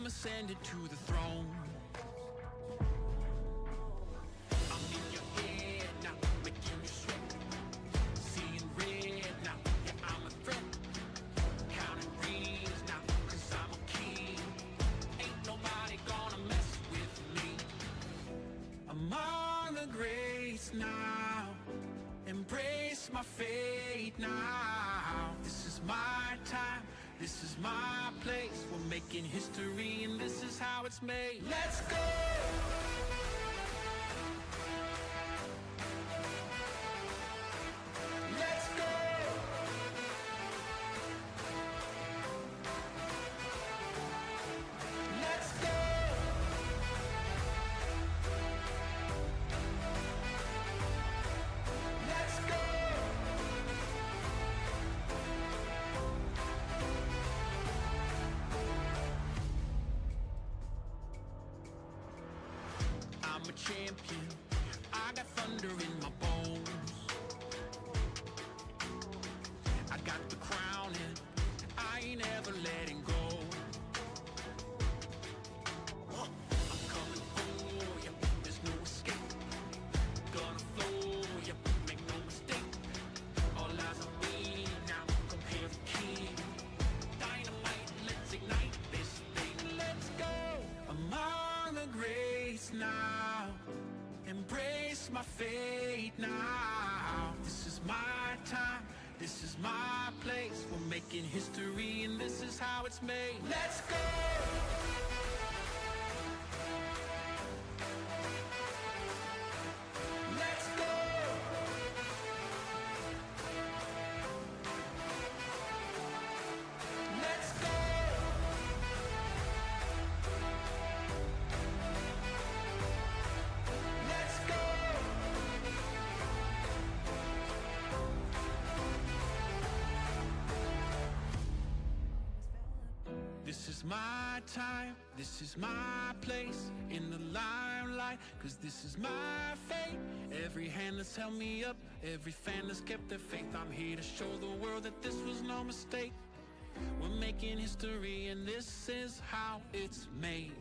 I'm ascended to the throne. I'm in your head now, making you sweat. Seeing red now, yeah, I'm a threat. Counting greens now, cause I'm a king. Ain't nobody gonna mess with me. Among the greats now, embrace my fate now. This is my time, this is my place. We're making history and this is how it's made. Let's go! Let's go! Let's go! Let's go! I'm a champion, I got thunder in my bones. I got the crown and I ain't ever letting go. I'm coming for you, there's no escape. Gonna flow you, make no mistake. All eyes on me now, compare the king. Dynamite, let's ignite this thing. Let's go! Among the greats now, embrace my fate now. This is my time, this is my place. We're making history and this is how it's made. Let's go! Let's go! Let's go! Let's go! This is my time, this is my place in the limelight, cause this is my fate. Every hand that's held me up, every fan that's kept their faith. I'm here to show the world that this was no mistake. We're making history and this is how it's made.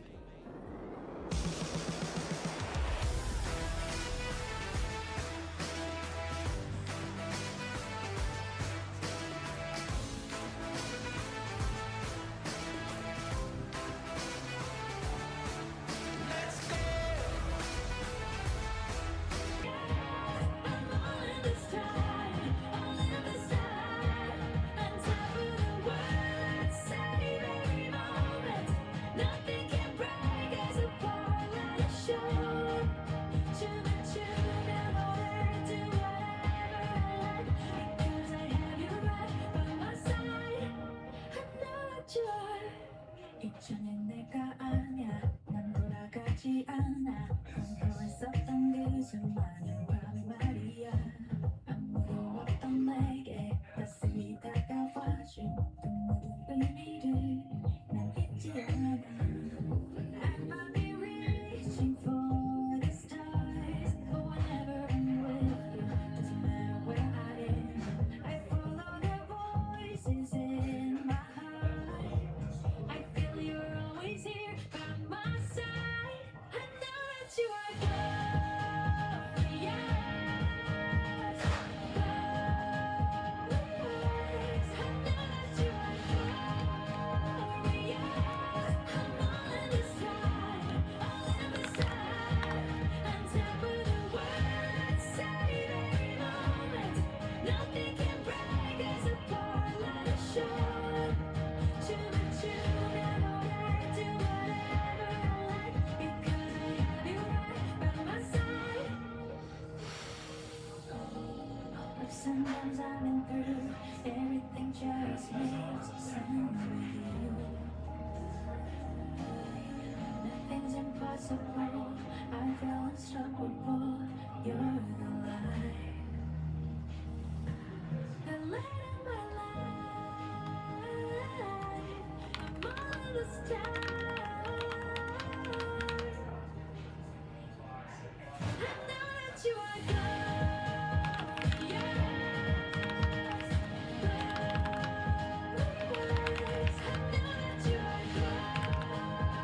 Let's go! I'm all in this time, all in this time. On top of the world, save every moment. Nothing can break us apart like a show. To the tune and order, do whatever I like. Because I have you right by my side. I know that you are. 이전엔 내가 아냐, 난 돌아가지 않아. 공포했었던 그 수많은 밤이 말이야. 아무도 없던 내게 다시 다가와준 그 모든 의미를 난 잊지 않아. I might be reaching for the stars, but whenever I'm with you, doesn't matter where I am. I follow the voices in my heart. I feel you're always here by my side. I know that you are glorious, glorious. I know that you are glorious. I'm all in this time, all in this time. On top of the world, save every moment. Nothing can break us apart like a show. To the tune and order, do whatever I like. Because I have you right by my side. Ups and downs I've been through, everything just makes sense with you. Nothing's impossible, I feel unstoppable. You're the light, the light in my life. I'm all in the stars. I know that you are glorious, glorious. I know that you are glorious.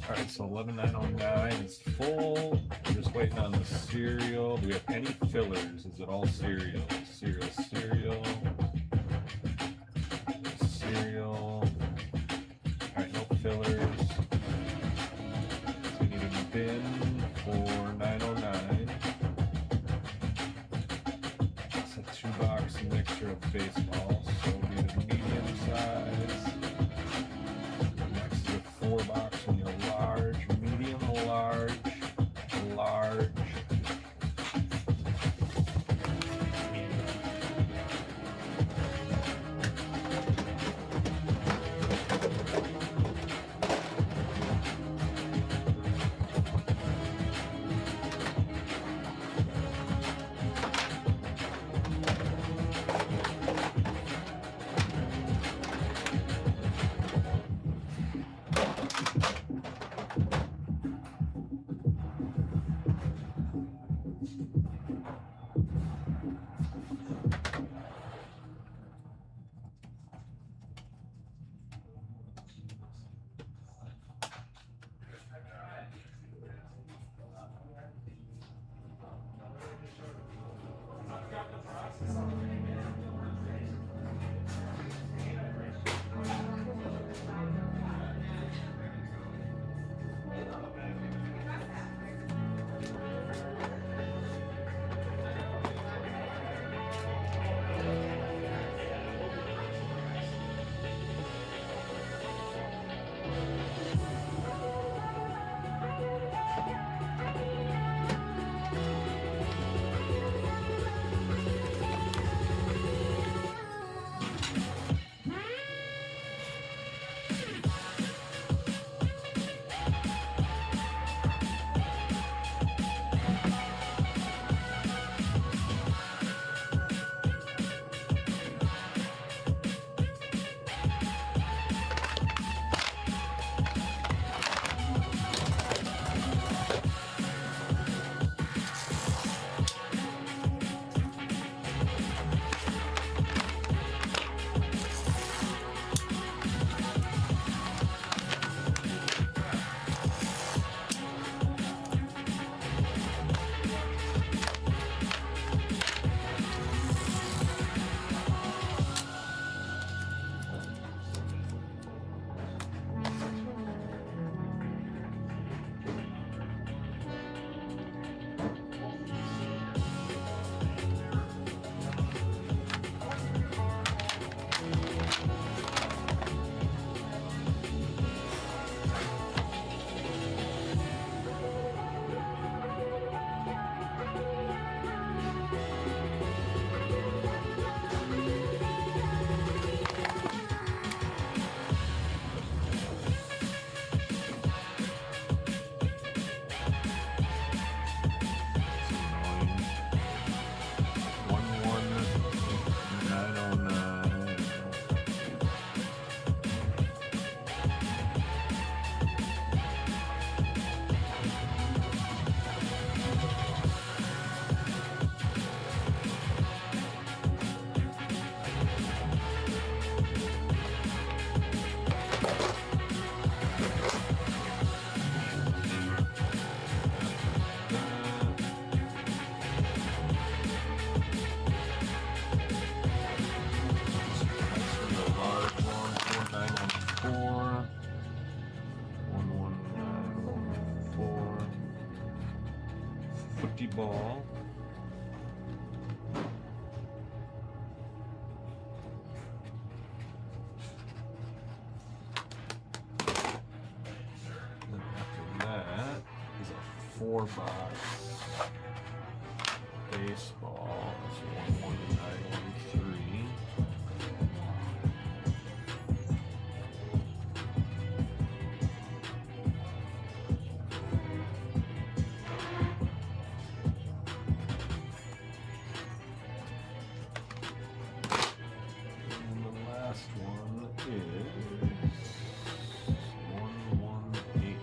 Alright, so 11909 is full. We're just waiting on the cereal. Do we have any fillers? Is it all cereal? Cereal, cereal. Cereal. Alright, no fillers. So we need a bin for 909. It's a 2-box mixture of baseball, so we need a medium size. Next is a 4-box and a large, medium, large, large. empty ball. Then after that is a 4-box baseball. It's 119913. And the last one is 11898.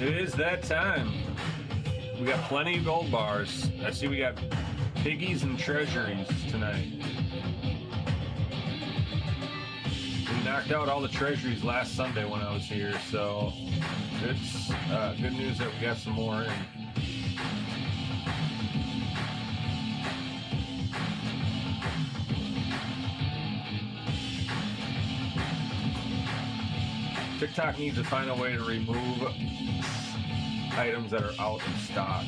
It is that time. We got plenty of gold bars. I see we got piggies and treasuries tonight. We knocked out all the treasuries last Sunday when I was here, so it's good news that we got some more in. TikTok needs to find a way to remove items that are out of stock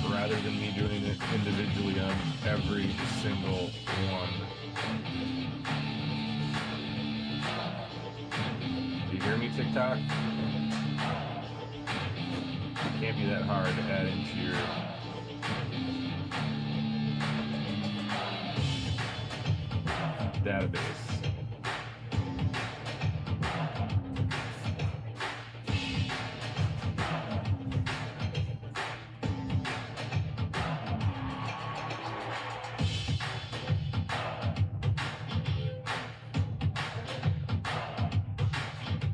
rather than me doing it individually on every single one. Do you hear me, TikTok? It can't be that hard to add into your database.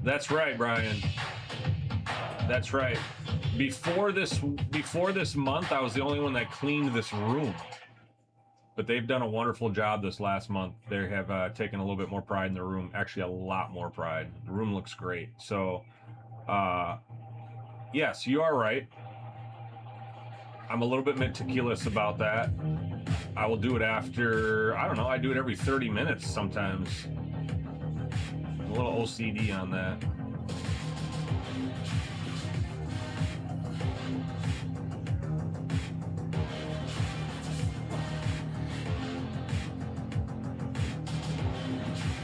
That's right, Brian. That's right. Before this month, I was the only one that cleaned this room. But they've done a wonderful job this last month. They have taken a little bit more pride in the room. Actually, a lot more pride. The room looks great. So, yes, you are right. I'm a little bit meticulous about that. I will do it after, I don't know, I do it every 30 minutes sometimes. A little OCD on that.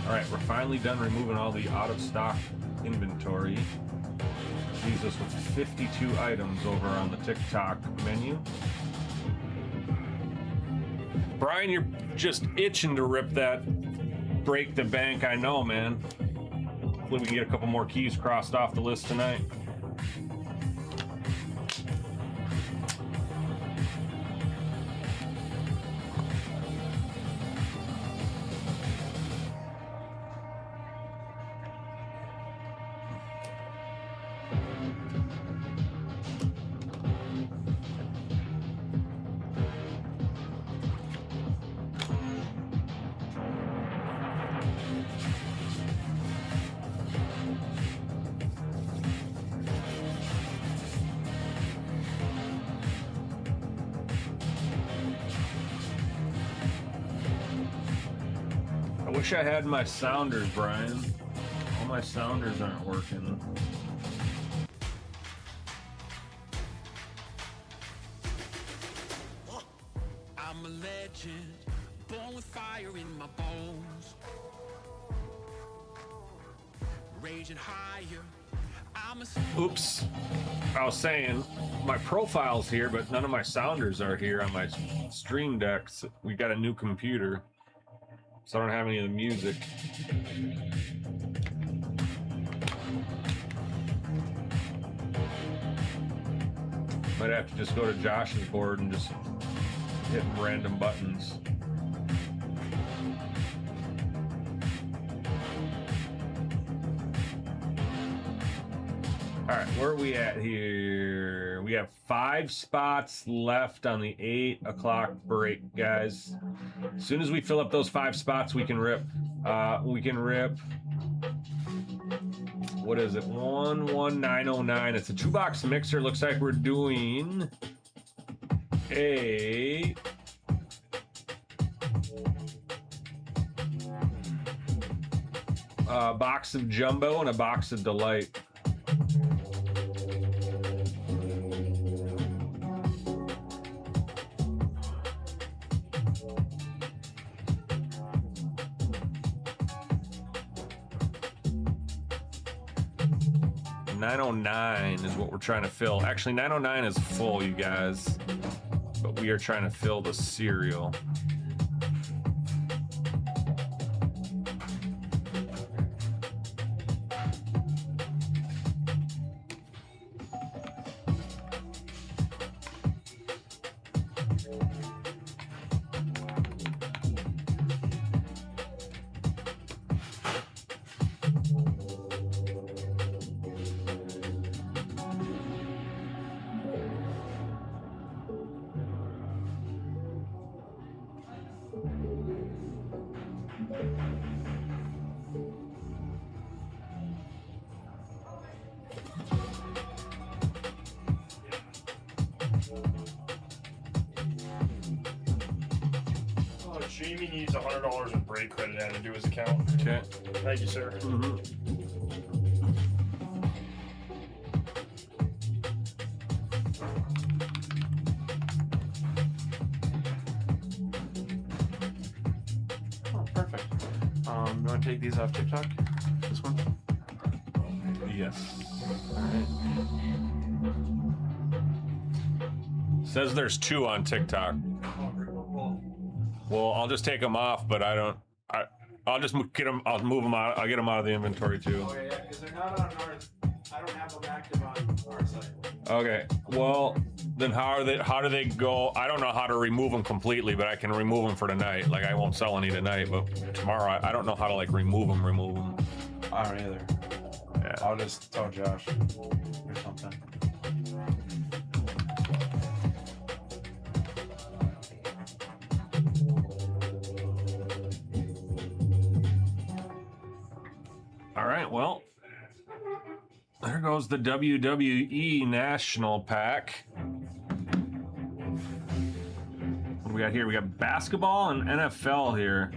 All right, we're finally done removing all the out of stock inventory. Leaves us with 52 items over on the TikTok menu. Brian, you're just itching to rip that break the bank, I know, man. Hopefully we can get a couple more keys crossed off the list tonight. I wish I had my sounders, Brian. All my sounders aren't working. I'm a legend, born with fire in my bones. Raging higher, I'm a... Oops. I was saying my profile's here, but none of my sounders are here on my stream decks. We got a new computer, so I don't have any of the music. Might have to just go to Josh's board and just hit random buttons. All right, where are we at here? We have 5 spots left on the 8 o'clock break, guys. As soon as we fill up those 5 spots, we can rip. What is it? 11909. It's a 2-box mixer. Looks like we're doing a box of Jumbo and a box of Delight. $909 is what we're trying to fill. Actually, 909 is full, you guys, but we are trying to fill the cereal. Jamie needs $100 of break credit added to his account. Okay. Thank you, sir. Oh, perfect. You want to take these off TikTok? This one? Yes. Says there's 2 on TikTok. Well, I'll just take them off, but I'll just get them. I'll move them out. I'll get them out of the inventory too. Oh yeah, because they're not on ours. I don't have them active on our site. Okay. Well, then how do they go? I don't know how to remove them completely, but I can remove them for tonight. Like I won't sell any tonight, but tomorrow I don't know how to like remove them. I don't either. Yeah. I'll just tell Josh or something. All right. Well, there goes the WWE National Pack. What do we got here? We got basketball and NFL here.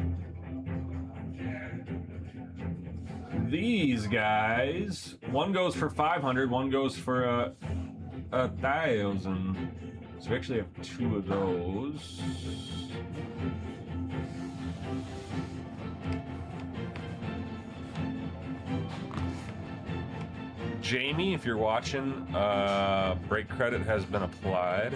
These guys, one goes for 500, one goes for 1,000. So we actually have 2 of those. Jamie, if you're watching, break credit has been applied.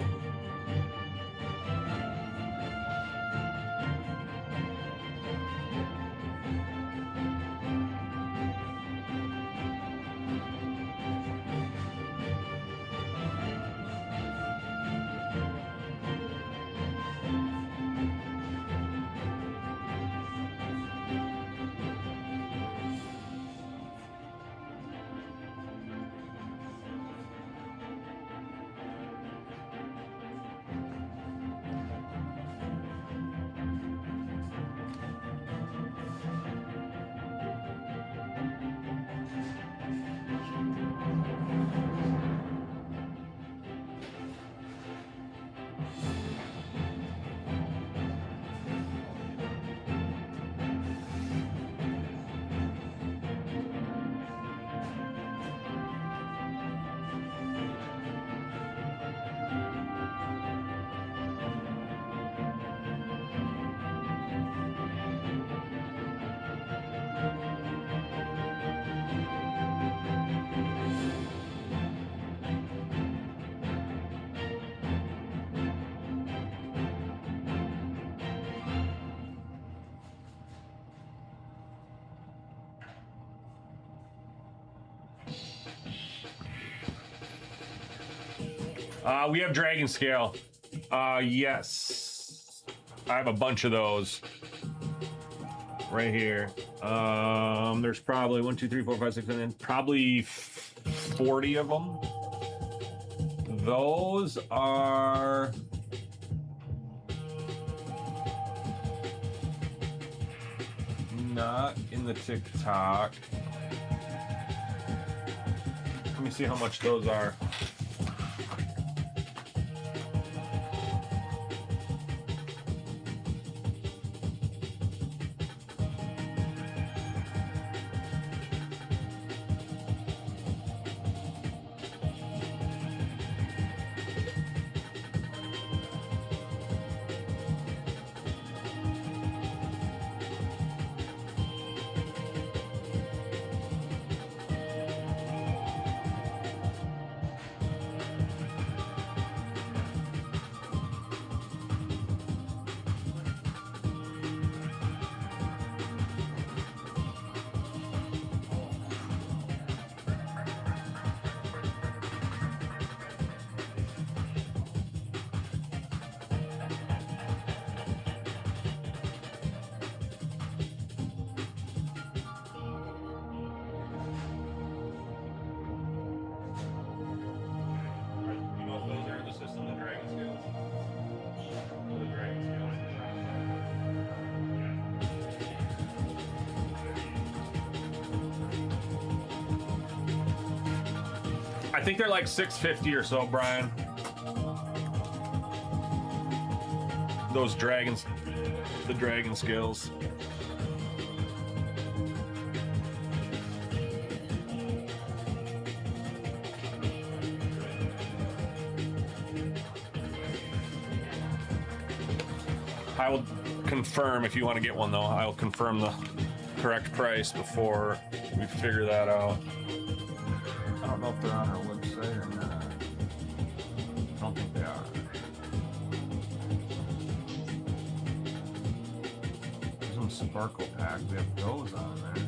We have Dragon Scale. Yes. I have a bunch of those. Right here. There's probably 1, 2, 3, 4, 5, 6, 7, probably 40 of them. Those are... not in the TikTok. Let me see how much those are. I think they're like $650 or so, Brian. Those dragons. the dragon scales. I will confirm if you want to get one though. I will confirm the correct price before we figure that out. I don't know if they're on our website or not. I don't think they are. There's some Sparkle Pack. We have those on there.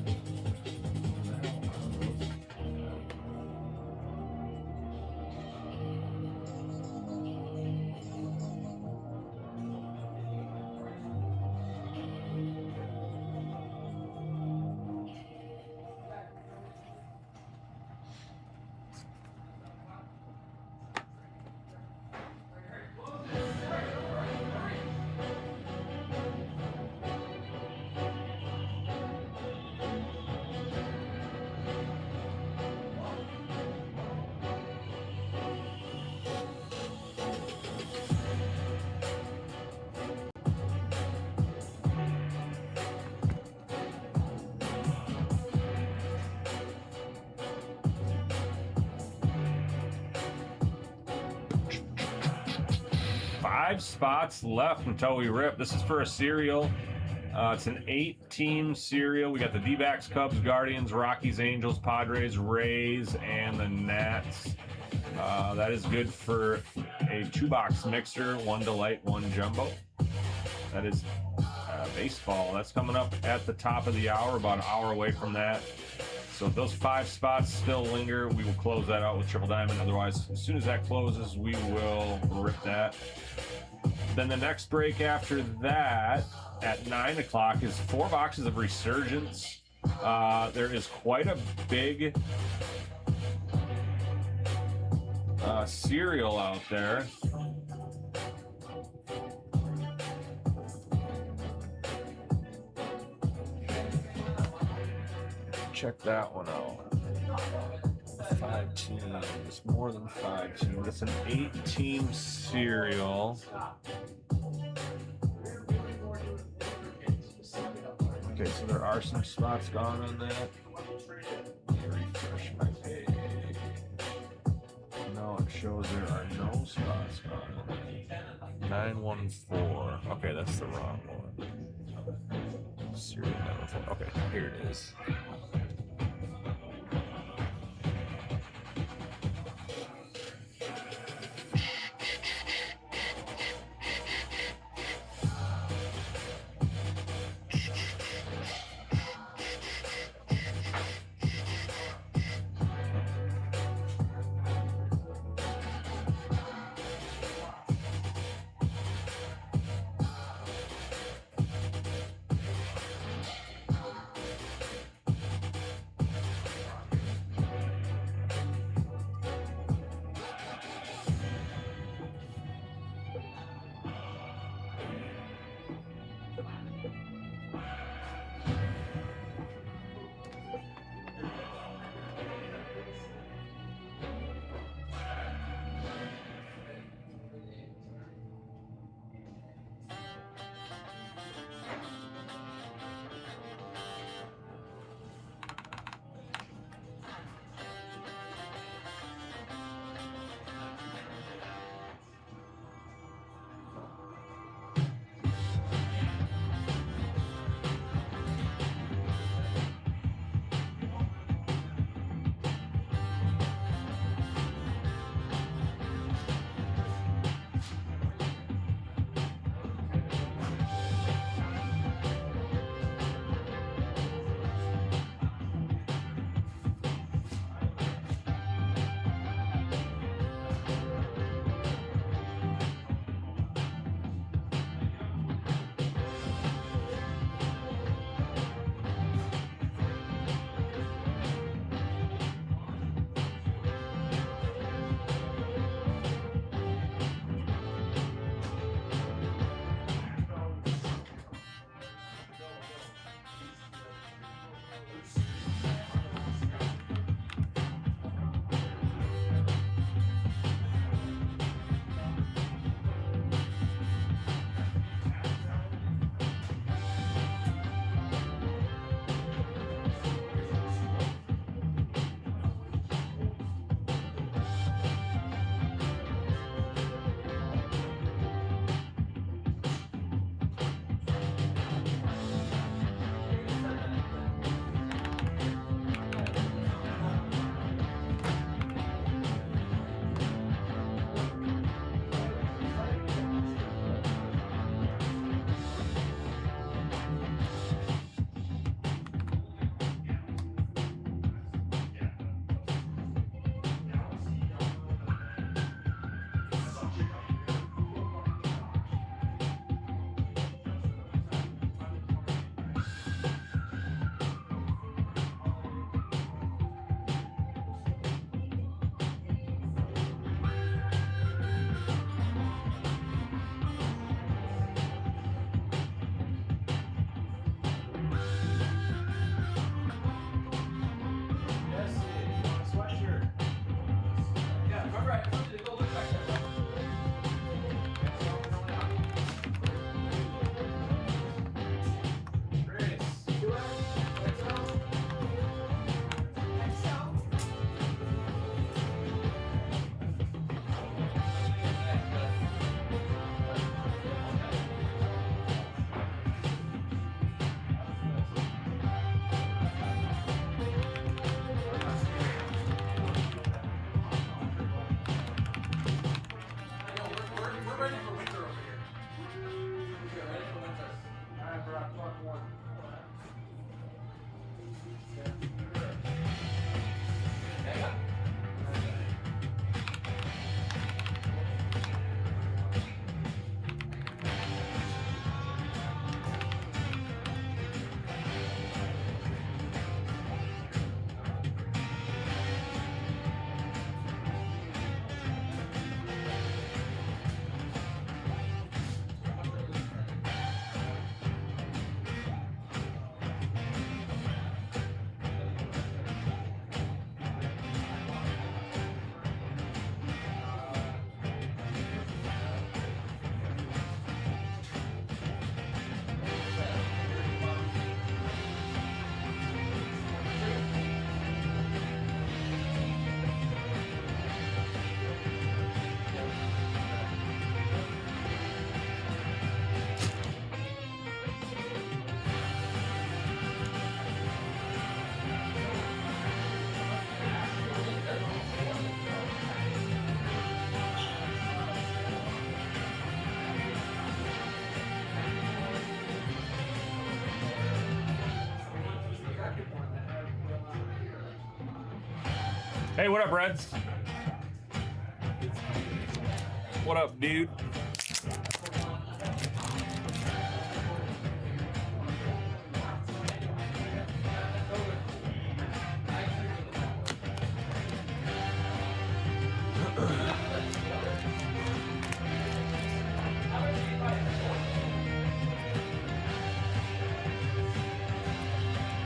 Five spots left until we rip. This is for a serial. It's an 8-team serial. We got the D-backs, Cubs, Guardians, Rockies, Angels, Padres, Rays, and the Nats. That is good for a 2-box mixer, 1 delight, 1 jumbo. That is baseball. That's coming up at the top of the hour, about an hour away from that. So if those 5 spots still linger, we will close that out with Triple Diamond. Otherwise, as soon as that closes, we will rip that. Then the next break after that at 9 o'clock is 4 boxes of Resurgence. There is quite a big cereal out there. Check that one out. 5 teams, more than 5 teams. It's an 8-team serial. Okay, so there are some spots gone on that. Let me refresh my page. No, it shows there are no spots gone on that. 914. Okay, that's the wrong one. Serial 914. Okay, here it is. Hey, what up, Reds? What up, dude?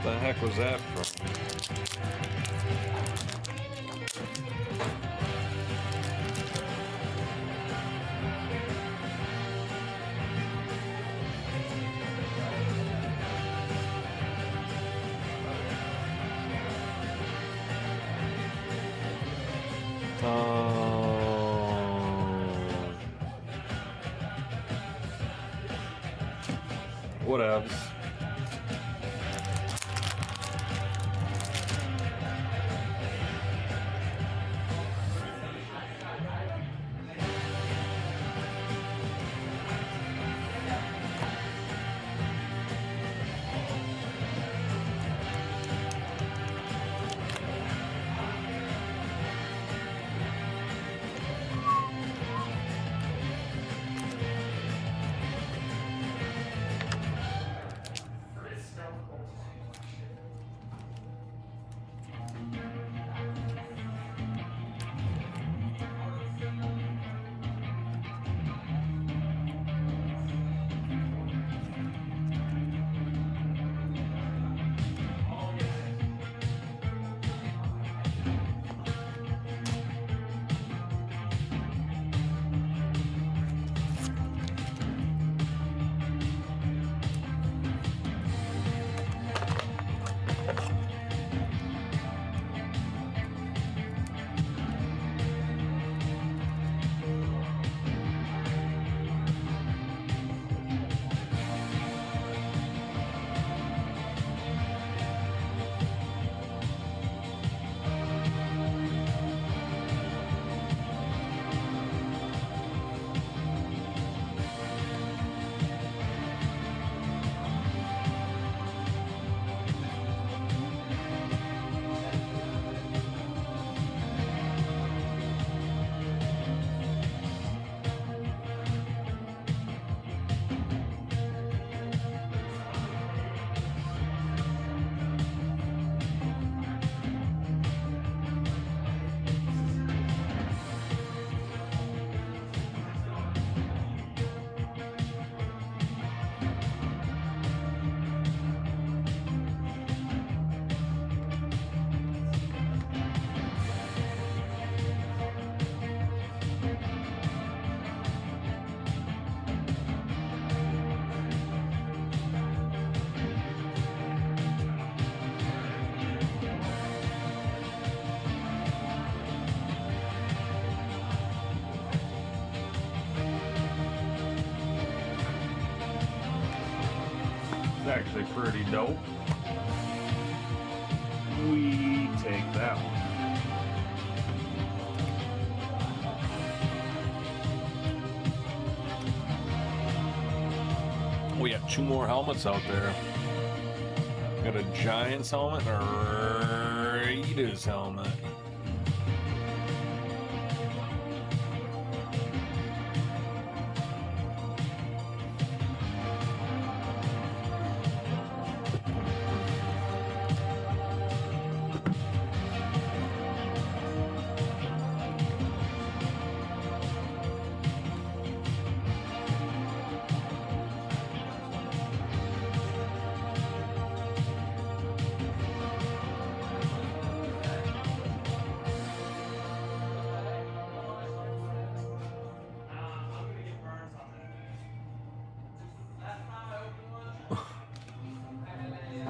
The heck was that from? Whatevs. Actually pretty dope. We take that one. We have 2 more helmets out there. Got a Giants helmet and a Raiders helmet.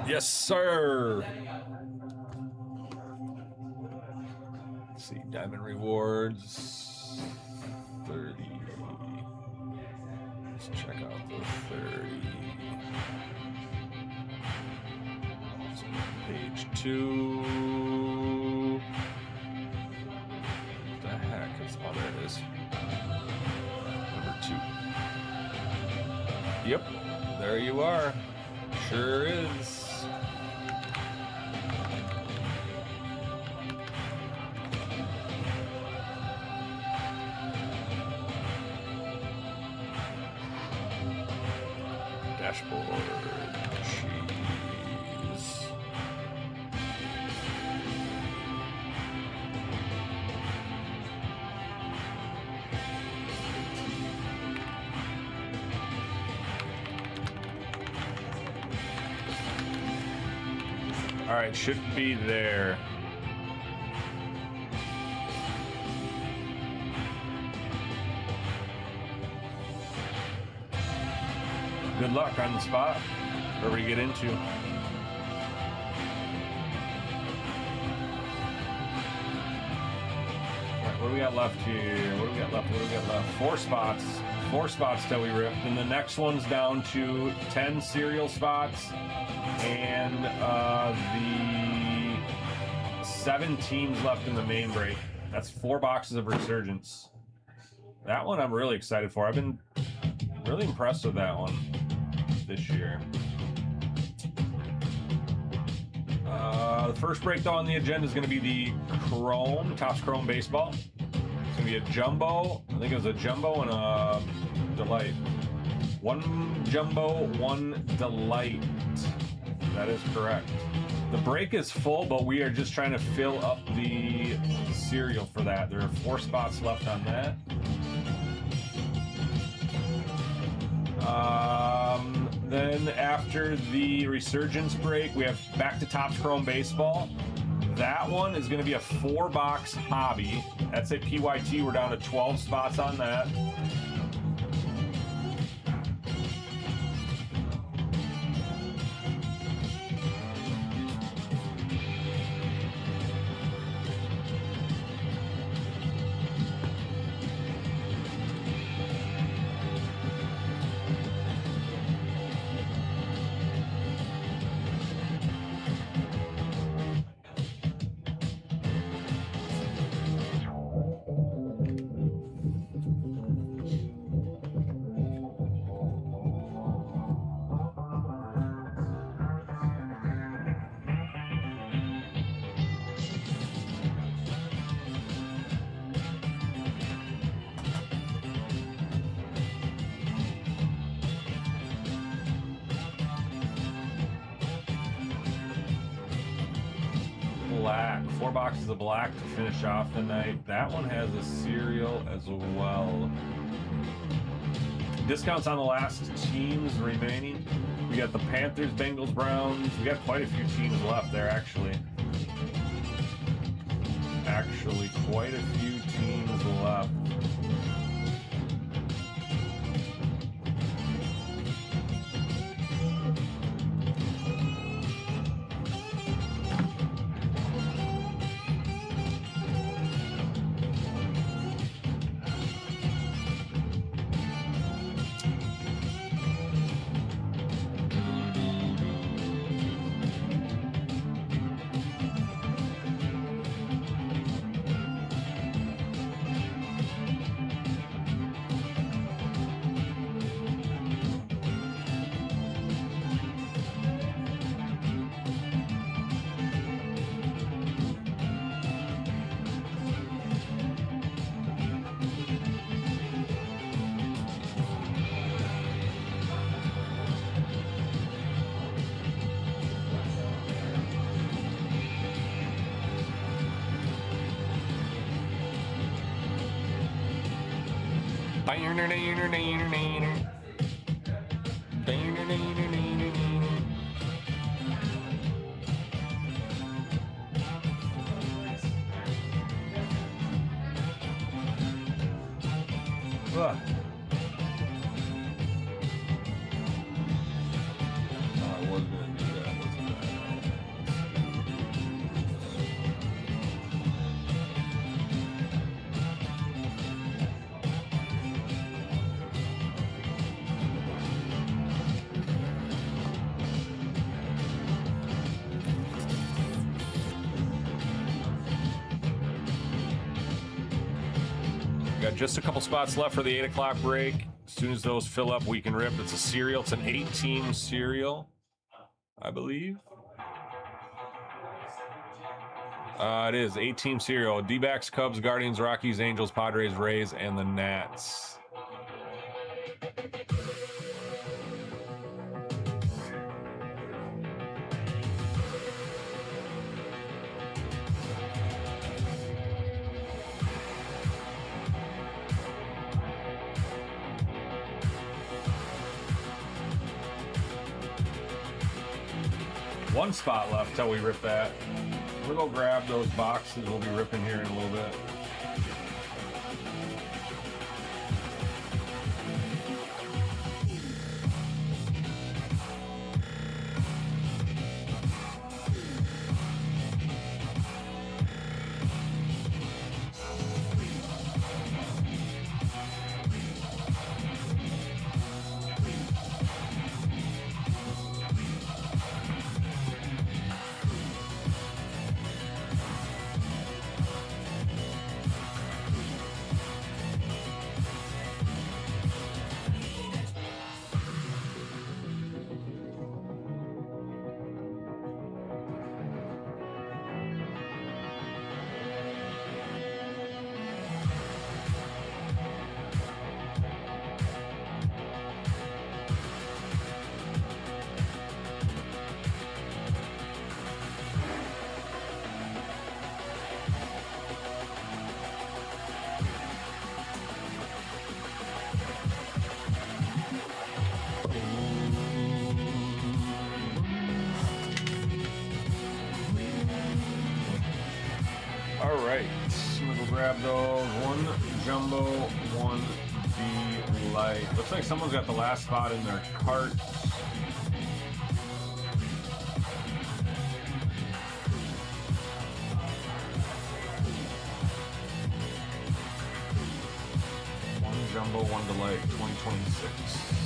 Yes, sir. Let's see, Diamond Rewards, 30. Let's check out the 30. So page 2. What the heck is, oh, there it is. Number 2. Yep, there you are. Sure is. dashboard. Jeez. All right, should be there. Good luck on the spot, where we get into. All right, what do we got left here? What do we got left? What do we got left? 4 spots. 4 spots till we rip. And the next one's down to 10 serial spots. And the 7 teams left in the main break. That's 4 boxes of Resurgence. That one I'm really excited for. I've been really impressed with that one this year. The first break though on the agenda is going to be the Chrome, Topps Chrome Baseball. It's going to be a jumbo. I think it was a jumbo and a delight. 1 jumbo, 1 delight. That is correct. The break is full, but we are just trying to fill up the serial for that. There are 4 spots left on that. Then after the Resurgence break, we have back to Topps Chrome Baseball. That one is going to be a 4-box hobby. That's a PYT. We're down to 12 spots on that. Black. 4 boxes of black to finish off the night. That one has a serial as well. Discounts on the last teams remaining. We got the Panthers, Bengals, Browns. We got quite a few teams left there, actually. Quite a few teams left. Ugh. I was gonna do that, wasn't I? Got just a couple spots left for the 8 o'clock break. As soon as those fill up, we can rip. It's a serial. It's an 8-team serial, I believe. It is 8-team serial. D-backs, Cubs, Guardians, Rockies, Angels, Padres, Rays, and the Nats. one spot left till we rip that. We'll go grab those boxes we'll be ripping here in a little bit. Alright, I'm gonna go grab those. One jumbo, one B light. Looks like someone's got the last spot in their cart. One jumbo, one delight, 2026.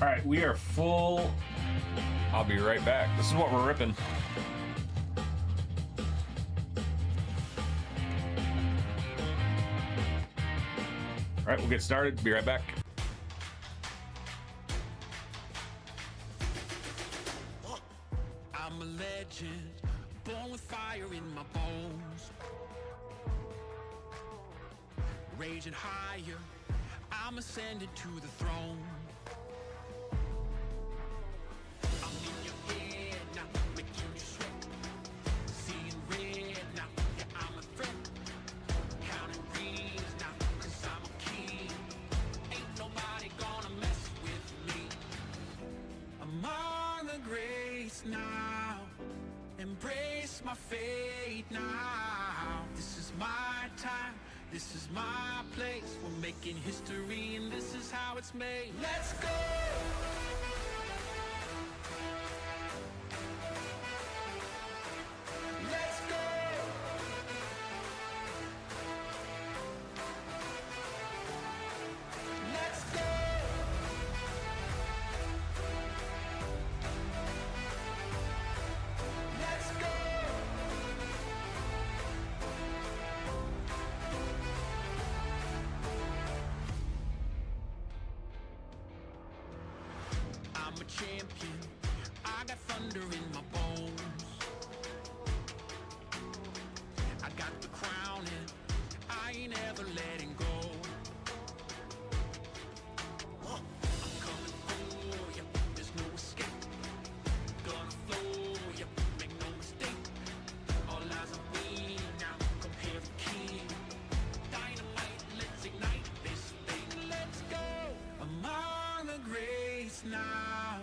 right, we are full. I'll be right back. This is what we're ripping. All right, we'll get started. Be right back. I'm a legend, born with fire in my bones. Raging higher, I'm ascending to the throne. I'm in your head now, making you sweat. Seeing red now, yeah, I'm a threat. Counting greens now, cause I'm a king. Ain't nobody gonna mess with me. I'm on the grace now. Embrace my fate now. This is my time. This is my place. We're making history and this is how it's made. Let's go! Let's go! Let's go! Let's go! I'm a champion. I got thunder in my bones. I got the crown and I ain't ever letting go. I'm coming for you. There's no escape. Gonna flow, yeah, make no mistake. All eyes on me now, compare the king. Dynamite, let's ignite this thing. Let's go. I'm on the grace now.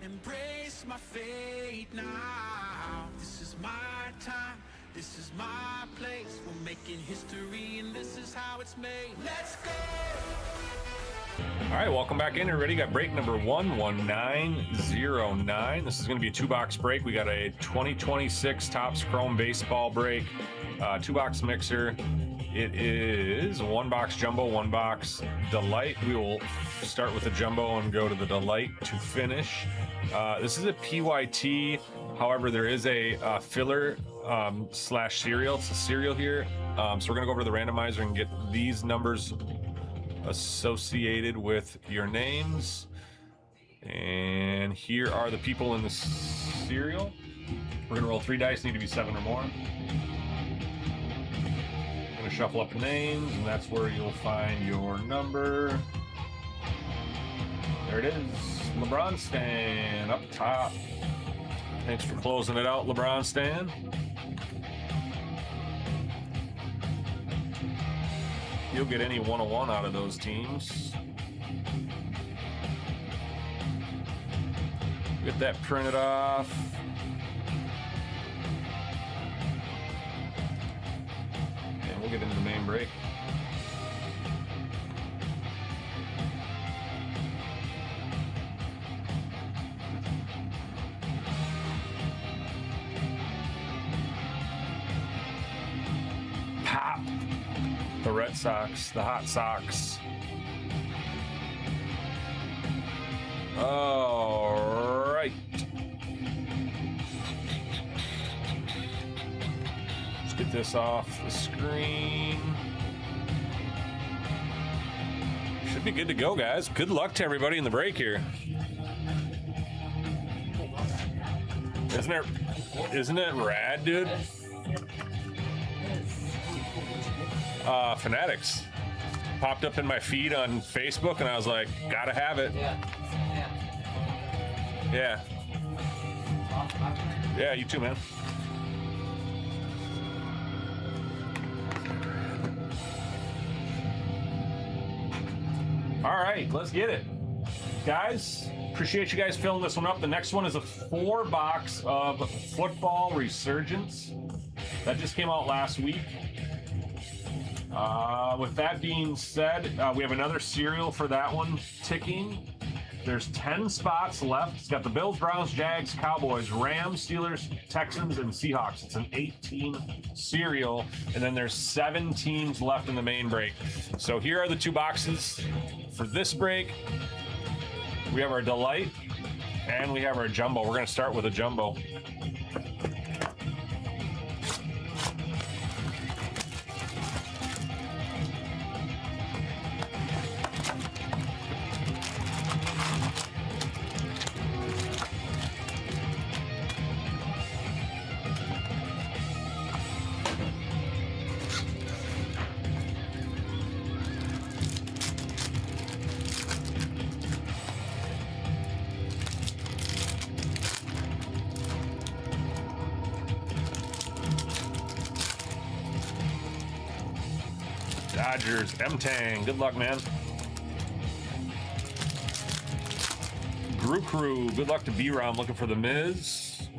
Embrace my fate now. This is my time. This is my place. We're making history and this is how it's made. Let's go. All right, welcome back in, everybody. Got break number 11909. This is going to be a 2-box break. We got a 2026 Topps Chrome baseball break, 2-box mixer. It is a 1-box jumbo, 1-box delight. We will start with the jumbo and go to the delight to finish. This is a PYT. However, there is a filler slash serial. It's a serial here. So we're going to go over to the randomizer and get these numbers associated with your names. And here are the people in the serial. We're going to roll 3 dice, need to be 7 or more. Going to shuffle up the names, and that's where you'll find your number. There it is. LeBron Stan up top. Thanks for closing it out, LeBron Stan. You'll get any 101 out of those teams. Get that printed off. And we'll get into the main break. Pop! The Red Sox, the Hot Sox. All right. Let's get this off the screen. Should be good to go, guys. Good luck to everybody in the break here. Isn't it rad, dude? Fanatics popped up in my feed on Facebook, and I was like, gotta have it. Yeah, you too, man. All right, let's get it, guys. Appreciate you guys filling this one up. The next one is a 4-box of Football Resurgence that just came out last week. With that being said, we have another serial for that one ticking. There's 10 spots left. It's got the Bills, Browns, Jags, Cowboys, Rams, Steelers, Texans, and Seahawks. It's an 18 serial, and then there's 7 teams left in the main break. So here are the 2 boxes for this break. We have our Delight, and we have our Jumbo. We're going to start with a Jumbo. Dodgers, M-Tang. Good luck, man. Group Crew, good luck to B-Rom. Looking for the Miz.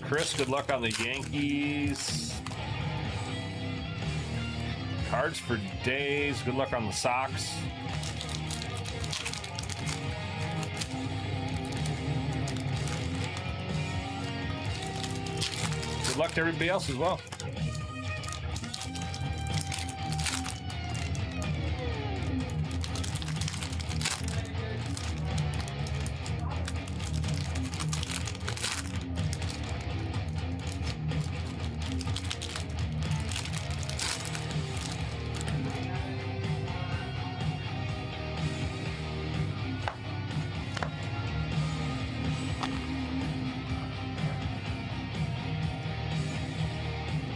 Chris, good luck on the Yankees. Cards for Days. Good luck on the Sox. Good luck to everybody else as well.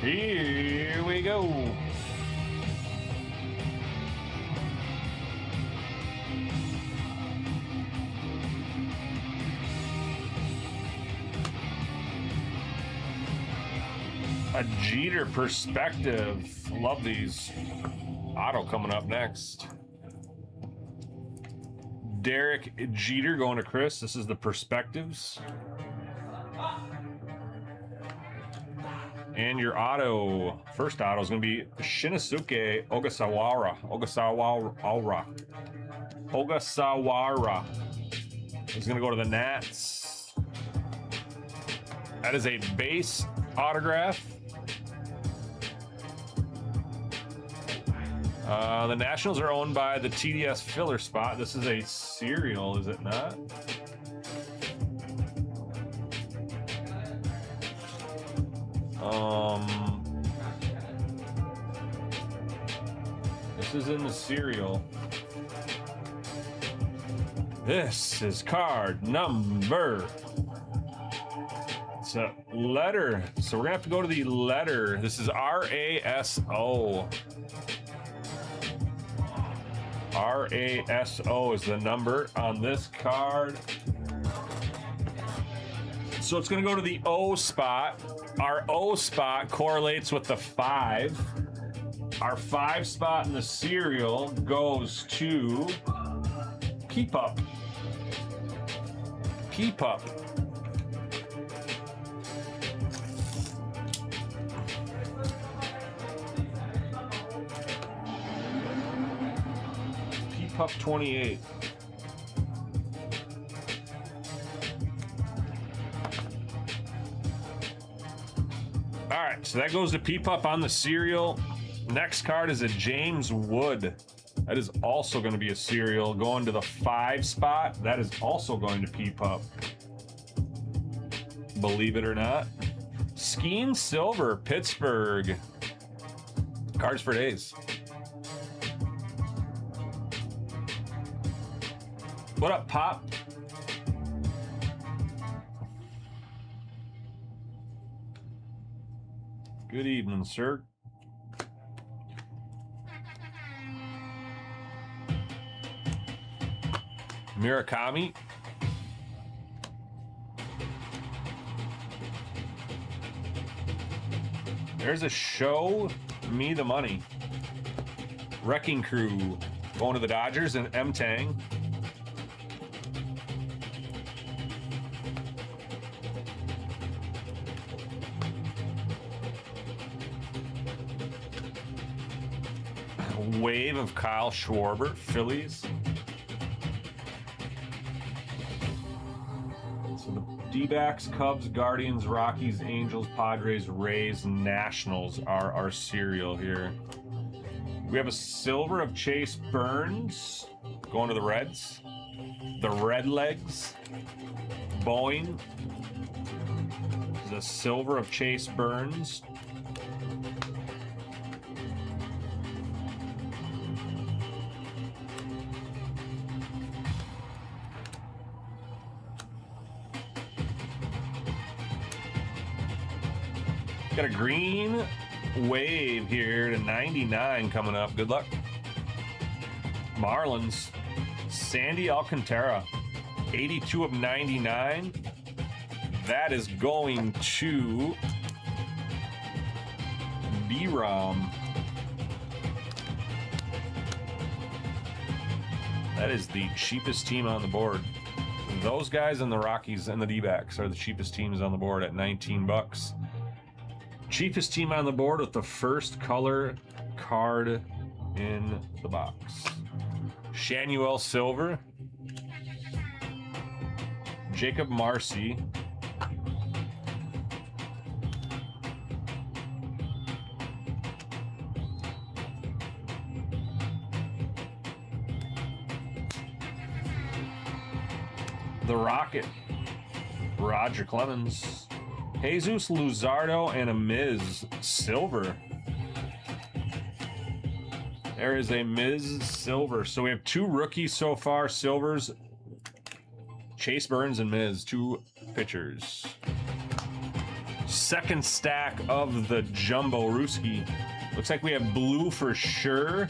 Here we go. A Jeter perspective. Love these. Auto coming up next. Derek Jeter going to Chris. This is the perspectives. And your auto, first auto is going to be Shinosuke Ogasawara. Ogasawara is going to go to the Nats. That is a base autograph. The Nationals are owned by the TDS filler spot. This is a serial, is it not? This is in the serial. This is card number. It's a letter. So we're gonna have to go to the letter. This is RASO. RASO is the number on this card. So it's going to go to the O spot. Our O spot correlates with the 5. Our 5 spot in the serial goes to Keep Up. Keep Up. Keep Up 28. All right, so that goes to P-Pup on the serial. Next card is a James Wood. That is also going to be a serial. Going to the 5 spot. That is also going to P-Pup. Believe it or not. Skeen Silver, Pittsburgh. Cards for Days. What up, Pop? Good evening, sir. Murakami. There's a Show Me the Money. Wrecking Crew going to the Dodgers and M-Tang. Wave of Kyle Schwarber, Phillies. So the D-backs, Cubs, Guardians, Rockies, Angels, Padres, Rays, Nationals are our serial here. We have a silver of Chase Burns going to the Reds. The Red Legs, Boeing, the silver of Chase Burns. Got a green wave here to 99 coming up. Good luck. Marlins, Sandy Alcantara, 82 of 99. That is going to B-Rom. That is the cheapest team on the board. Those guys and the Rockies and the D-backs are the cheapest teams on the board at 19 bucks. Cheapest team on the board with the first color card in the box. Shanuel Silver, Jacob Marcy, the Rocket, Roger Clemens, Jesus Luzardo, and a Miz Silver. There is a Miz Silver. So we have two rookies so far, Silvers. Chase Burns and Miz, two pitchers. Second stack of the Jumbo Ruski. Looks like we have blue for sure.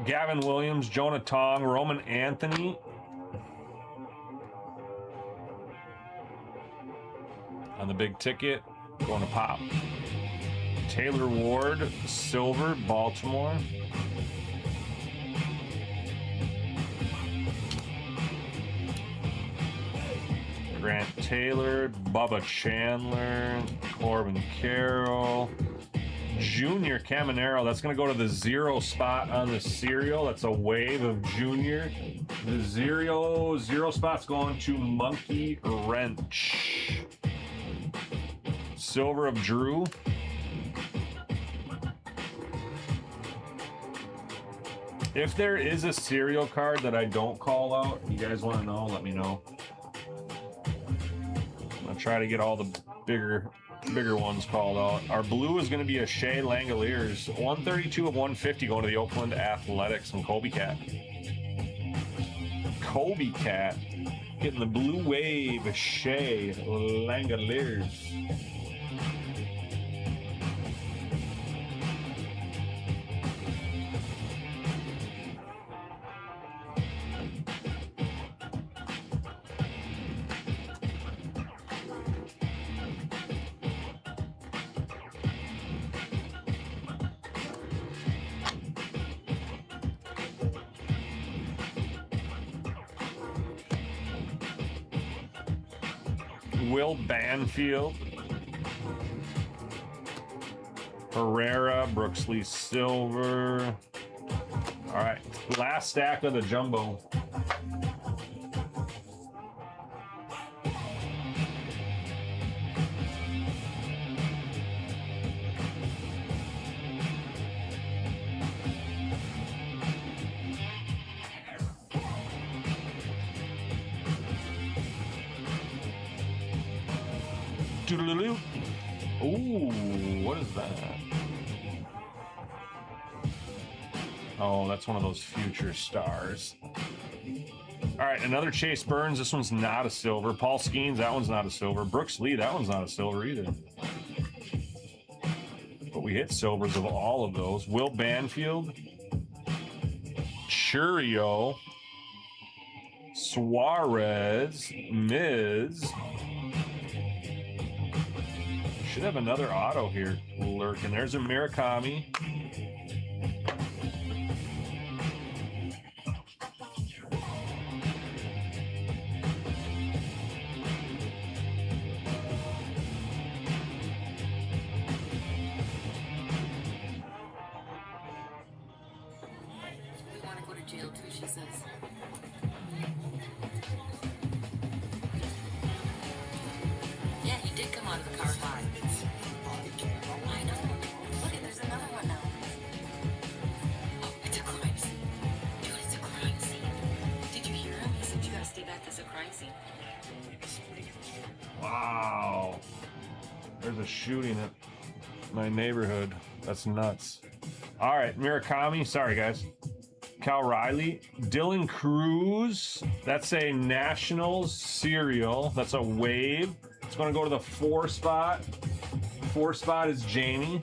Gavin Williams, Jonah Tong, Roman Anthony. On the big ticket, going to pop. Taylor Ward, Silver, Baltimore. Grant Taylor, Bubba Chandler, Corbin Carroll. Junior Caminero, that's going to go to the 0 spot on the serial. That's a wave of Junior. The 0 spot's going to Monkey Wrench. Silver of Drew. If there is a serial card that I don't call out, you guys want to know, let me know. I'm going to try to get all the bigger ones called out. Our blue is going to be a Shea Langoliers, 132 of 150 going to the Oakland Athletics from Kobe Cat. Kobe Cat getting the blue wave, Shea Langoliers. Will Banfield, Herrera, Brooksley Silver. All right, last stack of the jumbo. Doodaloo. Ooh, what is that? Oh, that's one of those future stars. All right, another Chase Burns. This one's not a silver. Paul Skeens, that one's not a silver. Brooks Lee, that one's not a silver either. But we hit silvers of all of those. Will Banfield, Churio, Suarez, Miz, Should have another auto here lurking. There's a Murakami. We want to go to jail too, she says. Yeah, he did come out of the car high. I know. Look, there's another one now. Oh, it's a crime scene. Dude, it's a crime scene. Did you hear him? He said you gotta stay back. There's a crime scene. Wow. There's a shooting at my neighborhood. That's nuts. All right, Murakami. Sorry, guys. Cal Riley. Dylan Cruz. That's a Nationals serial. That's a wave. It's going to go to the 4 spot. 4 spot is Jamie.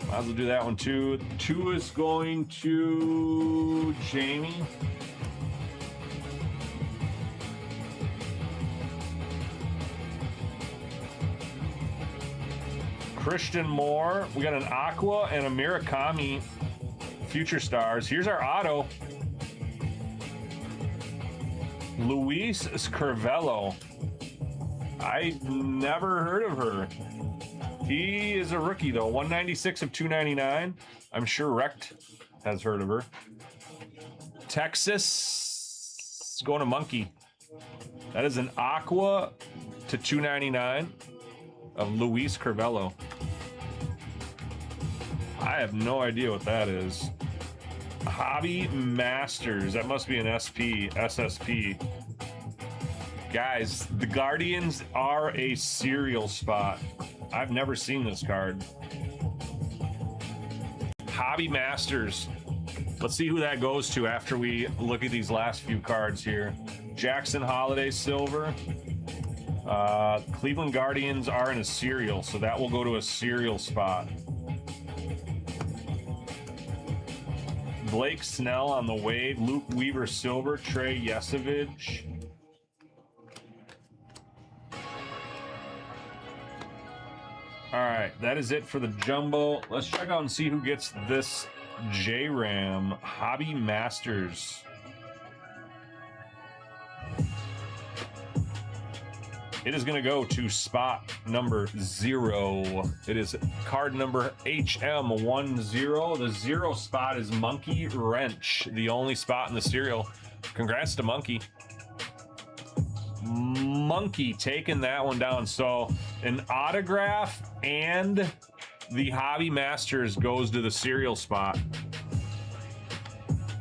Might as well do that one too. 2 is going to Jamie. Christian Moore. We got an Aqua and a Murakami Future Stars. Here's our auto. Luis Curvello. I never heard of her. He is a rookie though. 196 of 299. I'm sure Rect has heard of her. Texas. Going to Monkey. That is an Aqua to 299 of Luis Curvello. I have no idea what that is. Hobby Masters. That must be an SSP. Guys, the Guardians are a serial spot. I've never seen this card. Hobby Masters. Let's see who that goes to after we look at these last few cards here. Jackson Holiday Silver. Cleveland Guardians are in a serial, so that will go to a serial spot. Blake Snell on the wave. Luke Weaver Silver. Trey Yesevich. All right, that is it for the jumbo. Let's check out and see who gets this J-Ram Hobby Masters. It is going to go to spot number 0. It is card number HM10. The 0 spot is Monkey Wrench, the only spot in the serial. Congrats to Monkey. Monkey taking that one down. So an autograph and the Hobby Masters goes to the serial spot.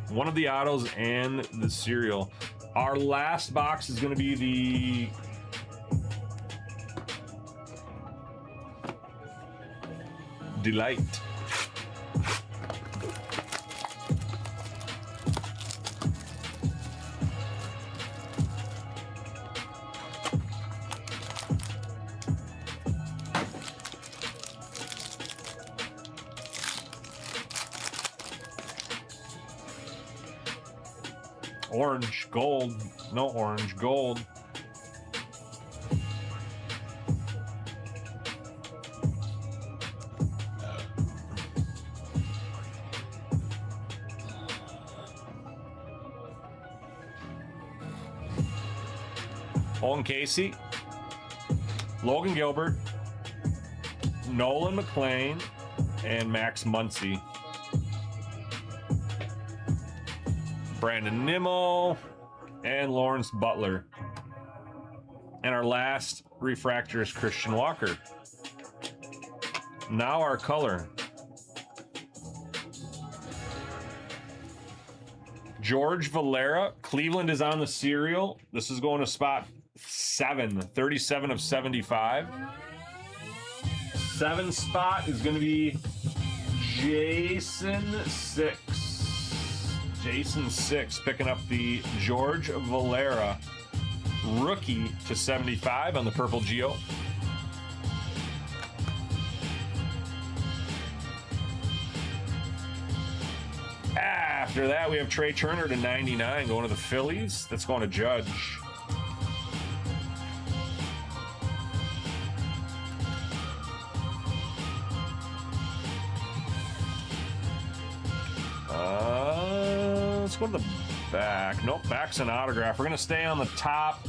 One of the autos and the serial. Our last box is going to be the Delight. Orange, gold, no orange, gold. Owen Casey, Logan Gilbert, Nolan McLean, and Max Muncy. Brandon Nimmo, and Lawrence Butler. And our last refractor is Christian Walker. Now our color. George Valera. Cleveland is on the serial. This is going to spot 7, 37 of 75. 7 spot is going to be Jason 6. Jason 6 picking up the George Valera rookie to 75 on the purple Geo. After that, we have Trey Turner to 99 going to the Phillies. That's going to Judge. go to the back. Nope, back's an autograph. We're gonna stay on the top.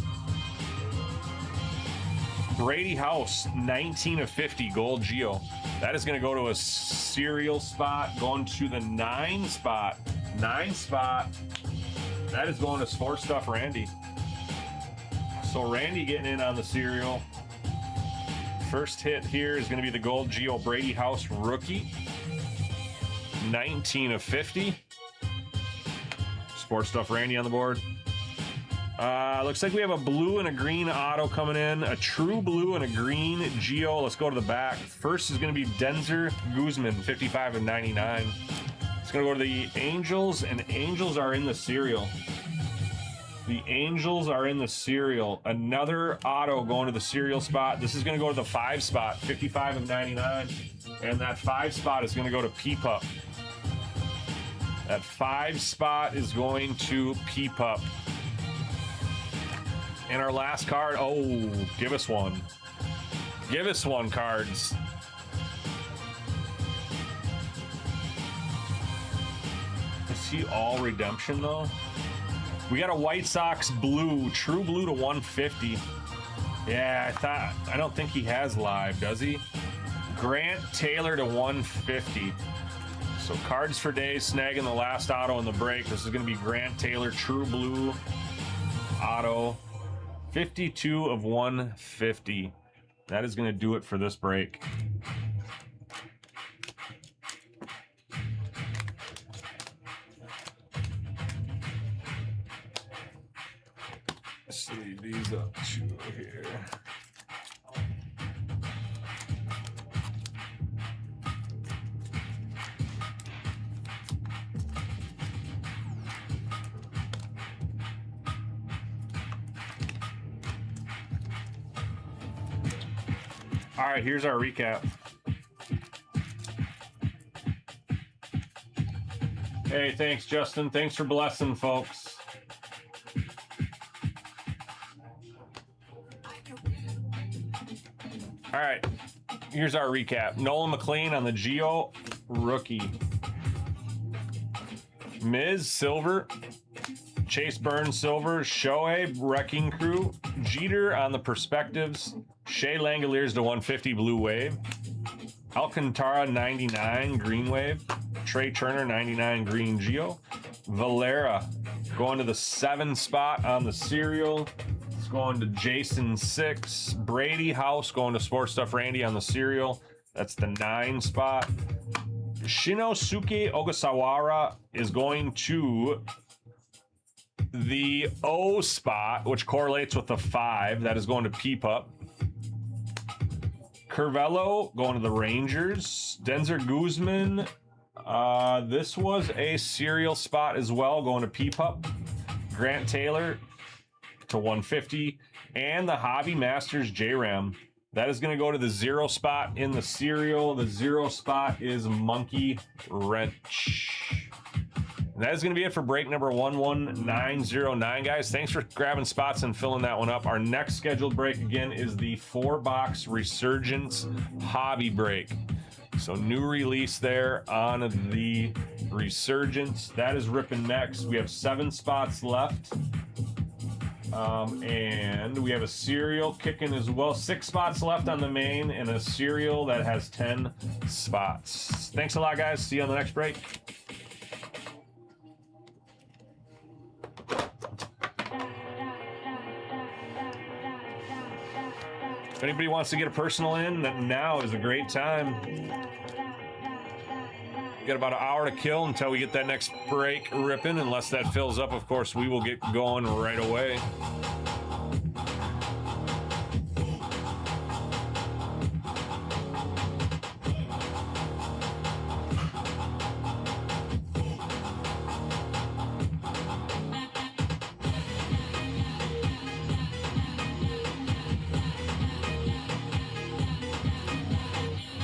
Brady House, 19 of 50, gold Geo. That is gonna go to a serial spot, going to the 9 spot. 9 spot. That is going to Sports Stuff Randy. So Randy getting in on the serial. First hit here is gonna be the gold Geo Brady House rookie. 19 of 50. Sports Stuff Randy on the board. Looks like we have a blue and a green auto coming in. A true blue and a green Geo. Let's go to the back. First is going to be Denzer Guzman, 55 of 99. It's going to go to the Angels, and Angels are in the serial. The Angels are in the serial. Another auto going to the serial spot. This is going to go to the 5 spot, 55 of 99. And that 5 spot is going to go to P-Pup. That 5 spot is going to P-Pup. And our last card, oh, give us one. Give us one, cards. Is he all redemption, though? We got a White Sox blue, true blue to 150. Yeah, I don't think he has live, does he? Grant Taylor to 150. So cards for days, snagging the last auto in the break. This is going to be Grant Taylor, true blue auto. 52 of 150. That is going to do it for this break. Sleeve these up two here. All right, here's our recap. Hey, thanks, Justin. Thanks for blessing, folks. All right, here's our recap. Nolan McLean on the Geo, rookie. Miz, silver. Chase Burns, silver. Shohei, Wrecking Crew. Jeter on the perspectives. Shea Langoliers to 150, blue wave. Alcantara, 99, green wave. Trey Turner, 99, green Geo. Valera going to the 7 spot on the serial. It's going to Jason 6. Brady House going to Sports Stuff Randy on the serial. That's the 9 spot. Shinosuke Ogasawara is going to the O spot, which correlates with the 5. That is going to P-Pup. Curvello going to the Rangers. Denzer Guzman. This was a serial spot as well, going to P-Pup. Grant Taylor to 150. And the Hobby Masters J-Ram. That is going to go to the 0 spot in the serial. The 0 spot is Monkey Wrench. And that is going to be it for break number 11909, guys. Thanks for grabbing spots and filling that one up. Our next scheduled break, again, is the 4-box Resurgence Hobby break. So new release there on the Resurgence. That is ripping next. We have 7 spots left. And we have a serial kicking as well. 6 spots left on the main and a serial that has 10 spots. Thanks a lot, guys. See you on the next break. If anybody wants to get a personal in, then now is a great time. We got about an hour to kill until we get that next break ripping. Unless that fills up, of course, we will get going right away.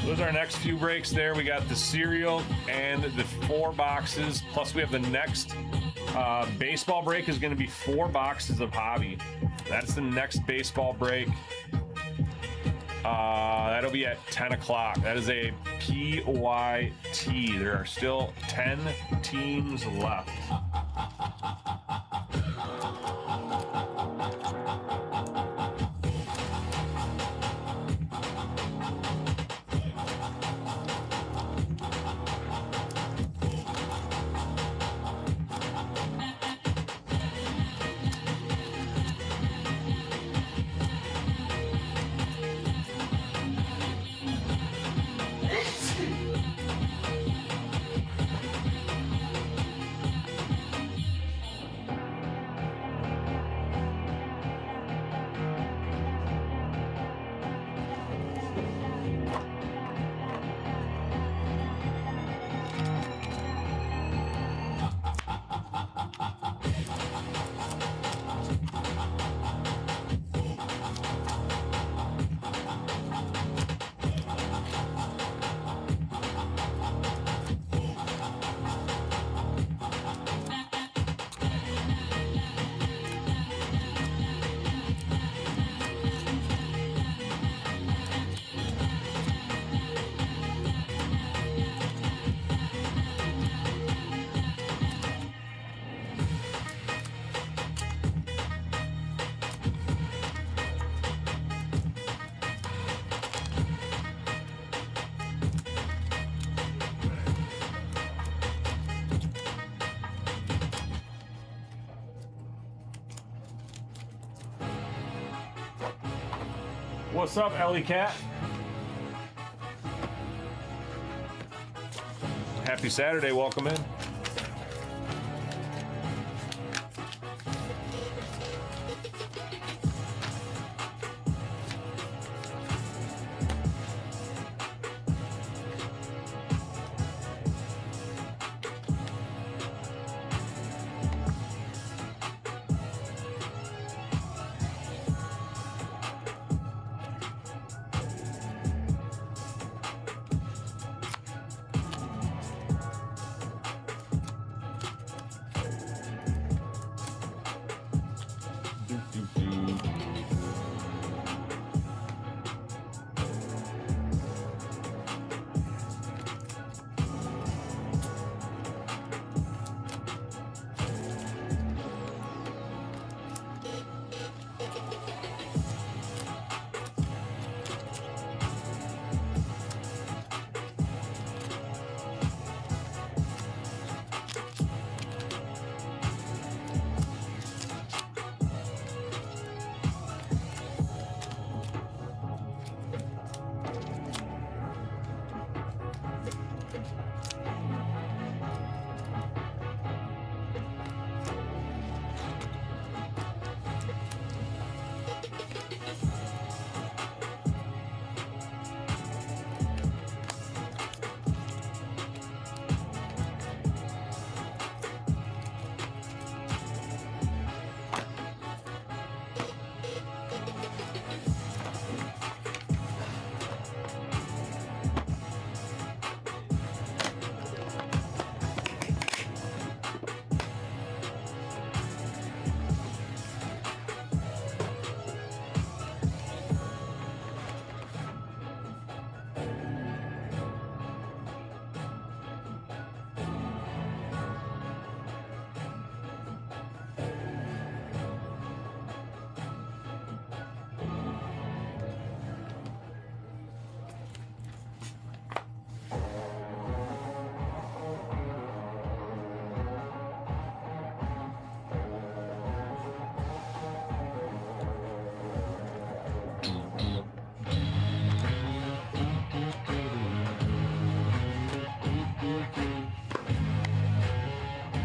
Those are our next few breaks there. We got the cereal and the 4 boxes. Plus we have the next baseball break is going to be 4 boxes of hobby. That's the next baseball break. That'll be at 10 o'clock. That is a PYT. There are still 10 teams left. What's up, Ellie Cat? Happy Saturday, welcome in.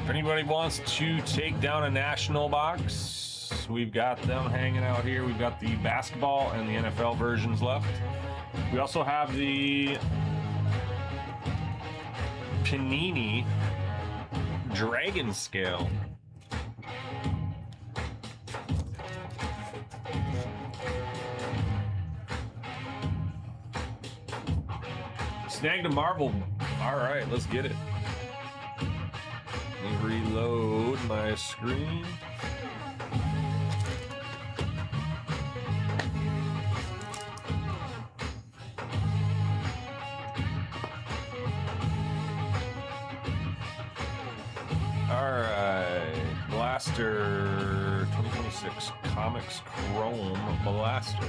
If anybody wants to take down a national box, we've got them hanging out here. We've got the basketball and the NFL versions left. We also have the Panini Dragon Scale. Snagged a Marvel. All right, let's get it. Let me reload my screen. All right, Blaster 2026 Comics Chrome Blaster.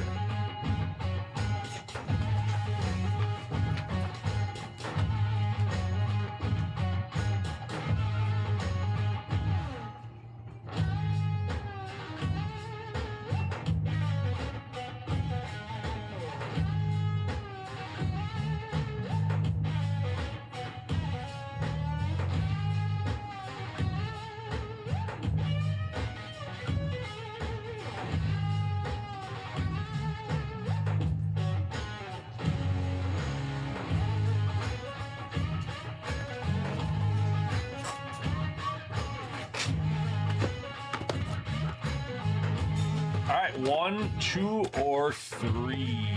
All right, 1, 2, or 3.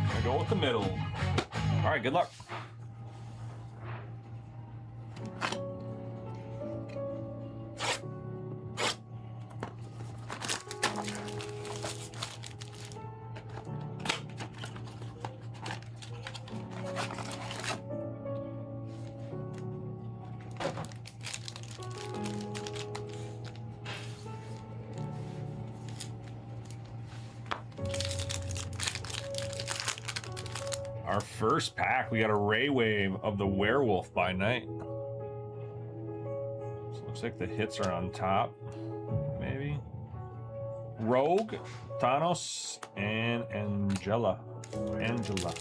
I go with the middle. All right, good luck. our first pack. We got a Ray Wave of the Werewolf by Night. So looks like the hits are on top. Maybe. Rogue, Thanos, and Angela. Angela.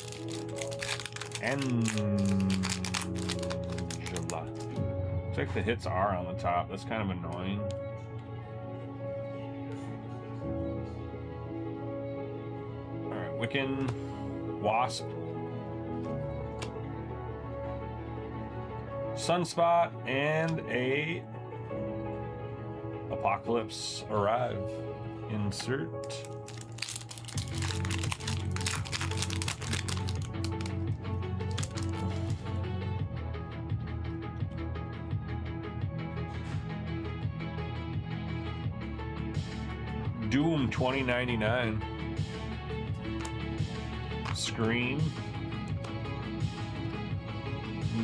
Looks like the hits are on the top. That's kind of annoying. Alright, Wiccan, Wasp, Sunspot, and a Apocalypse Arrive. Insert. Doom 2099. Scream.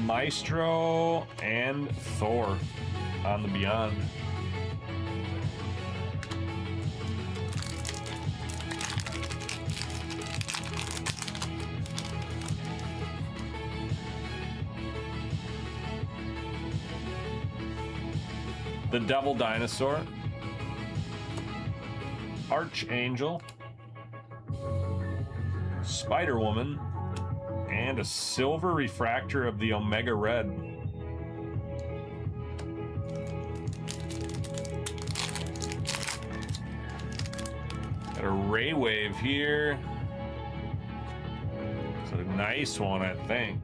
Maestro and Thor on the Beyond. The Devil Dinosaur. Archangel, Spider-Woman, and a silver refractor of the Omega Red. Got a Ray Wave here. It's a nice one, I think.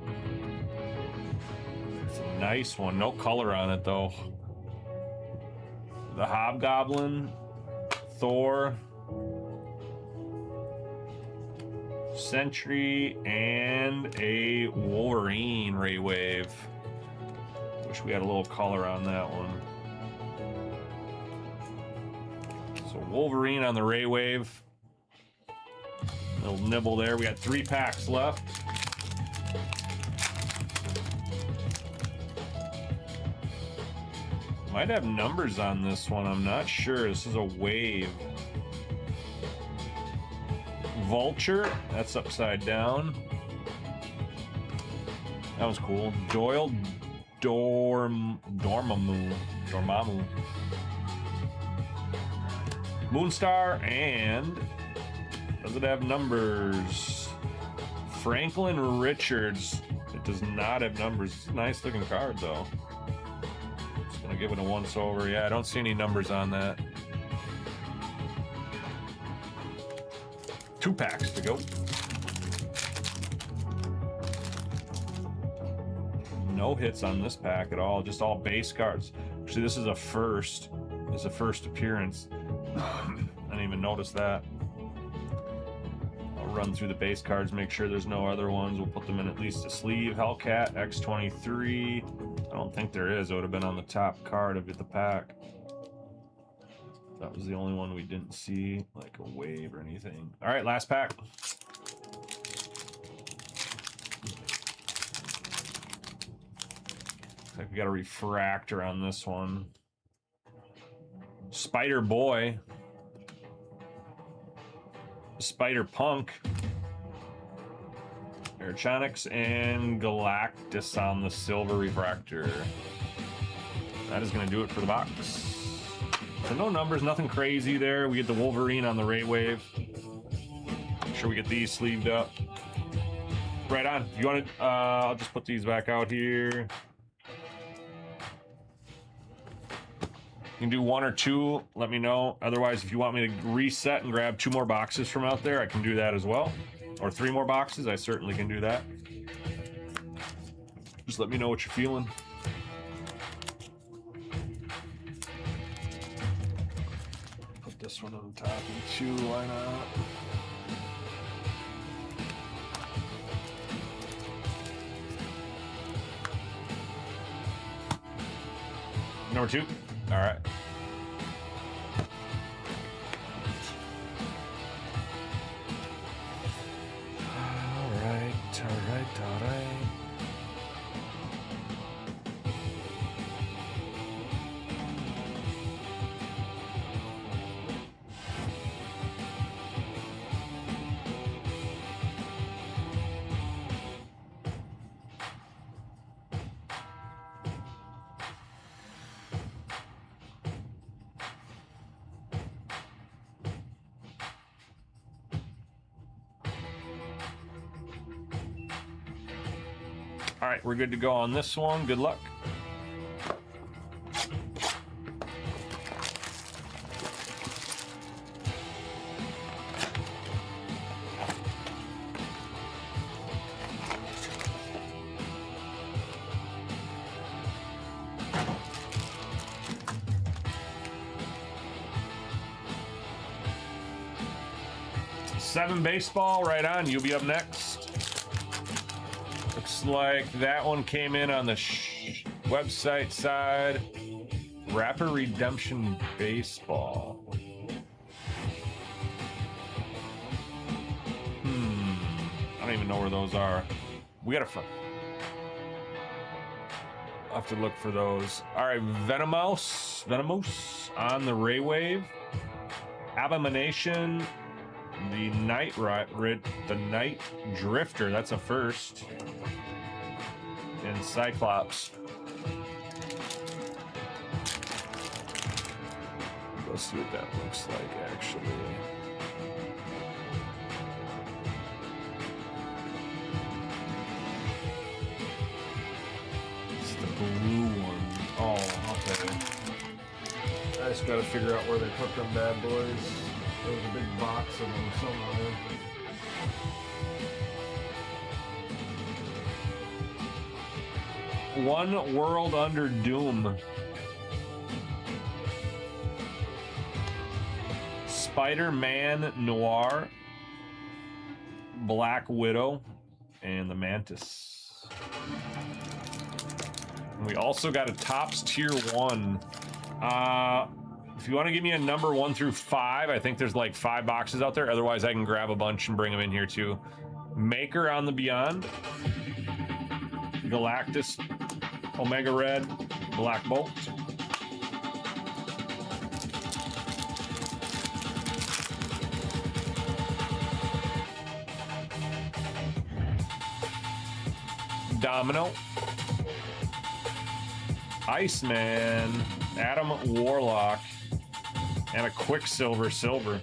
It's a nice one. No color on it, though. The Hobgoblin, Thor, Sentry, and a Wolverine Ray Wave. Wish we had a little color on that one. So Wolverine on the Ray Wave. Little nibble there. We got 3 packs left. Might have numbers on this one. I'm not sure. This is a wave. Vulture. That's upside down. That was cool. Doyle Dormammu. Moonstar, and does it have numbers? Franklin Richards. It does not have numbers. It's a nice looking card though. Just gonna give it a once over. Yeah, I don't see any numbers on that. 2 packs to go. No hits on this pack at all, just all base cards. Actually, this is a first. It's a first appearance. I didn't even notice that. I'll run through the base cards, make sure there's no other ones. We'll put them in at least a sleeve. Hellcat, X23. I don't think there is. It would have been on the top card of the pack. That was the only one we didn't see, like a wave or anything. All right, last pack. Looks like we got a refractor on this one. Spider Boy. Spider Punk. Aerotronics and Galactus on the silver refractor. That is going to do it for the box. So no numbers, nothing crazy there. We get the Wolverine on the Ray Wave. Make sure we get these sleeved up. Right on. If you want to, I'll just put these back out here. You can do 1 or 2, let me know. Otherwise, if you want me to reset and grab 2 more boxes from out there, I can do that as well. Or 3 more boxes, I certainly can do that. Just let me know what you're feeling. Put this one on top and 2, why not? Number 2. All right. All right. All right, we're good to go on this one. Good luck. Seven baseball, right on. You'll be up next. Looks like that one came in on the website side. Rapper Redemption Baseball. I don't even know where those are. We gotta I'll have to look for those. All right, Venomous on the Ray Wave. Abomination. The Night Drifter, that's a first. And Cyclops. Let's see what that looks like, actually. It's the blue one. Oh, okay. I just gotta figure out where they put them bad boys. There was a big box of them somewhere. One World Under Doom. Spider-Man Noir. Black Widow. And the Mantis. And we also got a Topps Tier 1. If you want to give me a number 1 through 5, I think there's like 5 boxes out there. Otherwise, I can grab a bunch and bring them in here too. Maker on the Beyond. Galactus. Omega Red. Black Bolt. Domino. Iceman. Adam Warlock. And a Quicksilver Silver.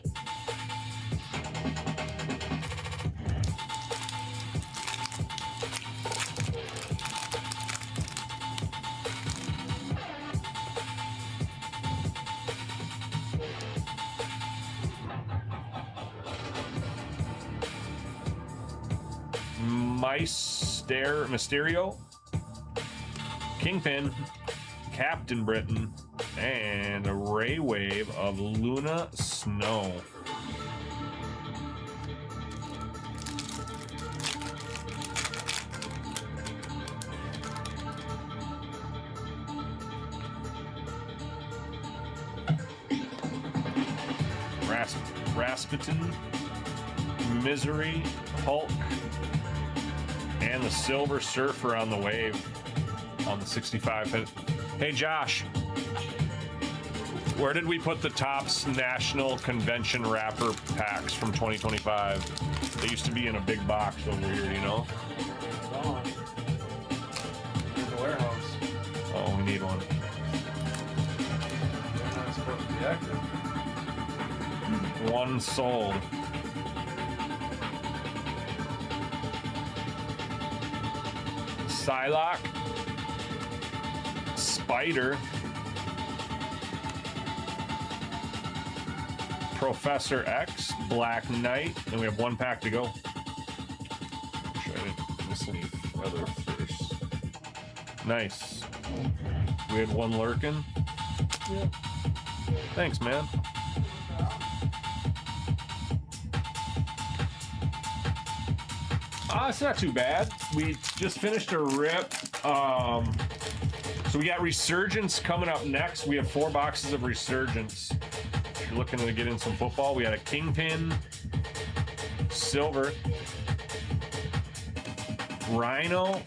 Mysterio. Kingpin. Captain Britain. And a Ray Wave of Luna Snow. Rasputin, Misery, Hulk, and the Silver Surfer on the Wave on the 65. Hey, Josh. Where did we put the Topps National Convention wrapper packs from 2025? They used to be in a big box over here, you know? Oh. In the warehouse. Oh, we need one. They're not supposed to be active. One sold. Psylocke. Spider. Professor X, Black Knight, and we have 1 pack to go. Make sure I didn't miss any other first. Nice. We had 1 lurking. Yeah. Thanks, man. It's not too bad. We just finished a rip. So we got Resurgence coming up next. We have 4 boxes of Resurgence. If you're looking to get in some football, we got a Kingpin, Silver, Rhino,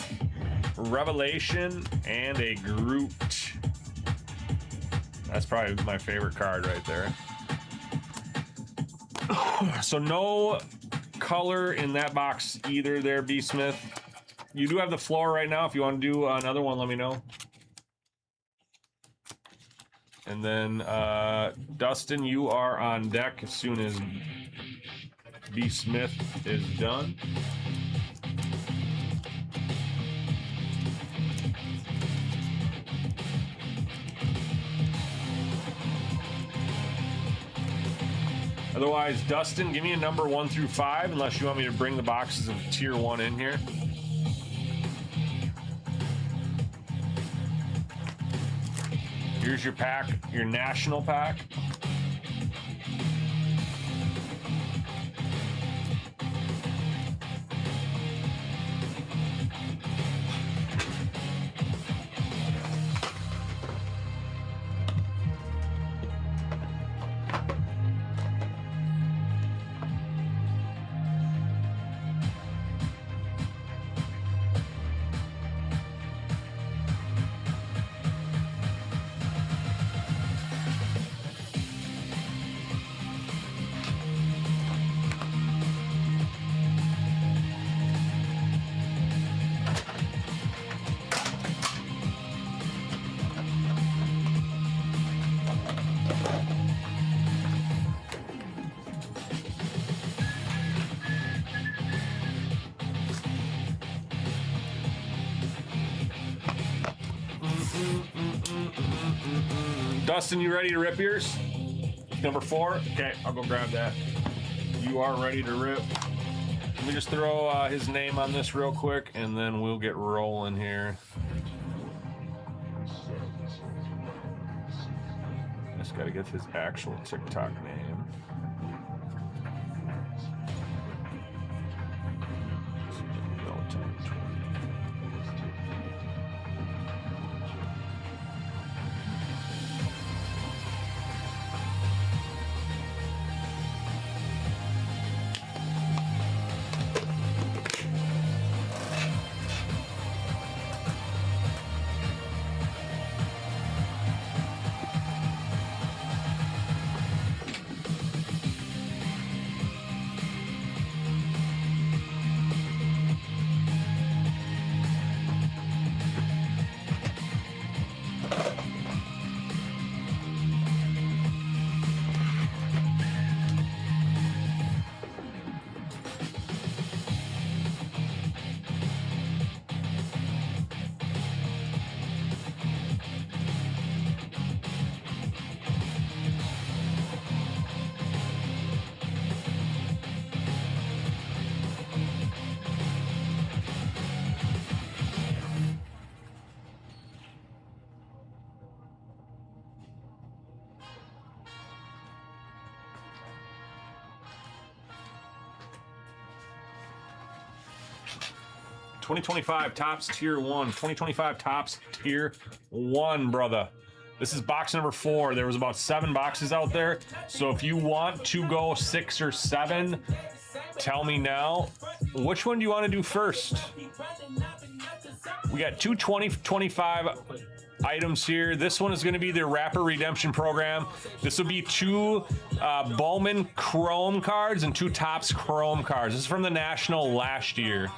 Revelation, and a Groot. That's probably my favorite card right there. So no color in that box either there, B. Smith. You do have the floor right now. If you want to do another one, let me know. And then Dustin, you are on deck as soon as B. Smith is done. Otherwise, Dustin, give me a number 1 through 5, unless you want me to bring the boxes of tier 1 in here. Here's your pack, your national pack. Dustin, you ready to rip yours? Number 4? Okay, I'll go grab that. You are ready to rip. Let me just throw his name on this real quick, and then we'll get rolling here. Just gotta get his actual TikTok name. $2025 Tops Tier 1. 2025 Tops Tier 1, brother. This is box number 4. There was about 7 boxes out there. So if you want to go 6 or 7, tell me now. Which one do you want to do first? We got two 2025 items here. This one is going to be the Rapper Redemption Program. This will be 2 Bowman Chrome cards and 2 Topps Chrome cards. This is from the National last year.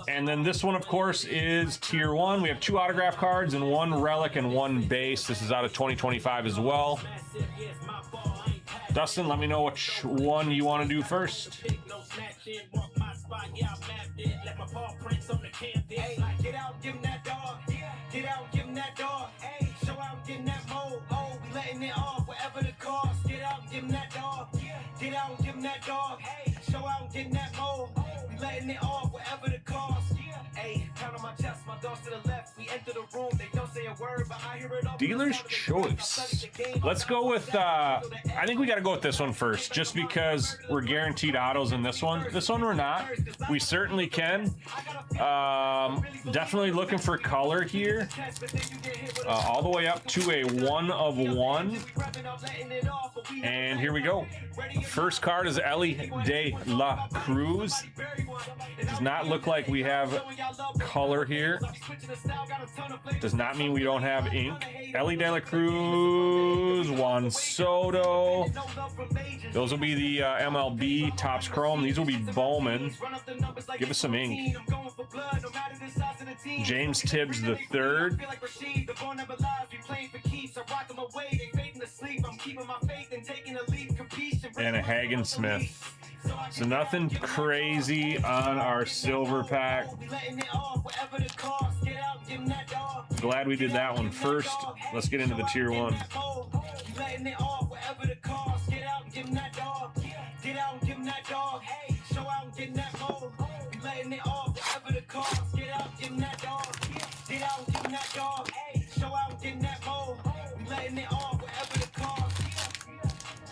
And then this one, of course, is Tier 1. We have 2 autograph cards and 1 relic and 1 base. This is out of 2025 as well. Dustin, let me know which one you want to do first. Get out, give him that dog. Get out, give him that dog. Hey, show out, give him that mode. Oh, we letting it off, whatever the cost. Get out, give him that dog. Get out, give him that dog. Hey, show out, give him that mode. We letting it off, whatever the cost. Hey, count on my chest, my doors to the left. We enter the room, they don't say a word, but I hear it all. Dealer's choice. Let's go with, I think we got to go with this one first, just because we're guaranteed autos in this one. This one we're not. We certainly can. Definitely looking for color here. All the way up to a 1 of 1. And here we go. First card is Ellie De La Cruz. Does not look like we have color here. Does not mean we don't have ink. Ellie De La Cruz, Juan Soto. Those will be the MLB Topps Chrome. These will be Bowman. Give us some ink. James Tibbs III. And a Hagen Smith. So nothing crazy on our silver pack. Glad we did that one first. Let's get into the tier 1.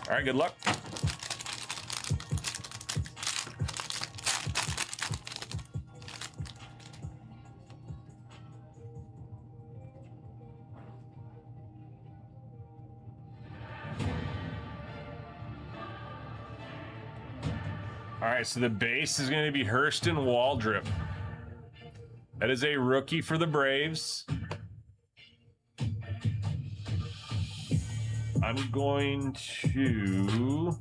All right, good luck. All right, so the base is going to be Hurston Waldrop. That is a rookie for the Braves. I'm going to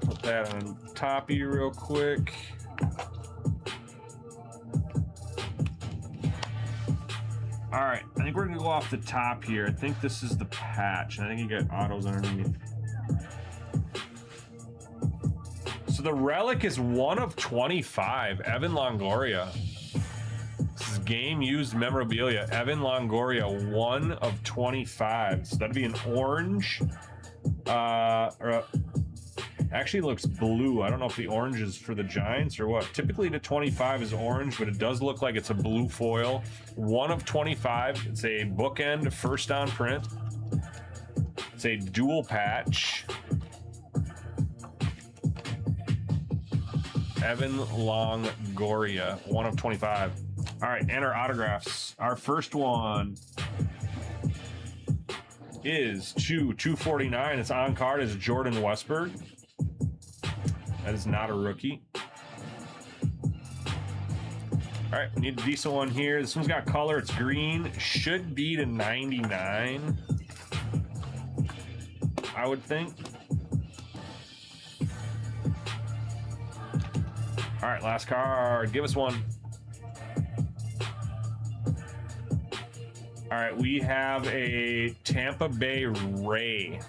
put that on top of you real quick. All right, I think we're gonna go off the top here. I think this is the patch. I think you got autos underneath. So the relic is 1 of 25, Evan Longoria. This is game used memorabilia. Evan Longoria, 1 of 25. So that'd be an orange. Actually looks blue. I don't know if the orange is for the Giants or what. Typically the 25 is orange, but it does look like it's a blue foil. 1 of 25. It's a bookend first on print. It's a dual patch. Evan Longoria, 1 of 25. All right, and our autographs. Our first one is 249. It's on card as Jordan Westberg. That is not a rookie. All right, we need a decent one here. This one's got color. It's green. Should be to 99, I would think. All right, last card. Give us one. All right, we have a Tampa Bay Ray.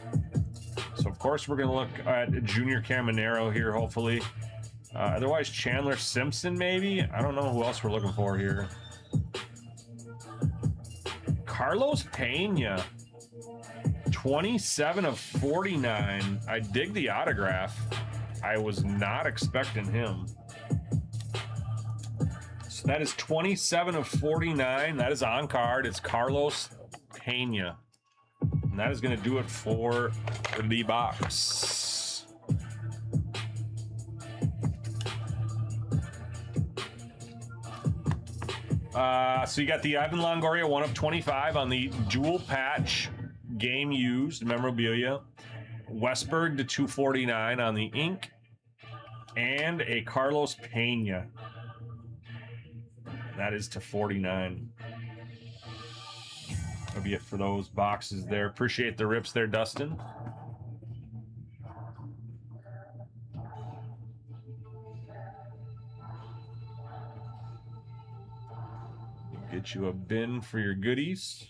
So, of course, we're going to look at Junior Caminero here, hopefully. Otherwise, Chandler Simpson, maybe? I don't know who else we're looking for here. Carlos Pena. 27 of 49. I dig the autograph. I was not expecting him. So that is 27 of 49. That is on card. It's Carlos Pena. And that is going to do it for the box. So you got the Ivan Longoria 1 of 25 on the dual patch game used memorabilia. Westberg to 249 on the ink. And a Carlos Pena. That is to 49. That'll be it for those boxes there. Appreciate the rips there, Dustin. Get you a bin for your goodies.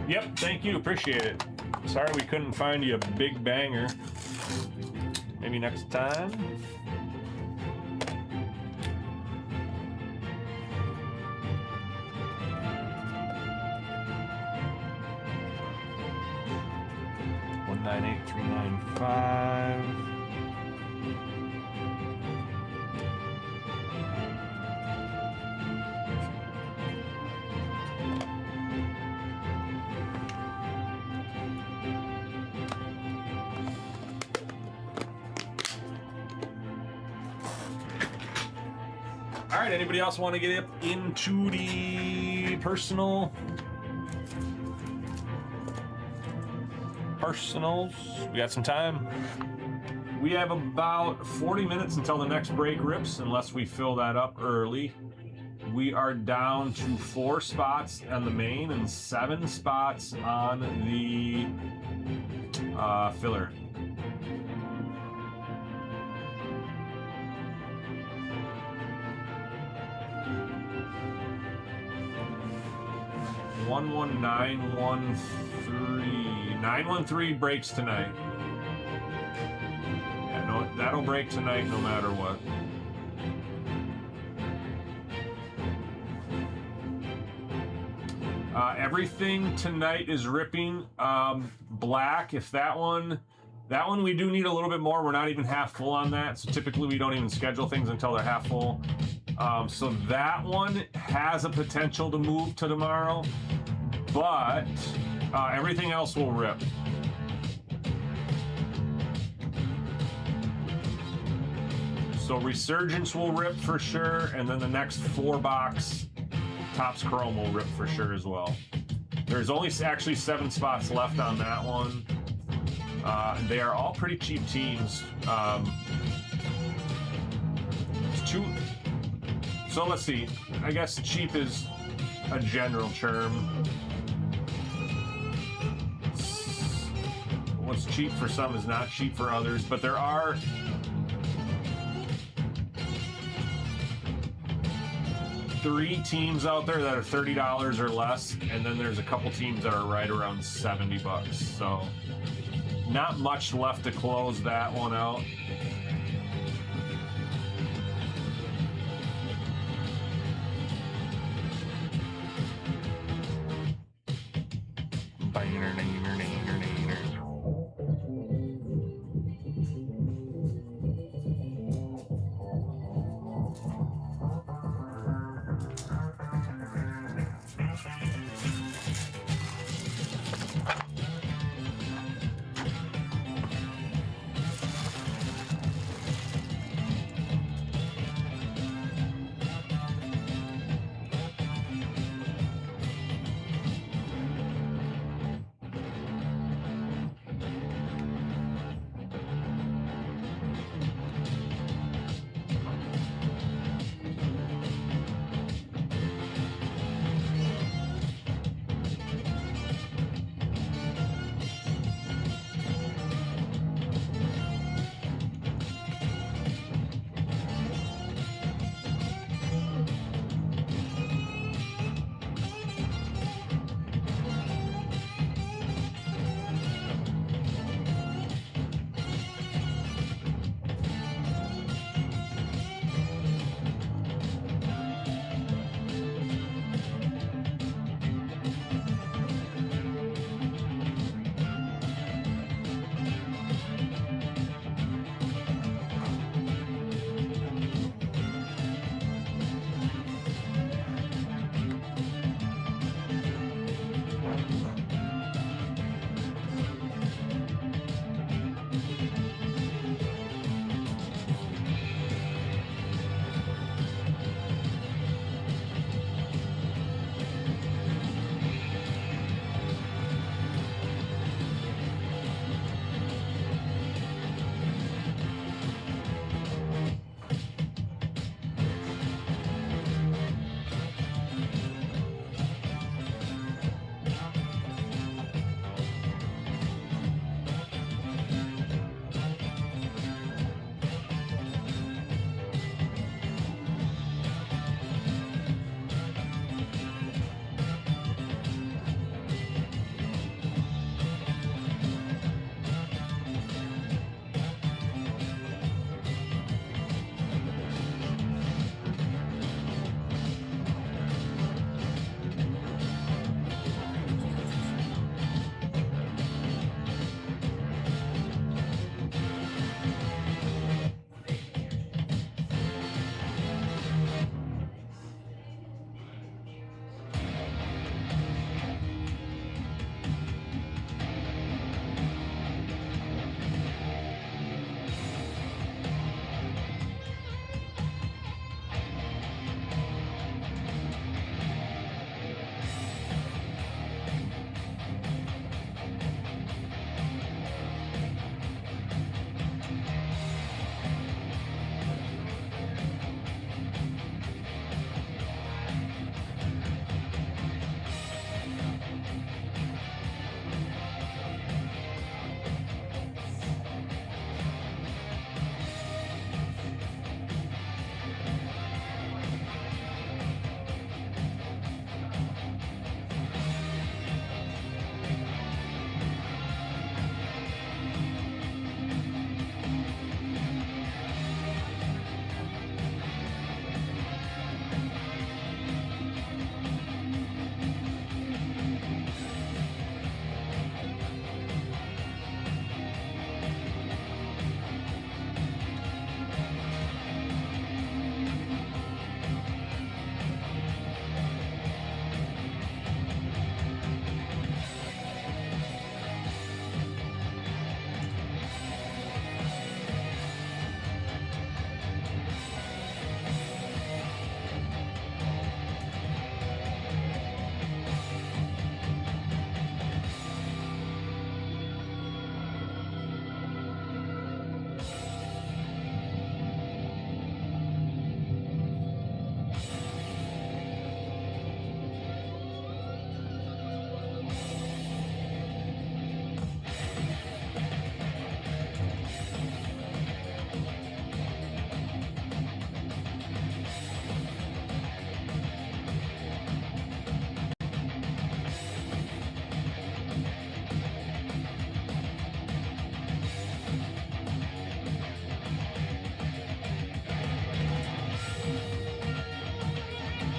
Yep, thank you. Appreciate it. Sorry we couldn't find you a big banger. Maybe next time. $198,395. All right, anybody else want to get up into the personals? We got some time. We have about 40 minutes until the next break rips, unless we fill that up early. we are down to 4 spots on the main and 7 spots on the filler. One 913 breaks tonight. Yeah, no, that'll break tonight no matter what. Everything tonight is ripping. Black, if that one we do need a little bit more. We're not even half full on that. So typically we don't even schedule things until they're half full. So that one has a potential to move to tomorrow, but everything else will rip. So Resurgence will rip for sure, and then the next 4-box Topps Chrome will rip for sure as well. There's only actually 7 spots left on that one. They are all pretty cheap teams. So let's see. I guess cheap is a general term. What's cheap for some is not cheap for others, but there are 3 teams out there that are $30 or less, and then there's a couple teams that are right around $70. So not much left to close that one out.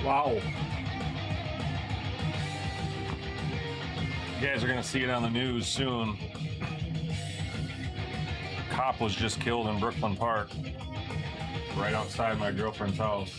Wow. You guys are gonna see it on the news soon. A cop was just killed in Brooklyn Park, right outside my girlfriend's house.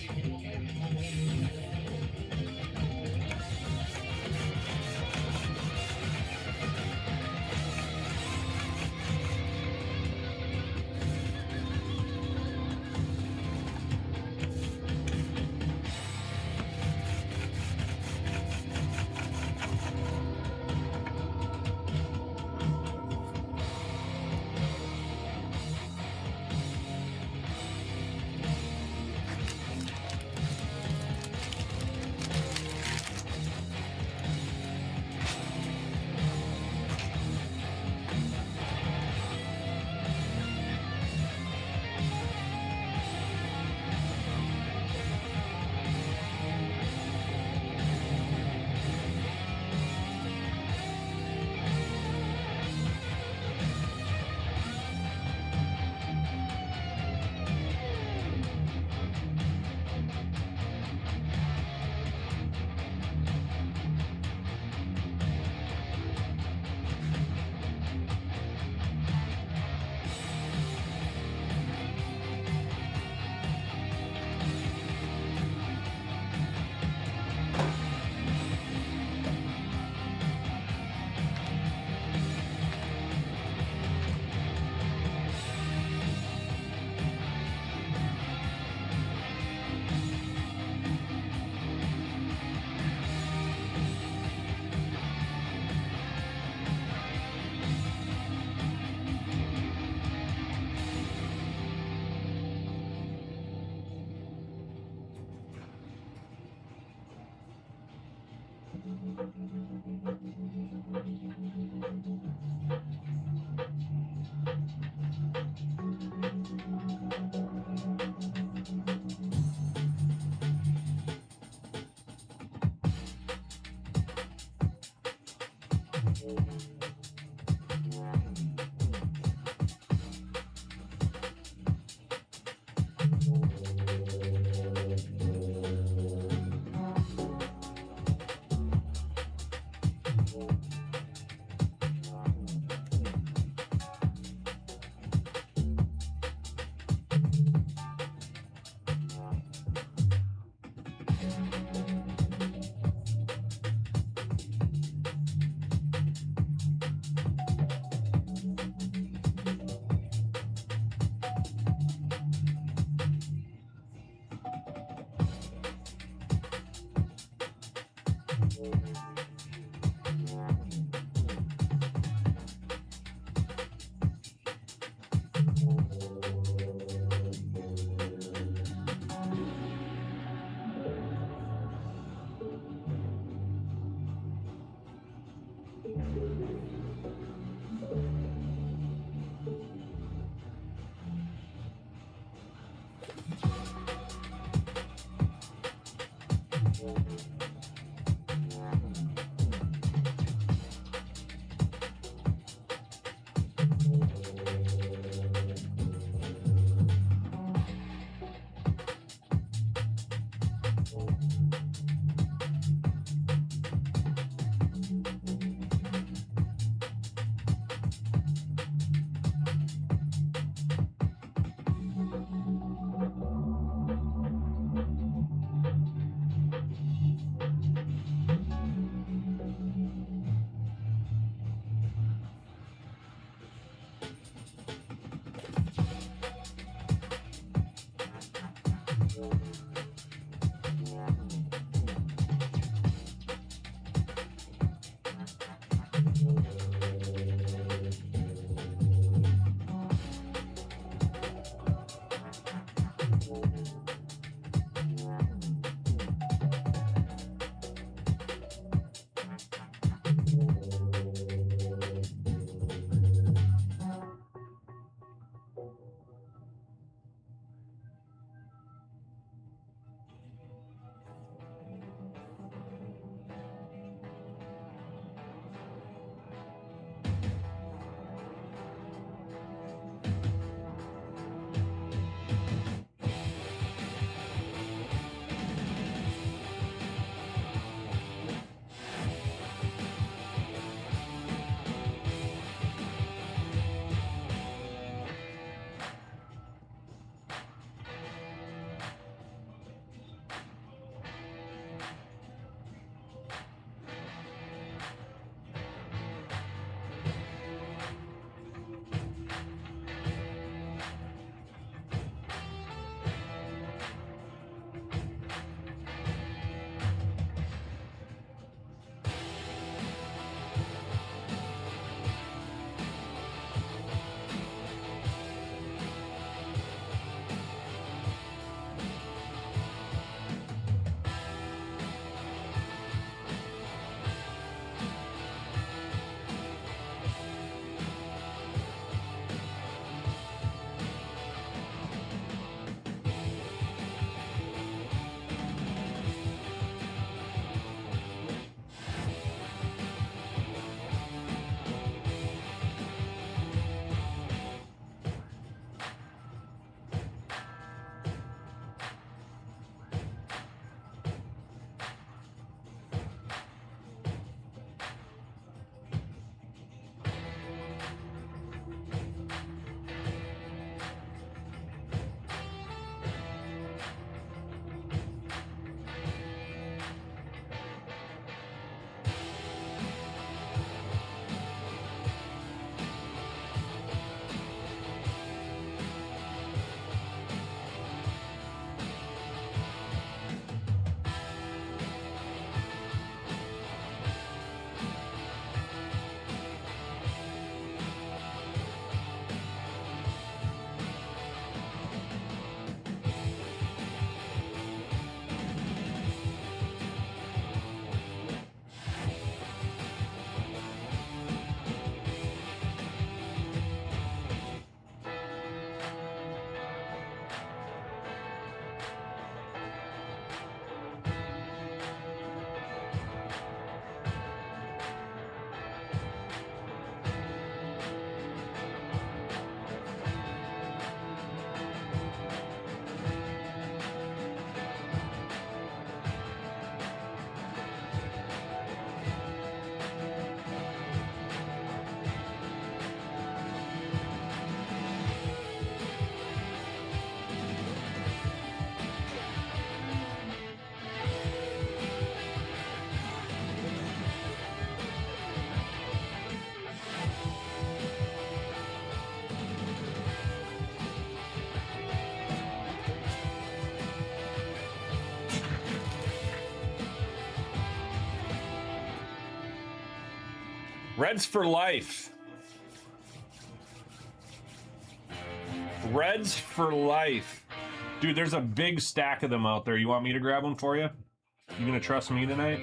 Reds for life. Reds for life. Dude, there's a big stack of them out there. You want me to grab one for you? You gonna trust me tonight?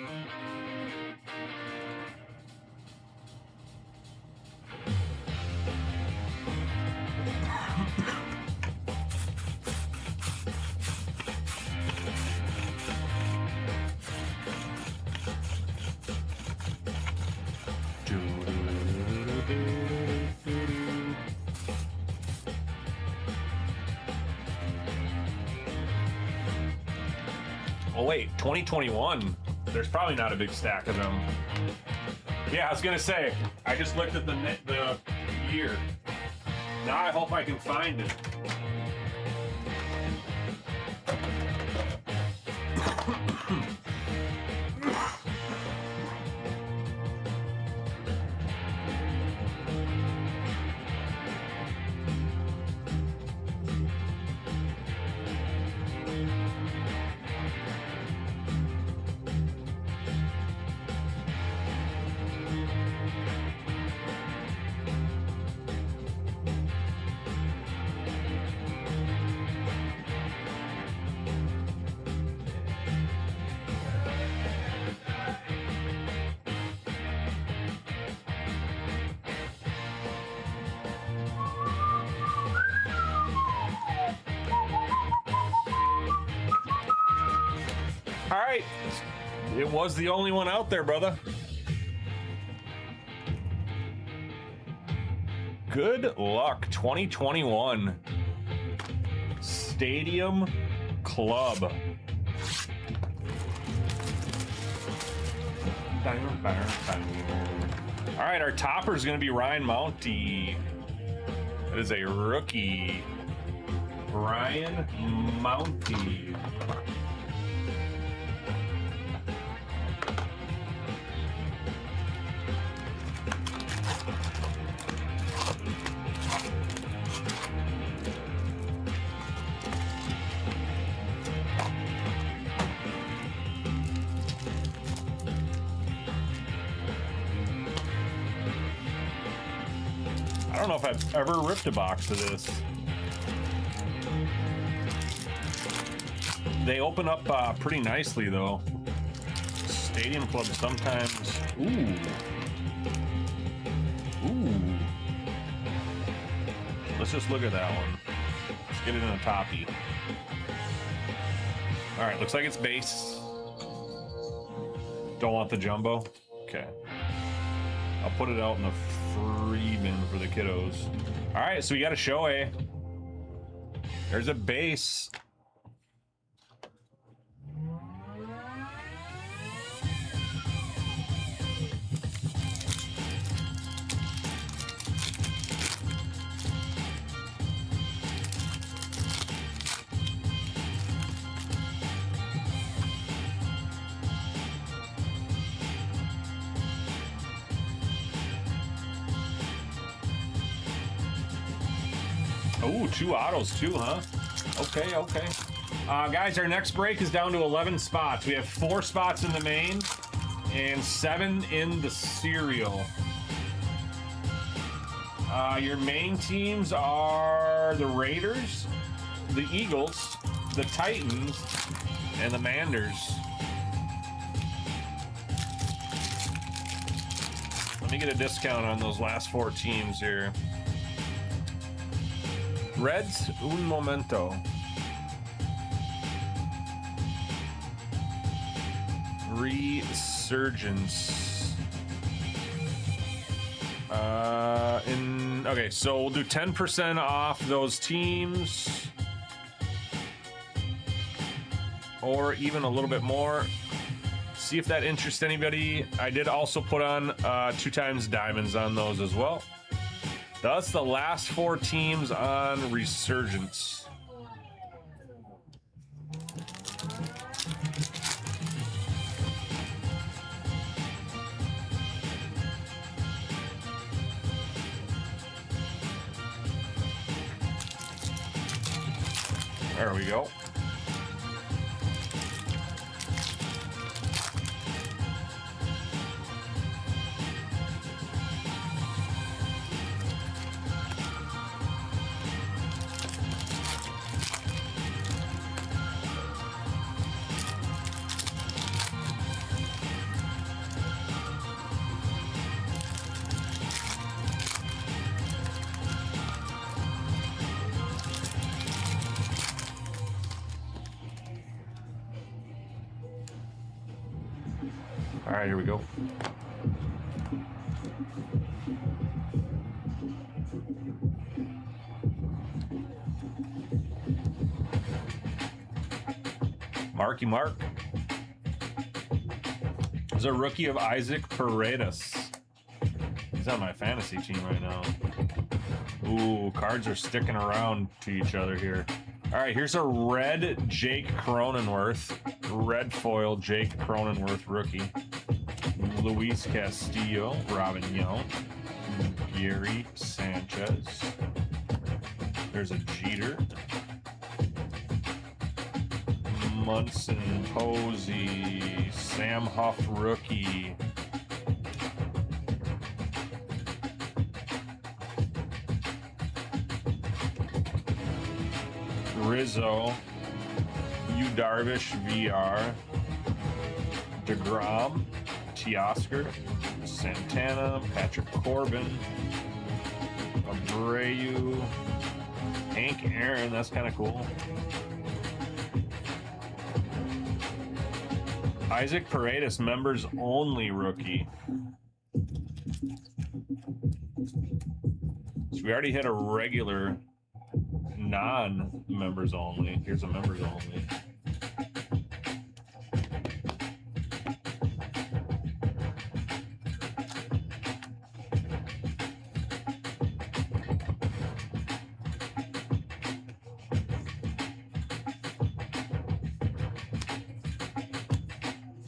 Oh wait, 2021. There's probably not a big stack of them. Yeah, I was gonna say, I just looked at the year. Now I hope I can find it. All right, it was the only one out there, brother. Good luck, 2021 Stadium Club. All right, our topper is going to be Ryan Mounty. That is a rookie. Ryan Mounty. I don't know if I've ever ripped a box of this. They open up pretty nicely, though. Stadium Club sometimes. Ooh. Ooh. Let's just look at that one. Let's get it in a toppy. All right, looks like it's base. Don't want the jumbo? Okay. I'll put it out in the free bin for the kiddos. All right, so we got a show A. There's a base. Oh, 2 autos too, huh? Okay, okay. Guys, our next break is down to 11 spots. We have 4 spots in the main and 7 in the serial. Your main teams are the Raiders, the Eagles, the Titans, and the Manders. Let me get a discount on those last 4 teams here. Reds, un momento. Resurgence. Okay, so we'll do 10% off those teams, or even a little bit more. See if that interests anybody. I did also put on 2 times diamonds on those as well. That's the last 4 teams on Resurgence. There we go. right, here we go. Marky Mark. There's a rookie of Isaac Paredes. He's on my fantasy team right now. Ooh, cards are sticking around to each other here. All right, here's a red Jake Cronenworth. Red foil Jake Cronenworth rookie. Luis Castillo, Robin Young, Gary Sanchez. There's a Jeter. Munson, Posey, Sam Huff rookie. Rizzo, Yu Darvish VR, DeGrom, Teoscar, Santana, Patrick Corbin, Abreu, Hank Aaron, that's kind of cool. Isaac Paredes, members only rookie. So we already hit a regular non-members only. Here's a members only.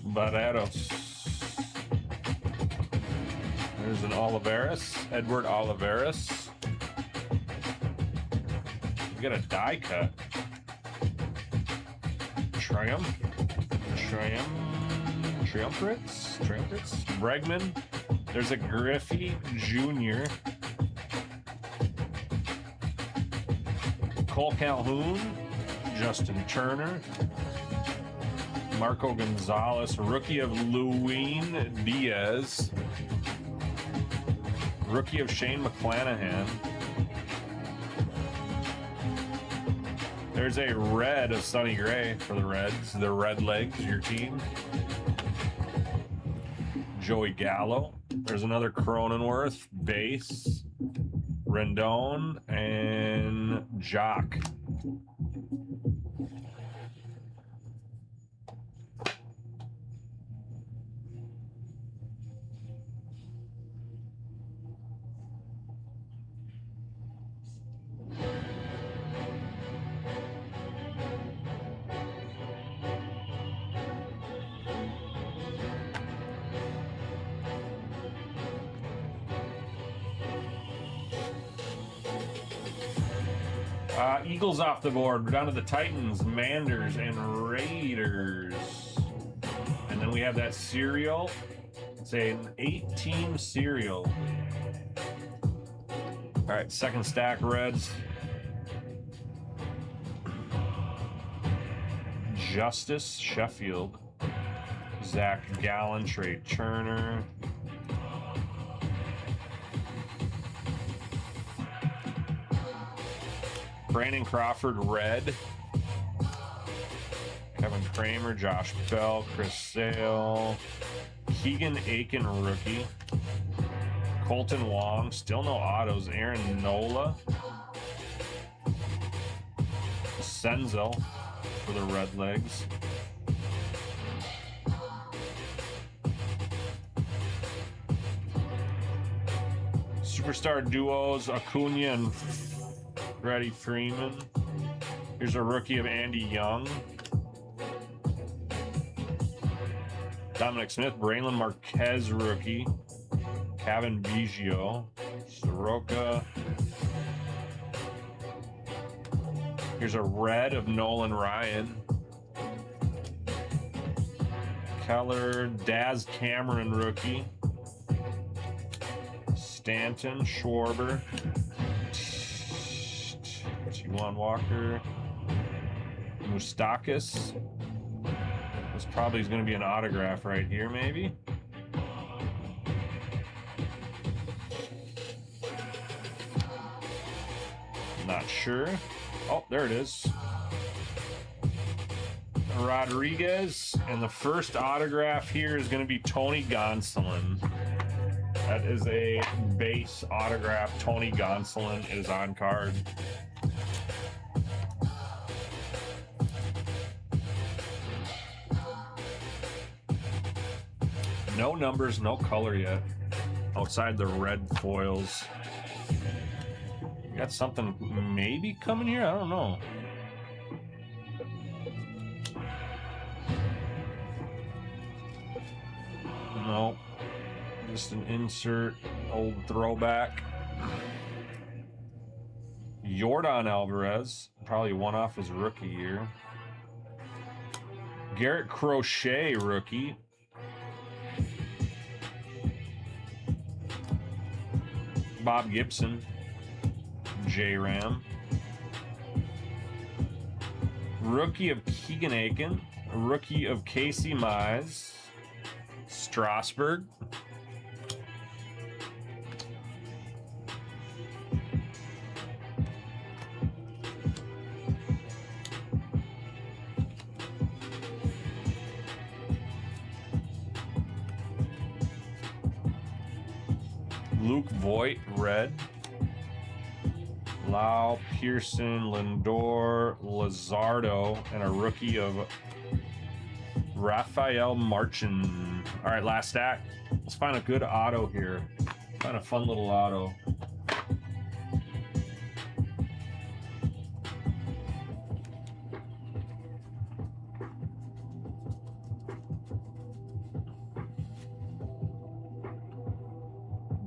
Barados. There's an Olivares, Edward Olivares. We got a die cut. Triumphrates. Bregman. There's a Griffey Jr. Cole Calhoun, Justin Turner. Marco Gonzalez, rookie of Luis Diaz. Rookie of Shane McClanahan. There's a red of Sonny Gray for the Reds. The Red Legs, your team. Joey Gallo. There's another Cronenworth, base. Rendon and Jock. Eagles off the board. We're down to the Titans, Manders, and Raiders. And then we have that serial. It's an 8-team serial. All right, second stack, Reds. Justice Sheffield. Zach Gallen, Trey Turner. Brandon Crawford, red. Kevin Kramer, Josh Bell, Chris Sale. Keegan Aiken, rookie. Colton Wong, still no autos. Aaron Nola. Senzel for the Red Legs. Superstar duos, Acuna and Freddie Freeman. Here's a rookie of Andy Young. Dominic Smith, Braylon Marquez rookie. Kevin Biggio. Soroka. Here's a red of Nolan Ryan. Keller, Daz Cameron rookie. Stanton, Schwarber. Juwan Walker, Moustakas. This probably is going to be an autograph right here, maybe. Not sure. Oh, there it is. Rodriguez, and the first autograph here is going to be Tony Gonsolin. That is a base autograph. Tony Gonsolin is on card. No numbers, no color yet. Outside the red foils. Got something maybe coming here? I don't know. No. Just an insert, old throwback. Yordan Alvarez, probably one off his rookie year. Garrett Crochet, rookie. Bob Gibson, J-Ram. Rookie of Keegan Aiken. Rookie of Casey Mize. Strasburg. Luke Voigt, red. Lau, Pearson, Lindor, Lazardo, and a rookie of Rafael Marchin. All right, last stack. Let's find a good auto here. Find a fun little auto.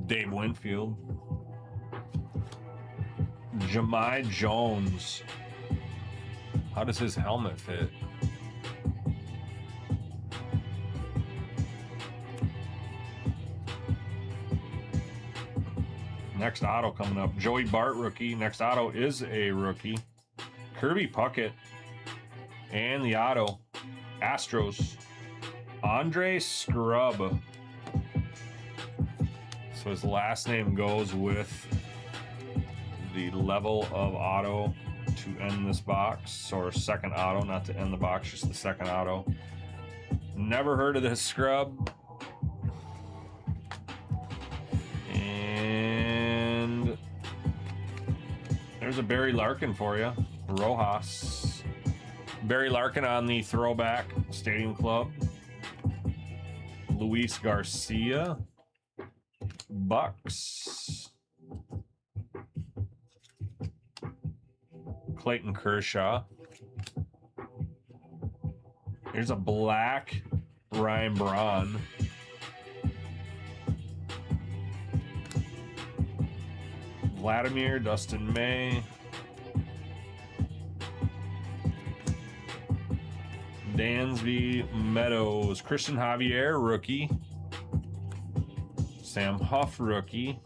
Dave Winfield. Jahmai Jones. How does his helmet fit? Next auto coming up. Joey Bart, rookie. Next auto is a rookie. Kirby Puckett. And the auto. Astros. Andre Scrub. So his last name goes with the level of auto to end this box, or second auto, not to end the box, just the second auto. Never heard of this scrub. And there's a Barry Larkin for you. Rojas. Barry Larkin on the throwback Stadium Club. Luis Garcia. Bucks. Clayton Kershaw. Here's a black Ryan Braun. Vladimir, Dustin May. Dansby, Meadows, Christian Javier, rookie. Sam Huff, rookie.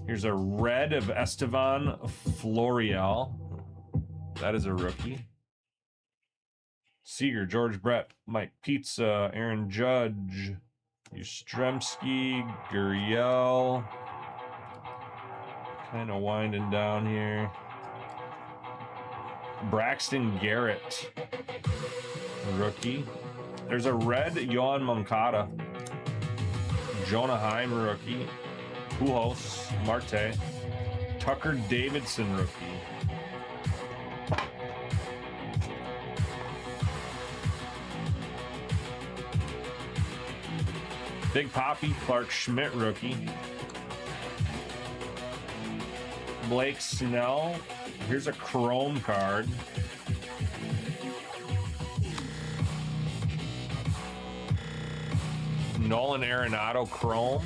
Here's a red of Estevan Florial. That is a rookie. Seager, George Brett, Mike Pizza, Aaron Judge, Yastrzemski, Gurriel. Kind of winding down here. Braxton Garrett, rookie. There's a red Yohan Moncada. Jonah Heim, rookie. Pujols, Marte. Tucker Davidson, rookie. Big Poppy, Clark Schmidt, rookie. Blake Snell. Here's a chrome card. Nolan Arenado, chrome.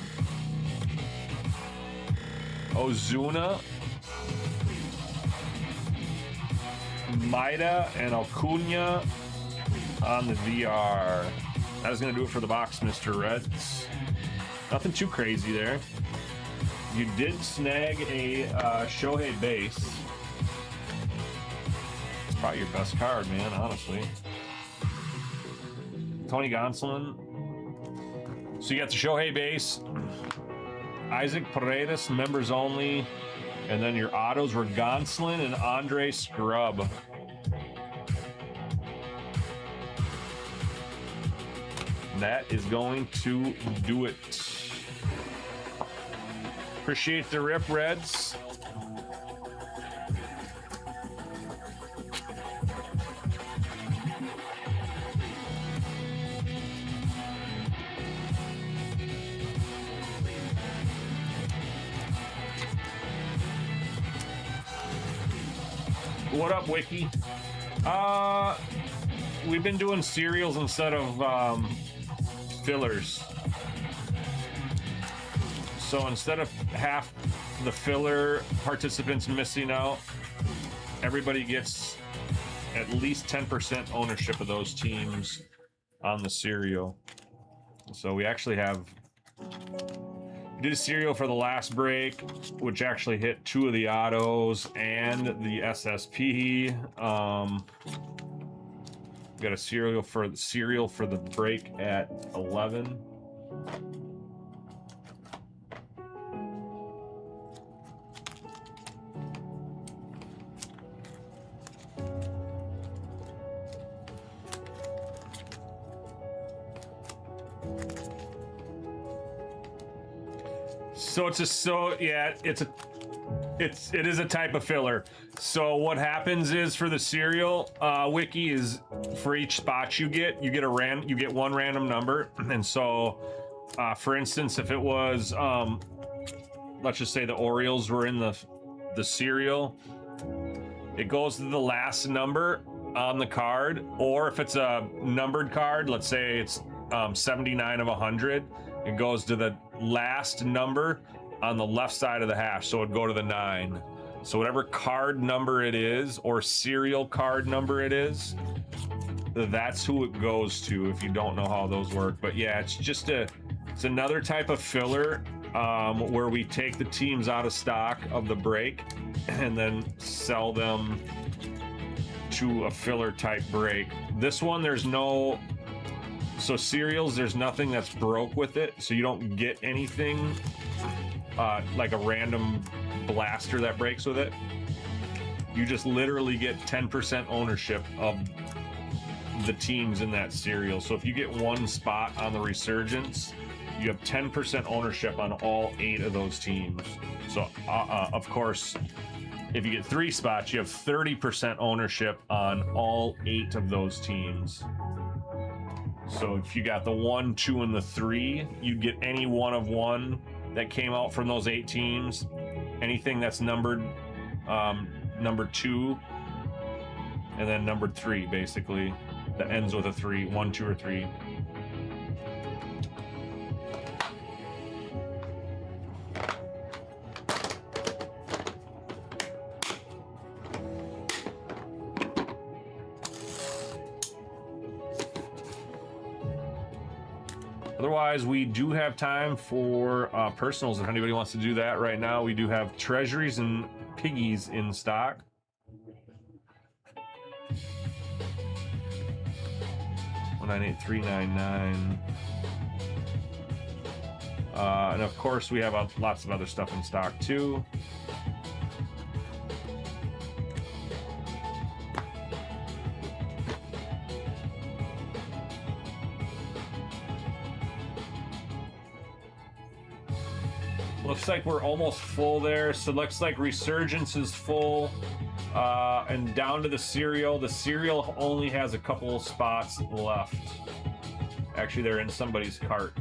Ozuna. Maida and Acuna on the VR. That is going to do it for the box, Mr. Reds. Nothing too crazy there. You did snag a Shohei base. It's probably your best card, man, honestly. Tony Gonsolin. So you got the Shohei base. Isaac Paredes, members only. And then your autos were Gonsolin and Andre Scrub. that is going to do it. Appreciate the rip, Reds. What up, Wiki? We've been doing cereals instead of fillers. So instead of half the filler participants missing out, everybody gets at least 10% ownership of those teams on the cereal. So we actually have... We did a cereal for the last break, which actually hit 2 of the autos and the SSP. We got a cereal for the break at 11. It is a type of filler. So what happens is for the cereal, Wiki, is for each spot you get one random number. And so for instance, if it was let's just say the Orioles were in the cereal, it goes to the last number on the card, or if it's a numbered card, let's say it's 79 of 100, it goes to the last number on the left side of the hash, so it'd go to the 9. So whatever card number it is, or serial card number it is, that's who it goes to, if you don't know how those work. But yeah, it's another type of filler, where we take the teams out of stock of the break and then sell them to a filler type break. This one, so cereals, there's nothing that's broke with it, so you don't get anything like a random blaster that breaks with it. You just literally get 10% ownership of the teams in that cereal. So if you get one spot on the Resurgence, you have 10% ownership on all 8 of those teams. So of course, if you get 3 spots, you have 30% ownership on all 8 of those teams. So if you got the 1, 2, and the 3, you'd get any one of one that came out from those 8 teams. Anything that's numbered number 2 and then numbered 3, basically, that ends with a 3, 1, 2, or 3. Otherwise, we do have time for personals if anybody wants to do that right now. We do have treasuries and piggies in stock. $198,399. And of course, we have lots of other stuff in stock too. Looks like we're almost full there. So it looks like Resurgence is full. And down to the cereal. The cereal only has a couple spots left. Actually, they're in somebody's cart.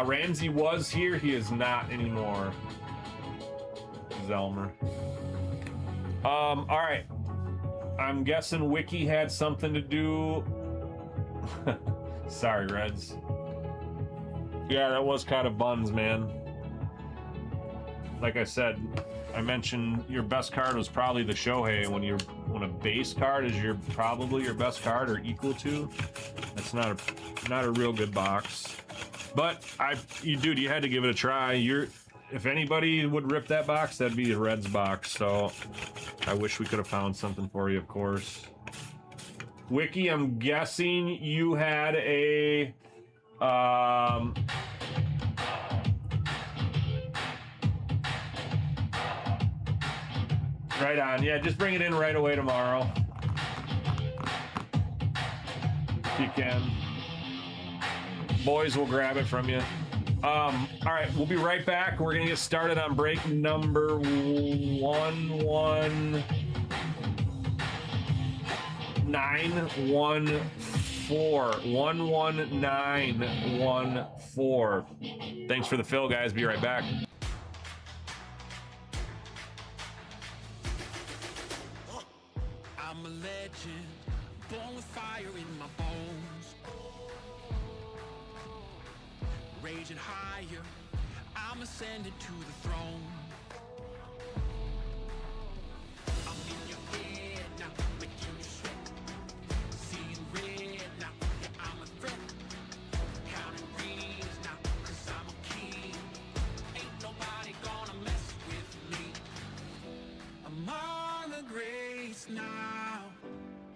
Ramsey was here. He is not anymore. Zelmer. All right. I'm guessing Wiki had something to do. Sorry, Reds. Yeah, that was kind of buns, man. Like I said, I mentioned your best card was probably the Shohei. When a base card is probably your best card or equal to, that's not a real good box. But dude, you had to give it a try. If anybody would rip that box, that'd be the Reds box. So I wish we could have found something for you, of course. Wiki, I'm guessing you had a right on. Yeah, just bring it in right away tomorrow. if you can. Boys will grab it from you. All right, we'll be right back. We're gonna get started on break number 11914. 11914. Thanks for the fill, guys. Be right back. I'm a legend, born with fire in my bones. Raging higher, I'm ascending to the throne. I'm in your head now, making you sweat. Seeing red now, yeah, I'm a threat. Counting rings now, cause I'm a king. Ain't nobody gonna mess with me. I'm on the grace now.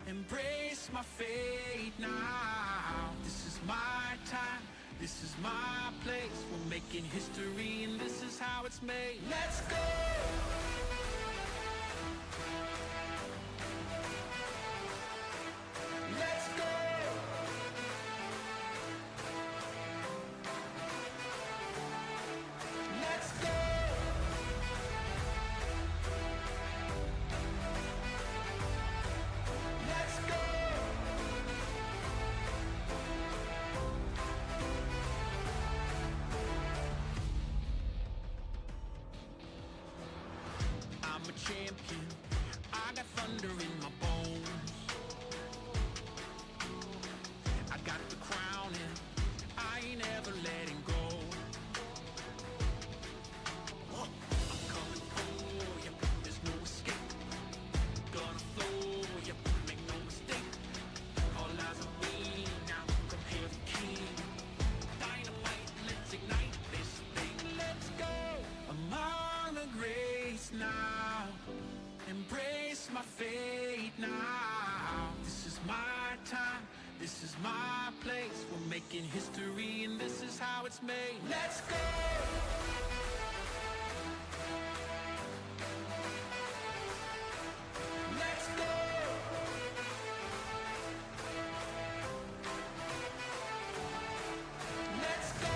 Embrace my fate now. This is my time. This is my place. We're making history, and this is how it's made. Let's go. Let's go. Let's go. Let's go. I'm a champion. I got thunder in my bones. I got the crown and I ain't ever letting go. I'm coming for you. There's no escape. Gonna flow you. Make no mistake. All eyes on me now. Prepare the king. Dynamite, let's ignite this thing. Let's go. I'm on the grace now. Embrace my fate now. This is my time. This is my place. We're making history, and this is how it's made. Let's go. Let's go. Let's go.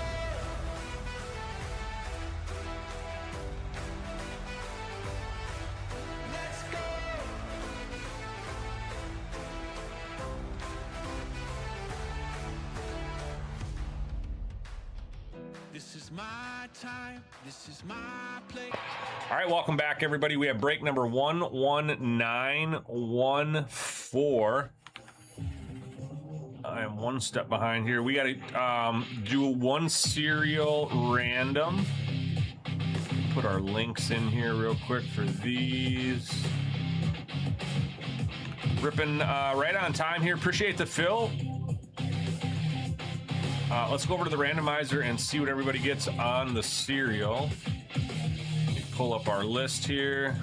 Let's go. This is my time. This is my place. All right, welcome back, everybody. We have break number 11914. I am one step behind here. We got to do one serial random. Put our links in here real quick for these. Ripping right on time here. Appreciate the fill. Let's go over to the randomizer and see what everybody gets on the serial. Let me pull up our list here.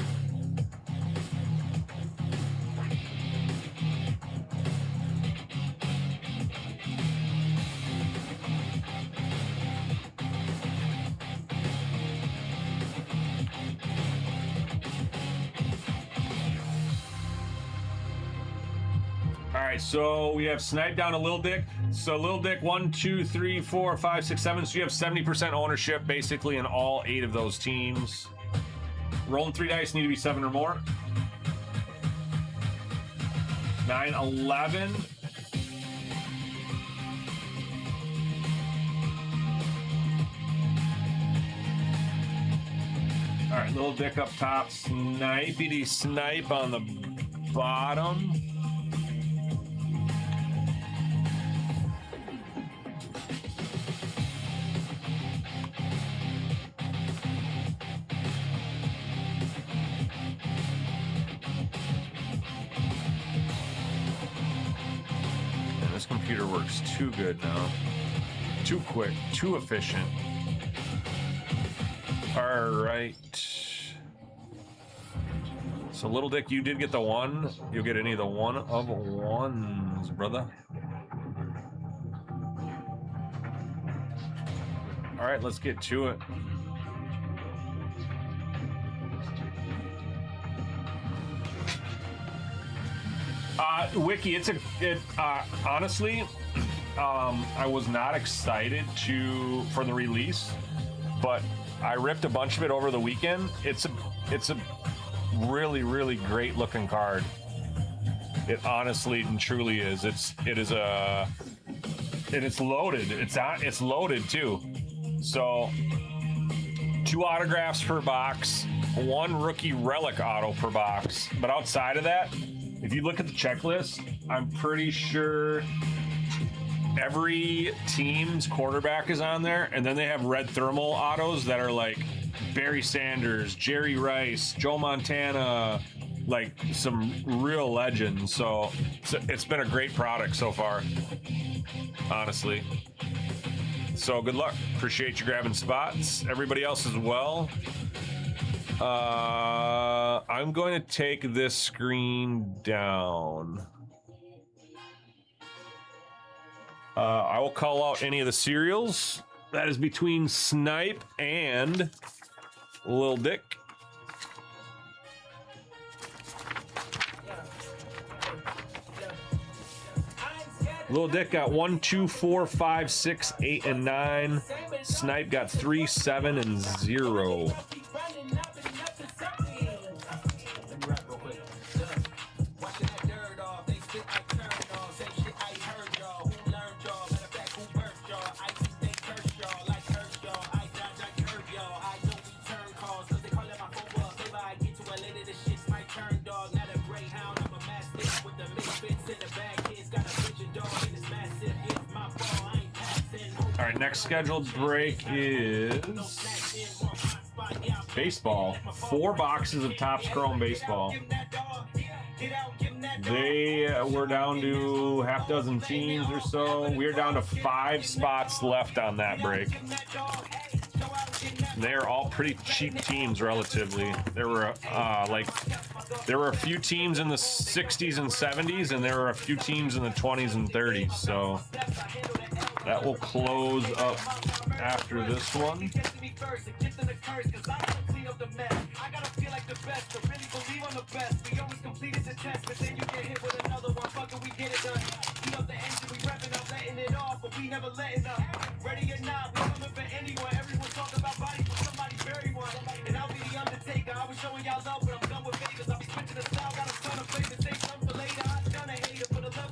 All right, so we have Snipe down to Lil Dick. So Lil Dick, 1, 2, 3, 4, 5, 6, 7. So you have 70% ownership basically in all 8 of those teams. Rolling 3 dice, need to be 7 or more. 9, 11. All right, Lil Dick up top. Snipey Snipe on the bottom. This computer works too good now. Too quick, too efficient. All right. So Little Dick, you did get the 1. You'll get any of the 1 of 1s, brother. All right, let's get to it. Wiki, honestly, I was not excited for the release, but I ripped a bunch of it over the weekend. It's a really, really great looking card. It honestly and truly is. It's loaded. It's loaded too. So 2 autographs per box, 1 rookie relic auto per box. But outside of that, if you look at the checklist, I'm pretty sure every team's quarterback is on there, and then they have red thermal autos that are like Barry Sanders, Jerry Rice, Joe Montana, like some real legends. So it's been a great product so far, honestly. So good luck. Appreciate you grabbing spots. Everybody else as well. I'm going to take this screen down. I will call out any of the serials. That is between Snipe and Lil Dick. Lil Dick got 1, 2, 4, 5, 6, 8, and 9. Snipe got 3, 7, and 0. All right, next scheduled break is baseball. 4 boxes of Topps Chrome baseball. They were down to half dozen teams or so. We're down to 5 spots left on that break. They're all pretty cheap teams relatively. There were a few teams in the 60s and 70s, and there were a few teams in the 20s and 30s. So that will close up after this one.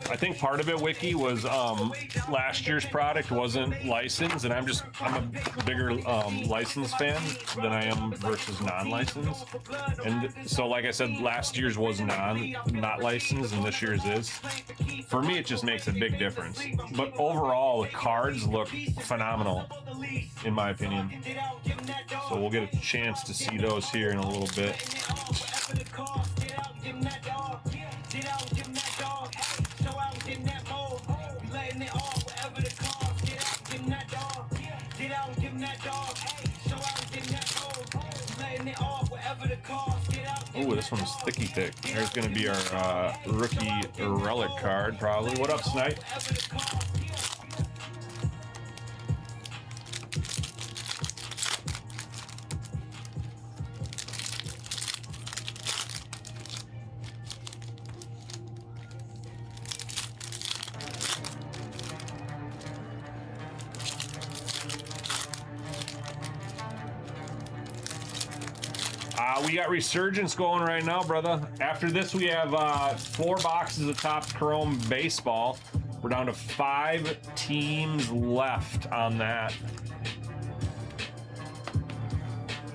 I think part of it, Wiki, was last year's product wasn't licensed, and I'm a bigger licensed fan than I am versus non-licensed. And so, like I said, last year's was not licensed, and this year's is. For me, it just makes a big difference. But overall, the cards look phenomenal, in my opinion. So we'll get a chance to see those here in a little bit. Oh, this one's thicky thick. There's going to be our rookie relic card, probably. What up, Snipe? We got Resurgence going right now, brother. After this, we have 4 boxes of Topps Chrome baseball. We're down to 5 teams left on that.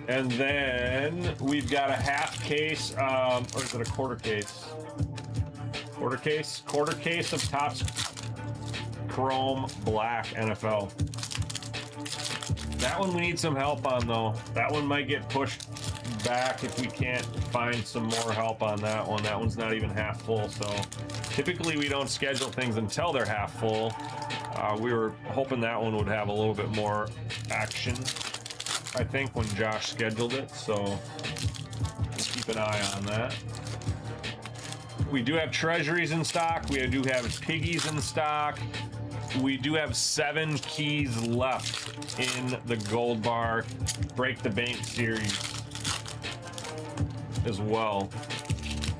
And then we've got a half case, or is it a quarter case? Quarter case? Quarter case of Topps Chrome Black NFL. That one we need some help on, though. That one might get pushed back if we can't find some more help on that one. That one's not even half full, so typically we don't schedule things until they're half full. We were hoping that one would have a little bit more action, I think, when Josh scheduled it, so we'll keep an eye on that. We do have treasuries in stock. We do have piggies in stock. We do have 7 keys left in the Gold Bar Break the Bank series as well.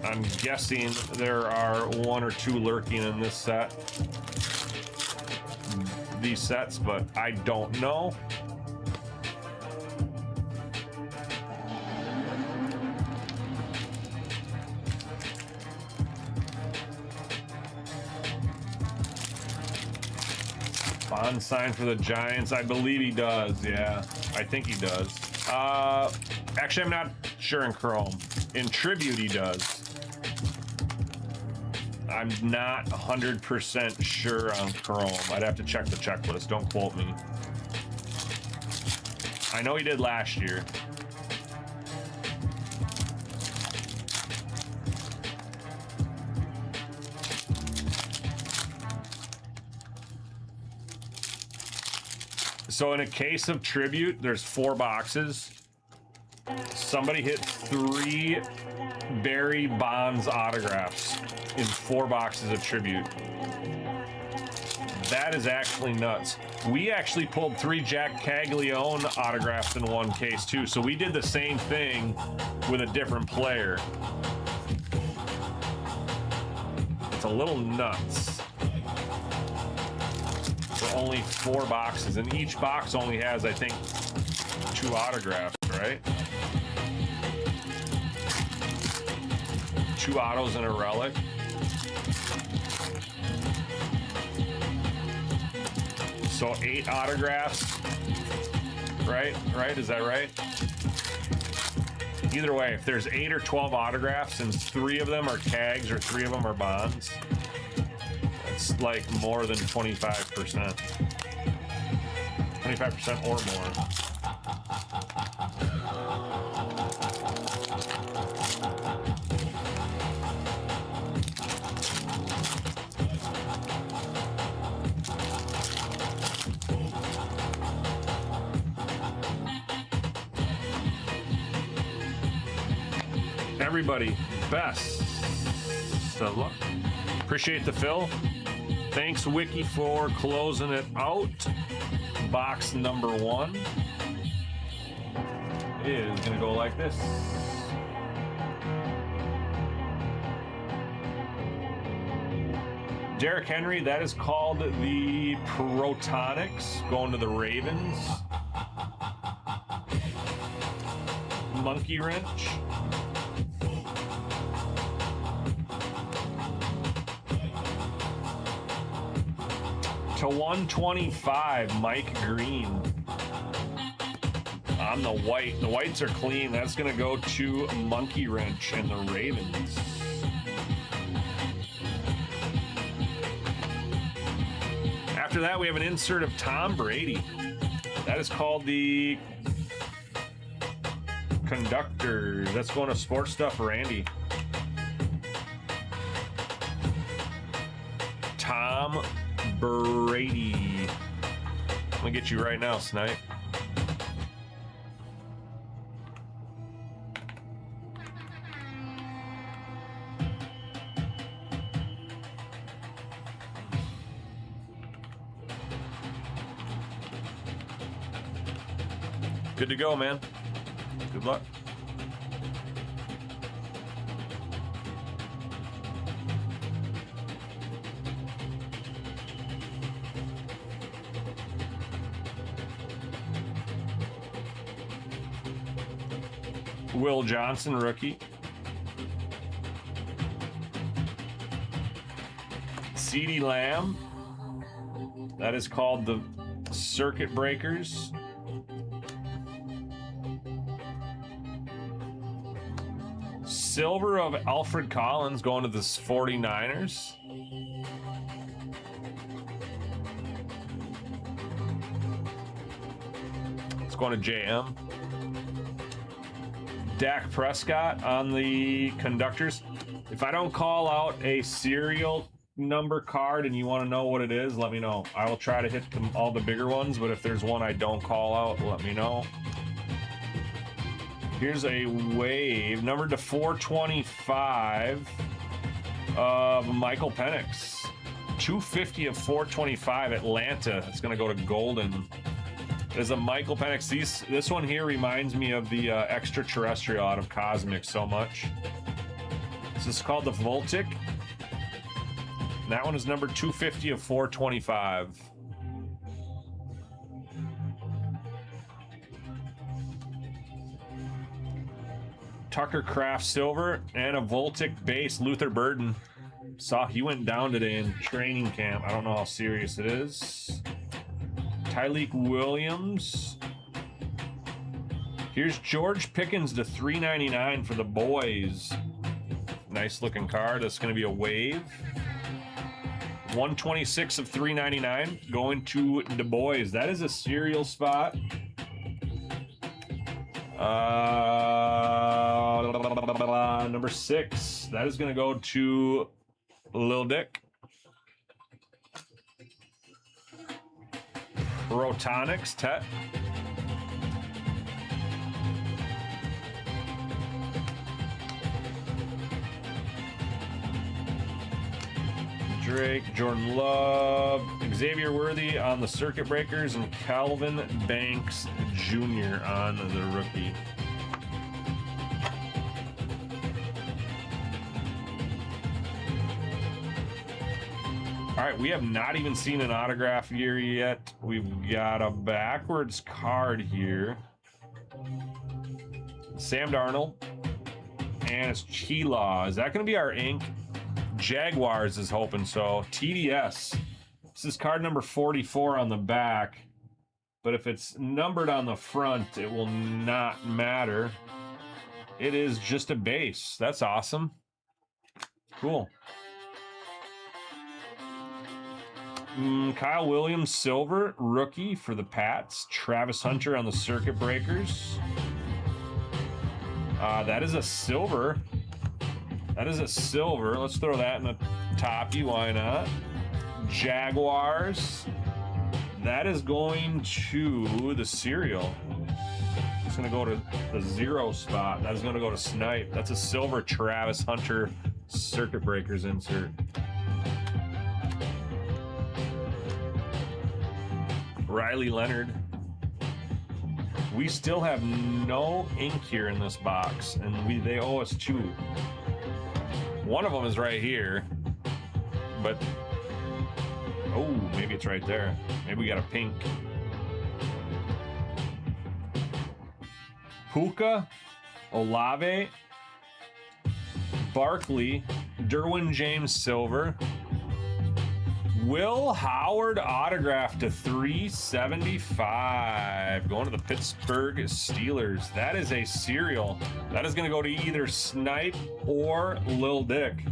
I'm guessing there are 1 or 2 lurking in this set. These sets, but I don't know. Bond sign for the Giants. I believe he does. Yeah, I think he does. Actually, I'm not sure in Chrome. In Tribute, he does. I'm not 100% sure on Chrome. I'd have to check the checklist. Don't quote me. I know he did last year. So in a case of Tribute, there's 4 boxes. Somebody hit 3 Barry Bonds autographs in 4 boxes of Tribute. That is actually nuts. We actually pulled 3 Jack Caglione autographs in one case too. So we did the same thing with a different player. It's a little nuts. For only 4 boxes, and each box only has, I think, 2 autographs, right? 2 autos and a relic. So 8 autographs, right? Right? Is that right? Either way, if there's 8 or 12 autographs and 3 of them are Cags or 3 of them are Bonds, it's like more than 25%. 25% or more. Everybody, best of luck. Appreciate the fill. Thanks, Wiki, for closing it out. Box number 1 is going to go like this. Derrick Henry, that is called the Protonics, going to the Ravens. Monkey Wrench. To 125, Mike Green. On the white. The whites are clean. That's going to go to Monkey Wrench and the Ravens. After that, we have an insert of Tom Brady. That is called the Conductors. That's going to Sports Stuff Randy. Tom Brady. I'm gonna get you right now, Snipe. Good to go, man. Good luck. Will Johnson, rookie. CeeDee Lamb. That is called the Circuit Breakers. Silver of Alfred Collins going to the 49ers. It's going to JM. Dak Prescott on the Conductors. If I don't call out a serial number card and you want to know what it is, let me know. I will try to hit all the bigger ones, but if there's one I don't call out, let me know. Here's a wave, numbered to 425 of Michael Penix. 250 of 425, Atlanta. It's going to go to Golden. There's a Michael Penix. This one here reminds me of the extraterrestrial out of Cosmic so much. This is called the Voltic. And that one is number 250 of 425. Tucker Craft Silver and a Voltic base, Luther Burden. Saw he went down today in training camp. I don't know how serious it is. Tyleek Williams. Here's George Pickens to $3.99 for the boys. Nice looking card. That's going to be a wave. 126 of $3.99 going to the boys. That is a serial spot. Number 6. That is going to go to Lil Dick. Protonics, Tet. Drake, Jordan Love, Xavier Worthy on the Circuit Breakers, and Calvin Banks Jr. on the rookie. All right, we have not even seen an autograph here yet. We've got a backwards card here. Sam Darnold. And it's Chila. Is that going to be our ink? Jaguars is hoping so. TDS. This is card number 44 on the back. But if it's numbered on the front, it will not matter. It is just a base. That's awesome. Cool. Kyle Williams, silver, rookie for the Pats. Travis Hunter on the Circuit Breakers. That is a silver. That is a silver. Let's throw that in the toppy. Why not? Jaguars. That is going to the cereal. It's going to go to the 0 spot. That is going to go to Snipe. That's a silver Travis Hunter Circuit Breakers insert. Riley Leonard. We still have no ink here in this box, and they owe us 2. One of them is right here, but oh, maybe it's right there. Maybe we got a pink. Puka, Olave, Barkley, Derwin James silver, Will Howard autograph to 375. Going to the Pittsburgh Steelers. That is a serial. That is going to go to either Snipe or Lil Dick.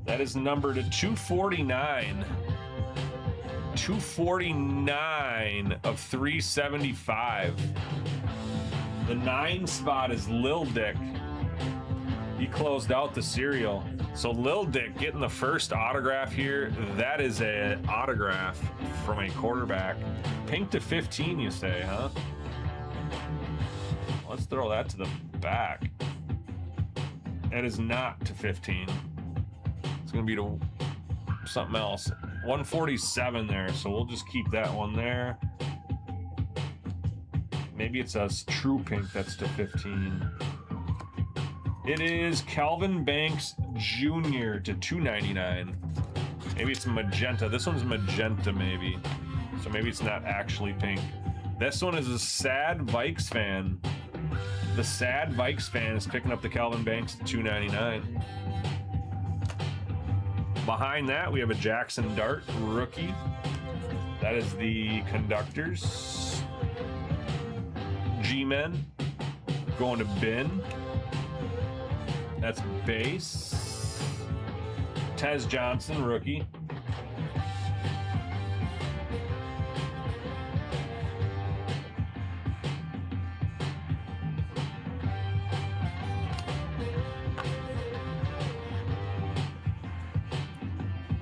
That is numbered to 249. 249 of 375. The 9 spot is Lil Dick. He closed out the serial. So Lil Dick getting the first autograph here. That is an autograph from a quarterback. Pink to 15, you say, huh? Let's throw that to the back. That is not to 15. It's going to be to something else. 147 there, so we'll just keep that one there. Maybe it's a true pink that's to 15. It is Calvin Banks Jr. to 299. Maybe it's magenta. This one's magenta, maybe. So maybe it's not actually pink. This one is a sad Vikes fan. The sad Vikes fan is picking up the Calvin Banks to 299. Behind that, we have a Jackson Dart rookie. That is the Conductors. G-Men going to bin. That's base. Tez Johnson, rookie.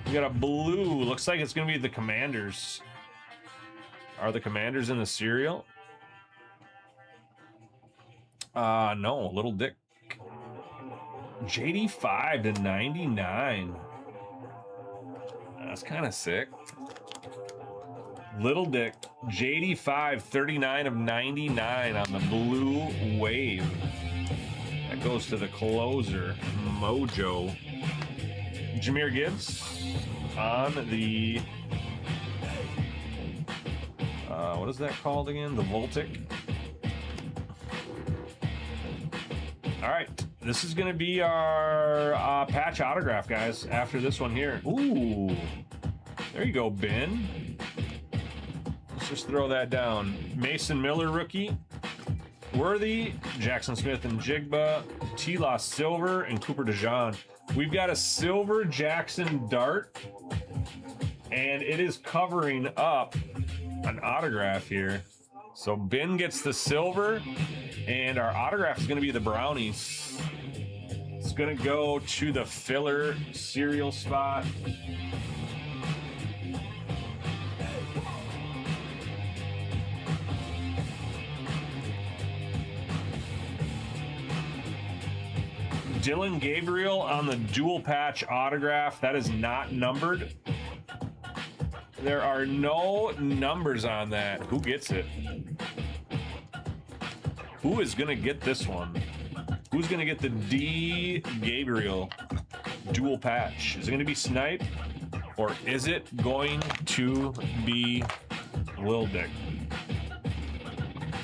We got a blue. Looks like it's going to be the Commanders. Are the Commanders in the cereal? No. Little Dick. JD5 to 99. That's kind of sick. Little Dick. JD5, 39 of 99 on the blue wave. That That goes to the closer, Mojo. Jahmyr Gibbs on the, what is that called again? The Voltic. All right, this is going to be our patch autograph, guys, after this one here. Ooh, there you go, Ben. Let's just throw that down. Mason Miller, rookie. Worthy, Jackson Smith and Jigba, T-Law Silver, and Cooper DeJean. We've got a silver Jackson Dart, and it is covering up an autograph here. So Ben gets the silver, and our autograph is going to be the Brownies. It's going to go to the filler cereal spot. Dylan Gabriel on the dual patch autograph. That is not numbered. There are no numbers on that. Who gets it? Who is going to get this one? Who's going to get the D Gabriel dual patch? Is it going to be Snipe? Or is it going to be Lil Dick?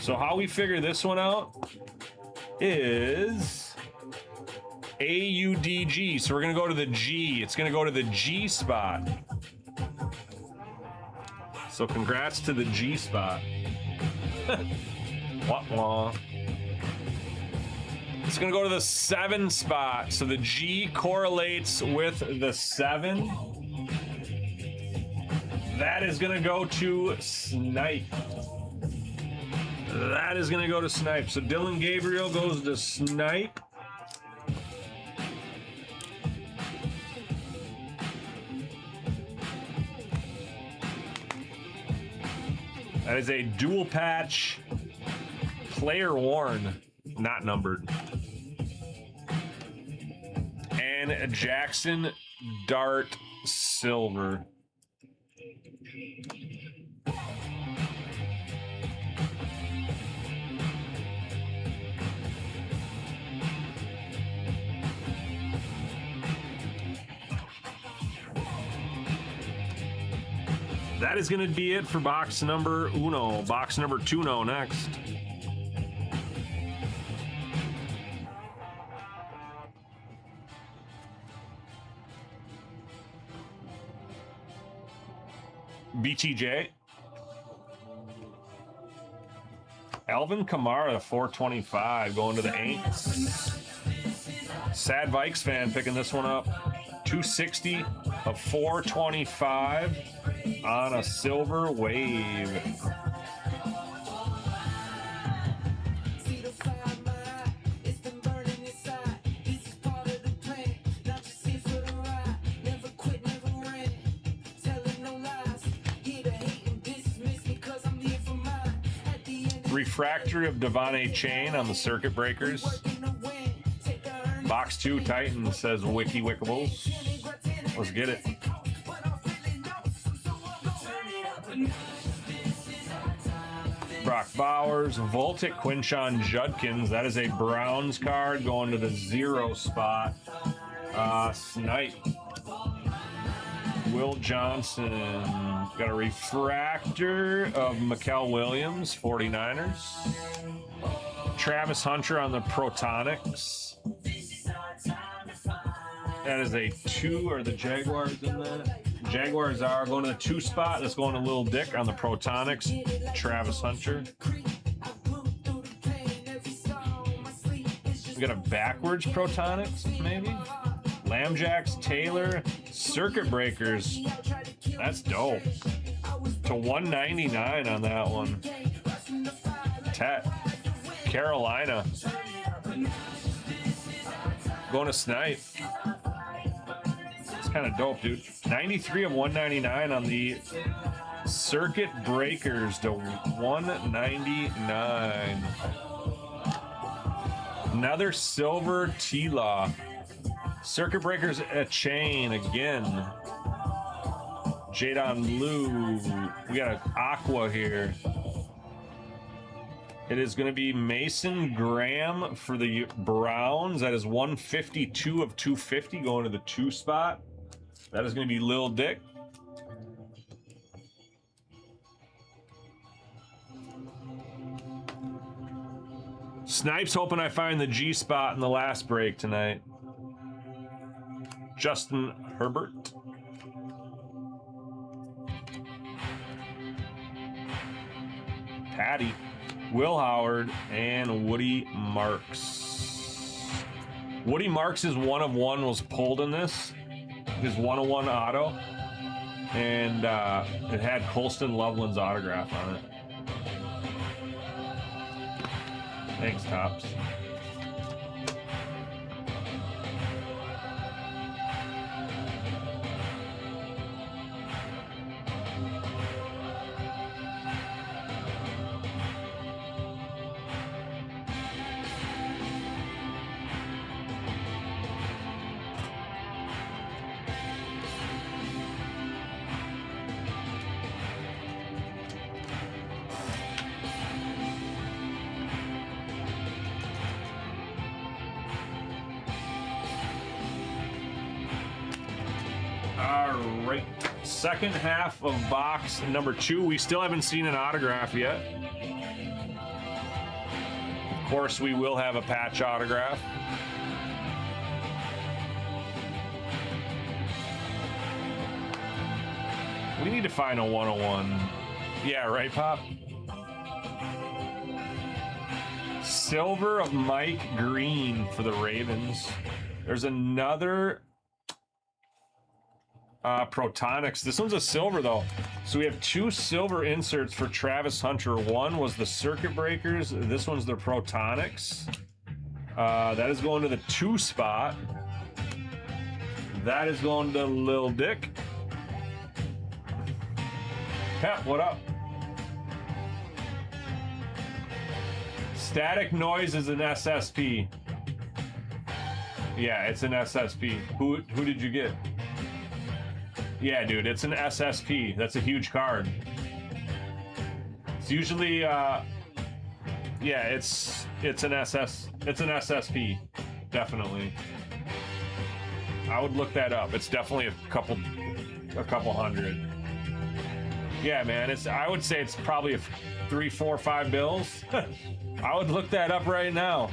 So how we figure this one out is AUDG. So we're going to go to the G. It's going to go to the G spot. So congrats to the G spot. Wah, wah. It's going to go to the 7 spot. So the G correlates with the 7. That is going to go to Snipe. That is going to go to Snipe. So Dylan Gabriel goes to Snipe. That is a dual patch, player worn, not numbered. And a Jackson Dart Silver. That is going to be it for box number uno. Box number 2 next. BTJ. Alvin Kamara, 425, going to the Aints. Sad Vikes fan picking this one up. 260 of 425 on a silver wave. Refractory of Devon Chain on the circuit breakers. Box 2 Titan says Wiki Wickables. Let's get it. Brock Bowers, Voltic Quinshon Judkins. That is a Browns card going to the 0 spot. Snipe. Will Johnson. Got a refractor of Mikael Williams, 49ers. Travis Hunter on the Protonics. That is a 2. Are the Jaguars in that? Jaguars are going to the 2 spot. That's going to Lil Dick on the Protonics. Travis Hunter. We got a backwards Protonics, maybe? Lambjacks, Taylor, Circuit Breakers. That's dope. To 199 on that one. Tet. Carolina. Going to Snipe. It's kind of dope, dude. 93 of 199 on the Circuit Breakers to 199. Another silver T-Law. Circuit Breakers a chain again. Jadon Blue. We got an Aqua here. It is going to be Mason Graham for the Browns. That is 152 of 250 going to the 2 spot. That is going to be Lil Dick. Snipes hoping I find the G spot in the last break tonight. Justin Herbert. Patty, Will Howard, and Woody Marks. Woody Marks' 1 of 1 was pulled in this. His 1 of 1 auto. And it had Colston Loveland's autograph on it. Thanks, Tops. Second half of box number 2. We still haven't seen an autograph yet. Of course, we will have a patch autograph. We need to find a 101. Yeah, right, Pop? Silver of Mike Green for the Ravens. There's another Protonics. This one's a silver though. So we have 2 silver inserts for Travis Hunter. One was the Circuit Breakers. This one's the Protonics. That is going to the 2 spot. That is going to Lil Dick. Pep, what up? Static Noise is an SSP. Yeah, it's an SSP. Who did you get? Yeah, dude, it's an SSP. That's a huge card. It's usually, yeah, it's an SSP, definitely. I would look that up. It's definitely a couple hundred. Yeah, man, I would say it's probably 3, 4, 5 bills. I would look that up right now.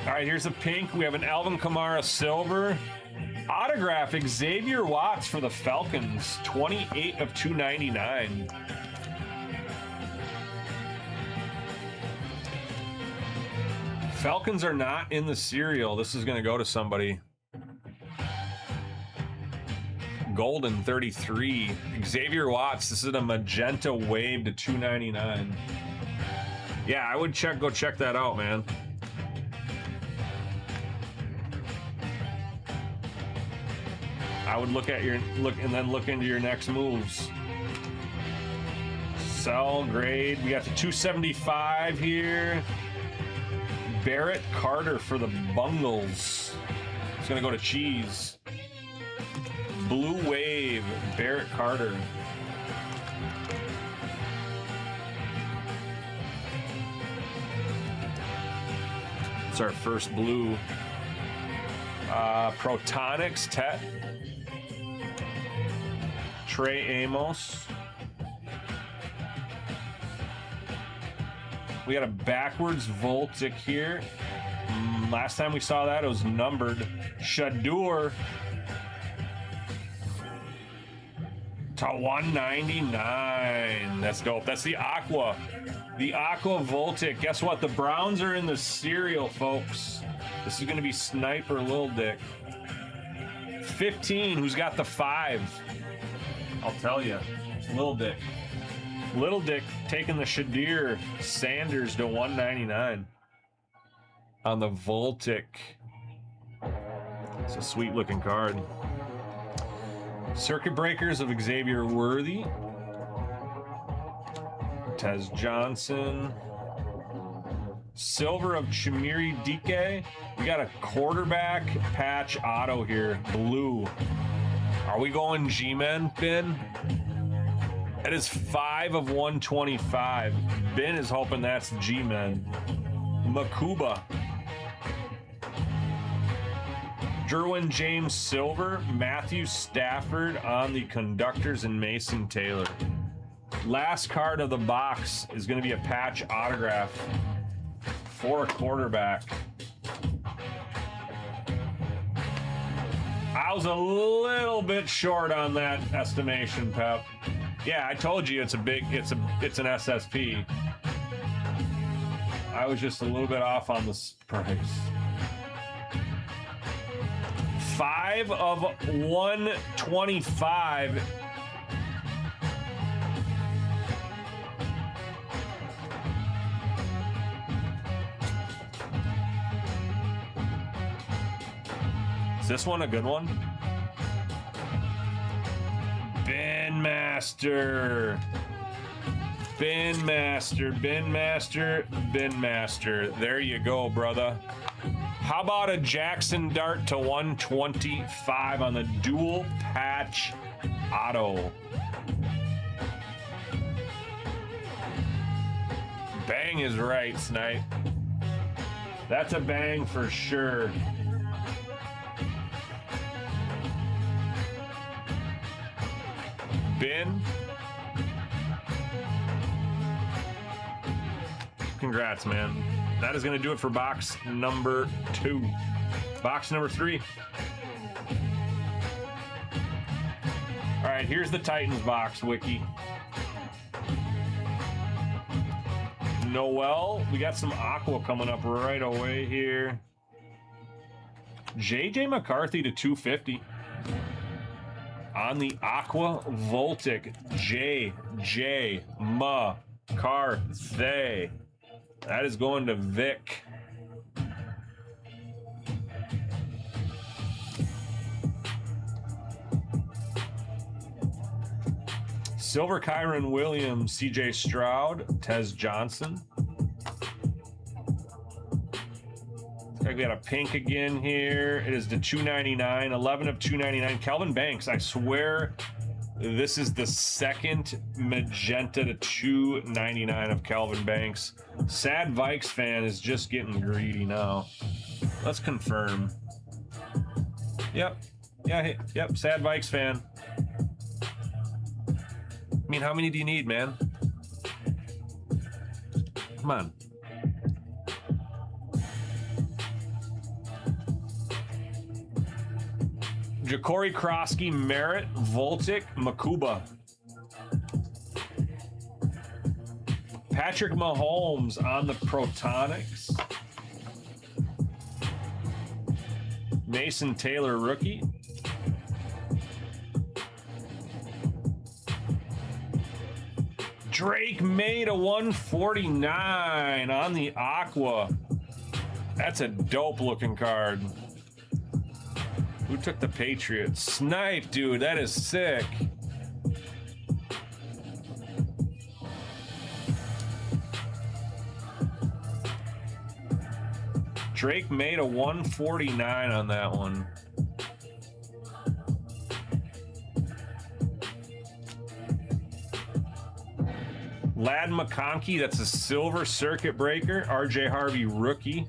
All right, here's a pink. We have an Alvin Kamara silver. Autograph, Xavier Watts for the Falcons. 28 of 299. Falcons are not in the serial. This is going to go to somebody. Golden 33. Xavier Watts. This is a magenta wave to 299. Yeah, I would go check that out, man. I would look into your next moves. Sell grade. We got the 275 here. Barrett Carter for the Bungles. It's gonna go to Cheese. Blue Wave, Barrett Carter. It's our first blue. Protonics, Tet. Trey Amos. We got a backwards Voltic here. Last time we saw that, it was numbered. Shadur to 199. That's dope. That's the Aqua. The Aqua Voltic. Guess what? The Browns are in the serial, folks. This is going to be Sniper Lil Dick. 15. Who's got the 5? I'll tell you. It's Lil Dick. Little Dick taking the Shadir Sanders to 199 on the Voltic. It's a sweet looking card. Circuit Breakers of Xavier Worthy. Tez Johnson. Silver of Chimiri Dike. We got a quarterback patch auto here. Blue. Are we going G-Men, Ben? That is 5 of 125. Ben is hoping that's G-Men. Makuba. Derwin James Silver. Matthew Stafford on the conductors and Mason Taylor. Last card of the box is going to be a patch autograph for a quarterback. I was a little bit short on that estimation, Pep. Yeah, I told you it's an SSP. I was just a little bit off on the price. 5 of 125. Is this one a good one? Ben Master. Ben Master, Ben Master, Ben Master. There you go, brother. How about a Jackson Dart to 125 on the dual patch auto? Bang is right, Snipe. That's a bang for sure. Ben, congrats, man. That is going to do it for box number 2. Box number 3. All right, here's the Titans box, Wiki. Noel, we got some Aqua coming up right away here. JJ McCarthy to 250. On the Aqua Voltic, JJ McCarthy. That is going to Vic. Silver Kyron Williams, CJ Stroud, Tez Johnson. We got a pink again here. It is the 299, 11 of 299. Calvin Banks, I swear this is the second magenta to 299 of Calvin Banks. Sad Vikes fan is just getting greedy now. Let's confirm. Yep. Yeah, yep, Sad Vikes fan. I mean, how many do you need, man? Come on. Ja'Cory Krosky, Merritt, Voltic, Makuba. Patrick Mahomes on the Protonics. Mason Taylor, rookie. Drake May to 149 on the Aqua. That's a dope looking card. Who took the Patriots? Snipe, dude, that is sick. Drake made a 149 on that one. Lad McConkey, that's a silver circuit breaker. RJ Harvey, rookie.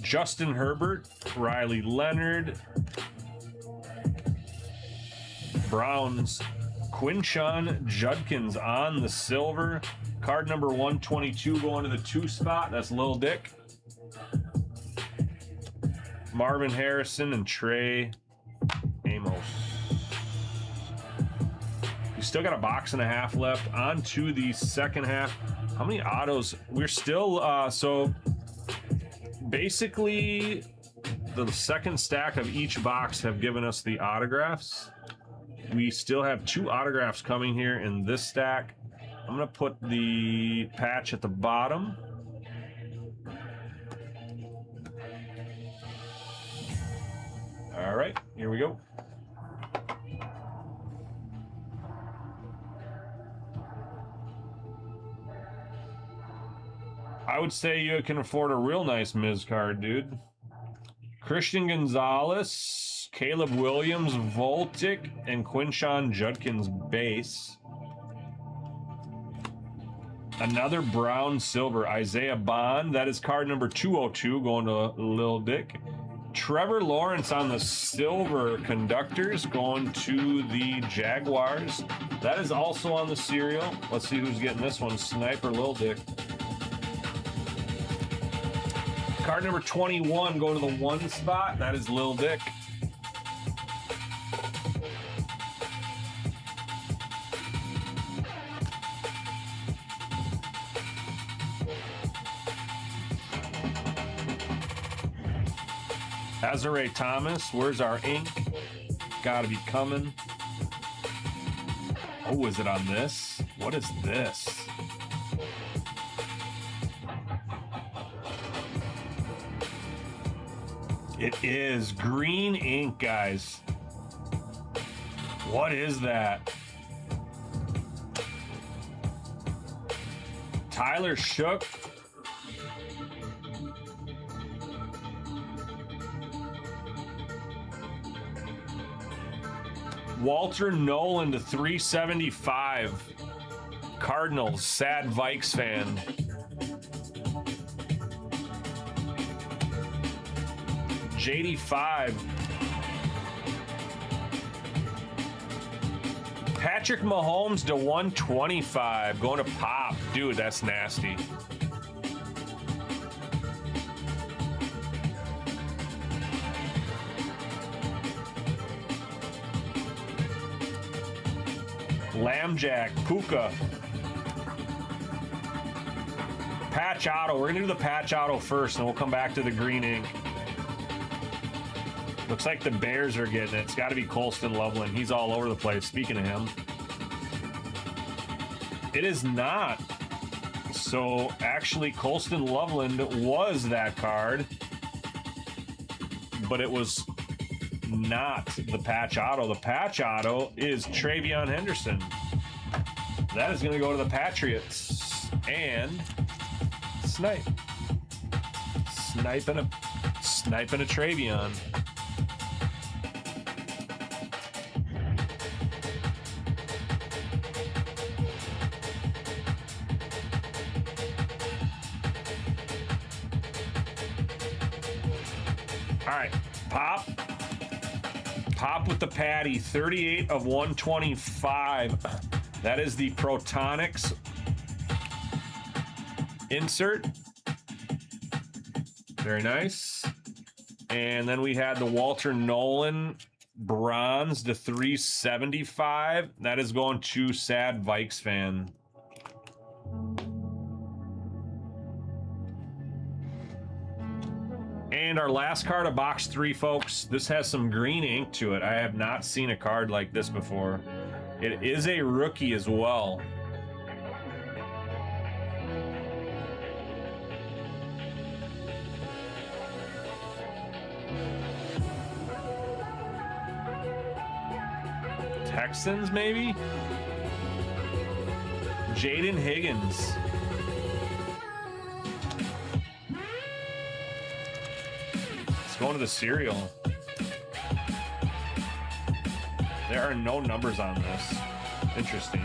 Justin Herbert, Riley Leonard, Browns, Quinshon Judkins on the silver. Card number 122 going to the 2 spot. That's Lil Dick. Marvin Harrison and Trey Amos. We still got a box and a half left. On to the second half. How many autos? We're still, so basically the second stack of each box have given us the autographs. We still have 2 autographs coming here in this stack. I'm gonna put the patch at the bottom. All right, here we go. I would say you can afford a real nice Miz card, dude. Christian Gonzalez, Caleb Williams, Voltic, and Quinshawn Judkins base. Another brown silver, Isaiah Bond. That is card number 202 going to Lil Dick. Trevor Lawrence on the silver conductors going to the Jaguars. That is also on the serial. Let's see who's getting this one. Sniper Lil Dick. Card number 21 going to the 1 spot. That is Lil Dick. Azare Thomas, where's our ink? Gotta be coming. Oh, is it on this? What is this? It is green ink, guys. What is that? Tyler Shook. Walter Nolan to 375. Cardinals, sad Vikes fan. JD5. Patrick Mahomes to 125. Going to Pop. Dude, that's nasty. Lambjack, Puka. Patch auto. We're gonna do the patch auto first, and we'll come back to the green ink. Looks like the Bears are getting it. It's got to be Colston Loveland. He's all over the place. Speaking of him, it is not. So actually, Colston Loveland was that card, but it was not the patch auto. The patch auto is Travion Henderson. That is going to go to the Patriots. And snipe. Sniping a Travion. All right, Pop with the patty, 38 of 125. That is the Protonics insert. Very nice. And then we had the Walter Nolan bronze to 375. That is going to sad Vikes fan. And our last card of box 3, folks. This has some green ink to it. I have not seen a card like this before. It is a rookie as well. Texans, maybe? Jaden Higgins. Going to the serial. There are no numbers on this. Interesting.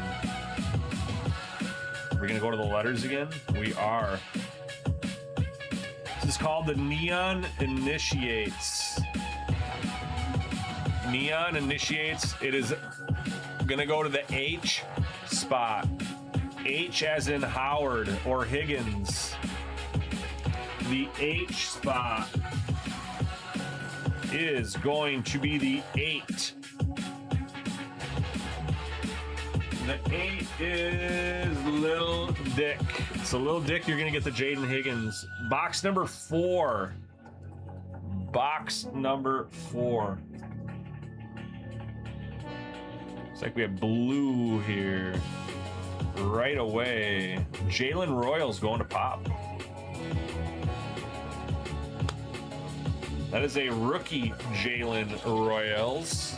We're gonna go to the letters again? We are. This is called the Neon Initiates. Neon Initiates. It is gonna go to the H spot. H as in Howard or Higgins. The H spot is going to be the 8. The 8 is Lil Dick. So Lil Dick, you're gonna get the Jaden Higgins. Box number 4. Box number 4. Looks like we have blue here. Right away. Jalen Royals going to Pop. That is a rookie Jalen Royals.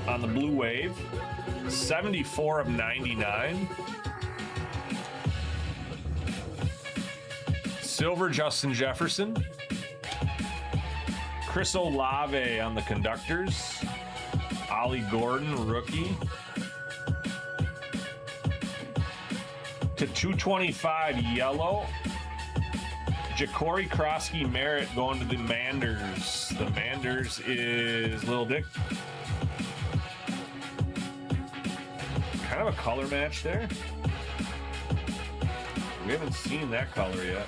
On the blue wave. 74 of Silver, Justin Jefferson. Chris Olave on the conductors. Ollie Gordon, rookie. To 225, yellow. Ja'Cory Krosky Merritt going to the Manders. The Manders is Lil Dick. Kind of a color match there. We haven't seen that color yet.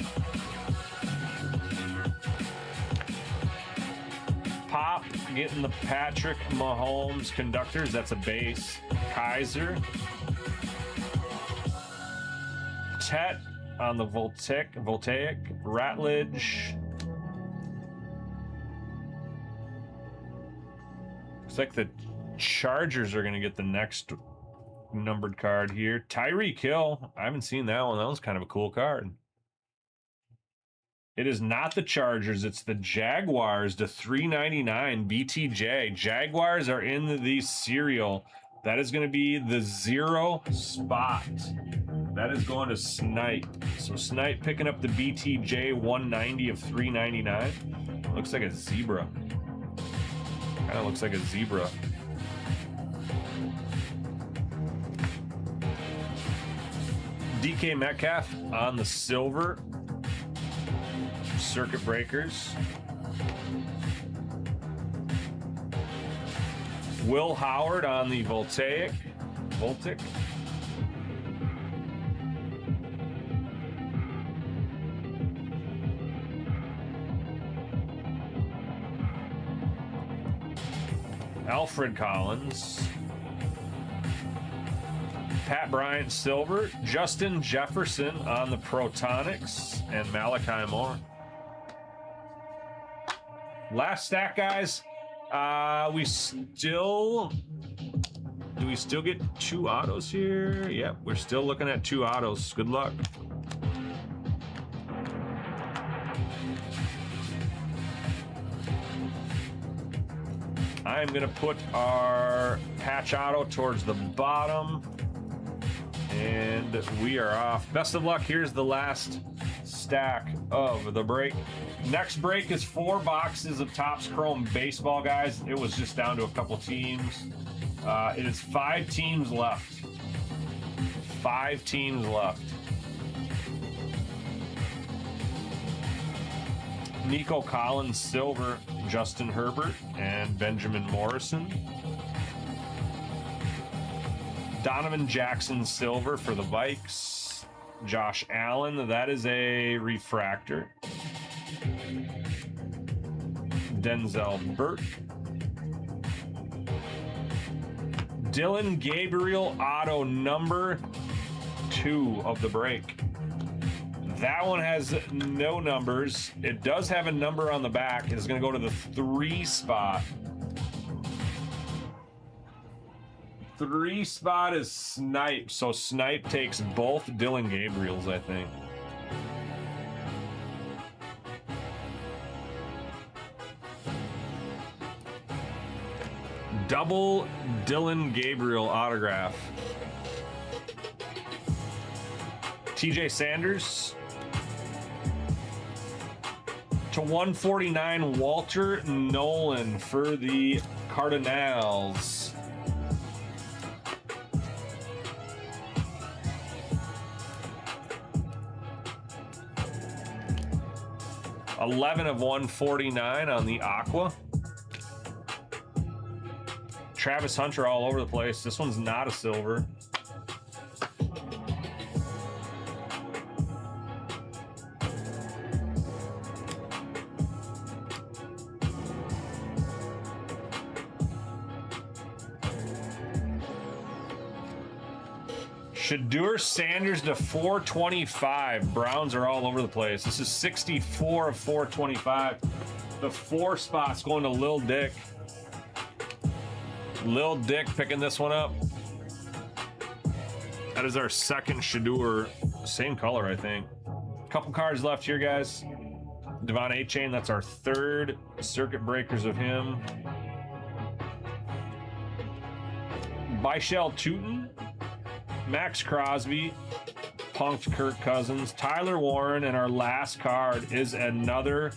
Pop getting the Patrick Mahomes conductors. That's a base. Kaiser. Tet on the Voltaic. Ratledge. Looks like the Chargers are going to get the next numbered card here. Tyreek Hill. I haven't seen that one. That one's kind of a cool card. It is not the Chargers. It's the Jaguars to 399 BTJ. Jaguars are in the serial. That is going to be the 0 spot. That is going to Snipe. So Snipe picking up the BTJ 190 of 399. Looks like a zebra. Kind of looks like a zebra. DK Metcalf on the silver. Circuit breakers. Will Howard on the Voltaic. Alfred Collins. Pat Bryant silver. Justin Jefferson on the Protonics. And Malachi Moore. Last stack, guys. Do we still get 2 autos here? Yep, we're still looking at 2 autos. Good luck. I'm gonna put our patch auto towards the bottom, and we are off. Best of luck. Here's the last stack of the break. Next break is 4 boxes of Topps Chrome Baseball, guys. It was just down to a couple teams. It is 5 teams left. 5 teams left. Nico Collins silver, Justin Herbert, and Benjamin Morrison. Donovan Jackson silver for the Vikes. Josh Allen, that is a refractor. Denzel Burke. Dylan Gabriel auto number 2 of the break. That one has no numbers. It does have a number on the back. It's going to go to the 3 spot. 3 spot is Snipe. So Snipe takes both Dylan Gabriels, I think. Double Dylan Gabriel autograph. TJ Sanders. To 149, Walter Nolan for the Cardinals. $11 of 149 on the Aqua. Travis Hunter all over the place. This one's not a silver. Shadur Sanders to 425. Browns are all over the place. This is 64 of 425. The 4 spot's going to Lil Dick. Lil Dick picking this one up. That is our second Shadur. Same color, I think. Couple cards left here, guys. Devon A-Chain, that's our 3rd circuit breakers of him. Byshell Tootin. Max Crosby. punked Kirk Cousins. Tyler Warren, and our last card is another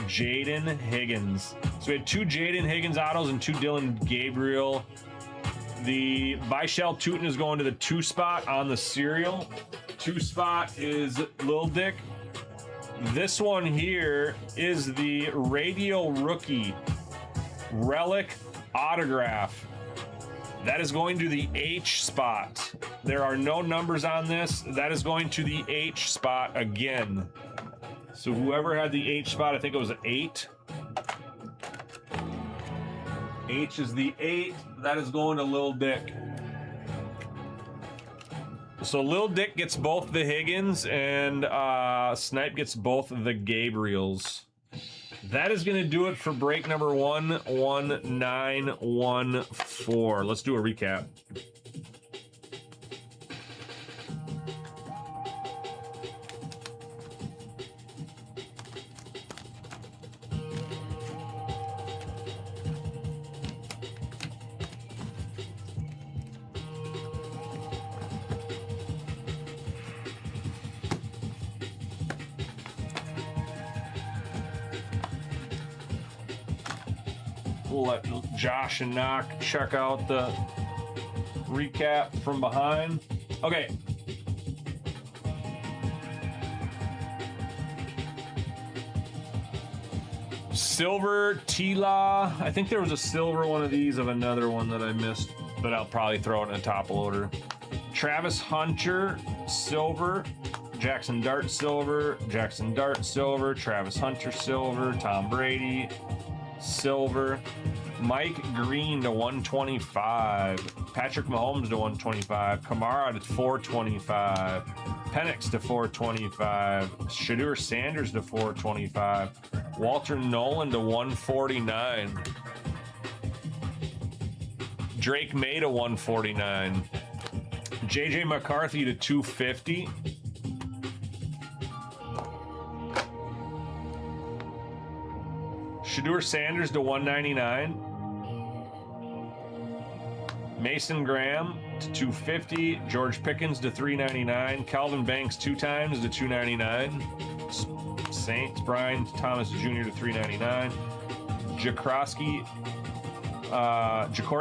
Jaden Higgins. So we had 2 Jaden Higgins autos and 2 Dylan Gabriel. The Byshell Tootin is going to the 2 spot on the serial. 2 spot is Lil Dick. This one here is the Radio Rookie Relic Autograph. That is going to the H spot. There are no numbers on this. That is going to the H spot again. So whoever had the H spot, I think it was an 8. H is the 8. That is going to Lil Dick. So Lil Dick gets both the Higgins, and Snipe gets both the Gabriels. That is going to do it for break number 11914. Let's do a recap. We'll let Josh and Knock check out the recap from behind. Okay. Silver Tila. I think there was a silver one of these of another one that I missed, but I'll probably throw it in a top loader. Travis Hunter, silver. Jackson Dart, silver. Jackson Dart, silver. Travis Hunter, silver. Tom Brady, silver. Mike Green to 125. Patrick Mahomes to 125. Kamara to 425. Penix to 425. Shadur Sanders to 425. Walter Nolan to 149. Drake May to 149. JJ McCarthy to 250. Shadur Sanders to 199. Mason Graham to 250. George Pickens to 399. Calvin Banks 2 times to 299. Saints Brian Thomas Jr. to 399. Ja'Cory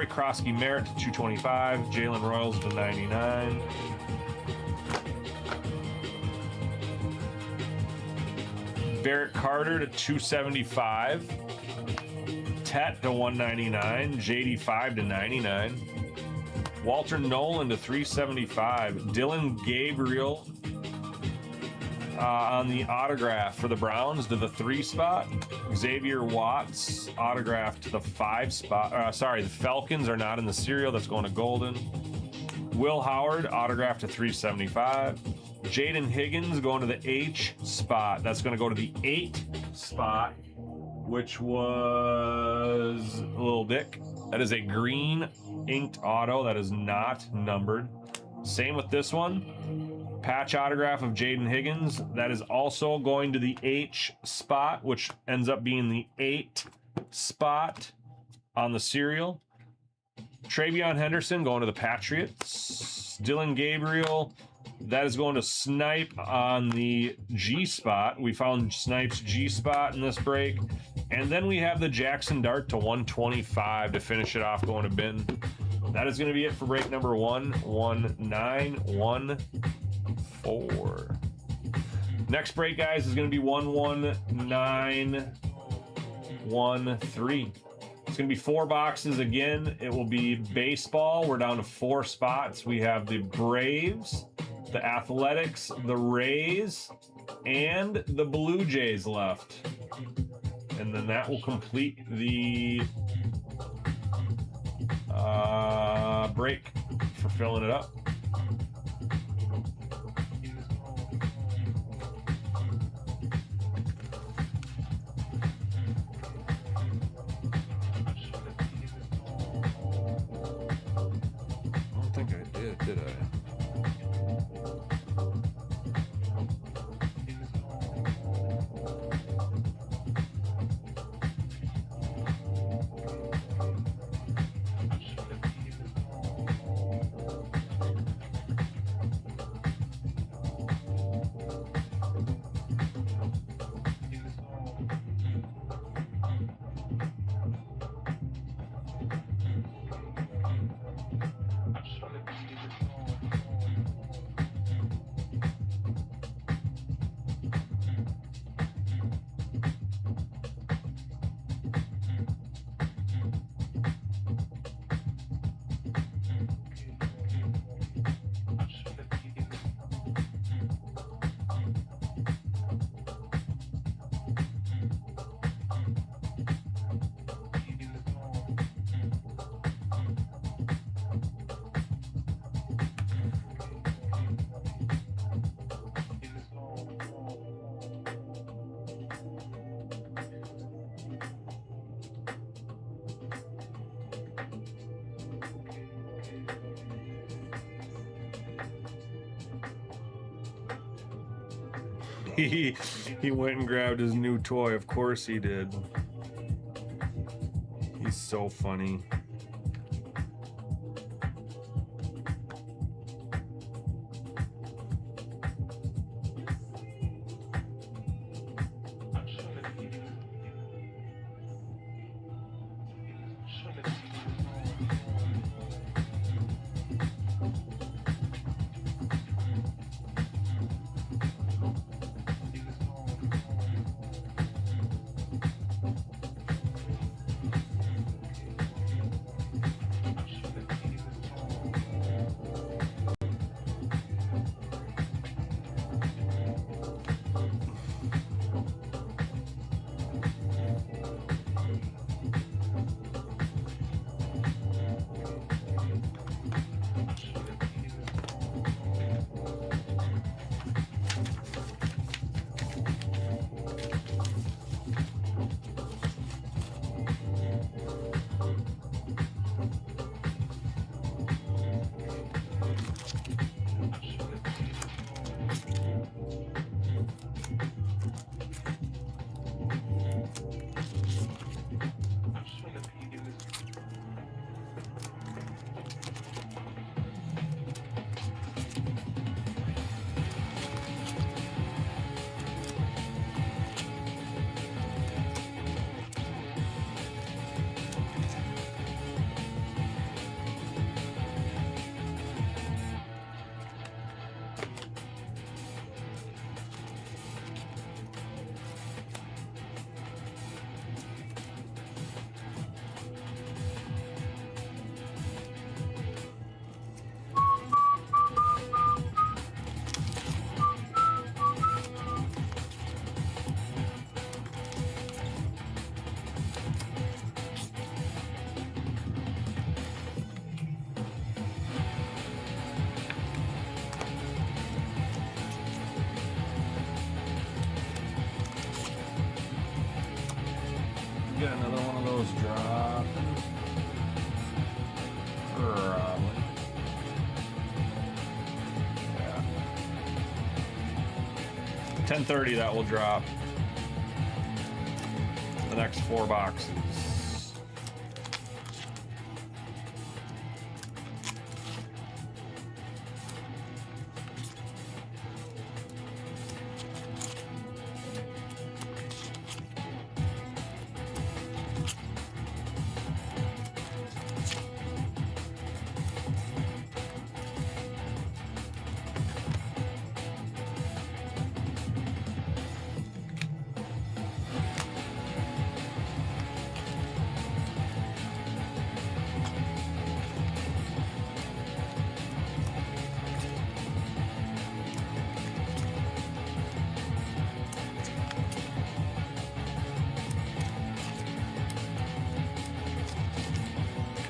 Krosky Merritt to 225. Jalen Royals to 99. Barrett Carter to 275. Tet to 199. JD5 to 99. Walter Nolan to 375. Dylan Gabriel on the autograph for the Browns to the 3 spot. Xavier Watts autograph to the 5 spot. The Falcons are not in the serial. That's going to Golden. Will Howard autograph to 375. Jaden Higgins going to the H spot. That's going to go to the 8 spot, which was Lil Dick. That is a green inked auto that is not numbered. Same with this one. Patch autograph of Jaden Higgins. That is also going to the H spot, which ends up being the 8 spot on the serial. Travion Henderson going to the Patriots. Dylan Gabriel. That is going to Snipe on the G spot. We found Snipe's G spot in this break. And then we have the Jackson Dart to 125 to finish it off, going to bin. That is going to be it for break number 11914. Next break, guys, is going to be 11913. It's going to be 4 boxes again. It will be baseball. We're down to 4 spots. We have the Braves, the Athletics, the Rays, and the Blue Jays left. And then that will complete the break for filling it up. I don't think I did I? He went and grabbed his new toy. Of course he did. He's so funny. Get another one of those drops. Probably. Yeah. 10:30 that will drop. The next 4 boxes.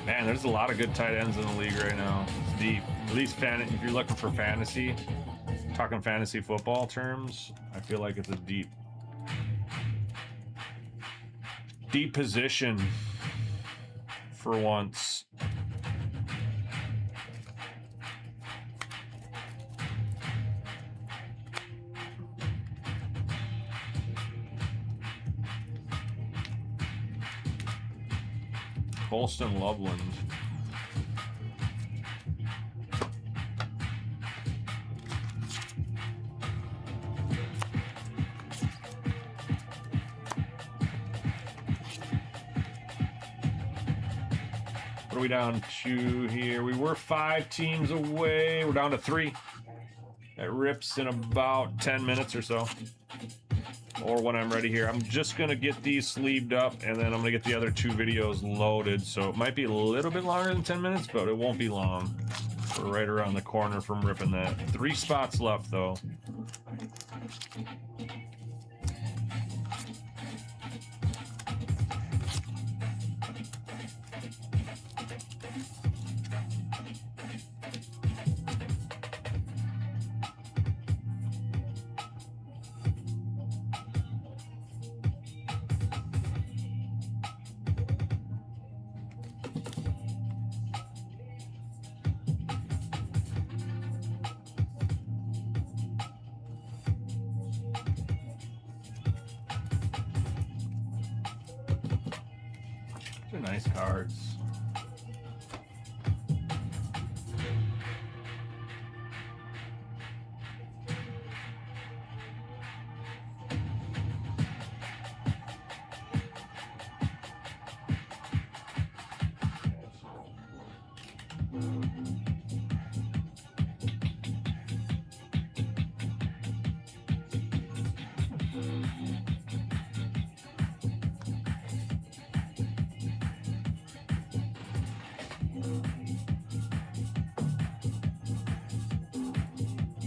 Man, there's a lot of good tight ends in the league right now. It's deep. At least if you're looking for fantasy, talking fantasy football terms, I feel like it's a deep position for once. Colston Loveland. What are we down to here? We were 5 teams away. We're down to 3. It rips in about 10 minutes or so. Or when I'm ready here. I'm just gonna get these sleeved up and then I'm gonna get the other 2 videos loaded. So it might be a little bit longer than 10 minutes, but it won't be long. We're right around the corner from ripping that. 3 spots left though. They're nice cards.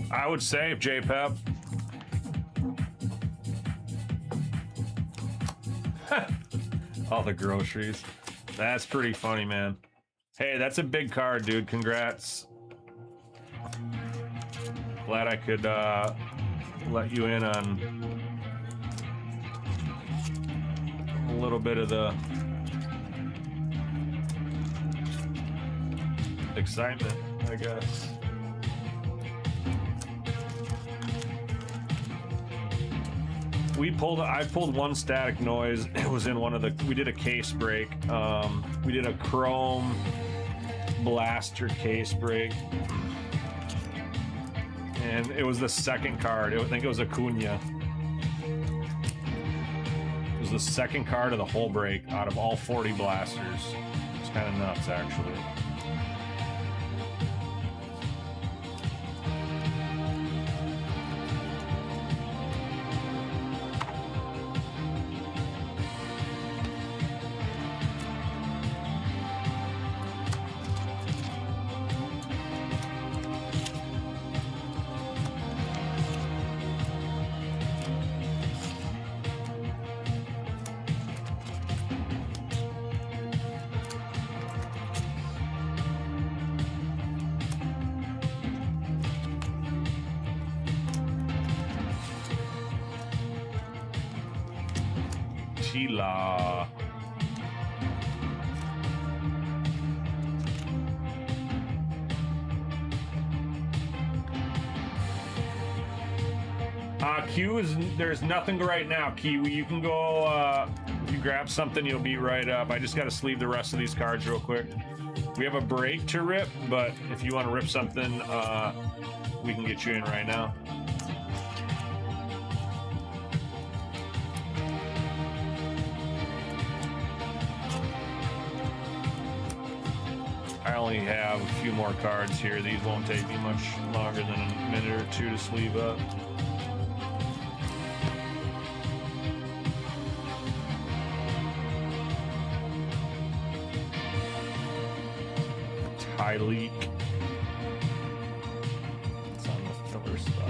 I would save JPEP. All the groceries. That's pretty funny, man. Hey, that's a big card, dude. Congrats. Glad I could let you in on a little bit of the excitement, I guess. I pulled one static noise. It was in one of the, we did a case break. We did a chrome blaster case break. And it was the second card. I think it was Acuna. It was the second card of the whole break out of all 40 blasters. It's kind of nuts, actually. Sheila. Q is, there's nothing right now, Kiwi. You can go, if you grab something, you'll be right up. I just got to sleeve the rest of these cards real quick. We have a break to rip, but if you want to rip something, we can get you in right now. I only have a few more cards here. These won't take me much longer than a minute or two to sleeve up. Tie leak. It's on the filler spot.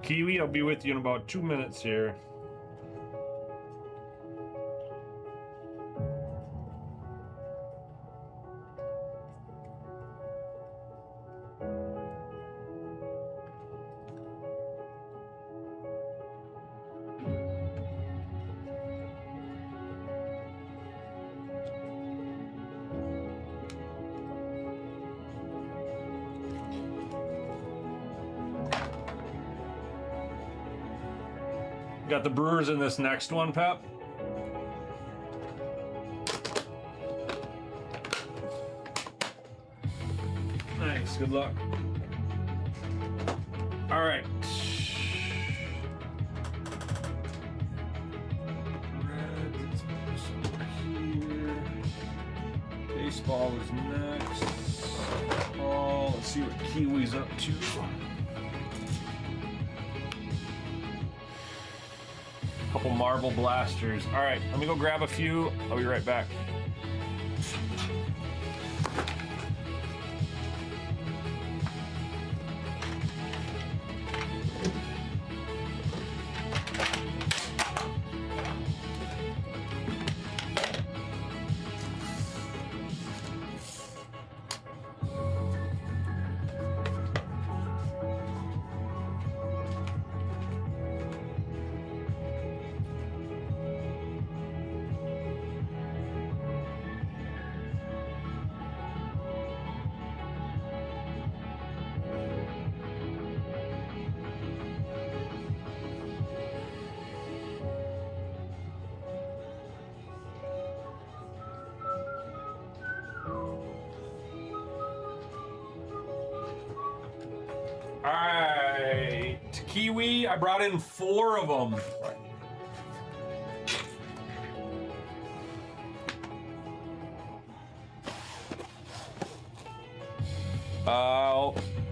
Kiwi, I'll be with you in about 2 minutes here. Got the Brewers in this next one, Pep. Nice, good luck. All right. Reds here. Baseball is next. Oh, let's see what Kiwi's up to. Couple marble blasters. All right, let me go grab a few. I'll be right back. All right, Kiwi, I brought in 4 of them.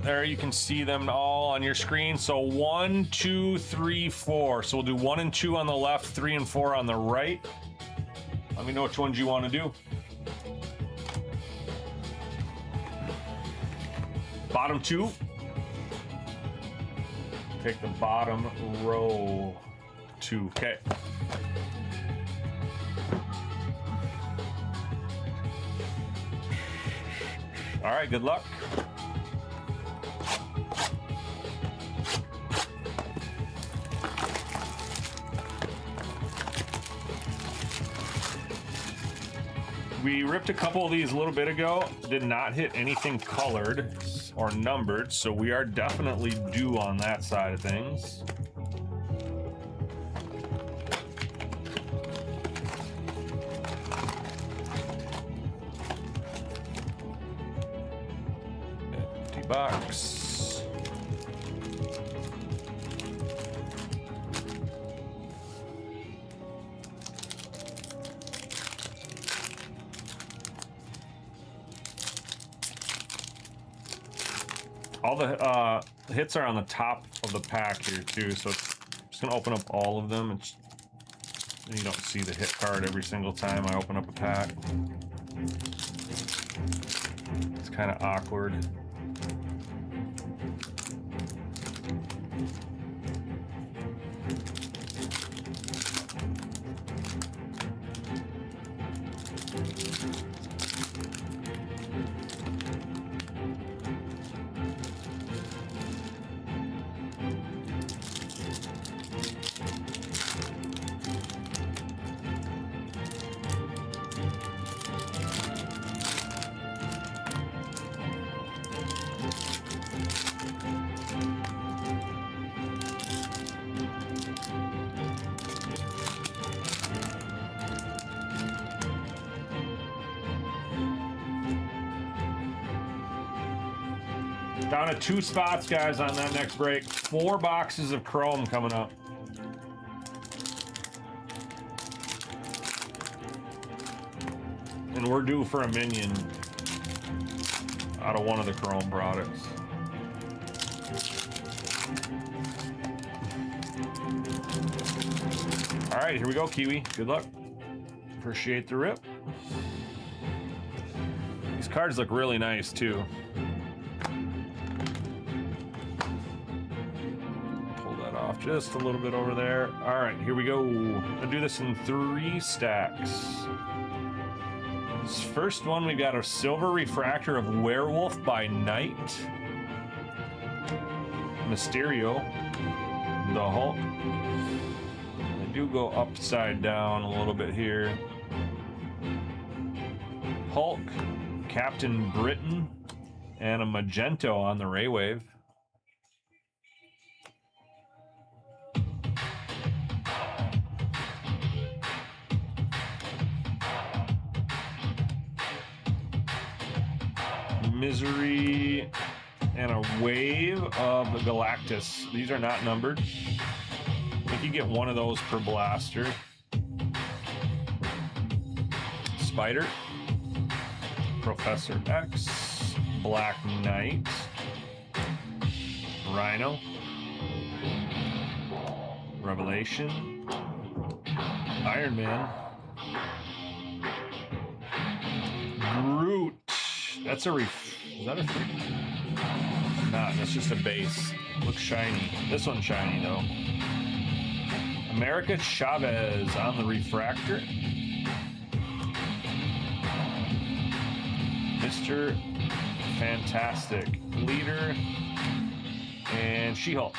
There you can see them all on your screen. So 1, 2, 3, 4. So we'll do 1 and 2 on the left, 3 and 4 on the right. Let me know which ones you want to do. Bottom 2. Take the bottom row 2. Okay. All right, good luck. We ripped a couple of these a little bit ago. Did not hit anything colored or numbered, so we are definitely due on that side of things. Empty box. All the hits are on the top of the pack here too, so I'm just gonna open up all of them. You don't see the hit card every single time I open up a pack. It's kind of awkward. Down to 2 spots, guys, on that next break. 4 boxes of chrome coming up. And we're due for a minion out of one of the chrome products. All right, here we go, Kiwi. Good luck. Appreciate the rip. These cards look really nice, too. off just a little bit over there. All right, here we go. I'll do this in 3 stacks. This first one, we got a silver refractor of Werewolf by Night. Mysterio. The Hulk. They do go upside down a little bit here. Hulk, Captain Britain, and a Magento on the Ray Wave. Misery, and a wave of Galactus. These are not numbered. I think you get one of those per blaster. Spider, Professor X, Black Knight, Rhino, Revelation, Iron Man, Groot. That's a is that a free? Nah, that's just a base. Looks shiny. This one's shiny though. America Chavez on the refractor. Mr. Fantastic Leader and She-Hulk.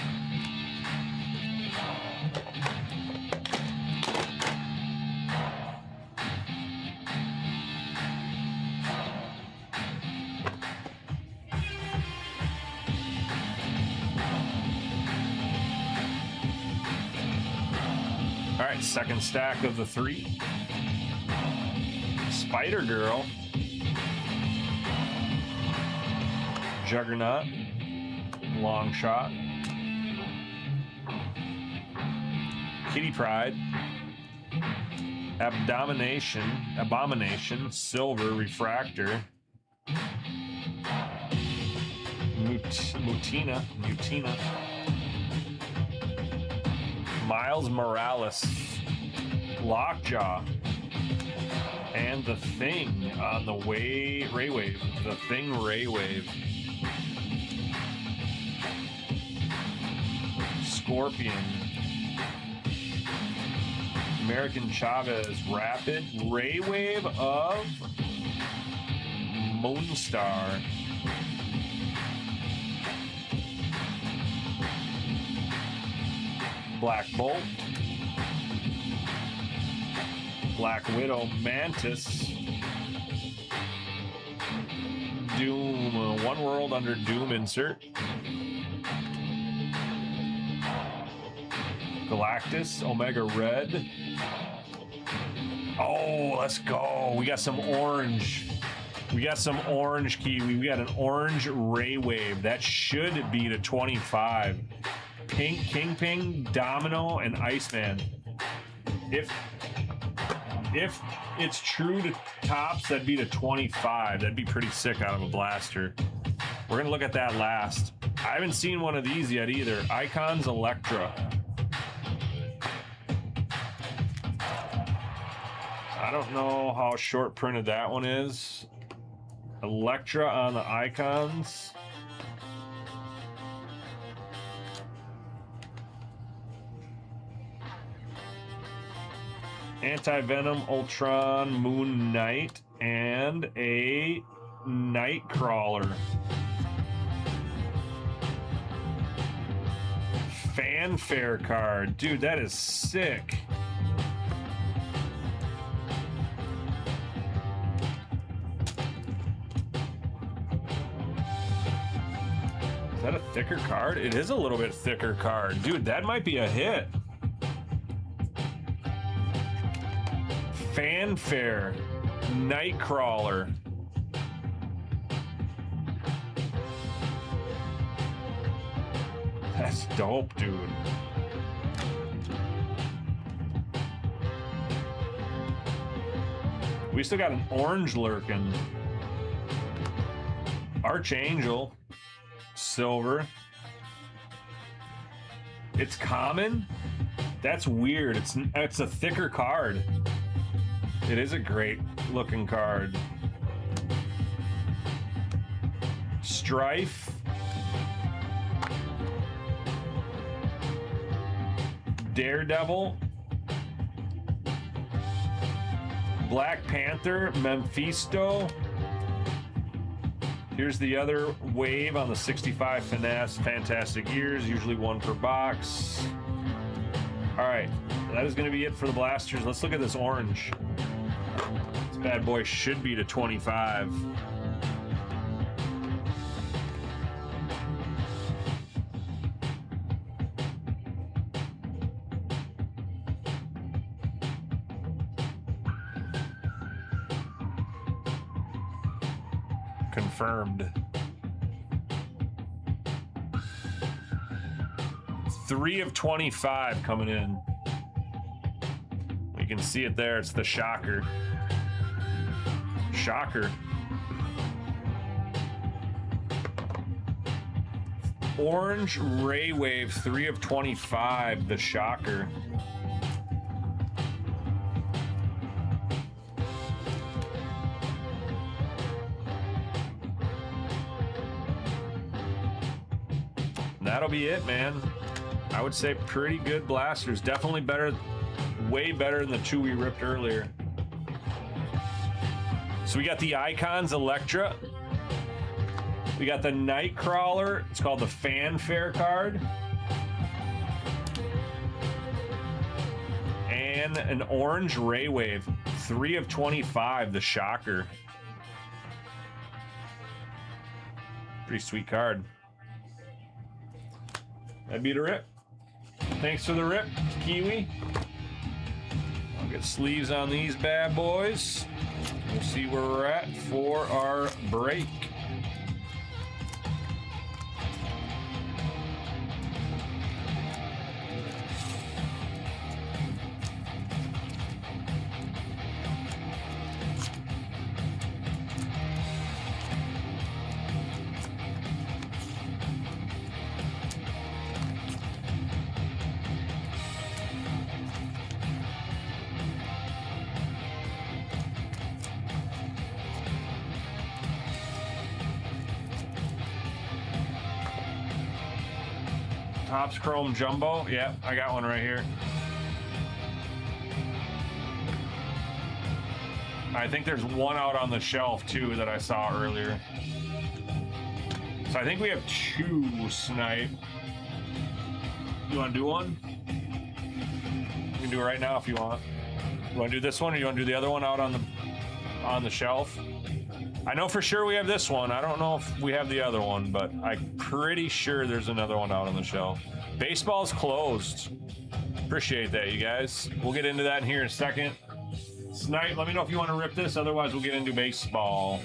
All right, second stack of the 3. Spider Girl. Juggernaut. Long Shot. Kitty Pryde. Abomination. Silver Refractor. Mutina. Miles Morales, Lockjaw, and the Thing on the Ray Wave. The Thing Ray Wave. Scorpion. American Chavez, Rapid, Ray Wave of Moonstar. Black Bolt, Black Widow, Mantis, Doom, One World Under Doom insert, Galactus, Omega Red. Oh, let's go. We got some orange. We got some orange kiwi. We got an orange Ray Wave. That should be to 25. Pink, Kingpin, Domino, and Iceman. If it's true to tops, that'd be to 25. That'd be pretty sick out of a blaster. We're gonna look at that last. I haven't seen one of these yet either. Icons Electra. I don't know how short printed that one is. Electra on the Icons. Anti-Venom, Ultron, Moon Knight, and a Nightcrawler. Fanfare card. Dude, that is sick. Is that a thicker card? It is a little bit thicker card. Dude, that might be a hit. Fanfare, Nightcrawler. That's dope, dude. We still got an orange lurking. Archangel, silver. It's common? That's weird. It's a thicker card. It is a great looking card. Strife. Daredevil, Black Panther, Mephisto. Here's the other wave on the 65 Finesse. Fantastic Years, usually one per box. All right, that is going to be it for the blasters. Let's look at this orange. This bad boy should be to 25. Confirmed. 3 of 25 coming in. You can see it there. It's the shocker. Shocker. Orange Ray Wave, 3 of 25. The shocker. That'll be it, man. I would say pretty good blasters. Definitely better, way better than the 2 we ripped earlier. So we got the Icons Electra. We got the Nightcrawler. It's called the Fanfare card. And an orange Ray Wave, 3 of 25, the shocker. Pretty sweet card. That'd be the rip. Thanks for the rip, Kiwi. I'll get sleeves on these bad boys. We'll see where we're at for our break. Topps Chrome Jumbo. Yeah, I got one right here. I think there's one out on the shelf too that I saw earlier. So I think we have 2 Snipe. You want to do one? You can do it right now if you want. You want to do this one, or you want to do the other one out on the shelf? I know for sure we have this one. I don't know if we have the other one, but I'm pretty sure there's another one out on the shelf. Baseball's closed. Appreciate that, you guys. We'll get into that here in a second. Snipe, let me know if you want to rip this. Otherwise, we'll get into baseball.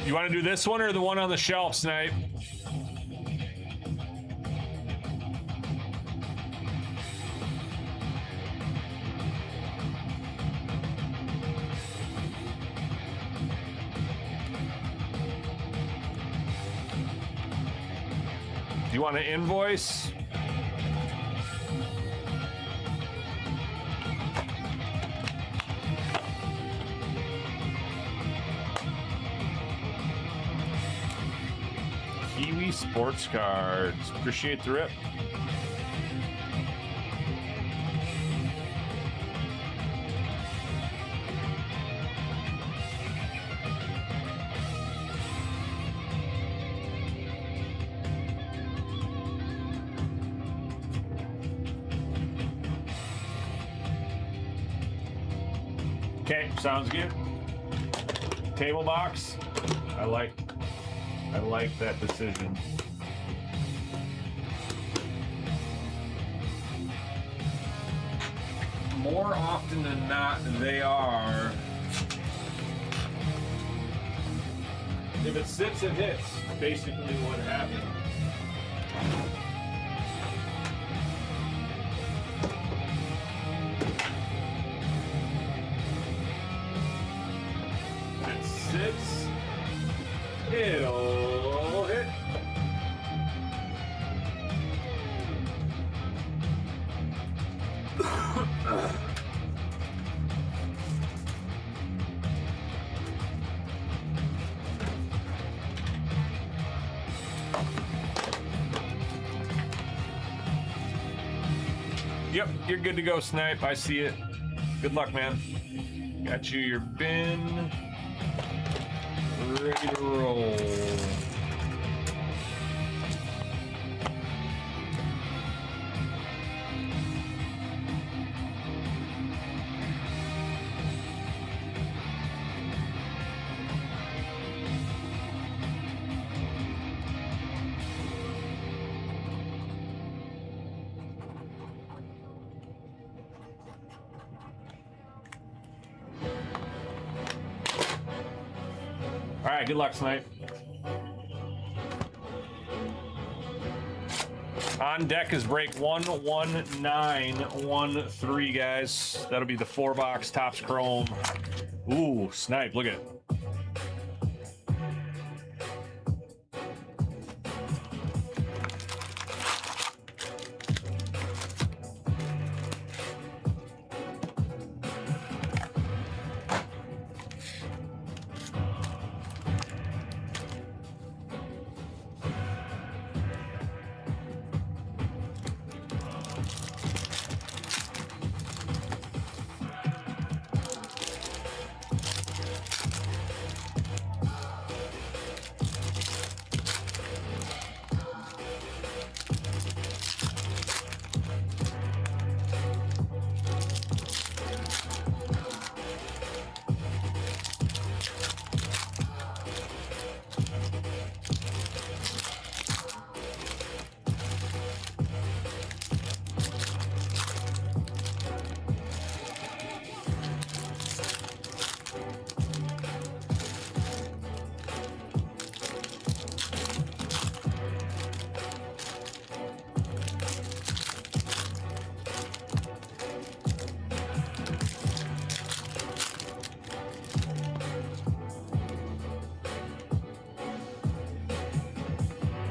You want to do this one or the one on the shelf, Snipe? Do you want an invoice? Kiwi Sports Cards. Appreciate the rip. Okay, sounds good. Table box. I like that decision. More often than not, they are. If it sits, it hits. Basically what happened. hits. It'll hit. Yep, you're good to go, Snipe. I see it. Good luck, man. Got you your bin. Ready to roll. All right, good luck, Snipe. On deck is break 11913, guys. That'll be the 4-box Topps Chrome. Ooh, Snipe, look at it.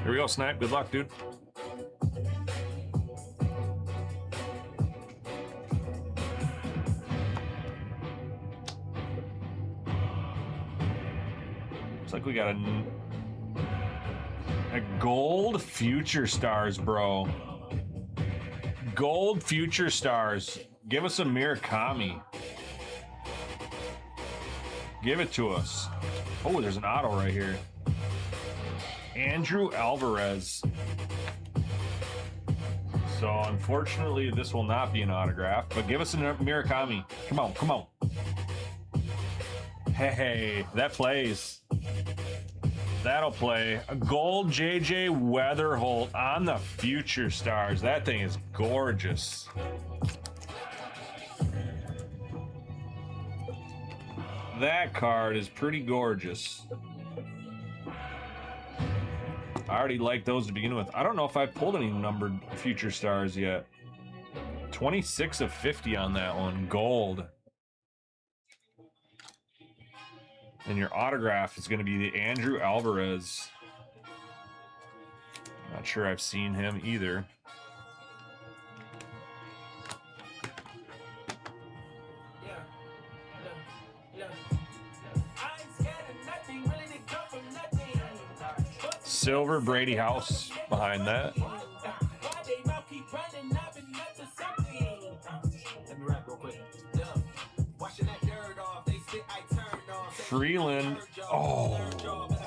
Here we go, Snipe. Good luck, dude. Looks like we got a gold Future Stars, bro. Gold Future Stars. Give us a Murakami. Give it to us. Oh, there's an auto right here. Andrew Alvarez. So unfortunately, this will not be an autograph, but give us a Murakami. Come on, come on. Hey, that plays. That'll play. A gold JJ Weatherholt on the Future Stars. That thing is gorgeous. That card is pretty gorgeous. I already like those to begin with. I don't know if I've pulled any numbered Future Stars yet. 26 of 50 on that one. Gold. And your autograph is going to be the Andrew Alvarez. Not sure I've seen him either. Silver Brady House behind that. Freeland. Oh,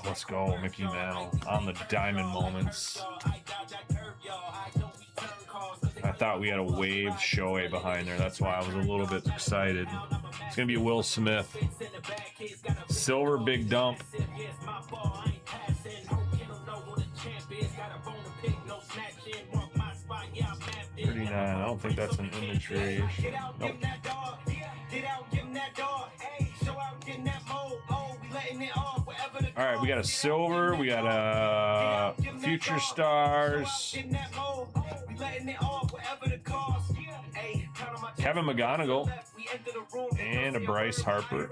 let's go. Mickey Mantle on the diamond moments. I thought we had a wave Shohei behind there. That's why I was a little bit excited. It's going to be Will Smith. Silver big dump. 39. I don't think that's an image variation. Nope. All right, we got a silver. We got a Future Stars. Kevin McGonigal, and a Bryce Harper.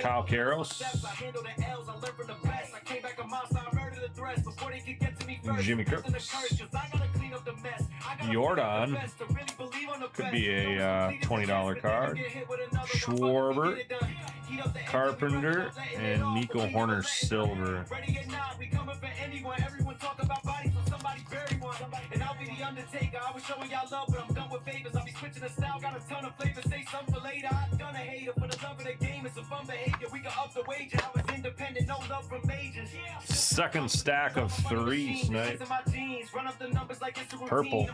Kyle Karros, Jimmy Crooks, Jordan, could be a $20 card, Schwarber, Carpenter, and Nico Horner Silver. And I'll be the undertaker. I was showing y'all love, but I'm done with favors. I'll be switching the style, got a ton of flavors. Say something for later. I'm gonna hate it for the love of the game. It's a fun behavior. We can up the wager. I was independent, no love from majors. Second stack of 3, Snipe. Purple.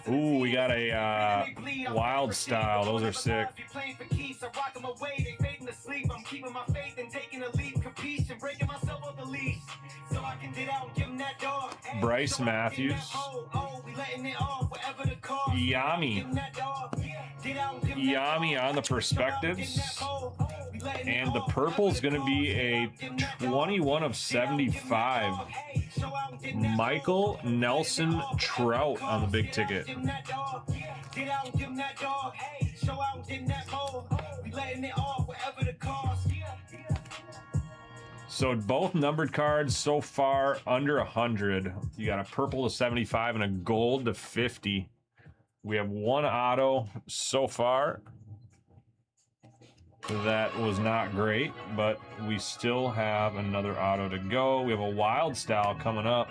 Ooh, we got a wild style. Those are sick. I'm keeping my faith and taking a leap, capiche, and breaking myself off the leash. So I can get out and give him that dog. Bryce Matthews. Yami. Yami on the perspectives. And the purple's going to be a 21 of 75. Michael Nelson Trout on the big ticket. So both numbered cards so far under 100. You got a purple to 75 and a gold to 50. We have one auto so far. That was not great, but we still have another auto to go. We have a wild style coming up.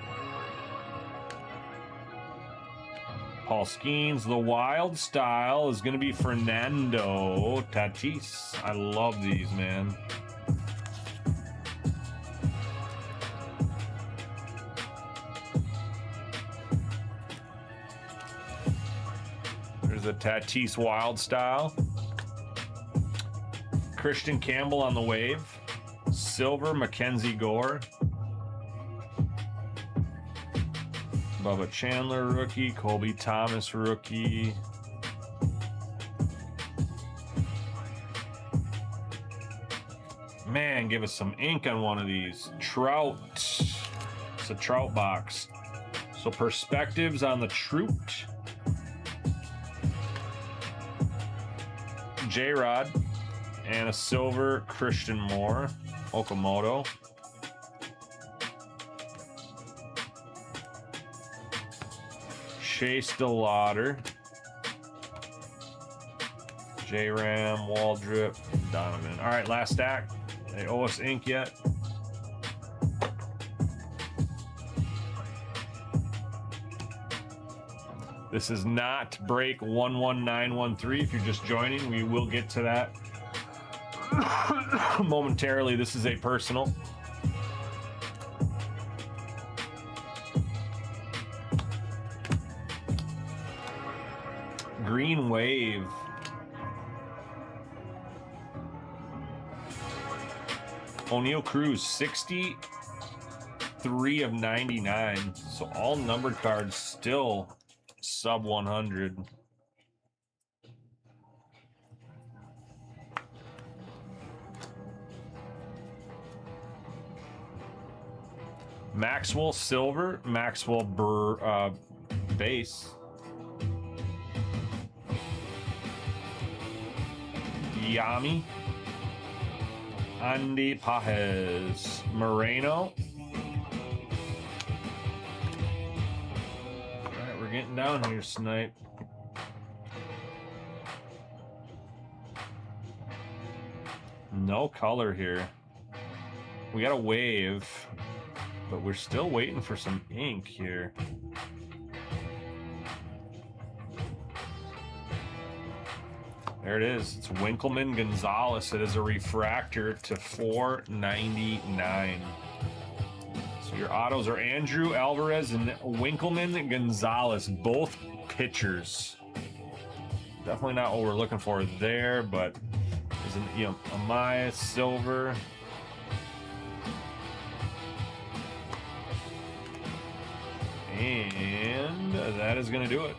Paul Skeens. The wild style is going to be Fernando Tatis. I love these, man. There's a Tatis wild style. Christian Campbell on the wave. Silver, Mackenzie Gore. Bubba Chandler rookie. Colby Thomas rookie. Man, give us some ink on one of these. Trout. It's a Trout box. So perspectives on the Trout. J-Rod. And a silver Christian Moore. Okamoto. Chase DeLauder. J-Ram, Waldrip, Donovan. All right, last stack. They owe us ink yet? This is not break 11913. If you're just joining, we will get to that momentarily. This is a personal. Green Wave. O'Neal Cruz, 63 of 99. So all numbered cards still sub 100. Maxwell Silver, Maxwell Base. Yami. Andy Pajes. Moreno. Alright, we're getting down here, Snipe. No color here. We got a wave, but we're still waiting for some ink here. There it is. It's Winkleman Gonzalez. It is a refractor to 499. So your autos are Andrew Alvarez and Winkleman Gonzalez, both pitchers. Definitely not what we're looking for there, but there's an Amaya Silver. And that is going to do it.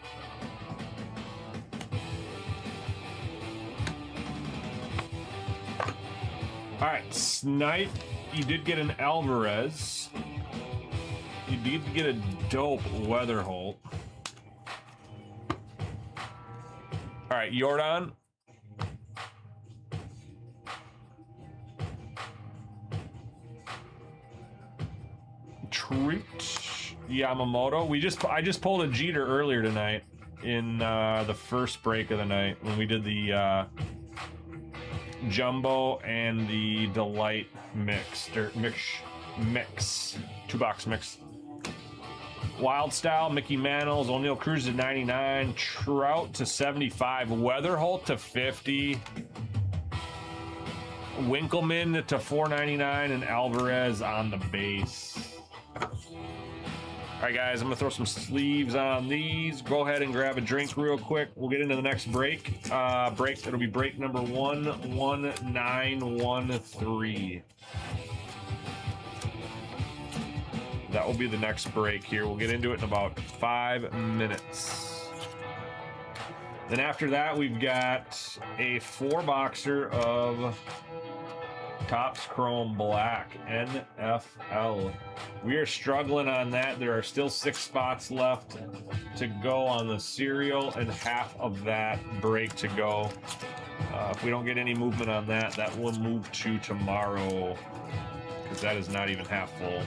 All right, Snipe, you did get an Alvarez. You did get a dope Weatherholt. All right, Jordan. Treat Yamamoto. I just pulled a Jeter earlier tonight in the first break of the night when we did the Jumbo and the Delight mix, 2-box mix. Wild Style, Mickey Mantles, O'Neal Cruz to 99, Trout to 75, Weatherholt to 50, Winkleman to 499, and Alvarez on the base. All right, guys, I'm gonna throw some sleeves on these. Go ahead and grab a drink real quick. We'll get into the next break. It'll be break number 11913. That will be the next break here. We'll get into it in about 5 minutes. Then after that, we've got a 4-boxer of Topps Chrome Black NFL. We are struggling on that. There are still 6 spots left to go on the serial and half of that break to go. If we don't get any movement on that, that will move to tomorrow because that is not even half full.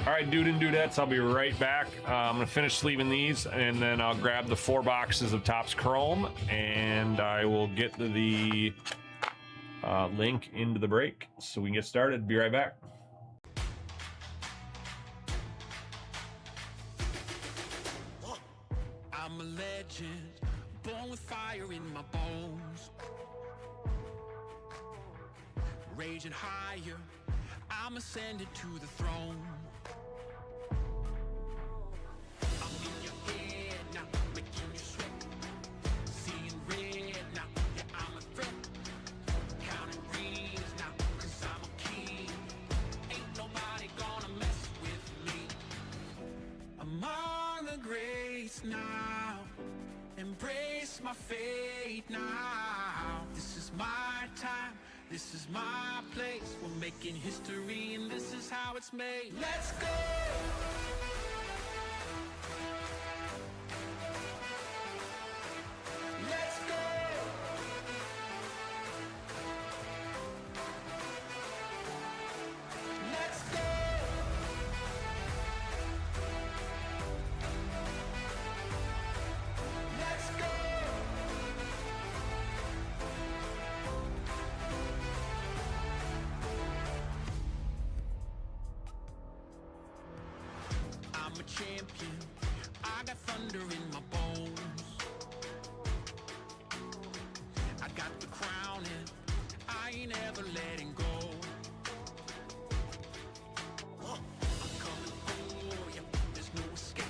All right, dude and dudettes, I'll be right back. I'm gonna finish sleeving these, and then I'll grab the 4 boxes of Topps Chrome, and I will get the link into the break so we can get started. Be right back. I'm a legend, born with fire in my bones. Raging higher, I'm ascended to the throne. I'm in your head now, making you sweat. Seeing red now, yeah, I'm a threat. Counting rings now, cause I'm a king. Ain't nobody gonna mess with me. Among the greats now, embrace my fate now. This is my time, this is my place. We're making history and this is how it's made. Let's go! Let's go! Let's go! Let's go! I'm a champion, I got thunder in my bones. I got the crown and I ain't ever letting go. I'm coming for you, there's no escape.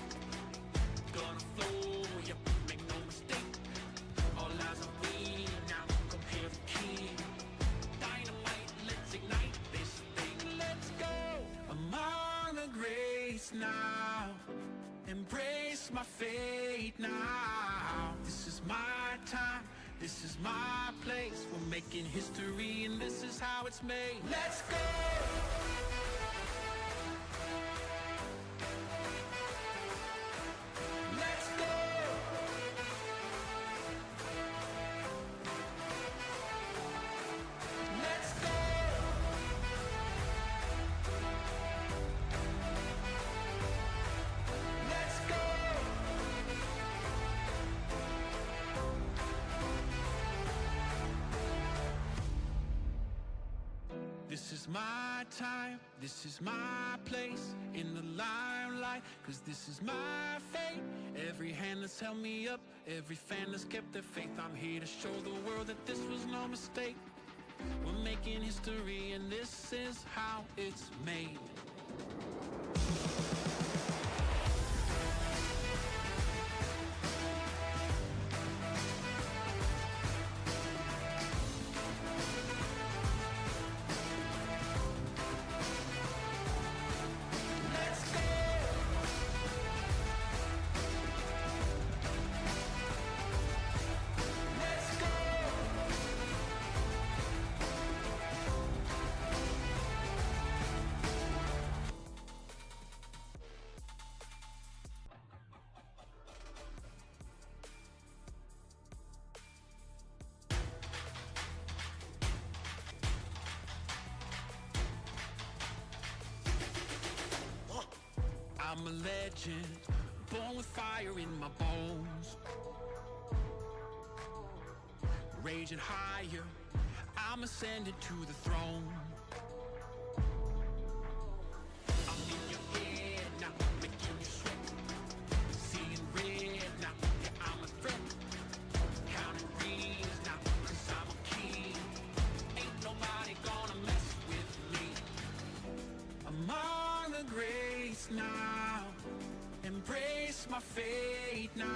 Gonna flow, you make no mistake. All eyes on me now, come here the king. Dynamite, let's ignite this thing, let's go. Among the greats now, embrace my fate now. This is my time, this is my place. We're making history and this is how it's made. Let's go! Let's go! Let's go! Let's go! This is my time, this is my place in the limelight, cause this is my fate. Every hand that's held me up, every fan that's kept their faith. I'm here to show the world that this was no mistake. We're making history and this is how it's made. Let's go! I'm a legend, born with fire in my bones. Raging higher, I'm ascended to the throne. I'm in your head now, making you sweat. Seeing red now, yeah, I'm a threat. Counting greens now, cause I'm a king. Ain't nobody gonna mess with me. Among the greats now, embrace my fate now.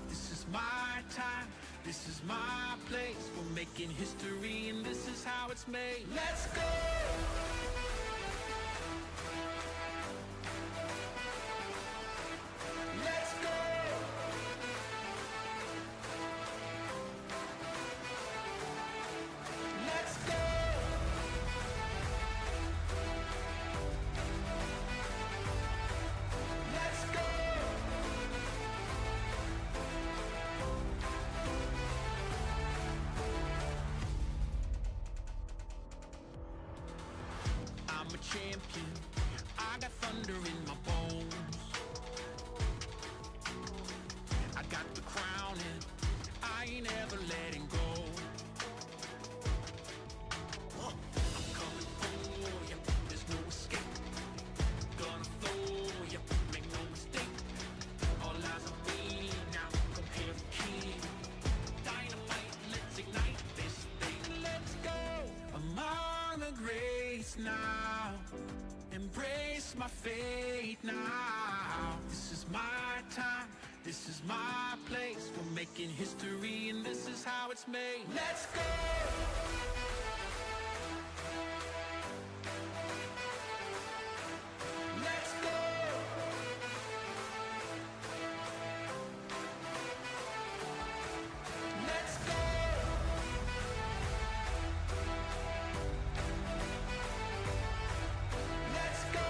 This is my time, this is my place. We're making history and this is how it's made. Let's go! Let's go! Let's go! Let's go! I'm a champion, I got thunder in my bones. I got the crown and I ain't ever letting go. I'm coming for ya, there's no escape. Gonna flow ya, make no mistake. All eyes on me now, compare the king. Dynamite, let's ignite this thing. Let's go! Among the greats now, embrace my fate now. This is my time, this is my place. We're making history and this is how it's made. Let's go! Let's go! Let's go! Let's go!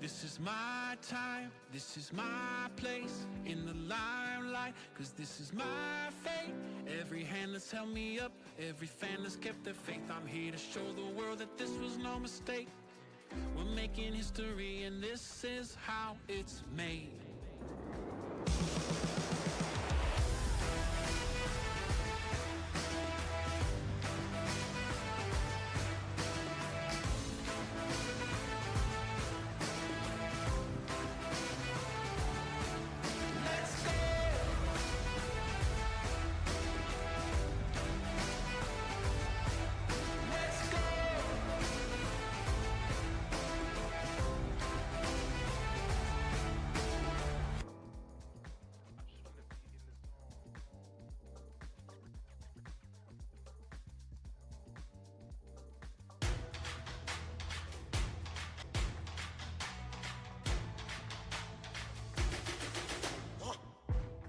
This is my time, this is my place in the limelight, cause this is my fate. Every hand that's held me up, every fan that's kept their faith. I'm here to show the world that this was no mistake. We're making history and this is how it's made. Let's go! Let's go!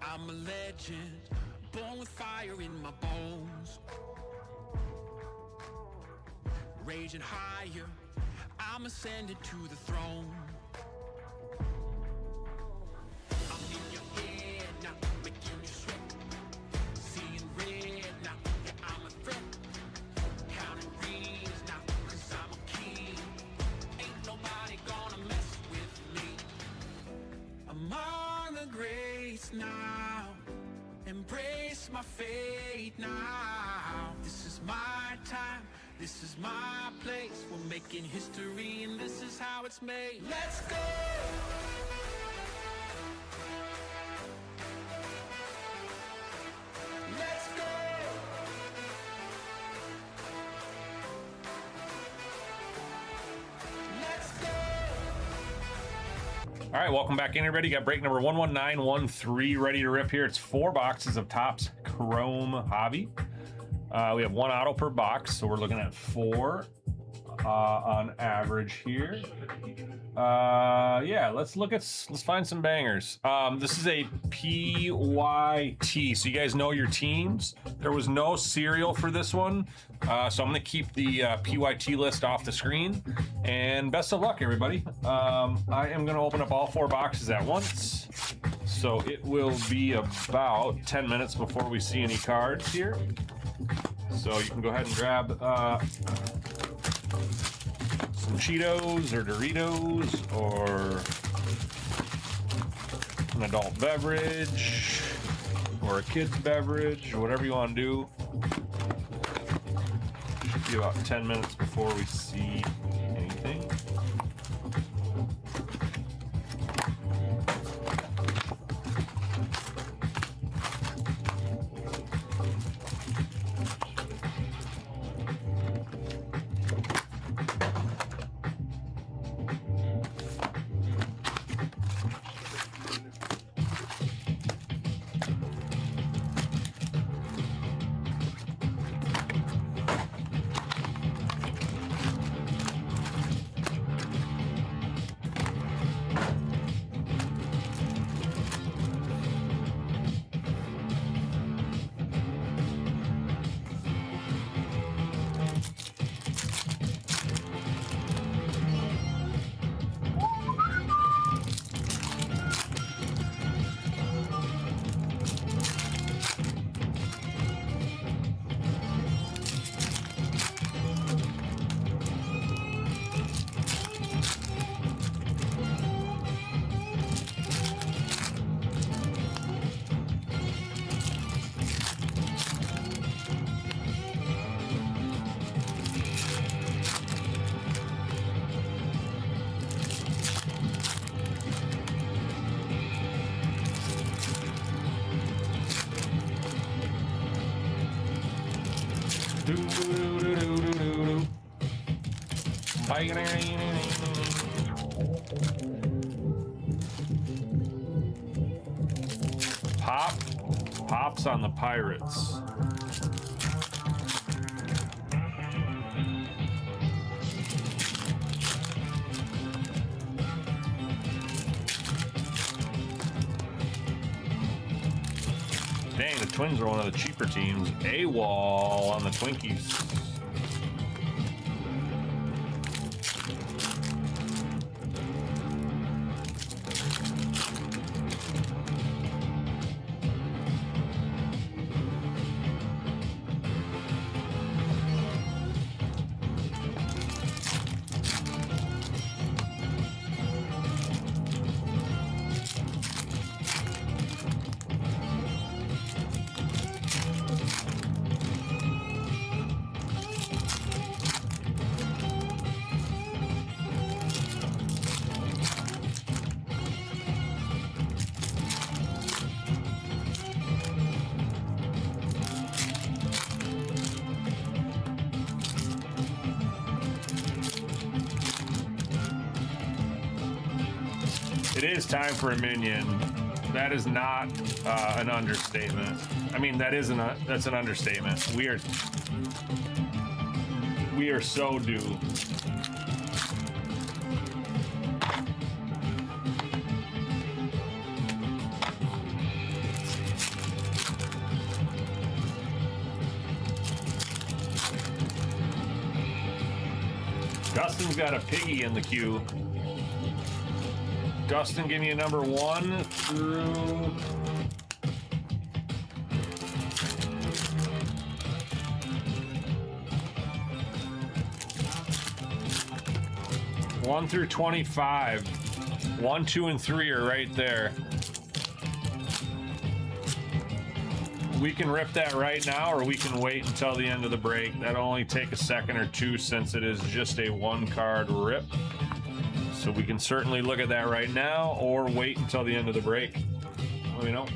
I'm a legend, born with fire in my bones. Raging higher, I'm ascended to the throne. I'm in your head now, making you sweat. Seeing red now, yeah, I'm a threat. Counting greens now, cause I'm a king. Ain't nobody gonna mess with me. Among the greats now, embrace my fate now. This is my time, this is my place. We're making history and this is how it's made. Let's go! Let's go! Let's go! All right, welcome back in, everybody. Got break number 11913 ready to rip here. It's 4 boxes of Topps Chrome Hobby. We have 1 auto per box, so we're looking at 4 on average here. Yeah, let's find some bangers. This is a PYT, so you guys know your teams. There was no serial for this one, so I'm gonna keep the PYT list off the screen. And best of luck, everybody. I am gonna open up all 4 boxes at once. So So it will be about 10 minutes before we see any cards here. So you can go ahead and grab some Cheetos or Doritos or an adult beverage or a kid's beverage, or whatever you want to do. Should be about 10 minutes before we see anything. Pops on the Pirates. Dang, the Twins are one of the cheaper teams. AWOL on the Twinkies. It is time for a minion. That is not an understatement. I mean, that's an understatement. We are so due. Dustin's got a piggy in the queue. Dustin, give me a number 1 through... One through 25. 1, 2, and 3 are right there. We can rip that right now, or we can wait until the end of the break. That'll only take a second or two since it is just a 1-card rip. So we can certainly look at that right now, or wait until the end of the break. Let me know.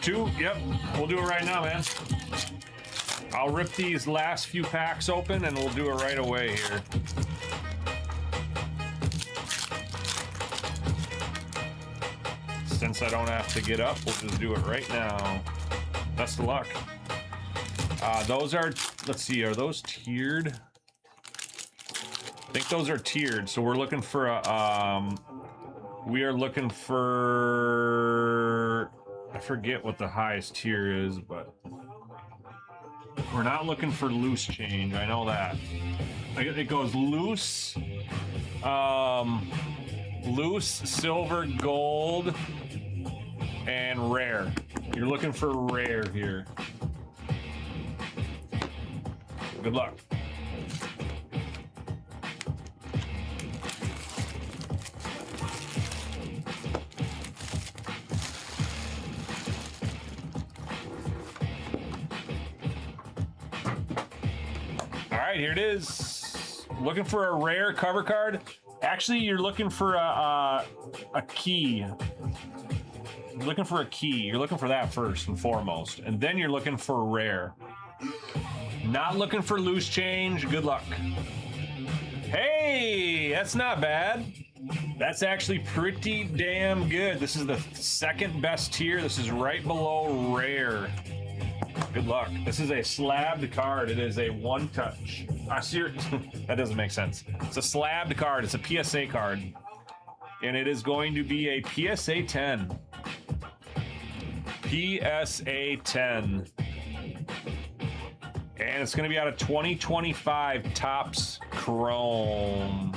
2? Yep, we'll do it right now, man. I'll rip these last few packs open and we'll do it right away here. Since I don't have to get up, we'll just do it right now. Best of luck. Those are, let's see, are those tiered? I think those are tiered, so we're looking for a, we are looking for, I forget what the highest tier is, but we're not looking for loose change, I know that. It goes loose, loose, silver, gold, and rare. You're looking for rare here. Good luck. All right, here it is. Looking for a rare cover card. Actually, you're looking for a key. You're looking for a key. You're looking for that first and foremost, and then you're looking for rare. Not looking for loose change. Good luck. Hey, that's not bad. That's actually pretty damn good. This is the second best tier. This is right below rare. Good luck. This is a slabbed card. It is a one touch. That doesn't make sense. It's a slabbed card. It's a PSA card. And it is going to be a PSA 10. PSA 10. And it's going to be out of 2025 Topps Chrome.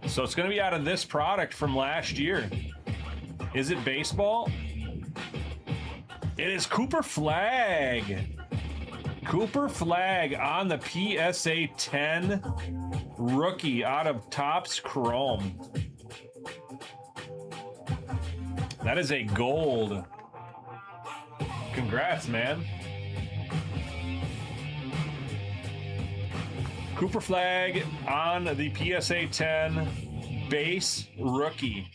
So it's going to be out of this product from last year. Is it baseball? It is Cooper Flag. Cooper Flag on the PSA 10 rookie out of Topps Chrome. That is a gold. Congrats, man. Cooper Flag on the PSA 10 base rookie.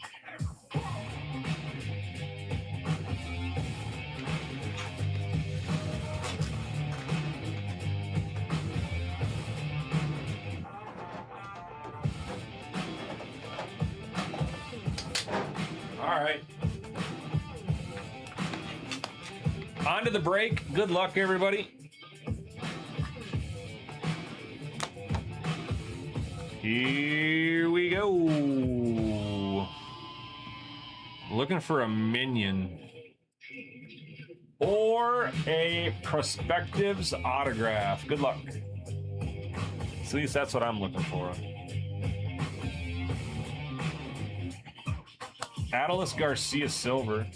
All right. On to the break. Good luck, everybody. Here we go. Looking for a minion or a Perspectives autograph. Good luck. At least that's what I'm looking for. Adolis Garcia Silver.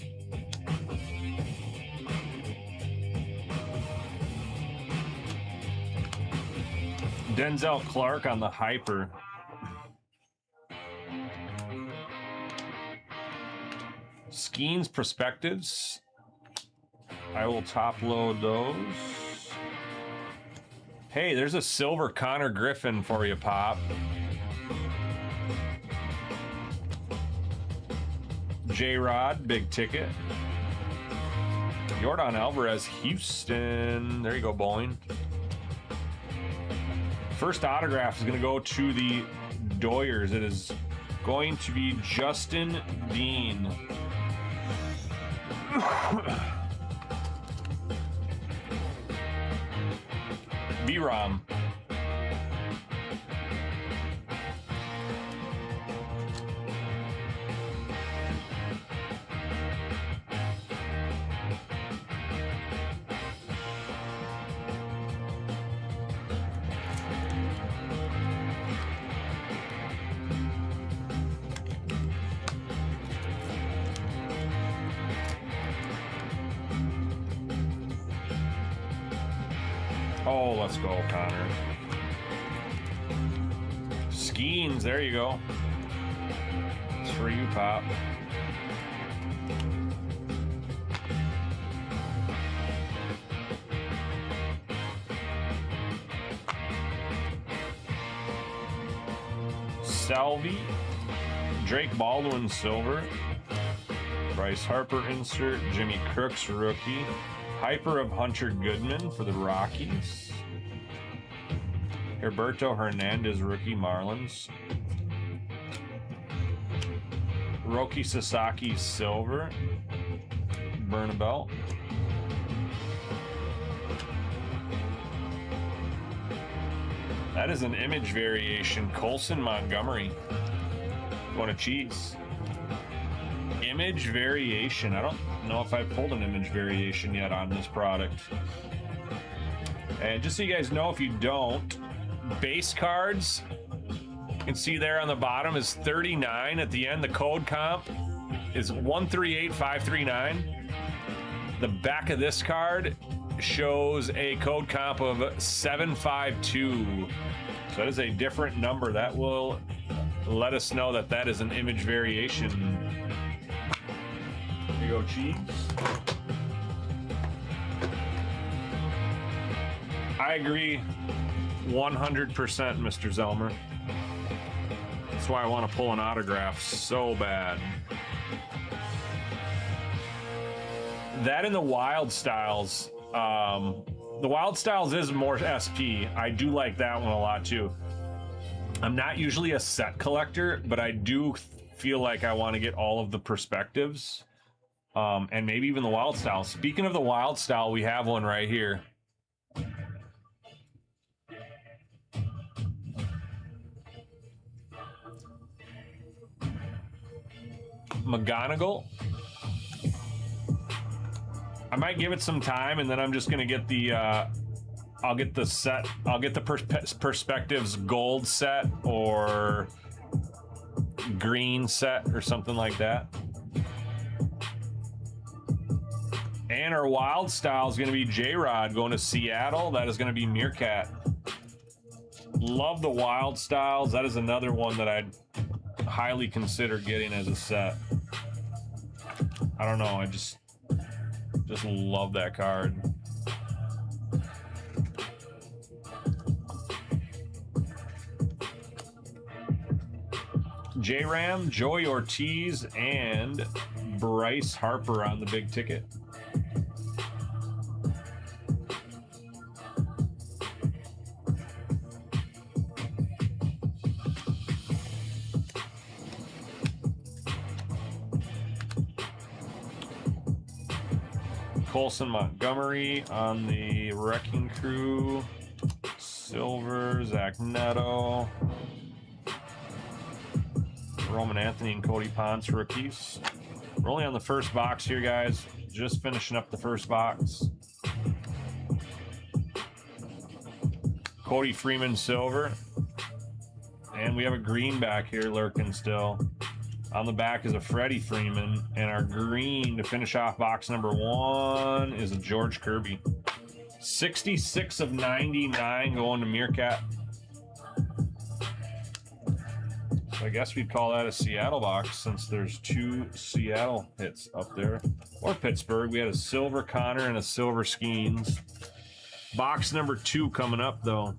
Denzel Clark on the Hyper. Skeens Perspectives. I will top load those. Hey, there's a silver Connor Griffin for you, Pop. J-Rod, big ticket. Yordan Alvarez, Houston. There you go, Boyne. First autograph is going to go to the Doyers. It is going to be Justin Dean. B-Rom. Oh, let's go, Connor. Skeens, there you go. It's for you, Pop. Salvi, Drake Baldwin Silver, Bryce Harper insert. Jimmy Crooks rookie. Hyper of Hunter Goodman for the Rockies. Herberto Hernandez rookie Marlins. Roki Sasaki silver. Bernabel. That is an image variation. Colson Montgomery. Going to cheese. Image variation. I don't know if I've pulled an image variation yet on this product. And just so you guys know, if you don't, base cards, you can see there on the bottom is 39. At the end, the code comp is 138539. The back of this card shows a code comp of 752. So that is a different number. That will let us know that that is an image variation. Here you go, cheese. I agree 100%, Mr. Zelmer. That's why I want to pull an autograph so bad. That and the Wild Styles. The Wild Styles is more SP. I do like that one a lot too. I'm not usually a set collector, but I do feel like I want to get all of the perspectives. And maybe even the Wild Style. Speaking of the Wild Style, we have one right here. McGonigal. I might give it some time, and then I'm just gonna get the I'll get the set. I'll get the perspectives gold set or green set or something like that. And our Wild Style is gonna be J-Rod going to Seattle. That is gonna be Meerkat. Love the Wild Styles. That is another one that I'd highly consider getting as a set. I don't know. I just love that card. J-Ram, Joey Ortiz, and Bryce Harper on the big ticket. Colson Montgomery on the Wrecking Crew. Silver, Zach Neto. Roman Anthony and Cody Ponce rookies. We're only on the first box here, guys. Just finishing up the first box. Cody Freeman silver. And we have a green back here lurking still. On the back is a Freddie Freeman, and our green to finish off box number 1 is a George Kirby. 66 of 99 going to Meerkat. So I guess we'd call that a Seattle box since there's 2 Seattle hits up there. Or Pittsburgh. We had a silver Connor and a silver Skeens. Box number 2 coming up though.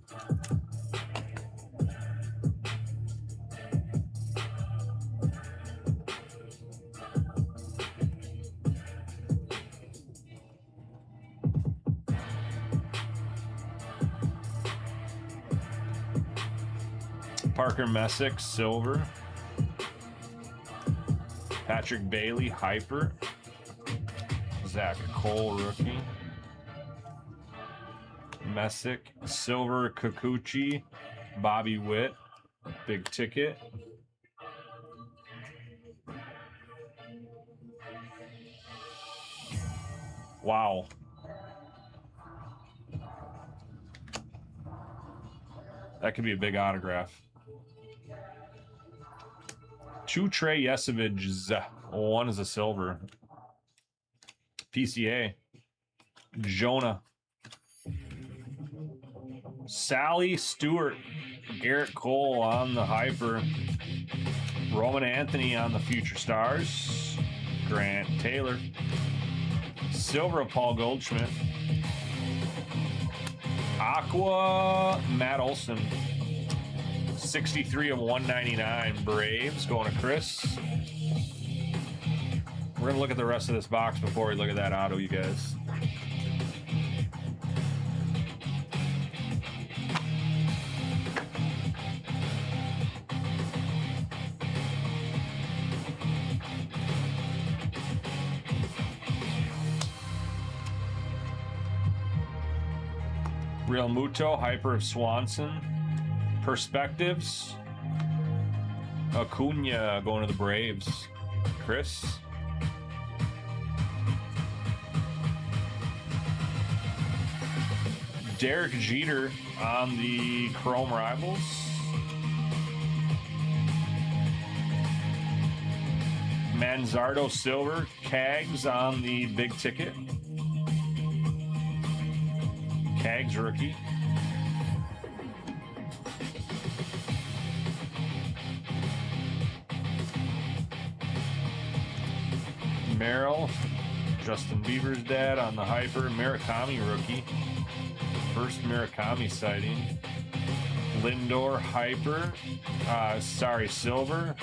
Parker Messick, silver. Patrick Bailey, hyper. Zach Cole, rookie. Messick, silver. Kikuchi, Bobby Witt, big ticket. Wow. That could be a big autograph. 2 Trey Yesovics, 1 is a silver. PCA. Jonah. Sally Stewart. Garrett Cole on the hyper. Roman Anthony on the Future Stars. Grant Taylor. Silver of Paul Goldschmidt. Aqua Matt Olson. 63 of 199. Braves going to Chris. We're gonna look at the rest of this box before we look at that auto, you guys. Real Muto, Hyper of Swanson. Perspectives. Acuna going to the Braves. Chris. Derek Jeter on the Chrome Rivals. Manzardo Silver. Cags on the Big Ticket. Cags rookie. Merrill, Justin Bieber's dad on the Hyper. Murakami rookie. First Murakami sighting. Lindor Hyper. Silver.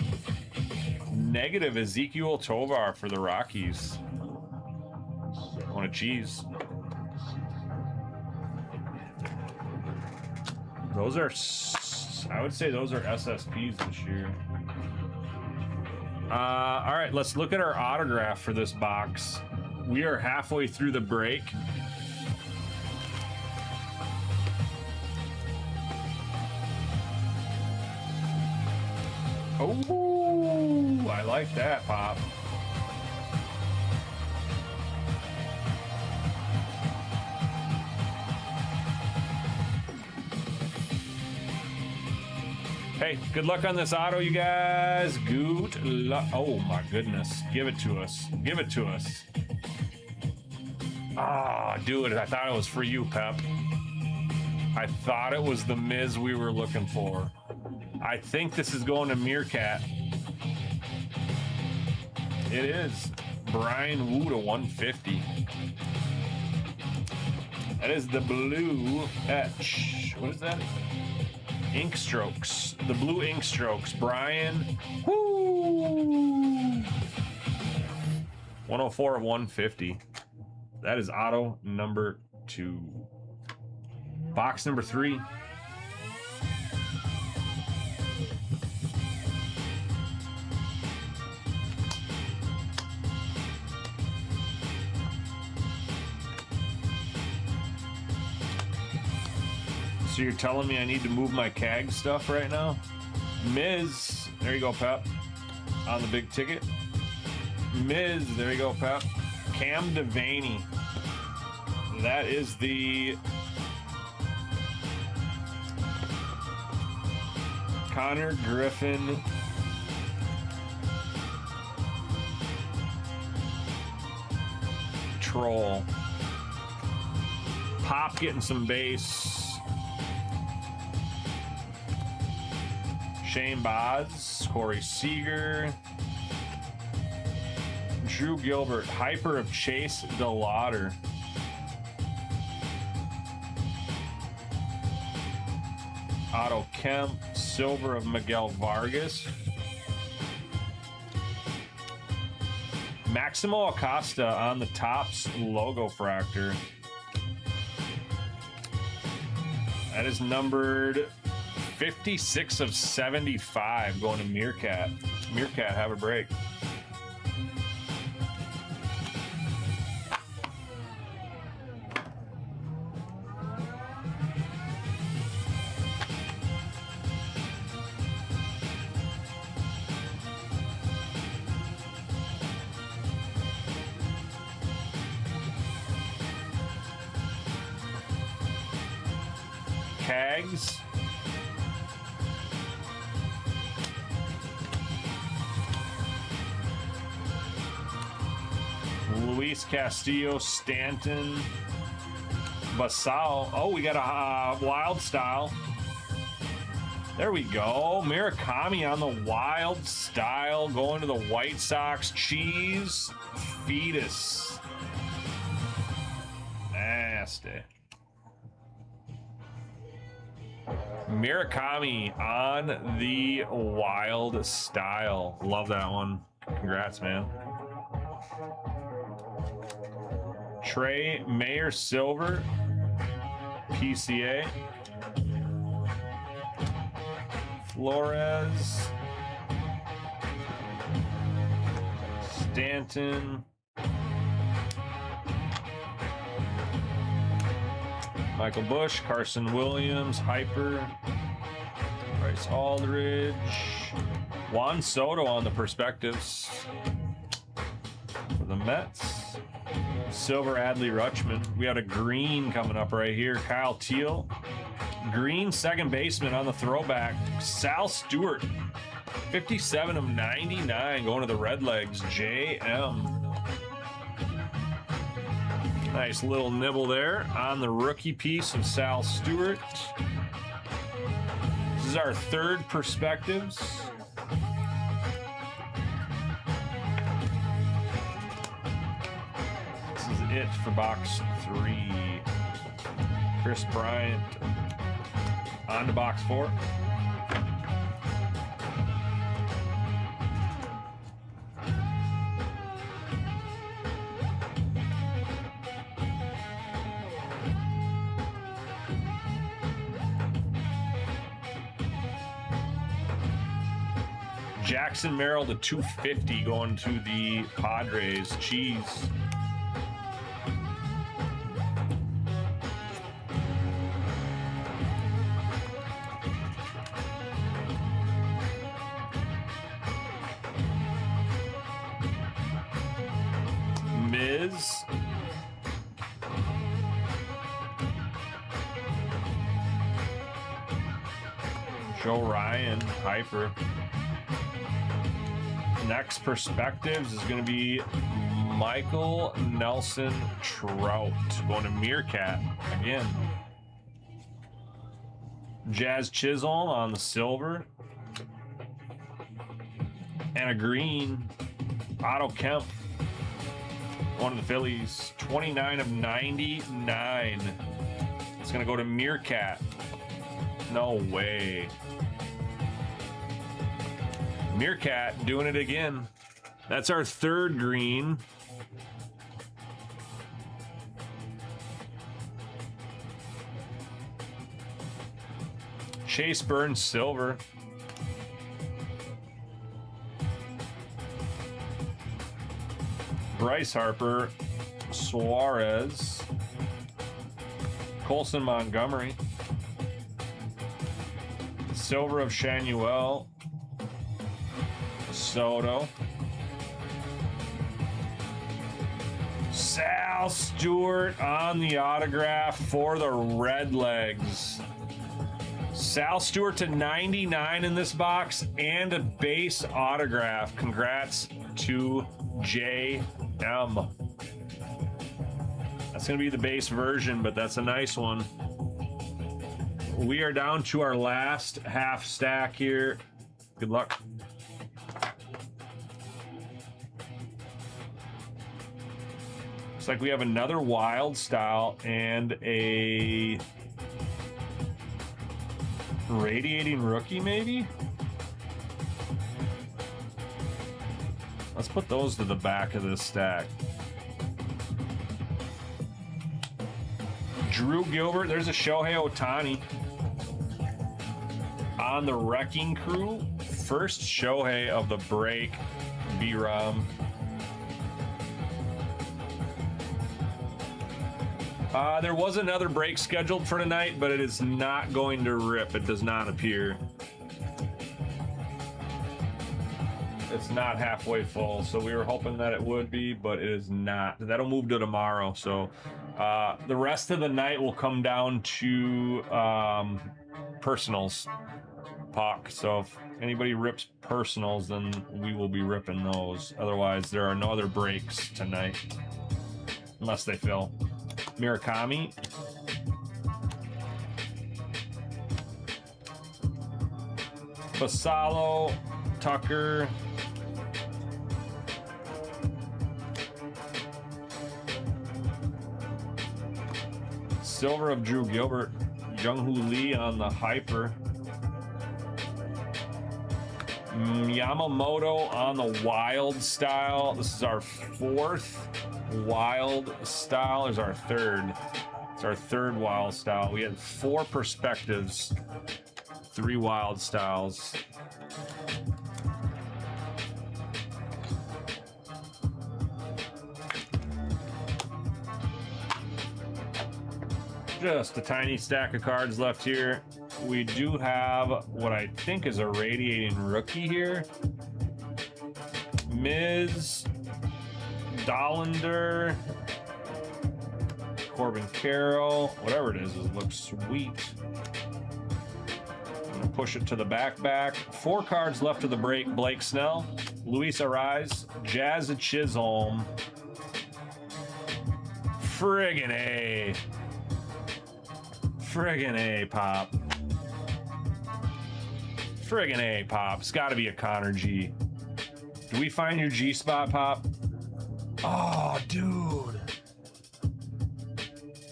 Negative Ezekiel Tovar for the Rockies. Want a cheese? Those are, I would say those are SSPs this year. All right, let's look at our autograph for this box. We are halfway through the break. Oh, I like that, Pop. Hey, good luck on this auto, you guys. Good luck. Oh my goodness. Give it to us. Give it to us. Ah, dude, I thought it was for you, Pep. I thought it was the Miz we were looking for. I think this is going to Meerkat. It is. Brian Wu to 150. That is the blue etch. What is that? Ink strokes. The blue ink strokes. Brian. Woo! 104 of 150. That is auto number 2. Box number 3. So you're telling me I need to move my CAG stuff right now? Miz, there you go, Pep. On the big ticket. Miz, there you go, Pep. Cam Devaney. That is the Connor Griffin troll. Pop getting some base. Shane Boz, Corey Seager, Drew Gilbert, Hyper of Chase DeLauder. Otto Kemp, Silver of Miguel Vargas. Maximo Acosta on the Topps logo fractor. That is numbered 56 of 75 going to Meerkat. Meerkat, have a break. Cags. Luis Castillo, Stanton, Basal. Oh, we got a wild style. There we go. Murakami on the wild style. Going to the White Sox. Cheese. Fetus. Nasty. Murakami on the wild style. Love that one. Congrats, man. Trey Mayer Silver, PCA. Flores. Stanton. Michael Bush, Carson Williams, Hyper. Bryce Aldridge. Juan Soto on the perspectives for the Mets. Silver Adley Rutschman. We had a green coming up right here. Kyle Teal. Green second baseman on the throwback. Sal Stewart. 57 of 99 going to the Redlegs. JM. Nice little nibble there on the rookie piece of Sal Stewart. This is our third perspectives. This is it for box 3. Chris Bryant on to box 4. Jackson Merrill to 250 going to the Padres. Cheese. Miz. Joe Ryan, Hyper. Next perspectives is going to be Michael Nelson Trout going to Meerkat again. Jazz Chisholm on the silver. And a green Otto Kemp. One of the Phillies. 29 of 99. It's going to go to Meerkat. No way. Meerkat doing it again. That's our third green. Chase Burns silver. Bryce Harper, Suarez, Colson Montgomery, silver of Shanuel, Soto, Sal Stewart on the autograph for the Redlegs. Sal Stewart to 99 in this box and a base autograph. Congrats to JM. That's going to be the base version, but that's a nice one. We are down to our last half stack here. Good luck. Looks like we have another wild style and a radiating rookie, maybe? Let's put those to the back of this stack. Drew Gilbert, there's a Shohei Ohtani on the Wrecking Crew. First Shohei of the break, B-Rom. There was another break scheduled for tonight, but it is not going to rip. It does not appear. It's not halfway full, so we were hoping that it would be, but it is not. That'll move to tomorrow. So the rest of the night will come down to personals, Puck. So if anybody rips personals, then we will be ripping those. Otherwise, there are no other breaks tonight, unless they fill. Murakami. Basalo, Tucker. Silver of Drew Gilbert. Jung-Hoo Lee on the Hyper. Yamamoto on the wild style. This is our 4th wild style. Is our 3rd. It's our 3rd wild style. We had 4 perspectives, 3 wild styles. Just a tiny stack of cards left here. We do have what I think is a radiating rookie here. Ms. Dollander, Corbin Carroll, whatever it is, it looks sweet. I'm gonna push it to the back. 4 cards left of the break. Blake Snell, Luis Ariz, Jazz Chisholm. Friggin' A. Friggin' A, Pop. Friggin' A, Pop. It's gotta be a Connor G. Do we find your G spot, Pop? Oh, dude.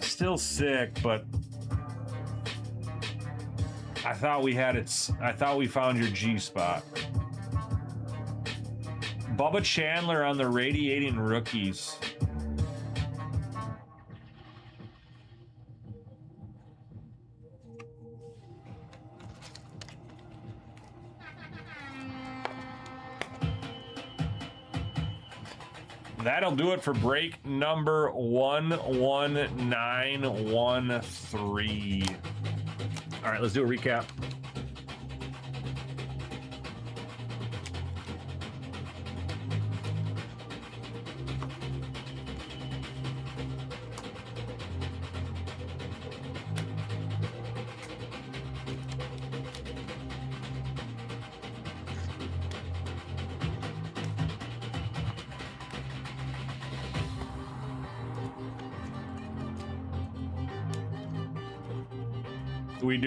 Still sick, but I thought we had it. I thought we found your G spot. Bubba Chandler on the radiating rookies. That'll do it for break number 11913. All right, let's do a recap. We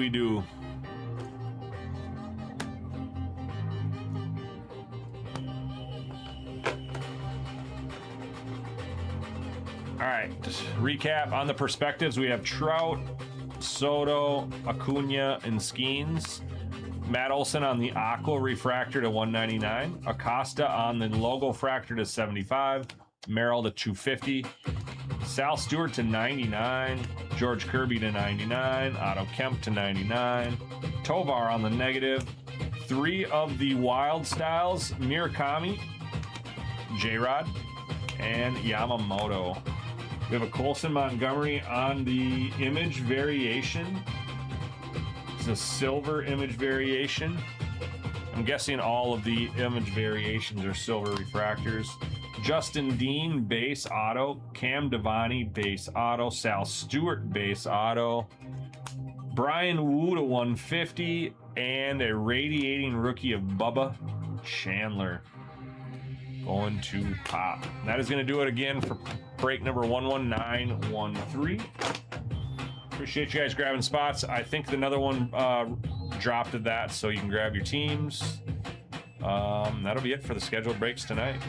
do. All right, just recap on the perspectives. We have Trout, Soto, Acuna, and Skeens. Matt Olson on the Aqua Refractor to 199. Acosta on the Logo Fractor to 75. Merrill to 250. Sal Stewart to 99. George Kirby to 99. Otto Kemp to 99. Tovar on the negative. 3 of the wild styles. Murakami, J-Rod, and Yamamoto. We have a Colson Montgomery on the image variation. It's a silver image variation. I'm guessing all of the image variations are silver refractors. Justin Dean, base auto. Cam Devani, base auto. Sal Stewart, base auto. Brian Wu to 150. And a radiating rookie of Bubba Chandler. Going to pop. And that is going to do it again for break number 11913. Appreciate you guys grabbing spots. I think another one dropped of that, so you can grab your teams. That'll be it for the scheduled breaks tonight.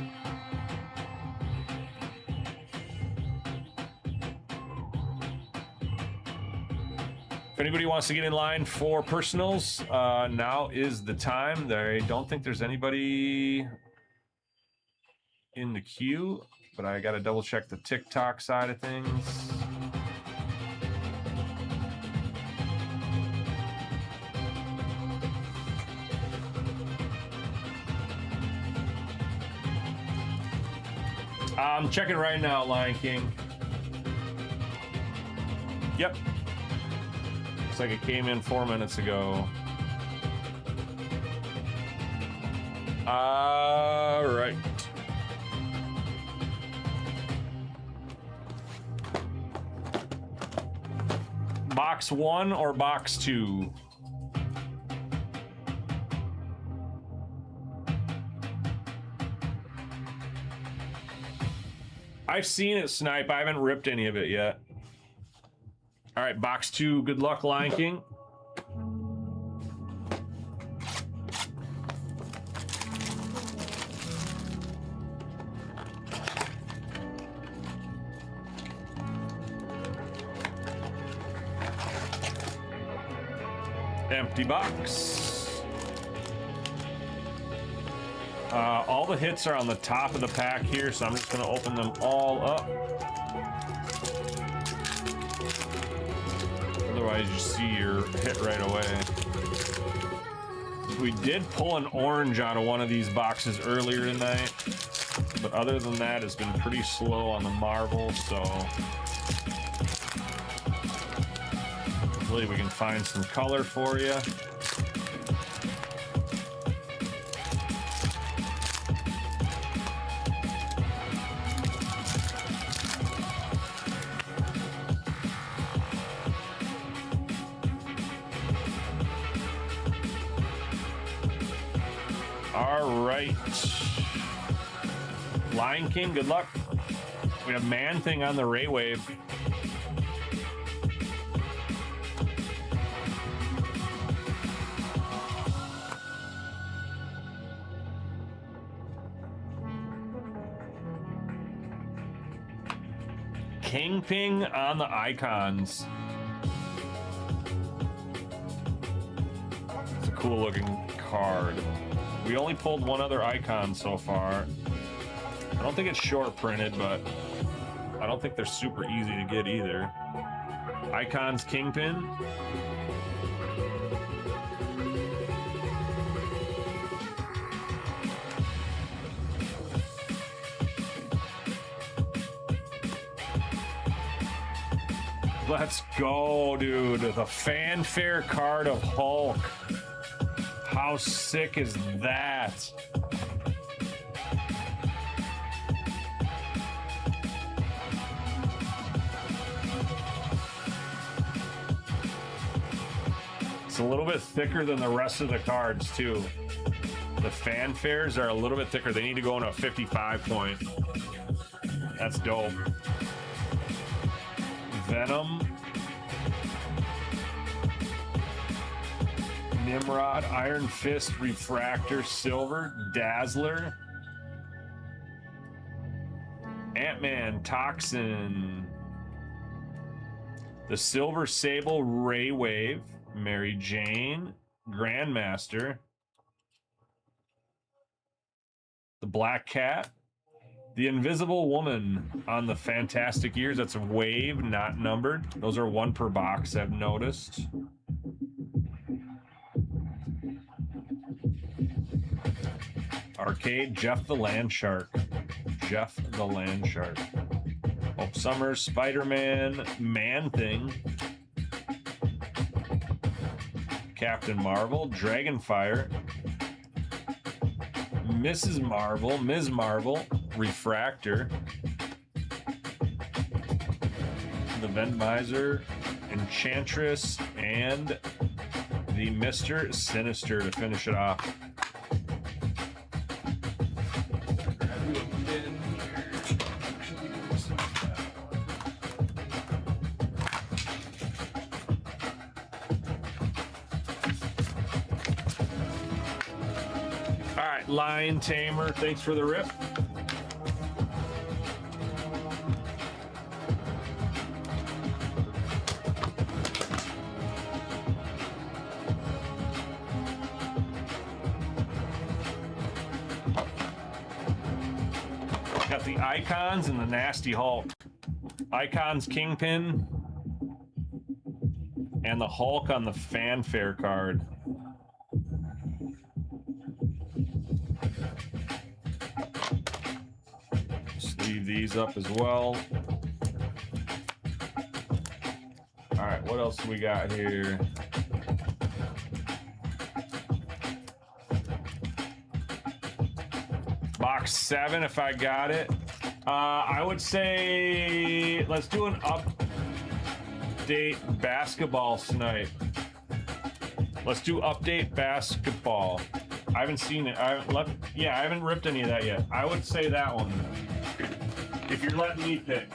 If anybody wants to get in line for personals, now is the time. I don't think there's anybody in the queue, but I got to double check the TikTok side of things. I'm checking right now, Lion King. Yep. Looks like it came in 4 minutes ago. All right. Box 1 or box 2? I've seen it, Snipe. I haven't ripped any of it yet. All right, box 2. Good luck, Lion King. Empty box. All the hits are on the top of the pack here, so I'm just going to open them all up. Otherwise, you see your hit right away. We did pull an orange out of one of these boxes earlier tonight, but other than that, it's been pretty slow on the Marvel, so hopefully we can find some color for you. All right. Lion King, good luck. We have Man Thing on the Ray Wave. Kingpin on the Icons. It's a cool looking card. We only pulled one other icon so far. I don't think it's short printed, but I don't think they're super easy to get either. Icons Kingpin. Let's go, dude. The fanfare card of Hulk. How sick is that? It's a little bit thicker than the rest of the cards, too. The fanfares are a little bit thicker. They need to go in a 55 point. That's dope. Venom. Nimrod, Iron Fist, Refractor, Silver, Dazzler, Ant-Man, Toxin, the Silver Sable, Ray Wave, Mary Jane, Grandmaster, the Black Cat, the Invisible Woman on the Fantastic Years. That's a wave, not numbered. Those are one per box, I've noticed. Arcade, Jeff the Land Shark. Jeff the Land Shark. Hope Summers, Spider-Man, Man Thing. Captain Marvel, Dragonfire. Mrs. Marvel, Ms. Marvel, Refractor. The Vendmiser, Enchantress, and the Mr. Sinister to finish it off. Lion Tamer, thanks for the rip. Got the Icons and the Nasty Hulk. Icons Kingpin and the Hulk on the Fanfare card. Sleeve these up as well. All right, what else we got here? Box 7, if I got it. I would say let's do an update basketball snipe. Let's do update basketball. I haven't seen it. I haven't ripped any of that yet. I would say that one. If you're letting me pick.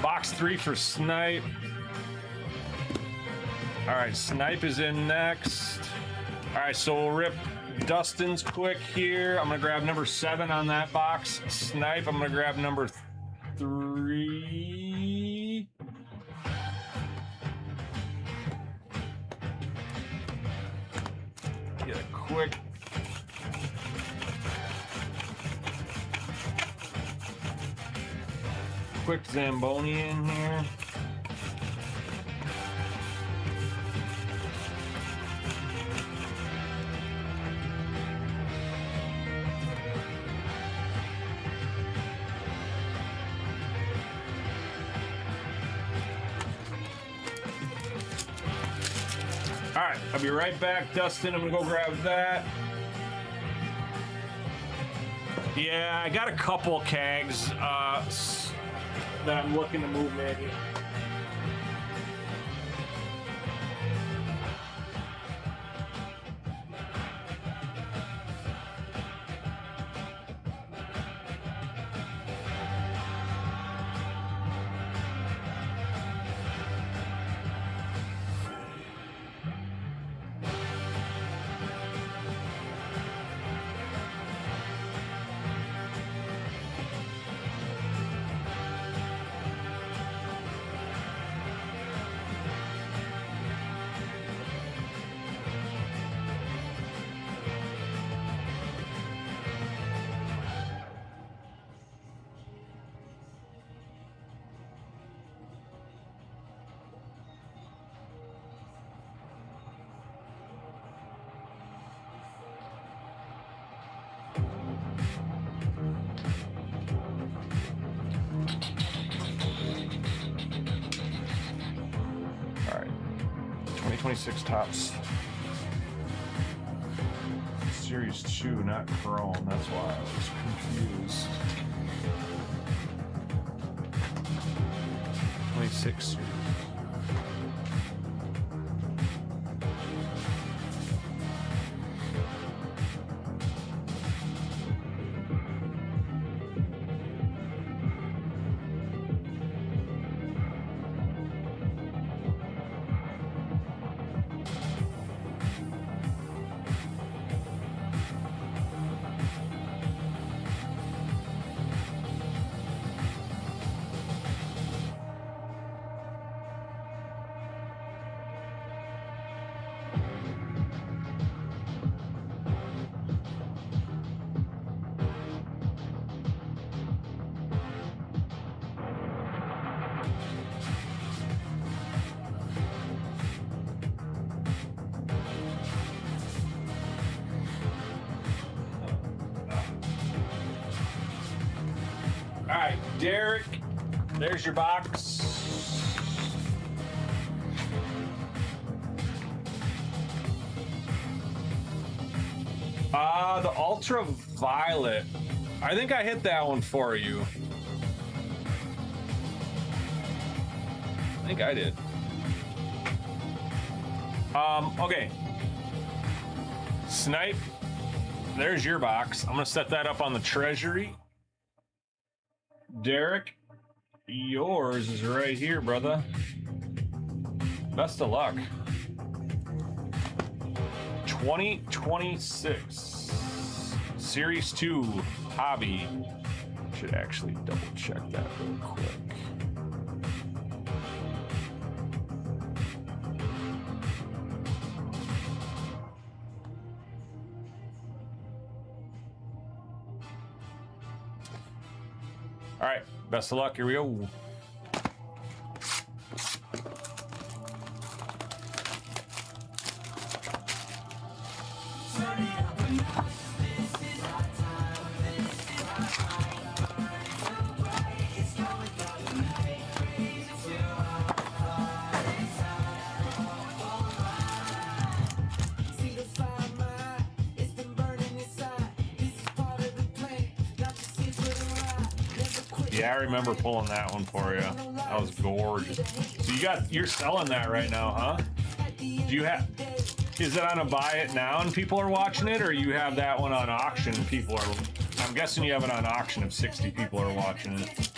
Box 3 for Snipe. All right, Snipe is in next. All right, so we'll rip Dustin's quick here. I'm gonna grab number 7 on that box. Snipe, I'm gonna grab number 3. Get a quick Zamboni in here. All right, I'll be right back, Dustin. I'm gonna go grab that. Yeah, I got a couple kegs that I'm looking to move maybe. All right, 2026 tops. Series 2, not Chrome. That's why I was confused. 26 series. All right, Derek, there's your box. The ultraviolet. I think I hit that one for you. I think I did. Okay. Snipe, there's your box. I'm gonna set that up on the treasury. Derek, yours is right here, brother. Best of luck. 2026 Series 2 Hobby. Should actually double check that real quick. All right, best of luck. Here we go. Yeah, I remember pulling that one for you. That was gorgeous. So you're selling that right now, huh? Do you have? Is it on a buy it now and people are watching it, or you have that one on auction and people are? I'm guessing you have it on auction if 60 people are watching it.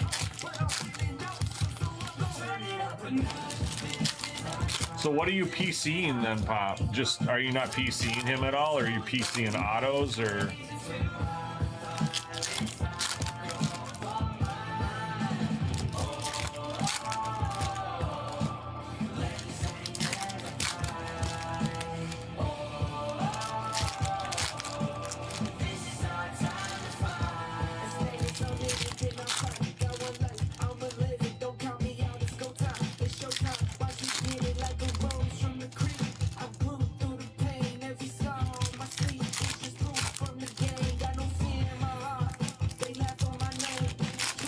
So what are you PCing then, Pop? Just, are you not PCing him at all? Or are you PCing autos, or?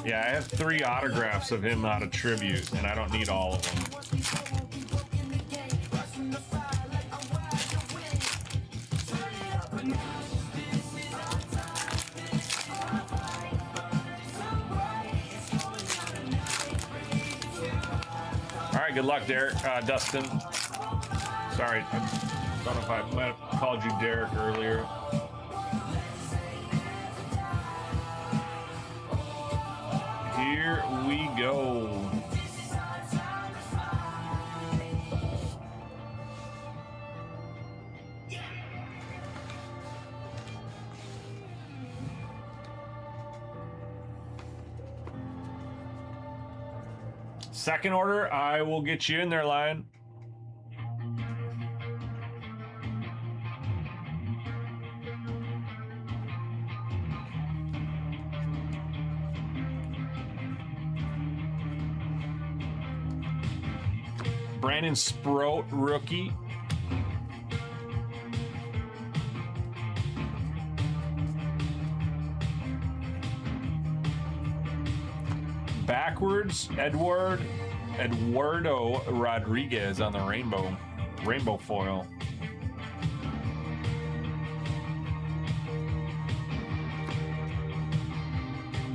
Yeah, I have 3 autographs of him out of tribute, and I don't need all of them. All right, good luck, Derek. Dustin. Sorry, I don't know if I might have called you Derek earlier. Here we go. Second order, I will get you in there, Lion. Brandon Sproat, rookie. Backwards, Eduardo Rodriguez on the rainbow foil.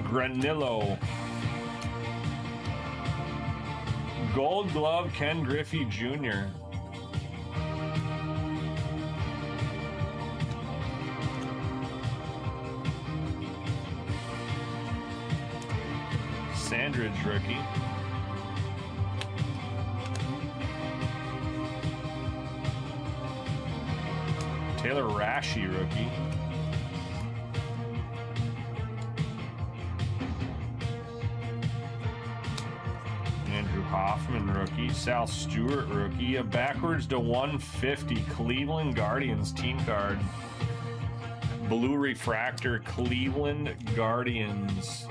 Granillo. Gold glove, Ken Griffey Jr. Sandridge rookie. Taylor Rashi rookie. Andrew Hoffman rookie. Sal Stewart rookie. A backwards to 150 Cleveland Guardians team card. Blue refractor Cleveland Guardians.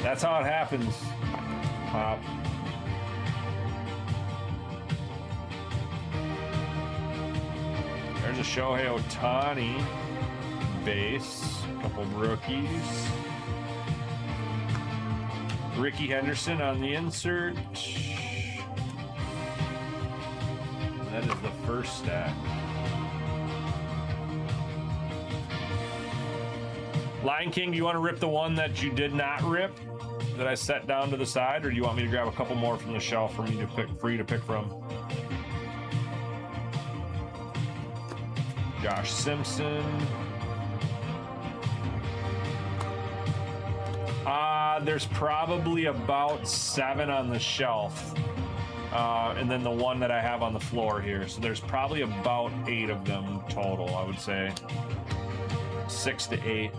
That's how it happens, Pop. There's a Shohei Ohtani base, a couple rookies. Ricky Henderson on the insert. That is the first stack. Lion King, do you want to rip the one that you did not rip, that I set down to the side, or do you want me to grab a couple more from the shelf for you to pick from? Josh Simpson. There's probably about 7 on the shelf, and then the one that I have on the floor here. So there's probably about 8 of them total, I would say. 6 to 8.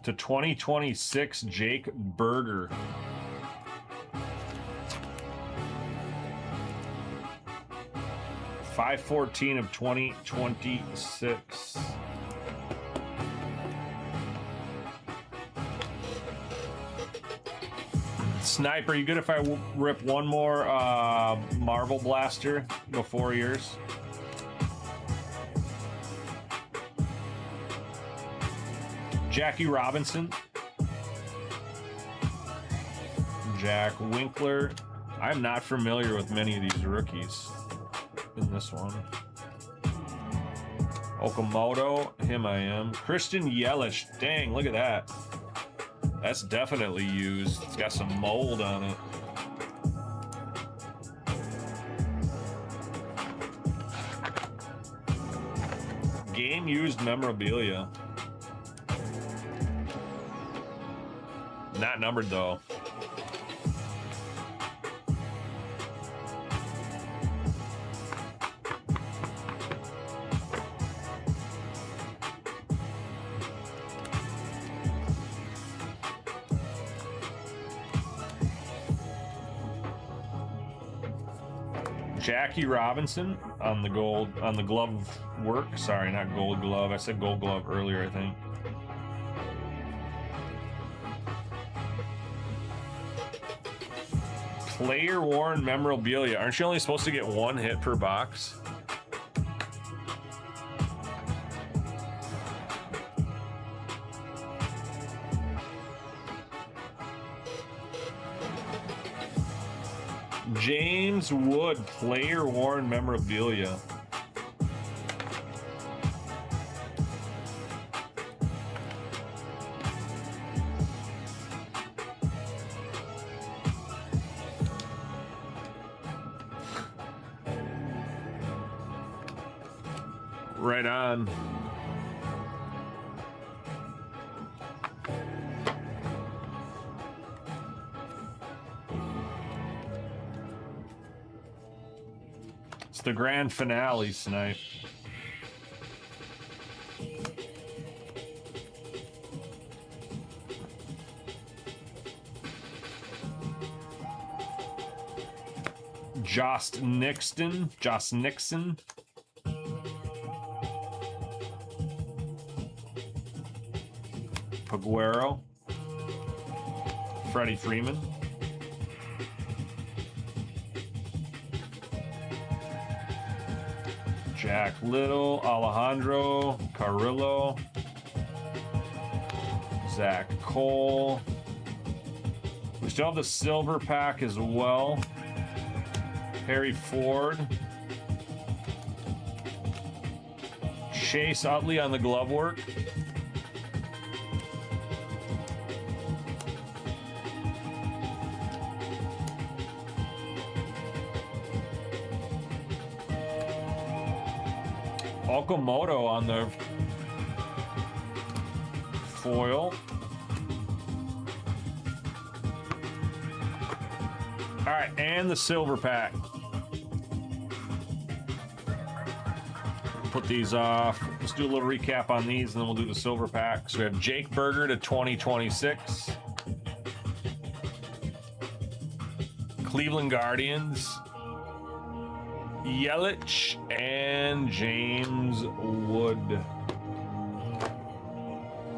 To 2026, Jake Berger. $514 of 2026. Sniper, you good if I rip one more Marvel Blaster? Go 4 years. Jackie Robinson. Jack Winkler. I'm not familiar with many of these rookies in this one. Okamoto, him I am. Christian Yelich, dang, look at that. That's definitely used. It's got some mold on it. Game used memorabilia. Not numbered though. Jackie Robinson on the gold, on the glove work. Sorry, not gold glove. I said gold glove earlier, I think. Player worn memorabilia. Aren't you only supposed to get one hit per box? James Wood, player worn memorabilia. Right on. It's the grand finale tonight. Josh Nixon. Paguero. Freddie Freeman. Jack Little, Alejandro Carrillo, Zach Cole. We still have the silver pack as well. Harry Ford. Chase Utley on the glove work. Okamoto on the foil. All right, and the silver pack. Put these off. Let's do a little recap on these, and then we'll do the silver pack. So we have Jake Berger to 2026. Cleveland Guardians. Yelich and James Wood.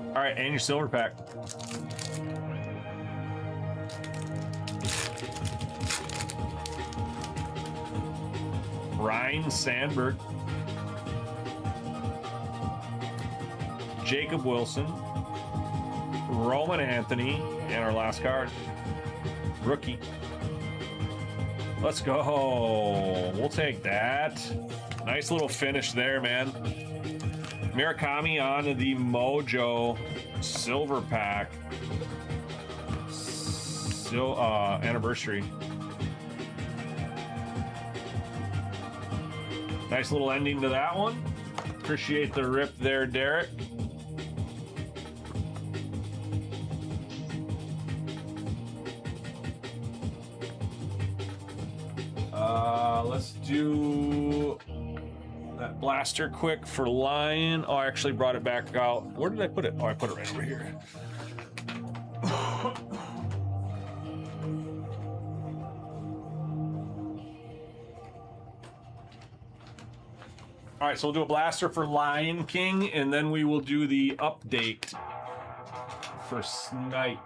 All right, and your silver pack. Ryan Sandberg. Jacob Wilson. Roman Anthony. And our last card. Rookie. Let's go. We'll take that. Nice little finish there, man. Murakami onto the Mojo silver pack. Still anniversary. Nice little ending to that one. Appreciate the rip there, Derek. Let's do that blaster quick for Lion. Oh, I actually brought it back out. Where did I put it? Oh, I put it right over here. All right, so we'll do a blaster for Lion King, and then we will do the update for Snipe.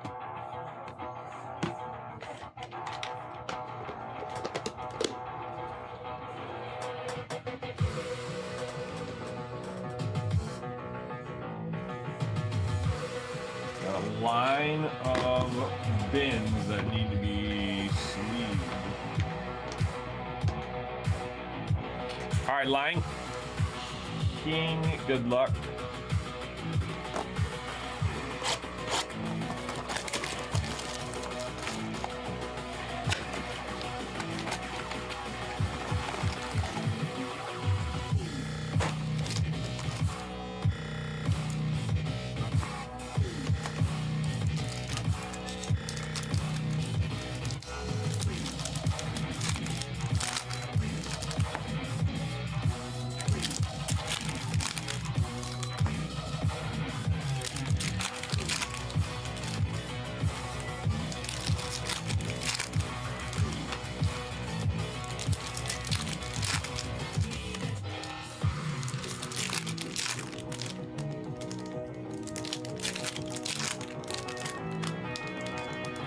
Got a line of bins that need to be sleeved. right, Lion King, good luck.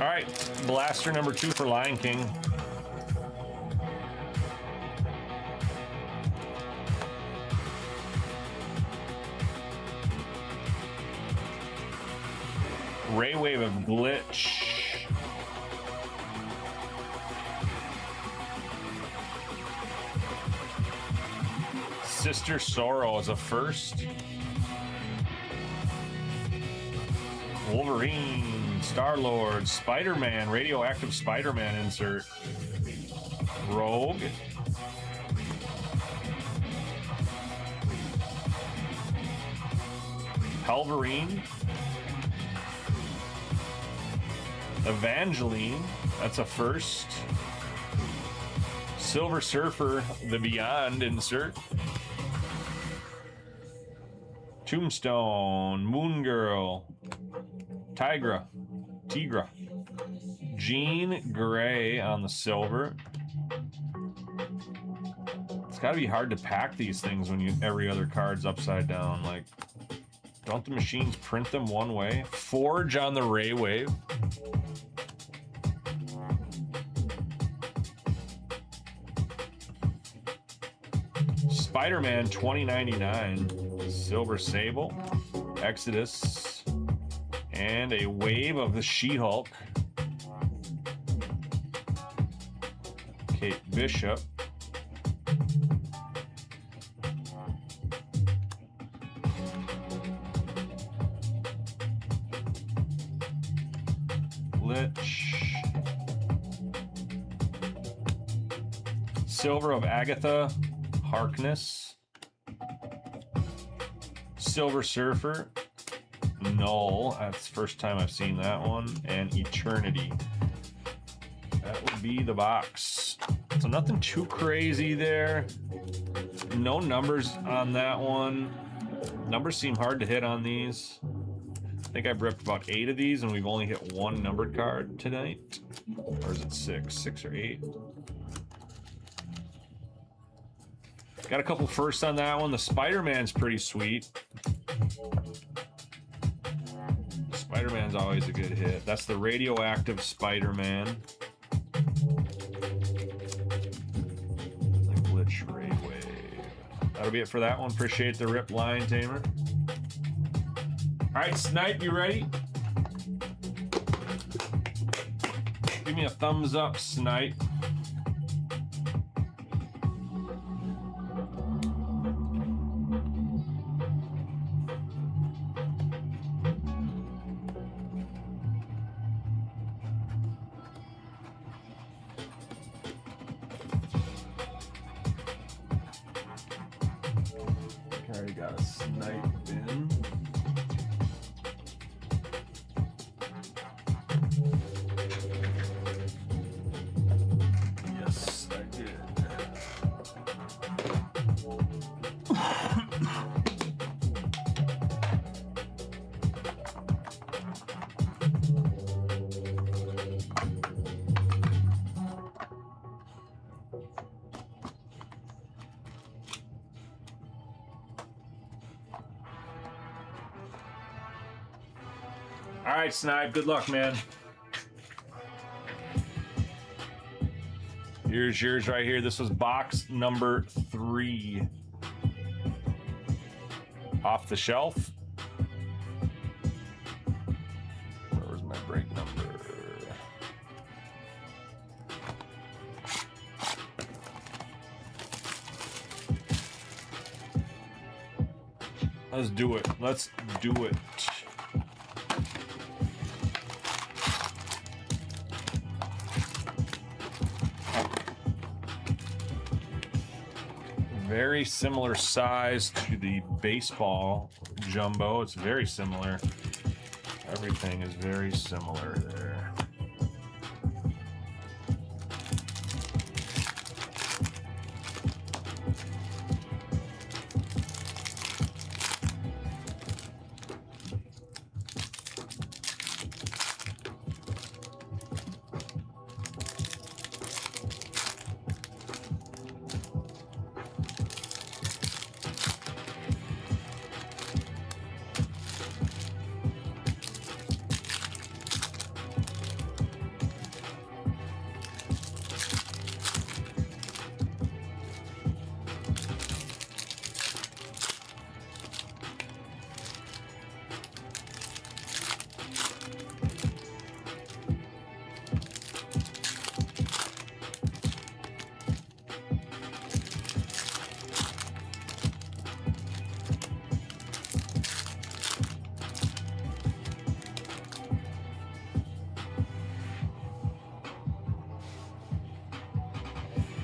All right, blaster number 2 for Lion King. Ray Wave of Glitch. Sister Sorrow as a first. Wolverine, Star-Lord, Spider-Man, Radioactive Spider-Man insert. Rogue. Halverine. Evangeline, that's a first. Silver Surfer, the Beyond insert. Tombstone, Moon Girl, Tigra, Jean Grey on the silver. It's got to be hard to pack these things when every other card's upside down. Like, don't the machines print them one way? Forge on the Ray Wave. Spider-Man 2099, Silver Sable, Exodus, and a wave of the She-Hulk. Kate Bishop. Lich. Silver of Agatha Harkness. Silver Surfer. Null. That's the first time I've seen that one. And Eternity. That would be the box. So nothing too crazy there. No numbers on that one. Numbers seem hard to hit on these. I think I've ripped about 8 of these and we've only hit one numbered card tonight. Or is it 6? 6 or 8? Got a couple firsts on that one. The Spider-Man's pretty sweet. Spider-Man's always a good hit. That's the Radioactive Spider-Man. The Glitch Ray Wave. That'll be it for that one. Appreciate the rip line, Tamer. All right, Snipe, you ready? Give me a thumbs up, Snipe. Already got a Snipe in. Yes, I did. All right, Snipe, good luck, man. Here's yours right here. This was box number 3. Off the shelf. Where was my break number? Let's do it. Let's do it. Very similar size to the baseball jumbo. It's very similar. Everything is very similar there.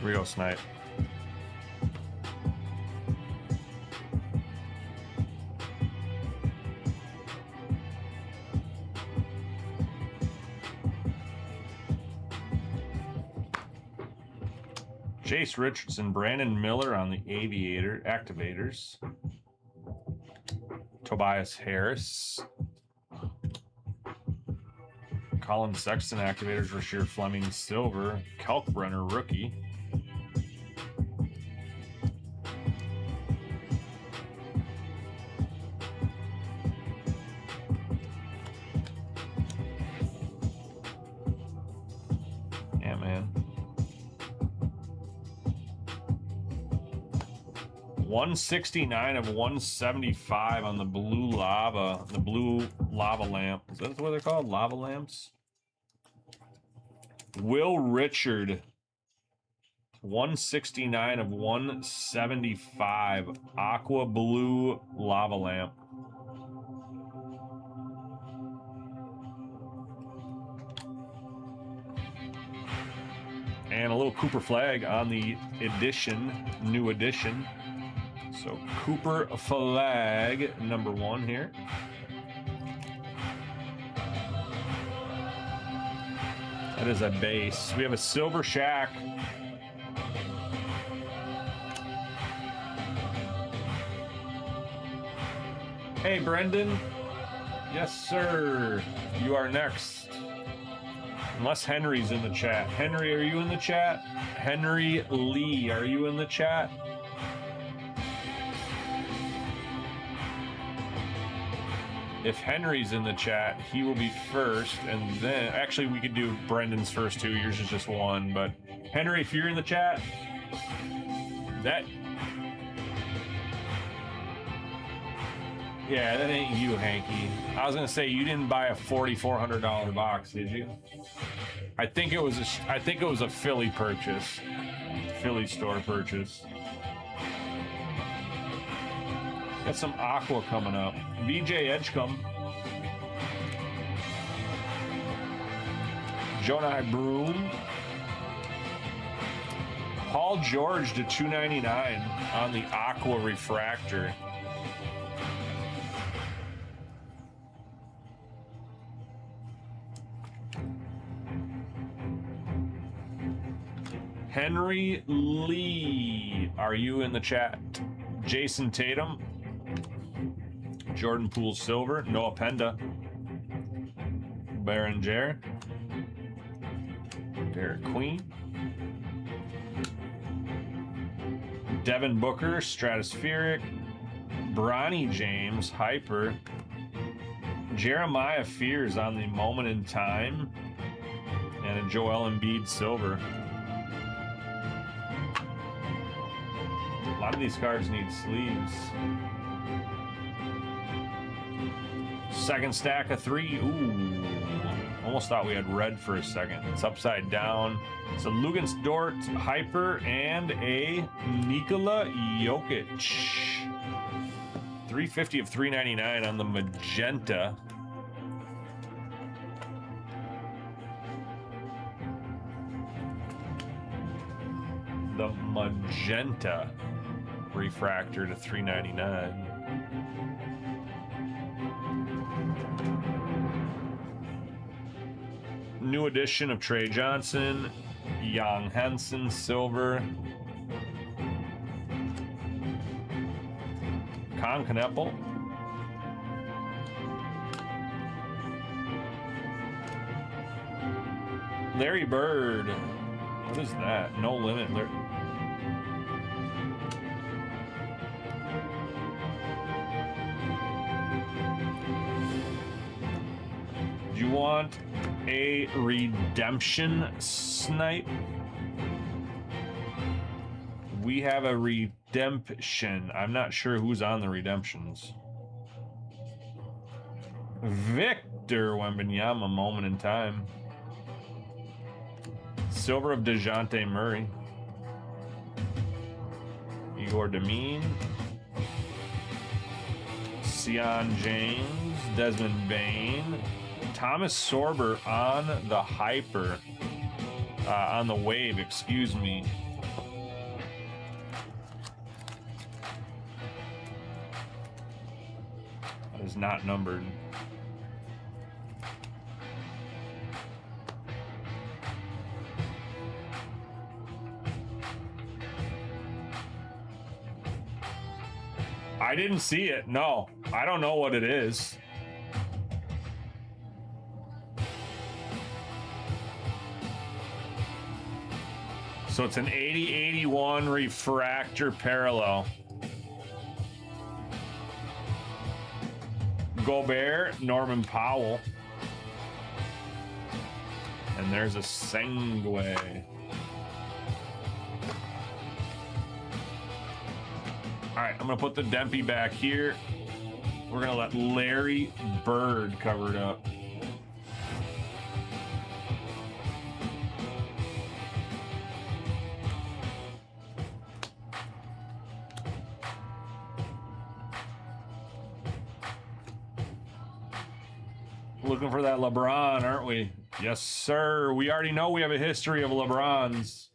Here we go, Snipe. Chase Richardson, Brandon Miller on the Aviator Activators. Tobias Harris. Colin Sexton Activators, Rasheer Fleming Silver. Kalkbrenner Rookie. Yeah, man. 169 of 175 on the blue lava lamp. Is that what they're called? Lava lamps? Will Richard. 169 of 175. Aqua blue lava lamp. And a little Cooper flag on the edition, new edition. So Cooper flag number 1 here. That is a base. We have a silver Shaq. Hey, Brendan. Yes, sir. You are next. Unless Henry's in the chat. Henry, are you in the chat? Henry Lee, are you in the chat? If Henry's in the chat, he will be first, and then actually we could do Brendan's first 2. Yours is just 1, but Henry, if you're in the chat, that ain't you, Hanky. I was gonna say you didn't buy a $4,400 box, did you? I think it was a Philly purchase, Philly store purchase. Got some Aqua coming up. VJ Edgecombe. Jonah Broom. Paul George to $299 on the Aqua Refractor. Henry Lee, are you in the chat? Jason Tatum. Jordan Poole Silver, Noah Penda, Baron Jer, Derek Queen, Devin Booker, Stratospheric, Bronny James, Hyper, Jeremiah Fears on the Moment in Time, and a Joel Embiid Silver. A lot of these cards need sleeves. Second stack of 3. Ooh. Almost thought we had red for a second. It's upside down. It's a Lugens Dort Hyper and a Nikola Jokic. 3 350 of 399 on the magenta. The magenta refractor to 399. New edition of Trey Johnson, Young Henson, silver. Con Kneppel. Larry Bird. What is that? No limit. Do you want a redemption snipe? We have a redemption. I'm not sure who's on the redemptions. Victor Wembanyama, moment in time. Silver of DeJounte Murray. Igor Demine. Sion James. Desmond Bain. Thomas Sorber on the hyper. On the wave, excuse me. That is not numbered. I didn't see it. No, I don't know what it is. So it's an 80-81 refractor parallel. Gobert, Norman Powell. And there's a Sengue. All right, I'm gonna put the Dempy back here. We're gonna let Larry Bird cover it up. Looking for that LeBron, aren't we? Yes, sir. We already know we have a history of LeBrons.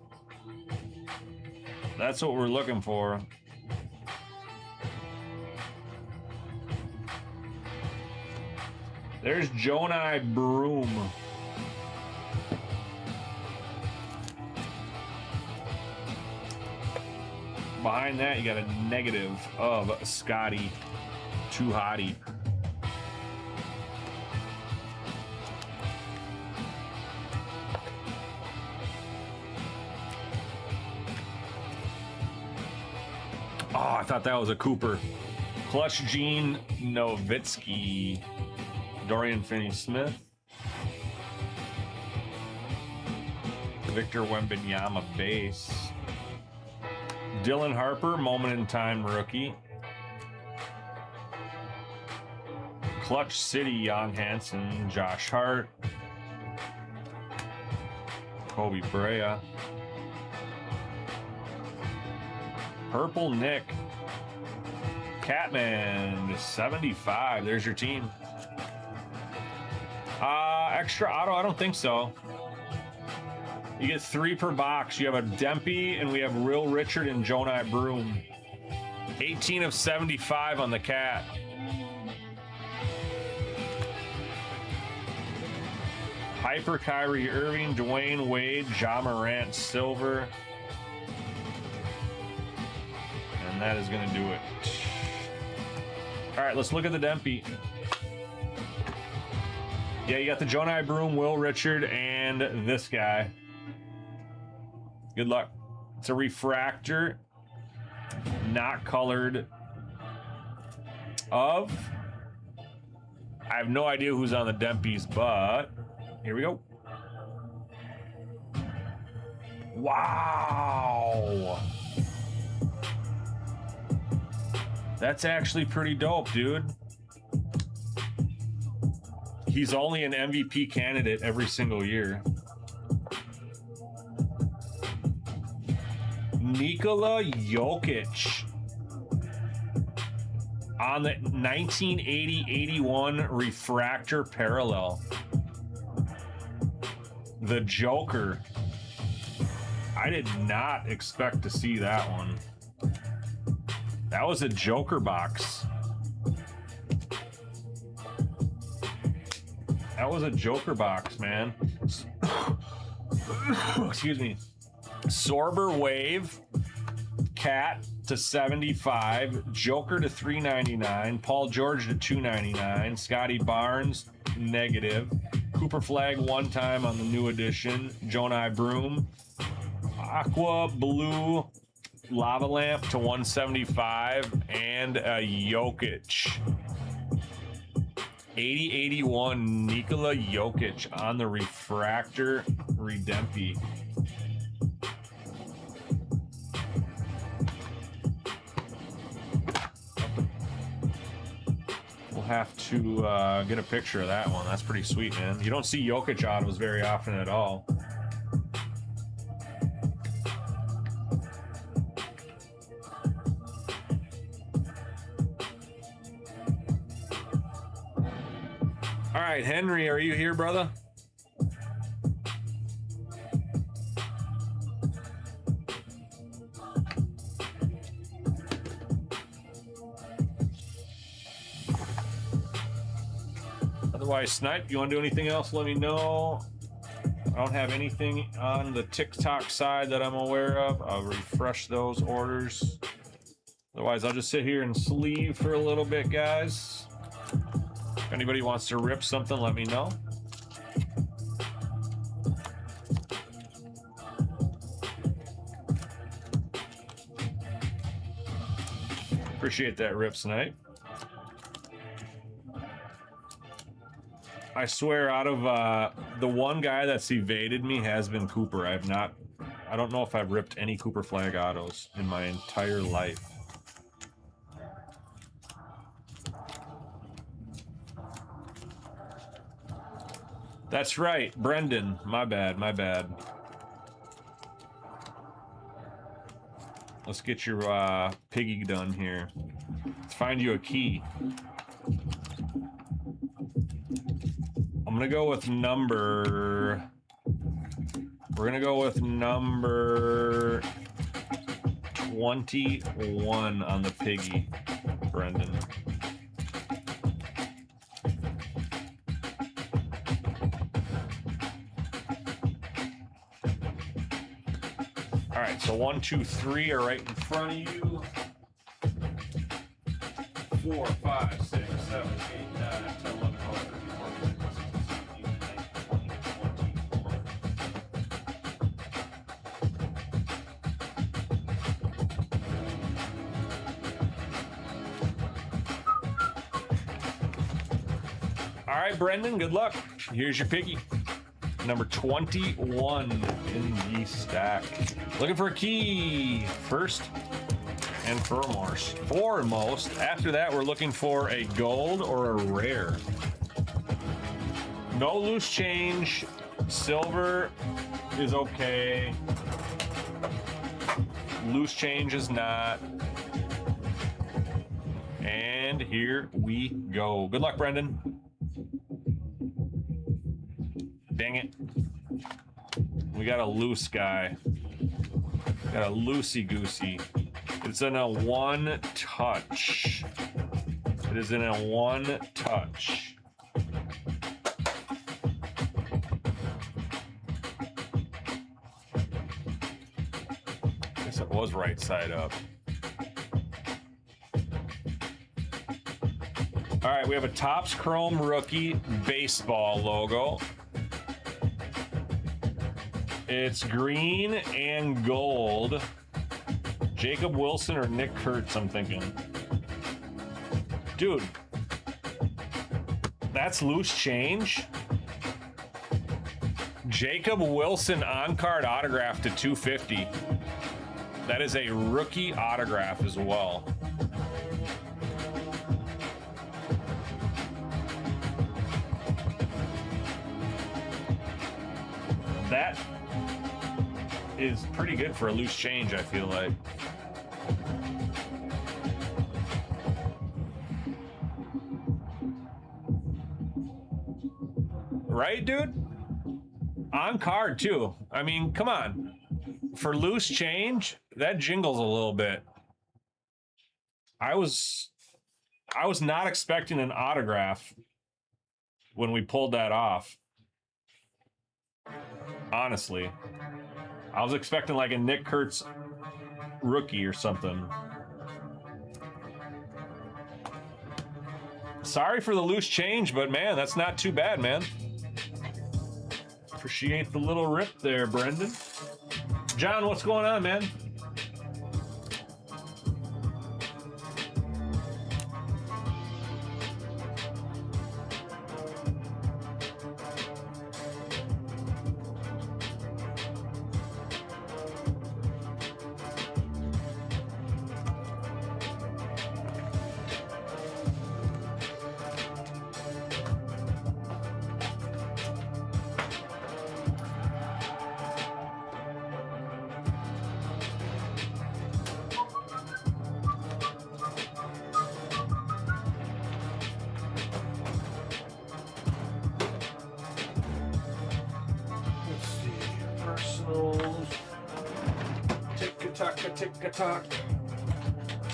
That's what we're looking for. There's Jonai Broom. Behind that, you got a negative of Scotty Too Hottie. Oh, I thought that was a Cooper. Clutch Gene Nowitzki. Dorian Finney-Smith. Victor Wembanyama base. Dylan Harper, moment in time rookie. Clutch City, Young Hansen, Josh Hart. Kobe Brea. Purple Nick. Catman, 75. There's your team. Extra auto? I don't think so. You get 3 per box. You have a Dempy, and we have Will Richard and Jonai Broom. 18 of 75 on the Cat. Hyper Kyrie Irving, Dwayne Wade, Ja Morant, silver. And that is going to do it. All right, let's look at the Dempy. Yeah, you got the Jonai Broom, Will Richard, and this guy. Good luck. It's a refractor, not colored. I have no idea who's on the Dempies, but here we go. Wow. That's actually pretty dope, dude. He's only an MVP candidate every single year. Nikola Jokic. on the 1980-81 refractor parallel. The Joker. I did not expect to see that one. That was a Joker box. That was a Joker box, man. Excuse me. Sorber Wave, Cat to 75, Joker to 399, Paul George to 299, Scotty Barnes negative, Cooper Flag one time on the new edition, Jonai Broom, Aqua Blue Lava Lamp to 175, and a Jokic. 80-81 Nikola Jokic on the refractor Redempy. We'll have to get a picture of that one. That's pretty sweet, man. You don't see Jokic autos very often at all. All right, Henry, are you here, brother? Otherwise, Snipe, you want to do anything else, let me know. I don't have anything on the TikTok side that I'm aware of. I'll refresh those orders. Otherwise, I'll just sit here and sleeve for a little bit, guys. If anybody wants to rip something, let me know. Appreciate that, Rip Snipe. I swear, out of the one guy that's evaded me has been Cooper. I don't know if I've ripped any Cooper Flag autos in my entire life. That's right, Brendan. My bad, my bad. Let's get your piggy done here. Let's find you a key. I'm gonna go with number... We're gonna go with number 21 on the piggy, Brendan. All right, so 1, 2, 3 are right in front of you. 4, 5, 6, 7, 8, 9, 10, 11, 12, 13, 14, 15, 16, 17, 18, 20, 24. All right, Brendan, good luck. Here's your piggy. Number 21 in the stack. Looking for a key first and foremost. After that, we're looking for a gold or a rare. No loose change. Silver is okay. Loose change is not. And here we go. Good luck, Brendan. Dang it. We got a loose guy. Got a loosey-goosey. It's in a one touch. It is in a one touch. I guess it was right side up. All right, we have a Topps Chrome rookie baseball logo. It's green and gold. Jacob Wilson or Nick Kurtz, I'm thinking. Dude, that's loose change. Jacob Wilson on-card autograph to 250. That is a rookie autograph as well. That is pretty good for a loose change, I feel like. Right, dude? On card, too. I mean, come on. For loose change, that jingles a little bit. I was not expecting an autograph when we pulled that off. Honestly. I was expecting like a Nick Kurtz rookie or something. Sorry for the loose change, but man, that's not too bad, man. Appreciate the little rip there, Brendan. John, what's going on, man? Tick-a-tock.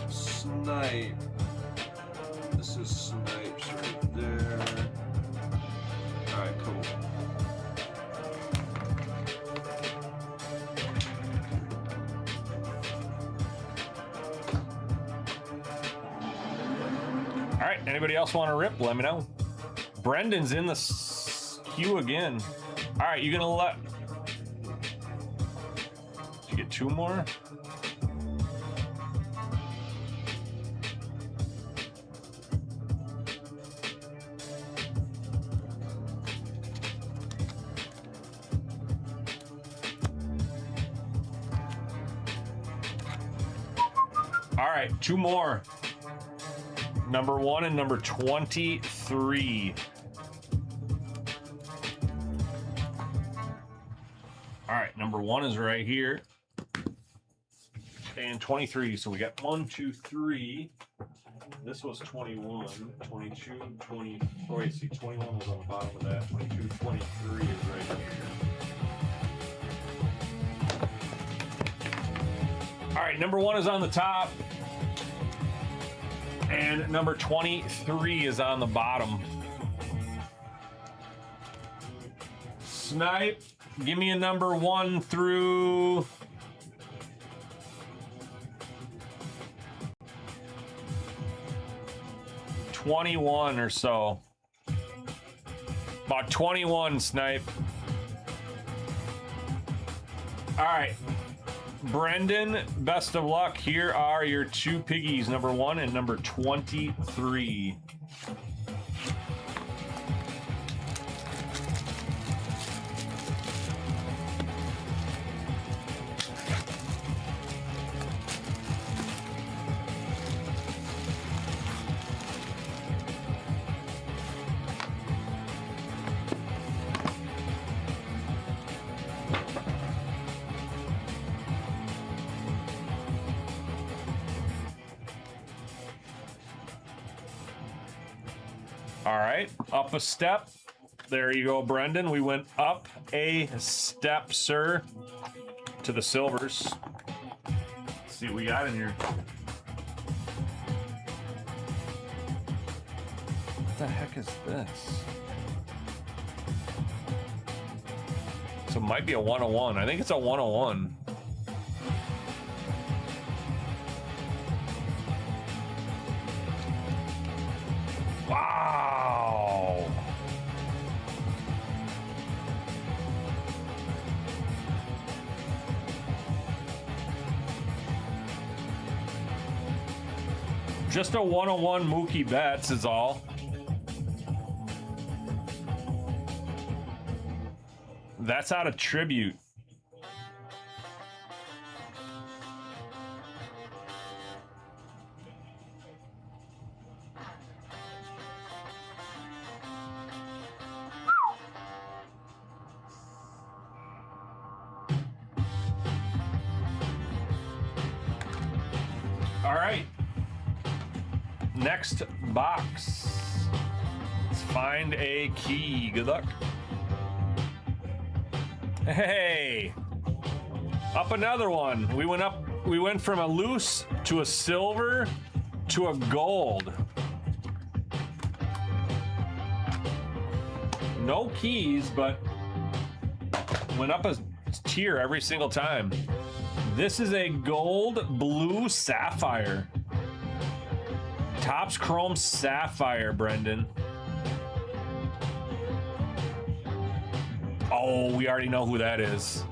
Snipe. This is Snipes right there. Alright, cool. Alright, anybody else want to rip? Let me know. Brendan's in the queue again. Alright, you gonna let... Did you get two more? All right, two more. Number 1 and number 23. All right, number 1 is right here. And 23. So we got 1, 2, 3. This was 21, 22, 20. Oh, wait, see, 21 was on the bottom of that. 22, 23 is right here. All right, number 1 is on the top. And number 23 is on the bottom. Snipe, give me a number 1 through... '21 or so. About 21, Snipe. All right. Brendan, best of luck. Here are your two piggies, number 1 and number 23. All right, up a step. There you go, Brendan. We went up a step, sir, to the silvers. Let's see what we got in here. What the heck is this? So it might be a 101. I think it's a 101. Wow. Just a 101 Mookie Betts is all. That's out of tribute. All right. Next box. Let's find a key. Good luck. Hey, up another one. We went from a loose to a silver to a gold. No keys, but went up a tier every single time. This is a gold blue sapphire. Topps Chrome Sapphire, Brendan. Oh, we already know who that is.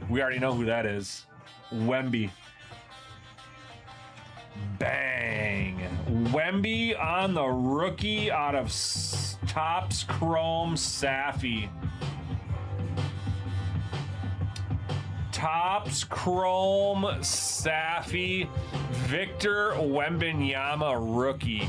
We already know who that is. Wemby. Bang. Wemby on the rookie out of Topps Chrome Saffy. Topps Chrome Saffy. Victor Wembanyama rookie.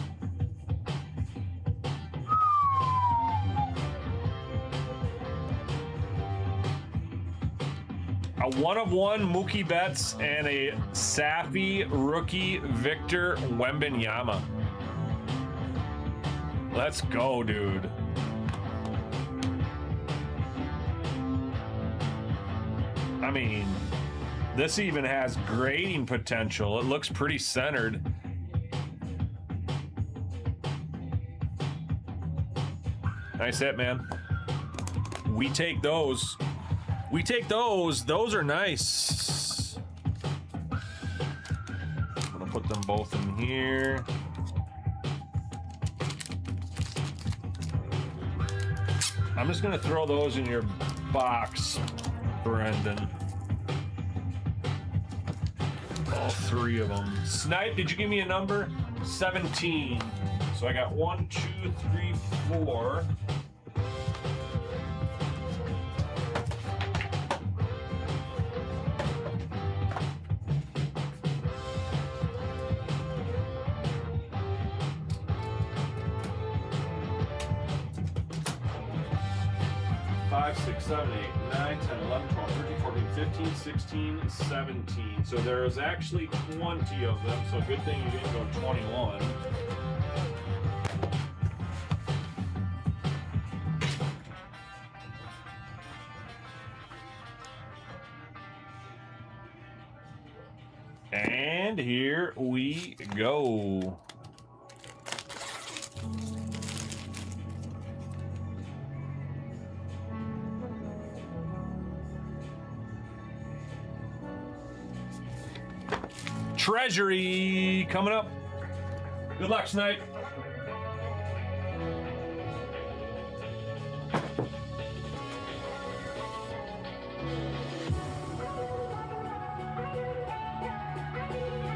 A 1-of-1 Mookie Betts and a Saffy rookie Victor Wembanyama. Let's go, dude. I mean, this even has grading potential. It looks pretty centered. Nice hit, man. We take those. We take those. Those are nice. I'm gonna put them both in here. I'm just gonna throw those in your box, Brendan. All three of them. Snipe, did you give me a number? 17. So I got 1, 2, 3, 4. Five, 6, 7, 8, 9, 10, 11, 12, 13, 14, 15, 16, 17. So there's actually 20 of them. So good thing you didn't go 21. And here we go. Treasury coming up. Good luck, Snipe.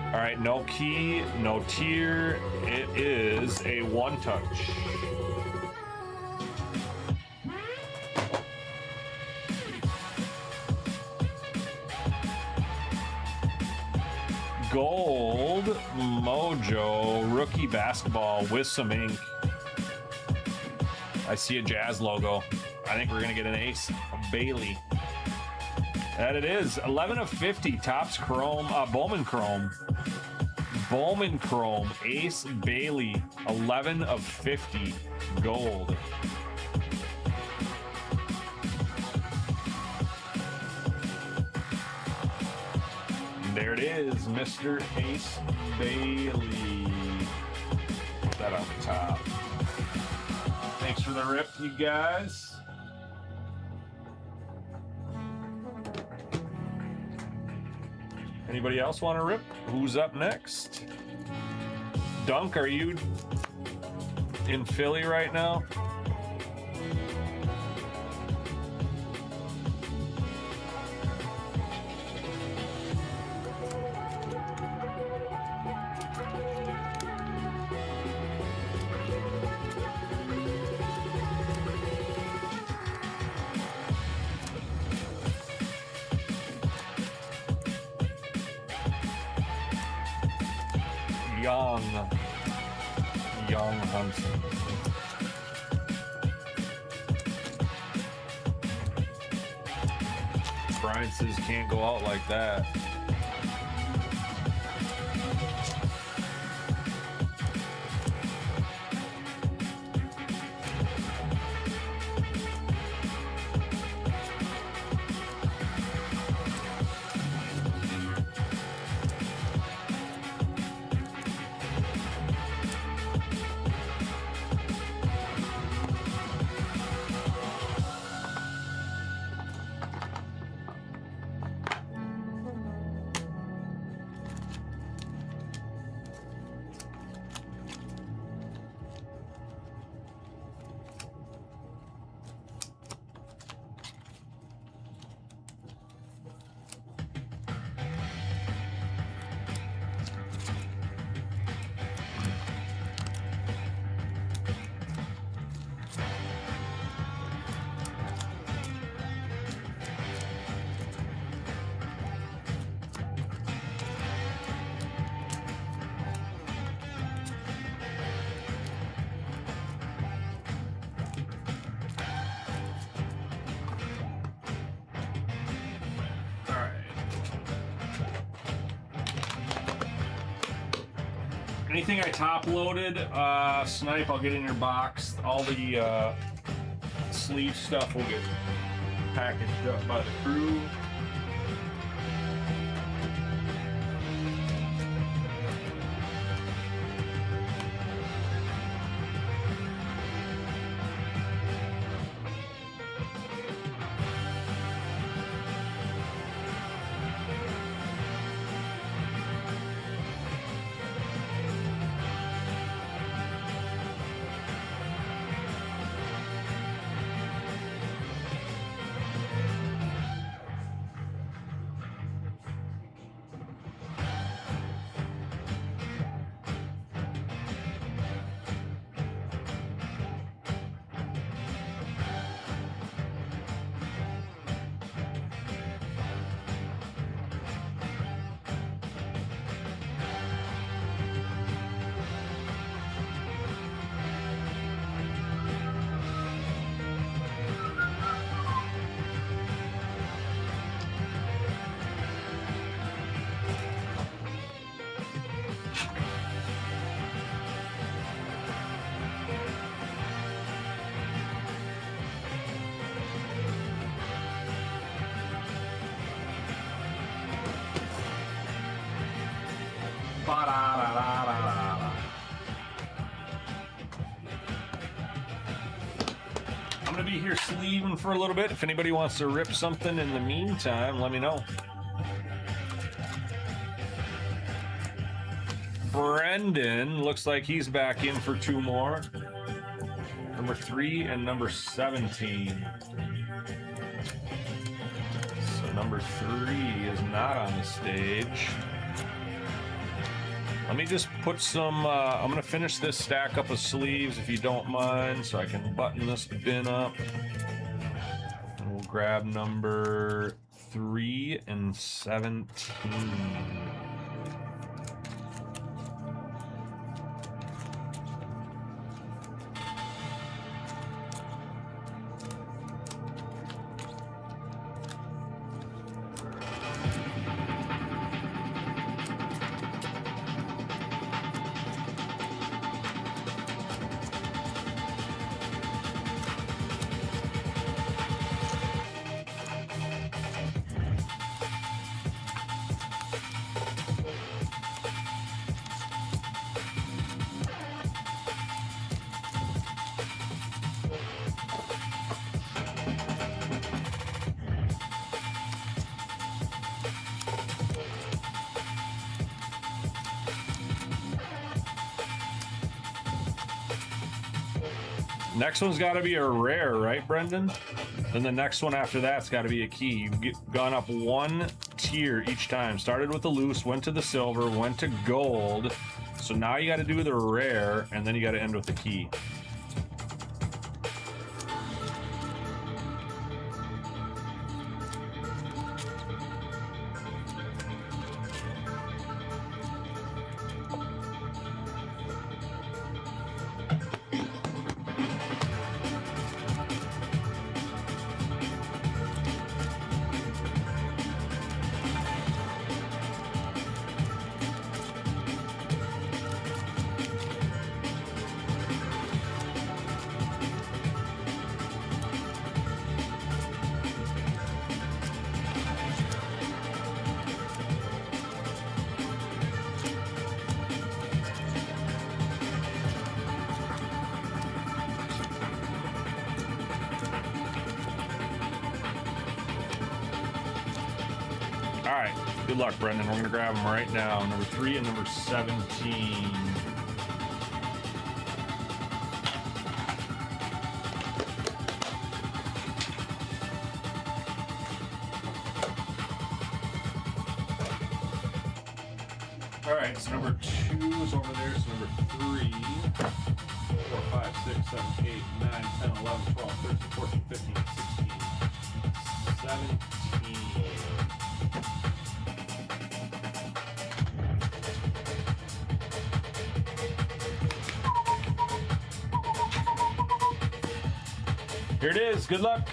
All right, no key, no tier. It is a one touch. Gold Mojo rookie basketball with some ink. I see a Jazz logo. I think we're gonna get an ace, a Bailey. That it is. 11 of 50. Topps Chrome, Bowman Chrome. Bowman Chrome, Ace Bailey. 11 of 50. Gold. There it is, Mr. Ace Bailey. Put that on the top. Thanks for the rip, you guys. Anybody else want to rip? Who's up next? Dunk, are you in Philly right now? Young Hunter. Brian says can't go out like that. Anything I top loaded, Snipe, I'll get in your box. All the sleeve stuff will get packaged up by the crew. I'm gonna be here sleeving for a little bit. If anybody wants to rip something in the meantime, let me know. Brendan looks like he's back in for two more. Number 3 and number 17. So number 3 is not on the stage. Let me just put some, I'm gonna finish this stack up of sleeves if you don't mind, so I can button this bin up. And we'll grab number 3 and 17. Next one's got to be a rare, right, Brendan? Then the next one after that's got to be a key. You've gone up one tier each time. Started with the loose, went to the silver, went to gold. So now you got to do the rare, and then you got to end with the key. All right, good luck, Brendan. We're gonna grab them right now. Number 3 and number 17. All right, so number 2 is over there. So number 3, 4, 5, 6, 7, 8, 9, 10, 11, 12, 13, 14, 15, 16, 17. Here it is. Good luck.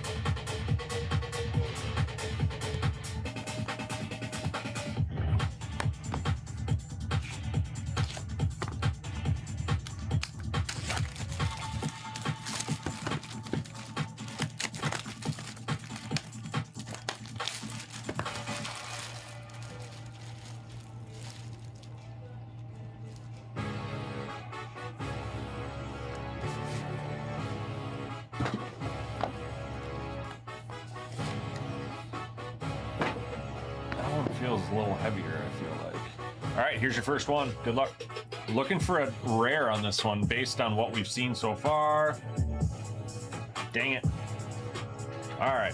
feels a little heavier, I feel like. All right, here's your first one. Good luck. Looking for a rare on this one based on what we've seen so far. Dang it. All right.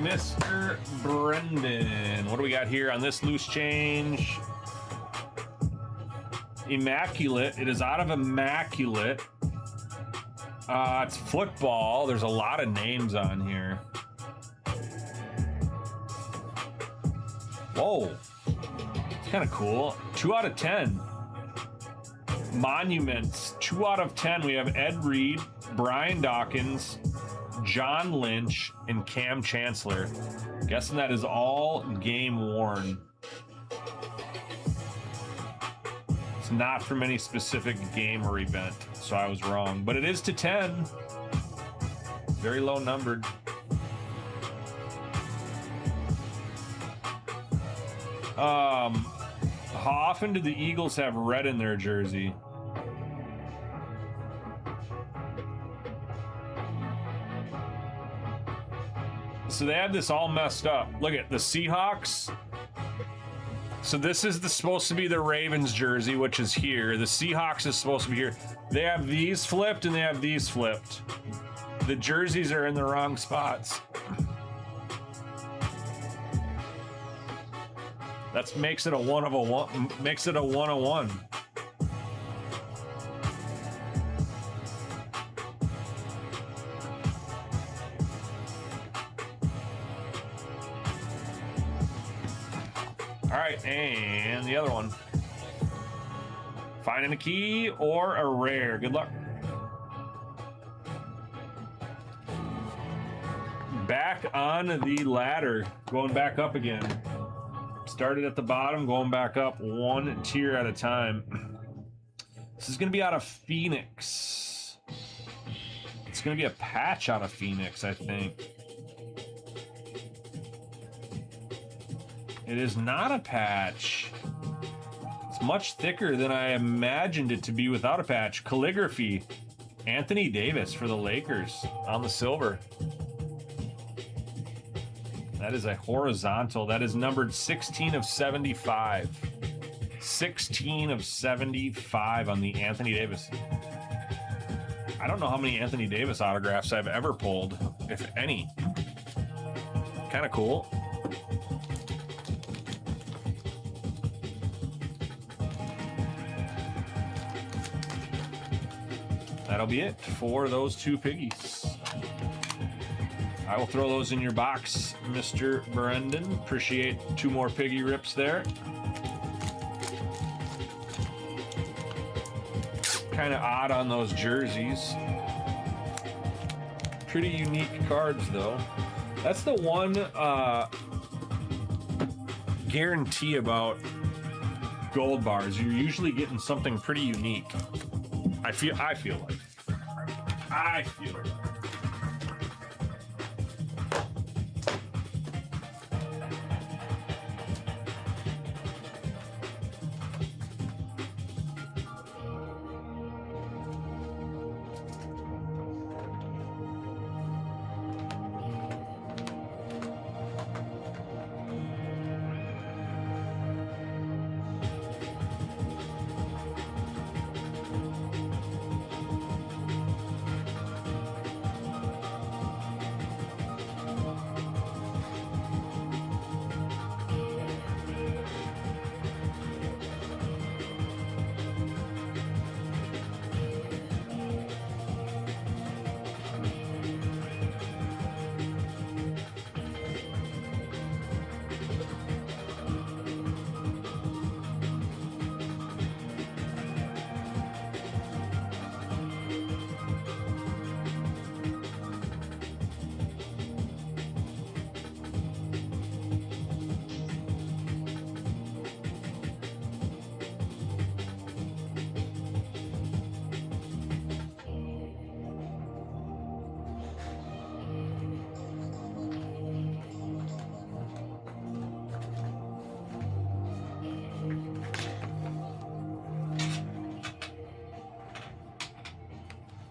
Mr. Brendan. What do we got here on this loose change? Immaculate. It is out of Immaculate. It's football. There's a lot of names on here. Whoa. It's kind of cool. 2 out of 10. Monuments. 2 out of 10. We have Ed Reed, Brian Dawkins, John Lynch, and Cam Chancellor. Guessing that is all game worn. It's not from any specific game or event, so I was wrong. But it is to 10. Very low numbered. How often do the Eagles have red in their jersey? So they have this all messed up. Look at the Seahawks. So this is supposed to be the Ravens jersey, which is here. The Seahawks is supposed to be here. They have these flipped and they have these flipped. The jerseys are in the wrong spots. That makes it a 1 of a 1. Makes it a 1 of 1. All right, and the other one. Finding a key or a rare. Good luck. Back on the ladder. Going back up again. Started at the bottom, going back up one tier at a time. This is going to be out of Phoenix. It's going to be a patch out of Phoenix, I think. It is not a patch. It's much thicker than I imagined it to be without a patch. Calligraphy. Anthony Davis for the Lakers on the silver. That is a horizontal. That is numbered 16 of 75. 16 of 75 on the Anthony Davis. I don't know how many Anthony Davis autographs I've ever pulled, if any. Kind of cool. That'll be it for those two piggies. I will throw those in your box, Mr. Brendan. Appreciate 2 more piggy rips there. Kind of odd on those jerseys. Pretty unique cards, though. That's the one guarantee about gold bars. You're usually getting something pretty unique. I feel like.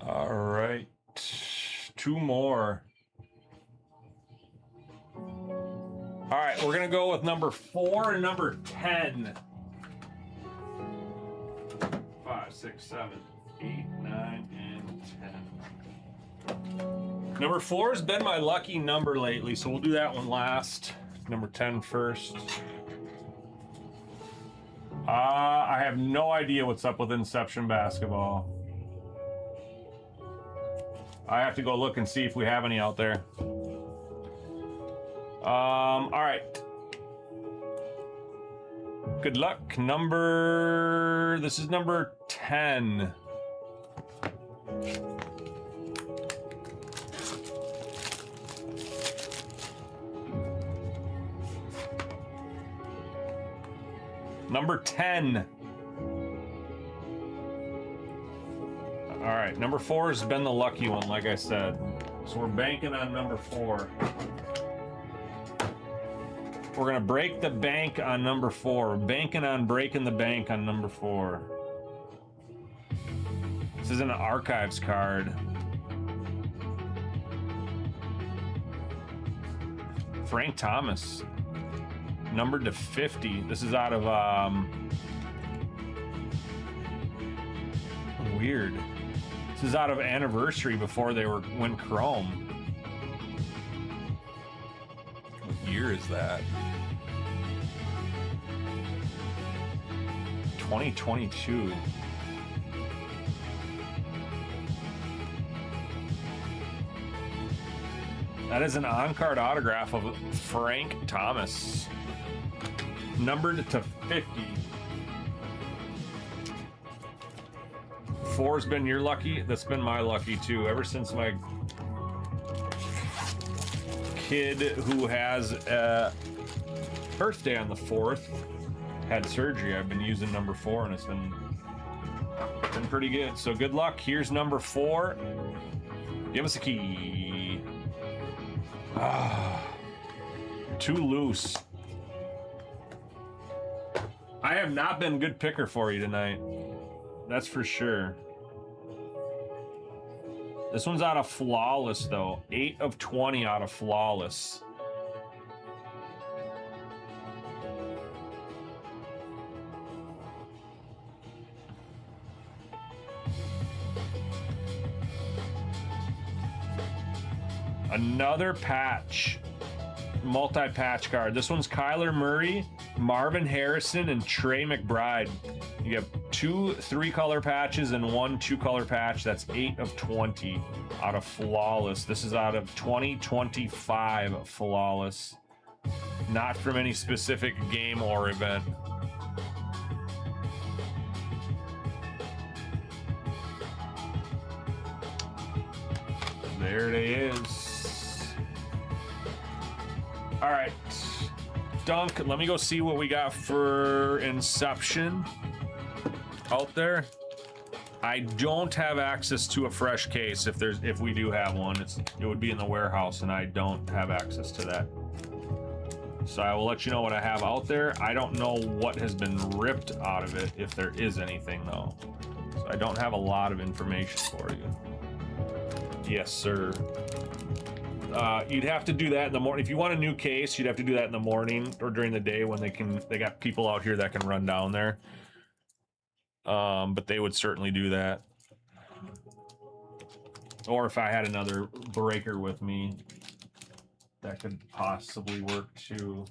All right, 2 more. All right, we're gonna go with number 4 and number 10. 5, 6, 7, 8, 9, and 10. Number 4 has been my lucky number lately, so we'll do that one last. Number 10 first. I have no idea what's up with Inception Basketball. I have to go look and see if we have any out there. All right. Good luck. This is number 10. Number 10. All right, number 4 has been the lucky one, like I said. So we're banking on number 4. We're gonna break the bank on number 4. We're banking on breaking the bank on number 4. This is an archives card. Frank Thomas. Numbered to 50. This is out of weird. This is out of Anniversary before they went chrome. What year is that? 2022. That is an on-card autograph of Frank Thomas. Numbered to 50. 4's been your lucky. That's been my lucky too. Ever since my kid, who has a birthday on the 4th, had surgery, I've been using number 4, and it's been pretty good. So good luck. Here's number 4. Give us a key. Too loose. I have not been a good picker for you tonight. That's for sure. This one's out of Flawless, though. 8 of 20 out of Flawless. Another patch. Multi-patch card. This one's Kyler Murray, Marvin Harrison, and Trey McBride. You have 2 3-color patches and 1 2-color patch. That's 8 of 20 out of Flawless. This is out of 2025 Flawless. Not from any specific game or event. There it is. All right, Dunk, let me go see what we got for Inception out there. I don't have access to a fresh case. If we do have one, it would be in the warehouse, and I don't have access to that. So I will let you know what I have out there. I don't know what has been ripped out of it, if there is anything though. So I don't have a lot of information for you. Yes, sir. You'd have to do that in the morning. If you want a new case, you'd have to do that in the morning or during the day when they got people out here that can run down there. But they would certainly do that. Or if I had another breaker with me, that could possibly work too.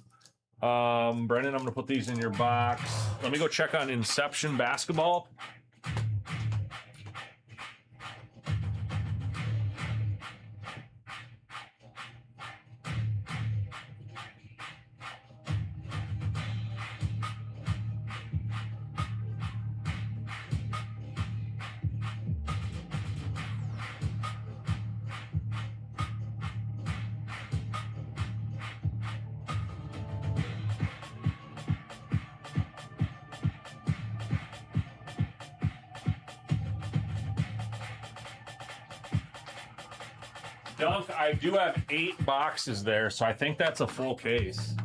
Brendan, I'm gonna put these in your box. Let me go check on Inception Basketball. Dunk, I do have 8 boxes there, so I think that's a full case.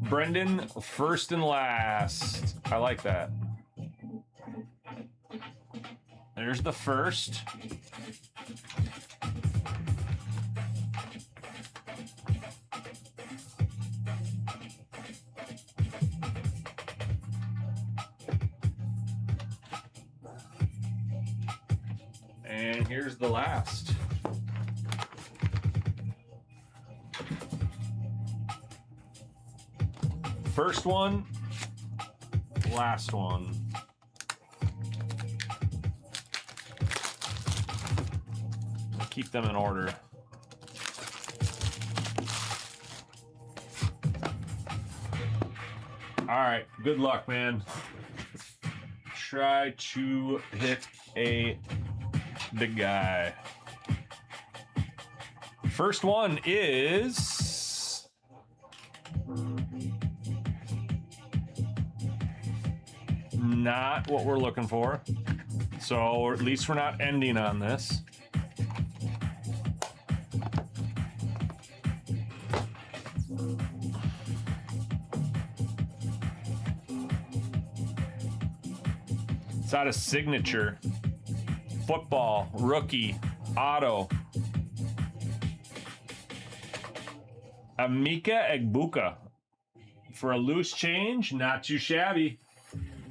Brendan, first and last. I like that. There's the first. And here's the last. First one, last one. Keep them in order. All right, good luck, man. Try to hit a big guy. First one is not what we're looking for. So at least we're not ending on this. It's out of signature. Football, rookie, auto. Amika Egbuka. For a loose change, not too shabby.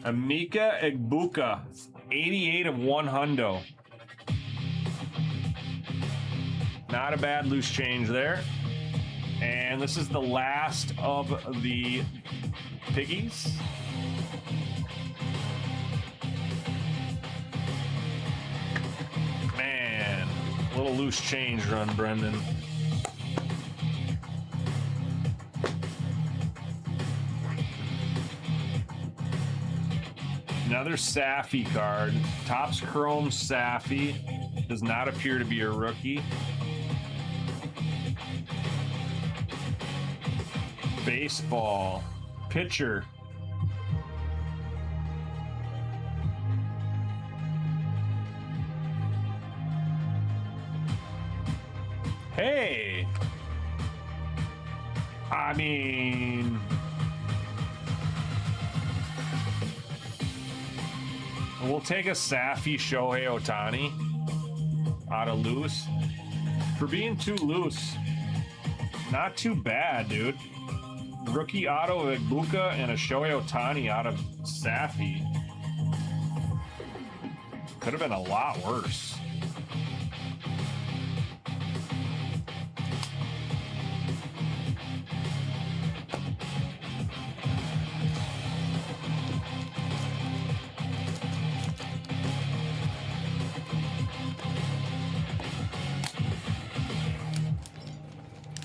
Amika Egbuka, 88 of 100. Not a bad loose change there. And this is the last of the piggies. Man, a little loose change run, Brendan. Another Safi card. Topps Chrome Safi. Does not appear to be a rookie. Baseball. Pitcher. Hey! I mean... we'll take a Safi Shohei Ohtani out of loose. For being too loose, not too bad, dude. Rookie auto of Egbuka and a Shohei Ohtani out of Safi. Could have been a lot worse.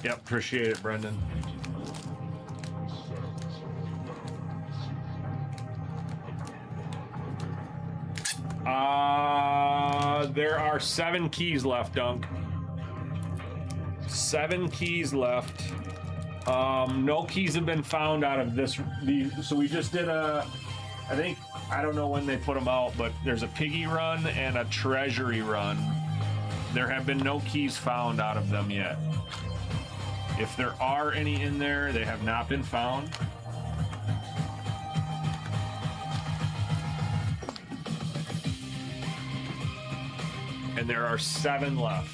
Yep, appreciate it, Brendan. There are 7 keys left, Dunk. 7 keys left. No keys have been found out of this. So we just did a, I don't know when they put them out, but there's a piggy run and a treasury run. There have been no keys found out of them yet. If there are any in there, they have not been found. And there are 7 left.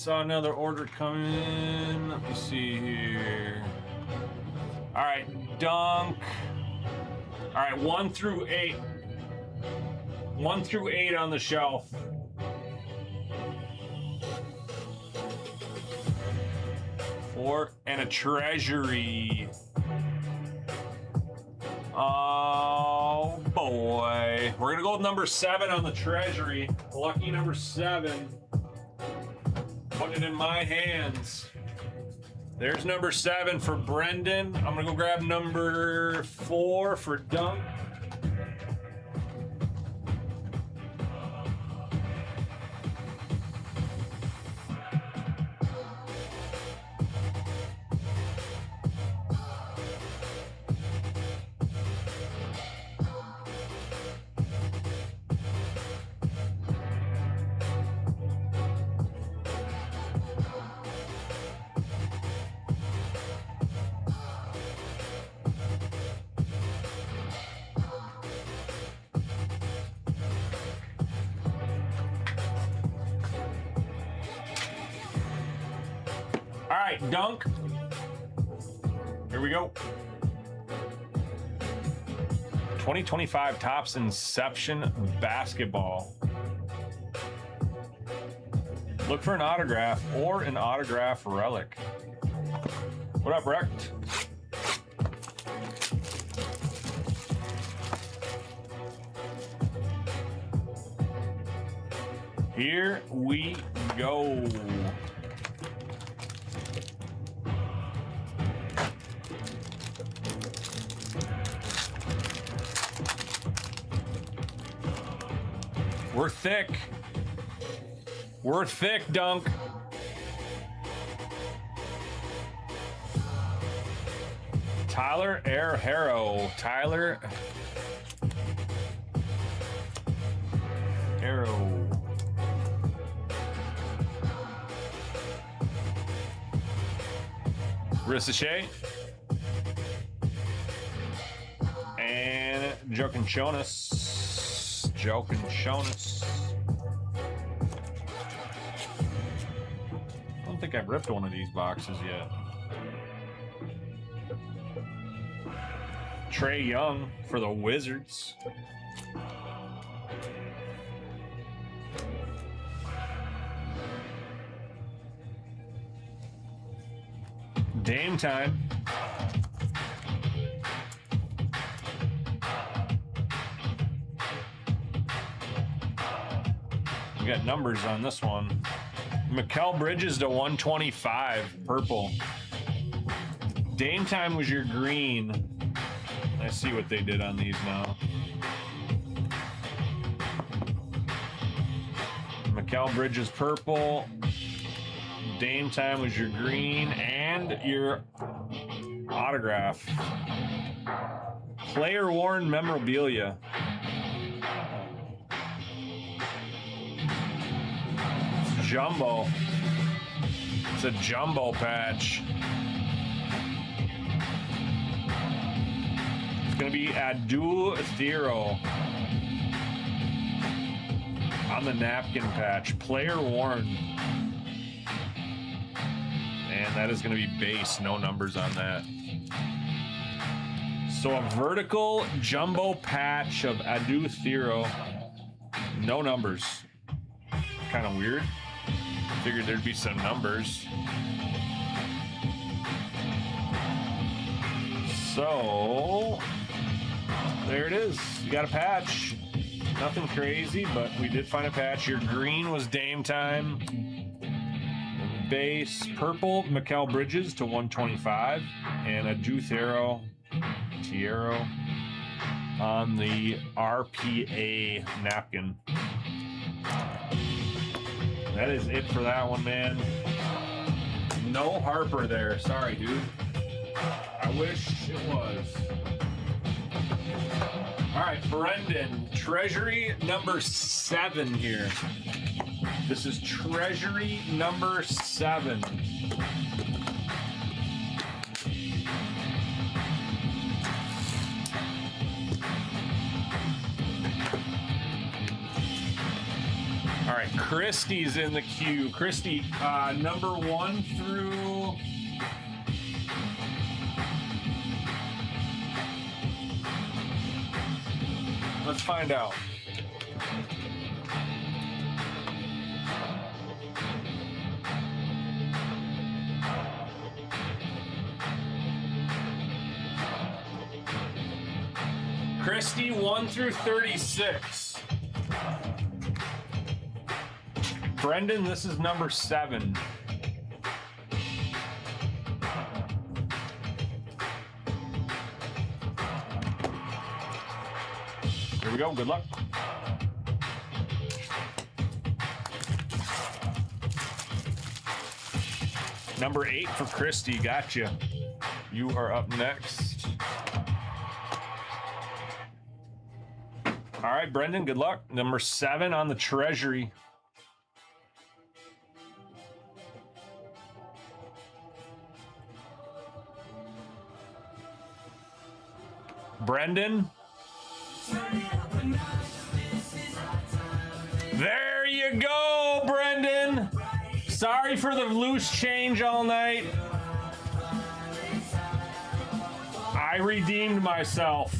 saw another order come in. Let me see here. All right, Dunk. All right, 1 through 8. 1 through 8 on the shelf. Four and a treasury. Oh boy. We're gonna go with number 7 on the treasury. Lucky number 7. Putting it in my hands. There's number 7 for Brendan. I'm gonna go grab number 4 for Dunk. All right, Dunk. Here we go. 2025 Topps Inception Basketball. Look for an autograph or an autograph relic. What up, Rect? Here we go. We're thick. We're thick, Dunk. Tyler Harrow. Tyler Harrow. Ricochet. And Jokinchonis. Jokinchonis. I don't think I've ripped one of these boxes yet. Trey Young for the Wizards. Dame time. We got numbers on this one. Mikal Bridges to 125, purple. Dame time was your green. I see what they did on these now. Mikal Bridges purple. Dame time was your green and your autograph. Player worn memorabilia. It's jumbo. It's a jumbo patch. It's gonna be Adu Thero on the napkin patch. Player worn. And that is going to be base, no numbers on that. So a vertical jumbo patch of Adu Thero, no numbers. Kind of weird. Figured there'd be some numbers. So there it is. You got a patch. Nothing crazy, but we did find a patch. Your green was Dame time. Base purple, Mikal Bridges to 125, and a Thero on the RPA napkin. That is it for that one, man. No Harper there. Sorry, dude. I wish it was. All right, Brendan, Treasury number 7 here. This is Treasury number 7. All right, Christy's in the queue. Christy, number 1 through... Let's find out. Christy, 1 through 36. Brendan, this is number 7. Here we go. Good luck. Number 8 for Christy. Gotcha. You are up next. All right, Brendan, good luck. Number 7 on the Treasury. Brendan. There you go, Brendan. Sorry for the loose change all night. I redeemed myself.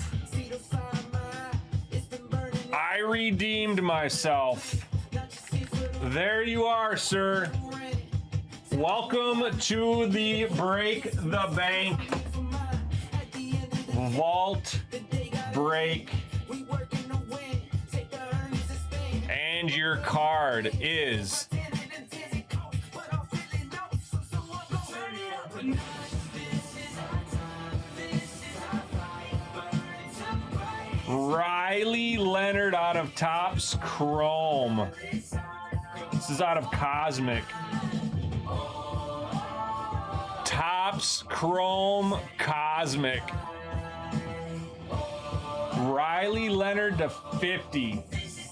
I redeemed myself. There you are, sir. Welcome to the Break the Bank Vault Break. And your card is Riley Leonard out of Topps Chrome. This is out of Cosmic. Topps Chrome Cosmic. Riley Leonard to 50.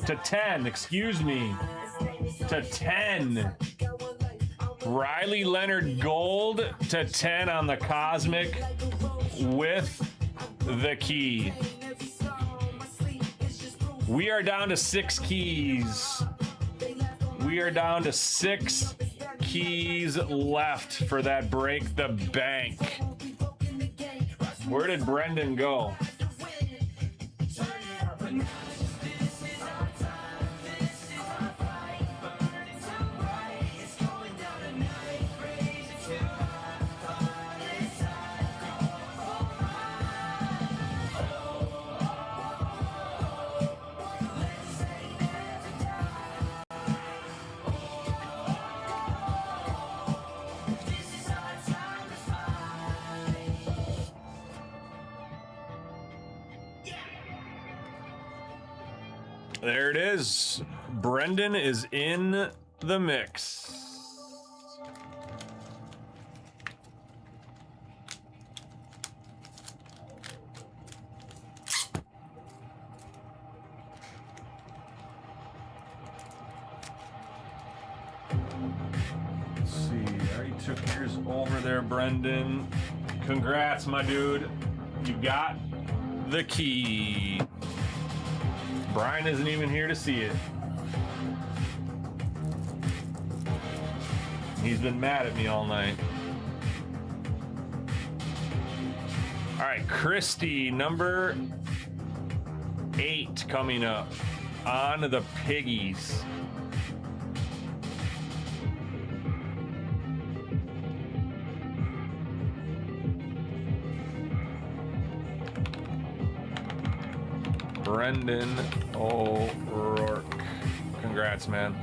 To 10, excuse me. To 10. Riley Leonard gold to 10 on the Cosmic with the key. We are down to 6 keys. We are down to 6 keys left for that Break the Bank. Where did Brendan go? There it is. Brendan is in the mix. Let's see. I already took yours over there, Brendan. Congrats, my dude. You got the key. Brian isn't even here to see it. He's been mad at me all night. All right, Christy, number 8 coming up on the Piggies. Brendan O'Rourke. Congrats, man.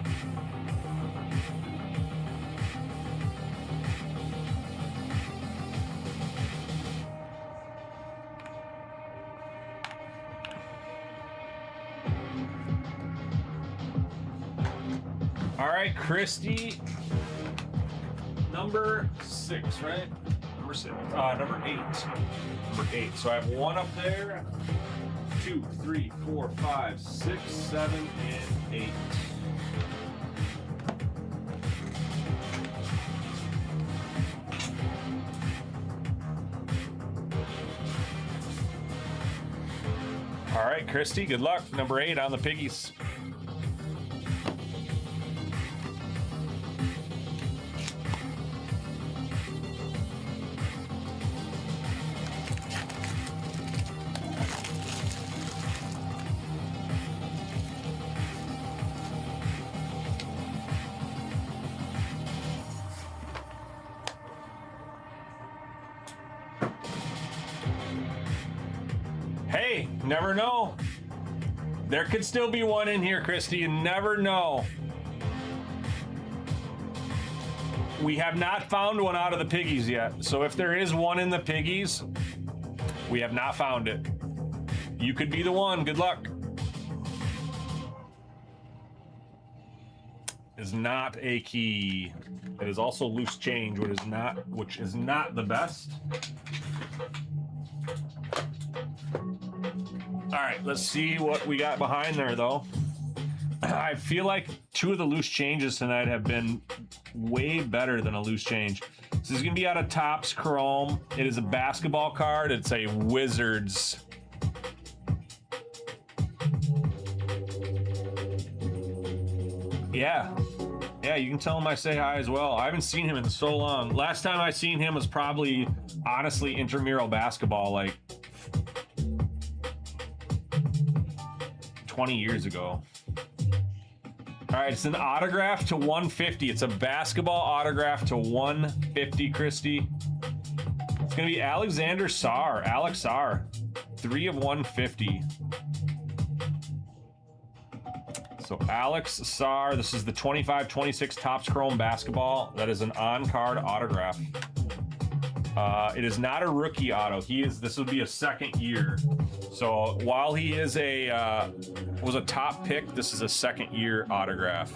All right, Christy. Number 6, right? Number 6. Number 8. Number 8. So I have 1 up there. 2, 3, 4, 5, 6, 7, and 8. All right, Christy, good luck. Number 8 on the Piggies. Hey, never know. There could still be one in here, Christy. You never know. We have not found one out of the piggies yet. So if there is one in the piggies, we have not found it. You could be the one. Good luck. Is not a key. It is also loose change, which is not the best. All right, let's see what we got behind there, though. I feel like 2 of the loose changes tonight have been way better than a loose change. This is gonna be out of Topps Chrome. It is a basketball card. It's a Wizards. Yeah, you can tell him I say hi as well. I haven't seen him in so long. Last time I seen him was probably, honestly, intramural basketball, like 20 years ago. All right, it's an autograph to 150. It's a basketball autograph to 150, Christy. It's gonna be Alexander Sarr, Alex Sarr, 3 of 150. So Alex Sarr, this is the 25-26 Topps Chrome basketball. That is an on-card autograph. It is not a rookie auto. This would be a second year. So while he is was a top pick, this is a second year autograph.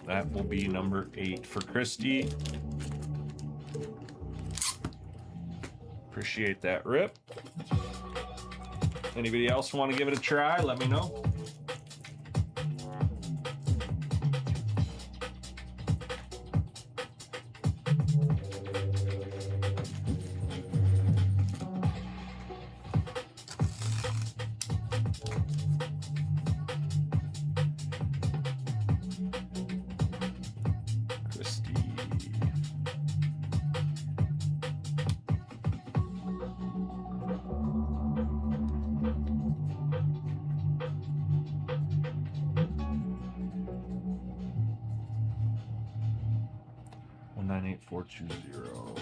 That will be number 8 for Christy. Appreciate that, Rip. Anybody else want to give it a try? Let me know. Christy. One 98420.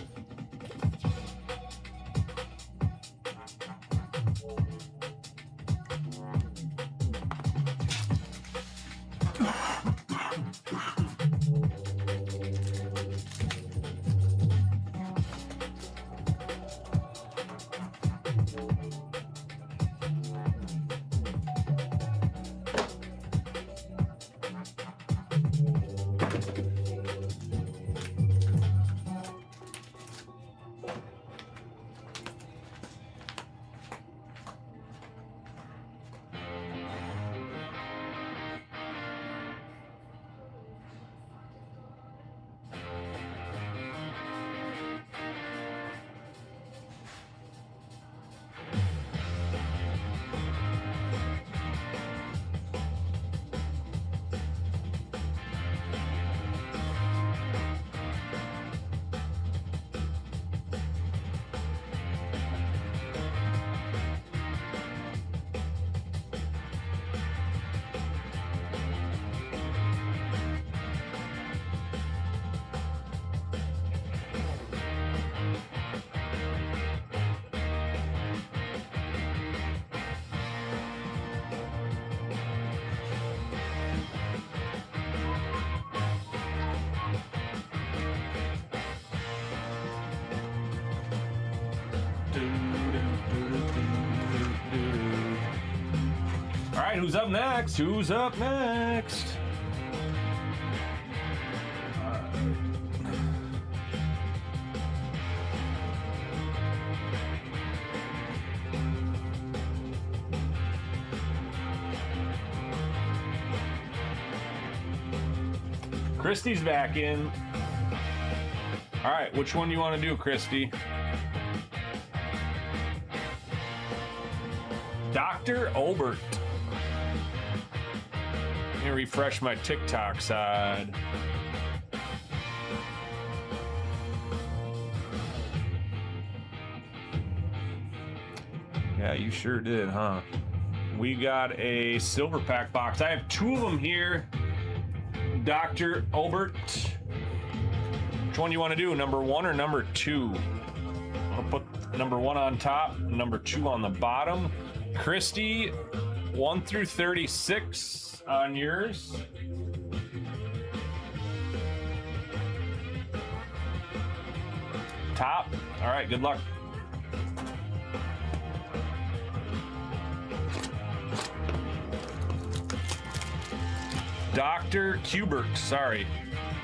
All right, who's up next? Who's up next? Christy's back in. All right, which one do you want to do, Christy? Dr. Obert. Let me refresh my TikTok side. Yeah, you sure did, huh? We got a silver pack box. I have 2 of them here. Dr. Obert. Which one do you want to do? Number 1 or number 2? I'll put number 1 on top, number 2 on the bottom. Christy, 1 through 36 on yours. Top. All right, good luck. Dr. Kubert, sorry.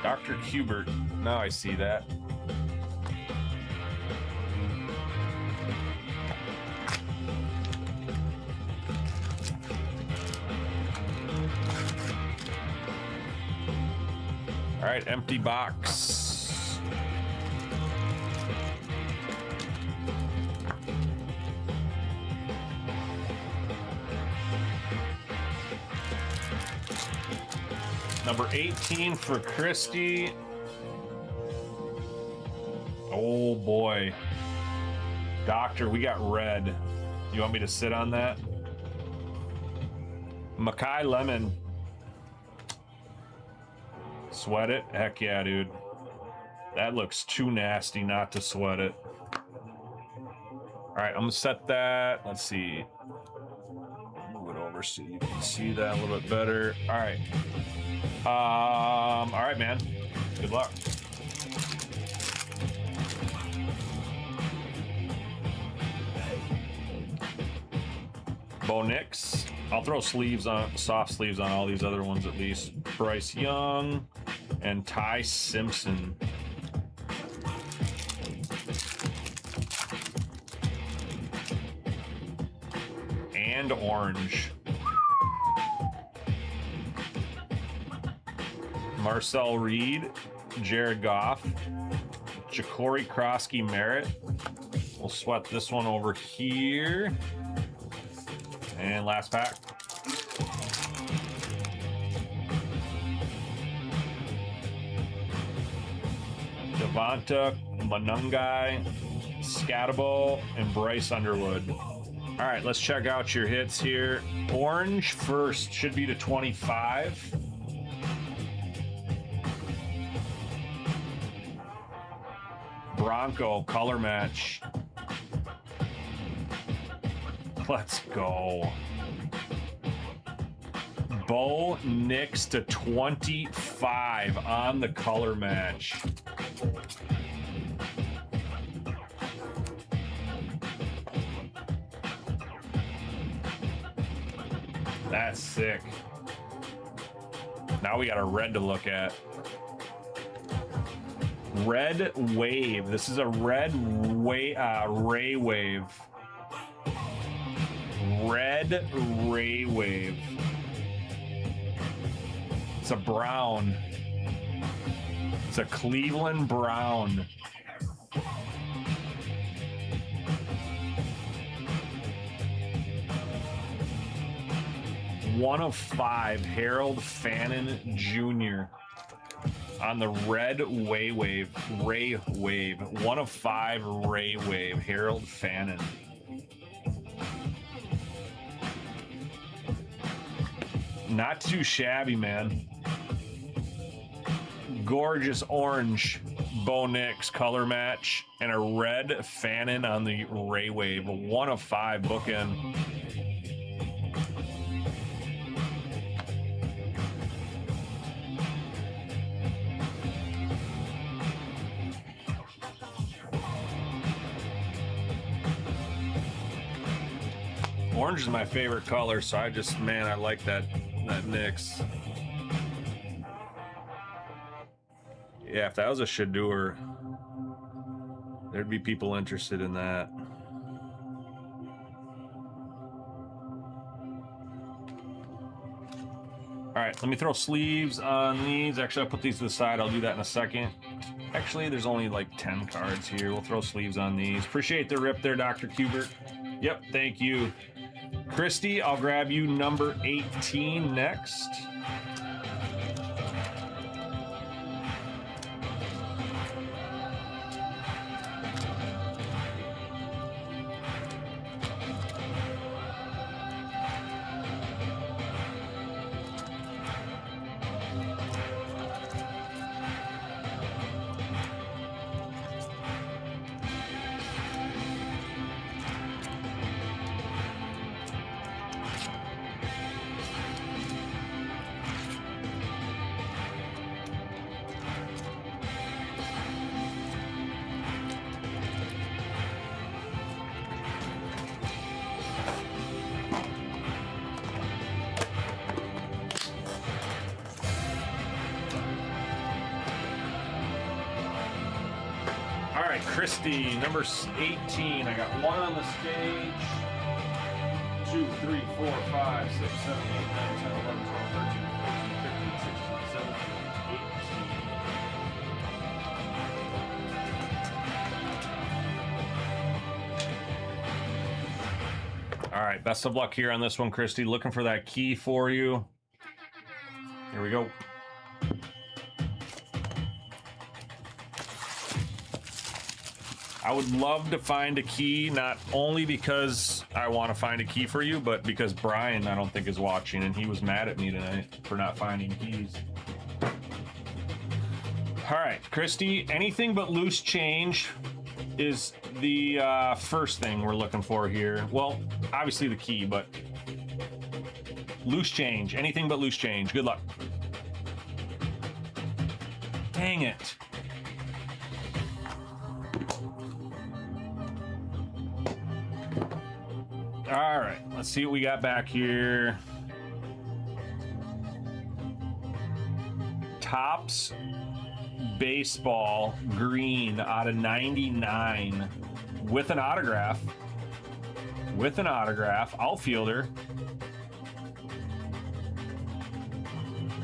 Dr. Kubert. Now I see that. All right, empty box. Number 18 for Christy. Oh boy. Doctor, we got red. You want me to sit on that? Mackay Lemon. Sweat it? Heck yeah, dude. That looks too nasty not to sweat it. All right, I'm gonna set that. Let's see. Move it over so you can see that a little bit better. All right. All right, man. Good luck. Bo Nix. I'll throw sleeves on, soft sleeves on all these other ones at least. Bryce Young and Ty Simpson. And orange. Marcel Reed, Jared Goff, Ja'Cory Krosky Merritt. We'll sweat this one over here. And last pack. Devonta, Manungai, Scatabo, and Bryce Underwood. All right, let's check out your hits here. Orange first should be to 25. Bronco color match. Let's go. Bo Nix to 25 on the color match. That's sick. Now we got a red to look at. Red Wave. This is a red Ray Wave. Red Ray Wave. It's a brown. It's a Cleveland brown. One of 5, Harold Fannin Jr. on the red Ray Wave. 1 of 5 Ray Wave, Harold Fannin. Not too shabby, man. Gorgeous orange Bo Nix color match and a red Fannin on the Ray Wave. 1 of 5 bookend. Orange is my favorite color, so I just, man, I like that Nix. Yeah, if that was a Shador, there'd be people interested in that. All right, let me throw sleeves on these. Actually, I'll put these to the side. I'll do that in a second. Actually, there's only like 10 cards here. We'll throw sleeves on these. Appreciate the rip there, Dr. Kubert. Yep, thank you. Christy, I'll grab you number 18 next. All right, Christy, number 18. I got 1 on the stage. 2, 3, 4, 5, 6, 7, 8, 9, 10, 11, 12, 13, 14, 15, 16, 17, 18. All right, best of luck here on this one, Christy. Looking for that key for you. Here we go. I would love to find a key, not only because I want to find a key for you, but because Brian, I don't think, is watching, and he was mad at me tonight for not finding keys. All right, Christy, anything but loose change is the first thing we're looking for here. Well, obviously the key, but loose change, anything but loose change. Good luck. Dang it. All right, let's see what we got back here. Topps baseball green out of 99 with an autograph. With an autograph, outfielder.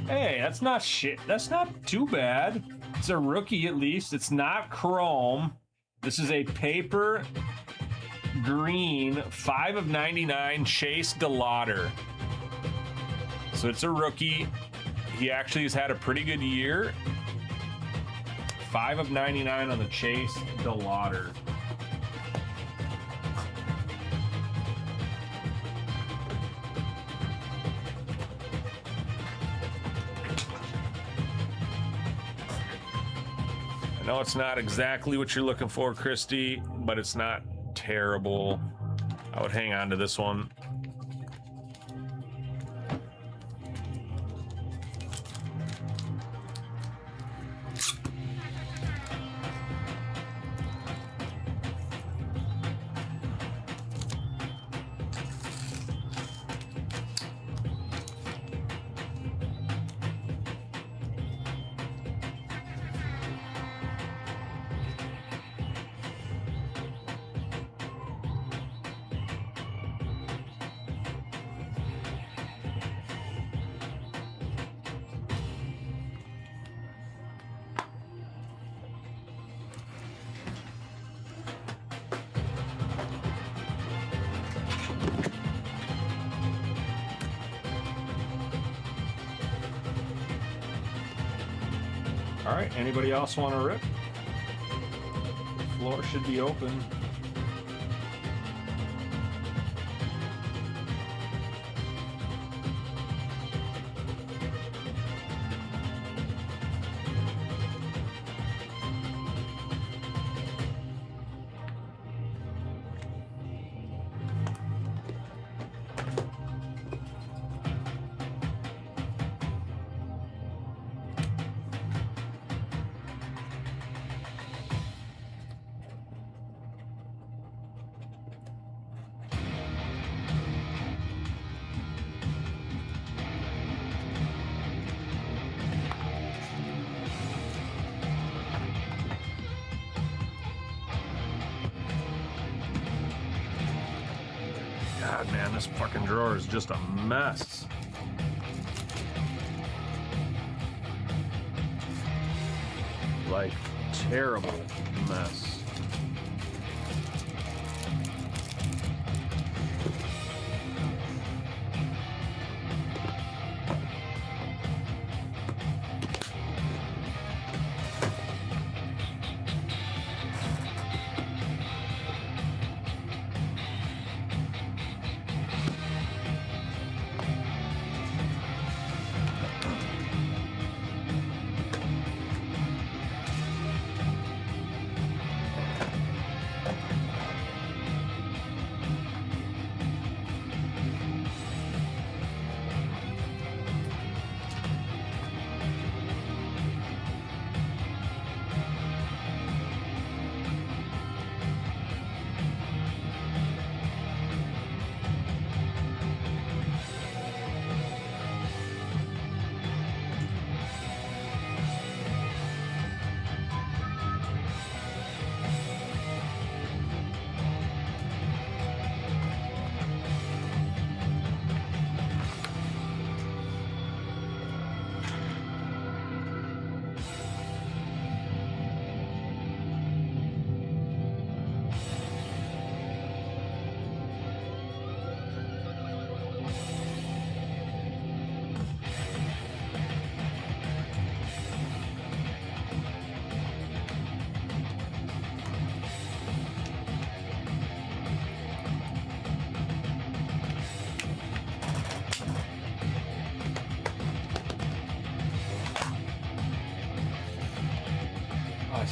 Hey, that's not shit. That's not too bad. It's a rookie at least. It's not chrome. This is a paper green 5 of 99 Chase DeLauder. So it's a rookie. He actually has had a pretty good year. 5 of 99 on the Chase DeLauder. I know it's not exactly what you're looking for, Christy, but it's not terrible. I would hang on to this one. All right, anybody else want to rip? Floor should be open. God, man, this fucking drawer is just a mess. Like, terrible mess.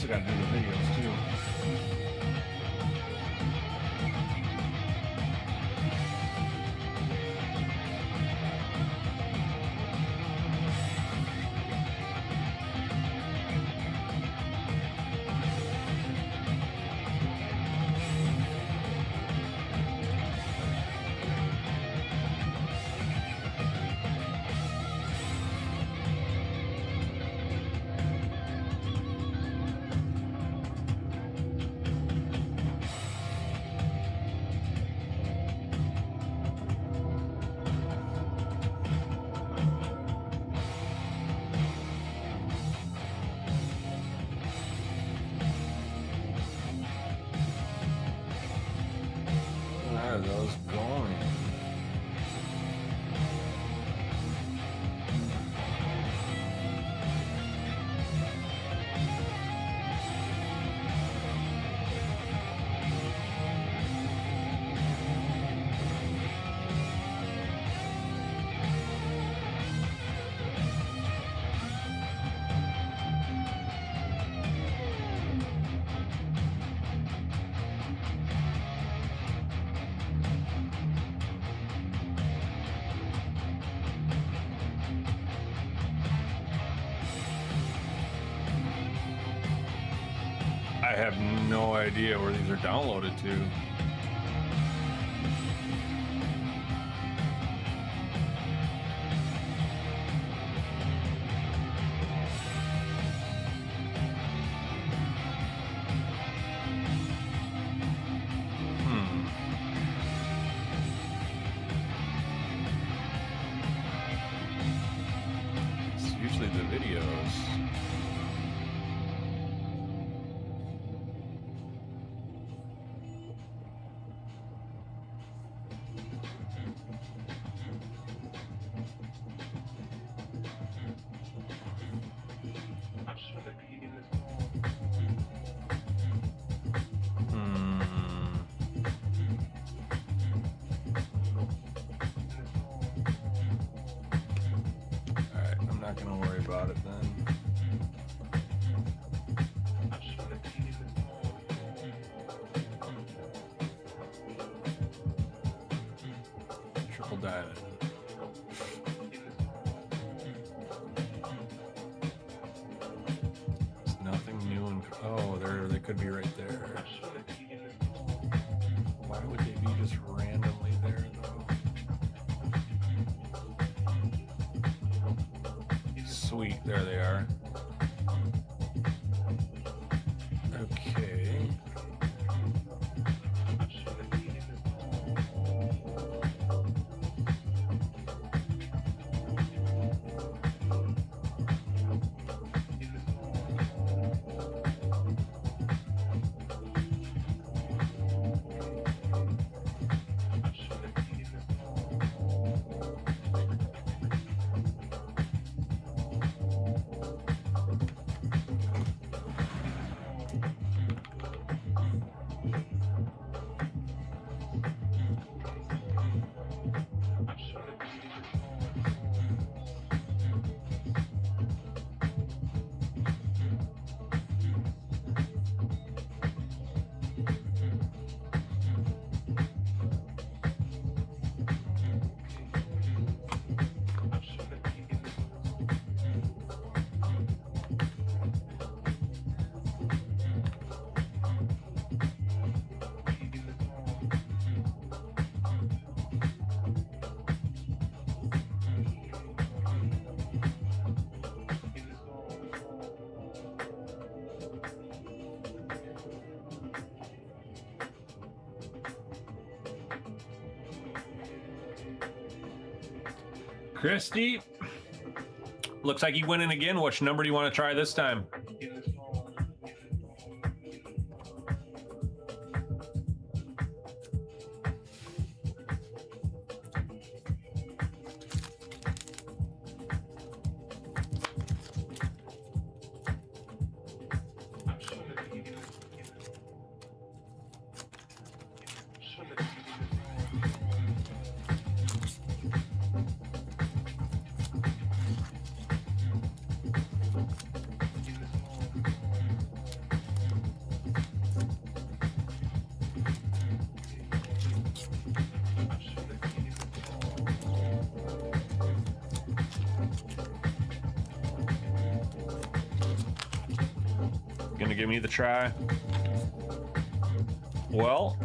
still got to do the videos too. Where are those going? I have no idea where these are downloaded to. It's usually the videos. Alright, I'm not gonna worry about it then. Triple diamond. There's nothing new and oh, they could be right there. Why would they be just randomly there though? Sweet, there they are. Okay. Christy, looks like you went in again. Which number do you want to try this time? to give me the try? Well,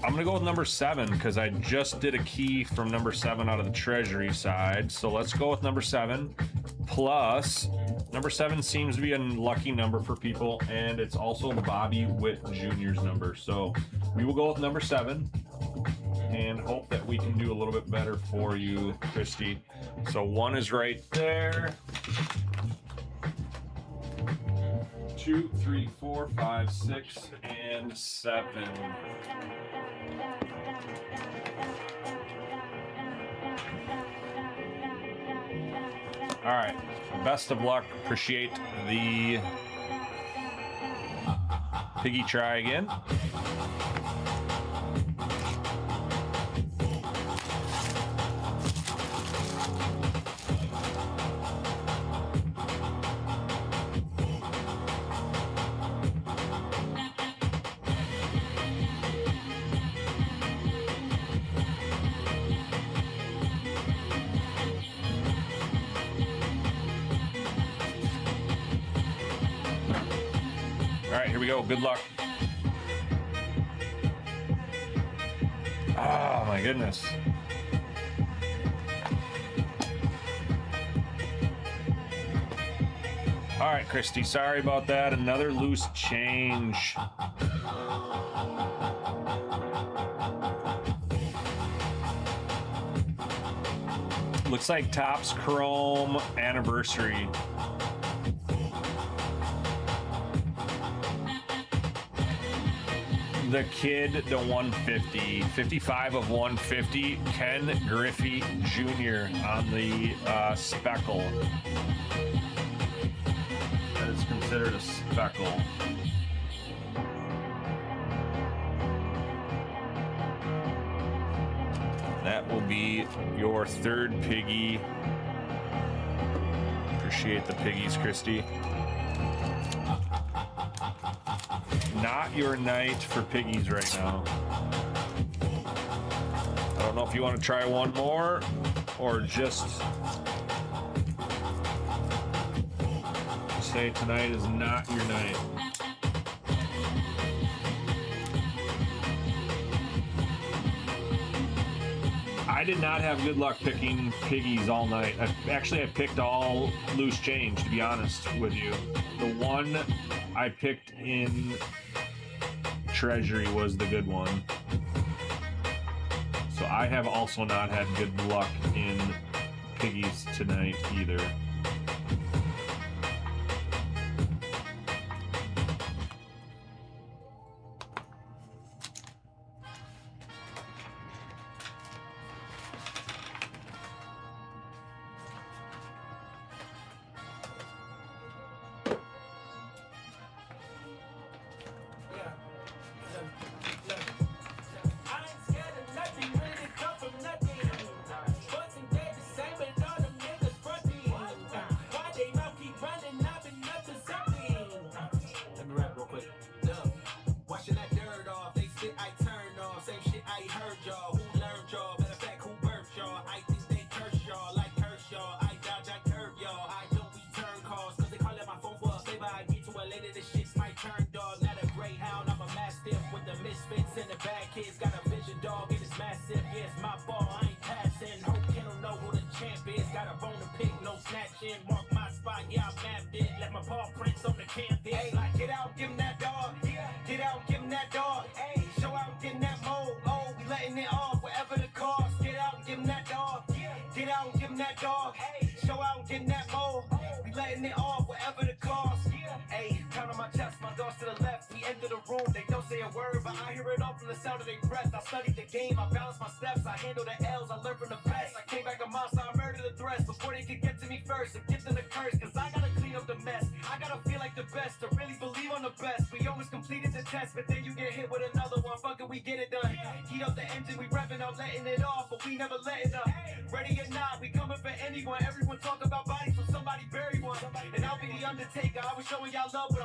I'm gonna go with number 7 because I just did a key from number 7 out of the treasury side. So let's go with number 7. Plus, number 7 seems to be a lucky number for people, and it's also Bobby Witt Jr.'s number. So we will go with number 7 and hope that we can do a little bit better for you, Christy. So 1 is right there. 2, 3, 4, 5, 6, and 7. All right, best of luck. Appreciate the piggy try again. All right, here we go. Good luck. Oh my goodness. All right, Christy, sorry about that. Another loose change. Looks like Topps Chrome Anniversary. The kid to 150, 55 of 150, Ken Griffey Jr. on the speckle. That is considered a speckle. That will be your 3rd piggy. Appreciate the piggies, Christy. Not your night for piggies right now. I don't know if you want to try one more or just say tonight is not your night. I did not have good luck picking piggies all night. I picked all loose change, to be honest with you. The one I picked in Treasury was the good one. So I have also not had good luck in piggies tonight either.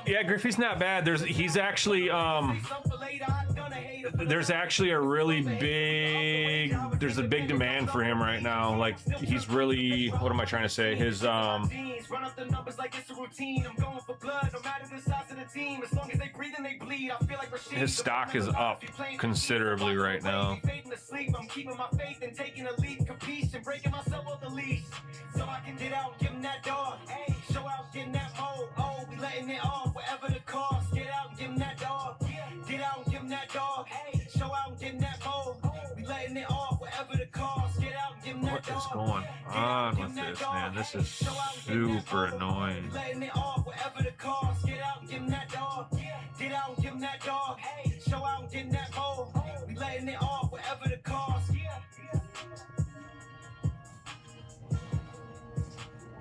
Yeah, Griffey's not bad. He's actually there's actually a really big, there's a big demand for him right now. Like he's really, what am I trying to say? His Run up the numbers like it's a routine. I'm going for blood, no matter the size of the team. As long as they breathe and they bleed, I feel like Rashid. his stock is up considerably right now. Fading asleep, I'm keeping my faith and taking a leap, capiche, and breaking myself off the leash. So I can get out, give him that dog. Hey, show out, getting that mode. Oh, we letting it off, whatever the cost. Get out, give him that dog. Get out, give him that dog. Hey, show out, getting that mode. We letting it off, whatever the cost. Get out, give him that dog. What is going on with this, man? This is super annoying. Letting it off, whatever the cost. Get out, give him that dog. Get out, give him that dog. Hey, show out, getting that mode. We letting it off, whatever the cost.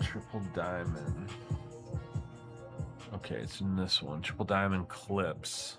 Triple diamond. Okay, it's in this one. Triple diamond clips.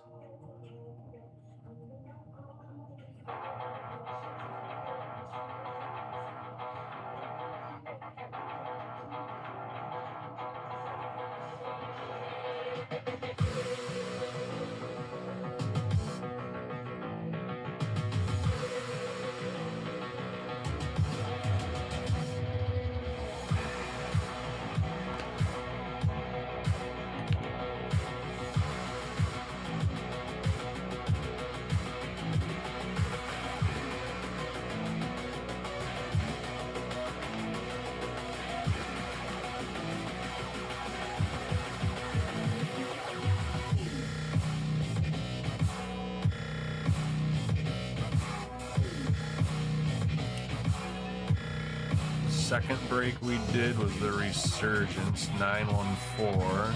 Second break we did was the Resurgence 914.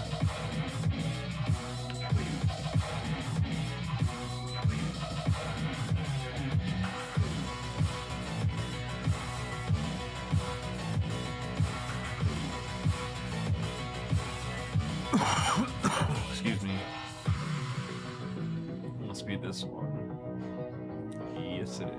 Excuse me. Must be this one. Yes, it is.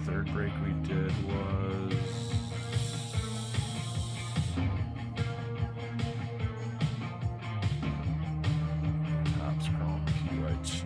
Third break we did was Tops Chrome QIT.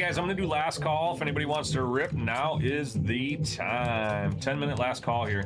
guys, I'm gonna do last call. If anybody wants to rip, now is the time. 10-minute last call here.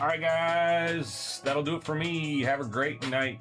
All right, guys, that'll do it for me. Have a great night.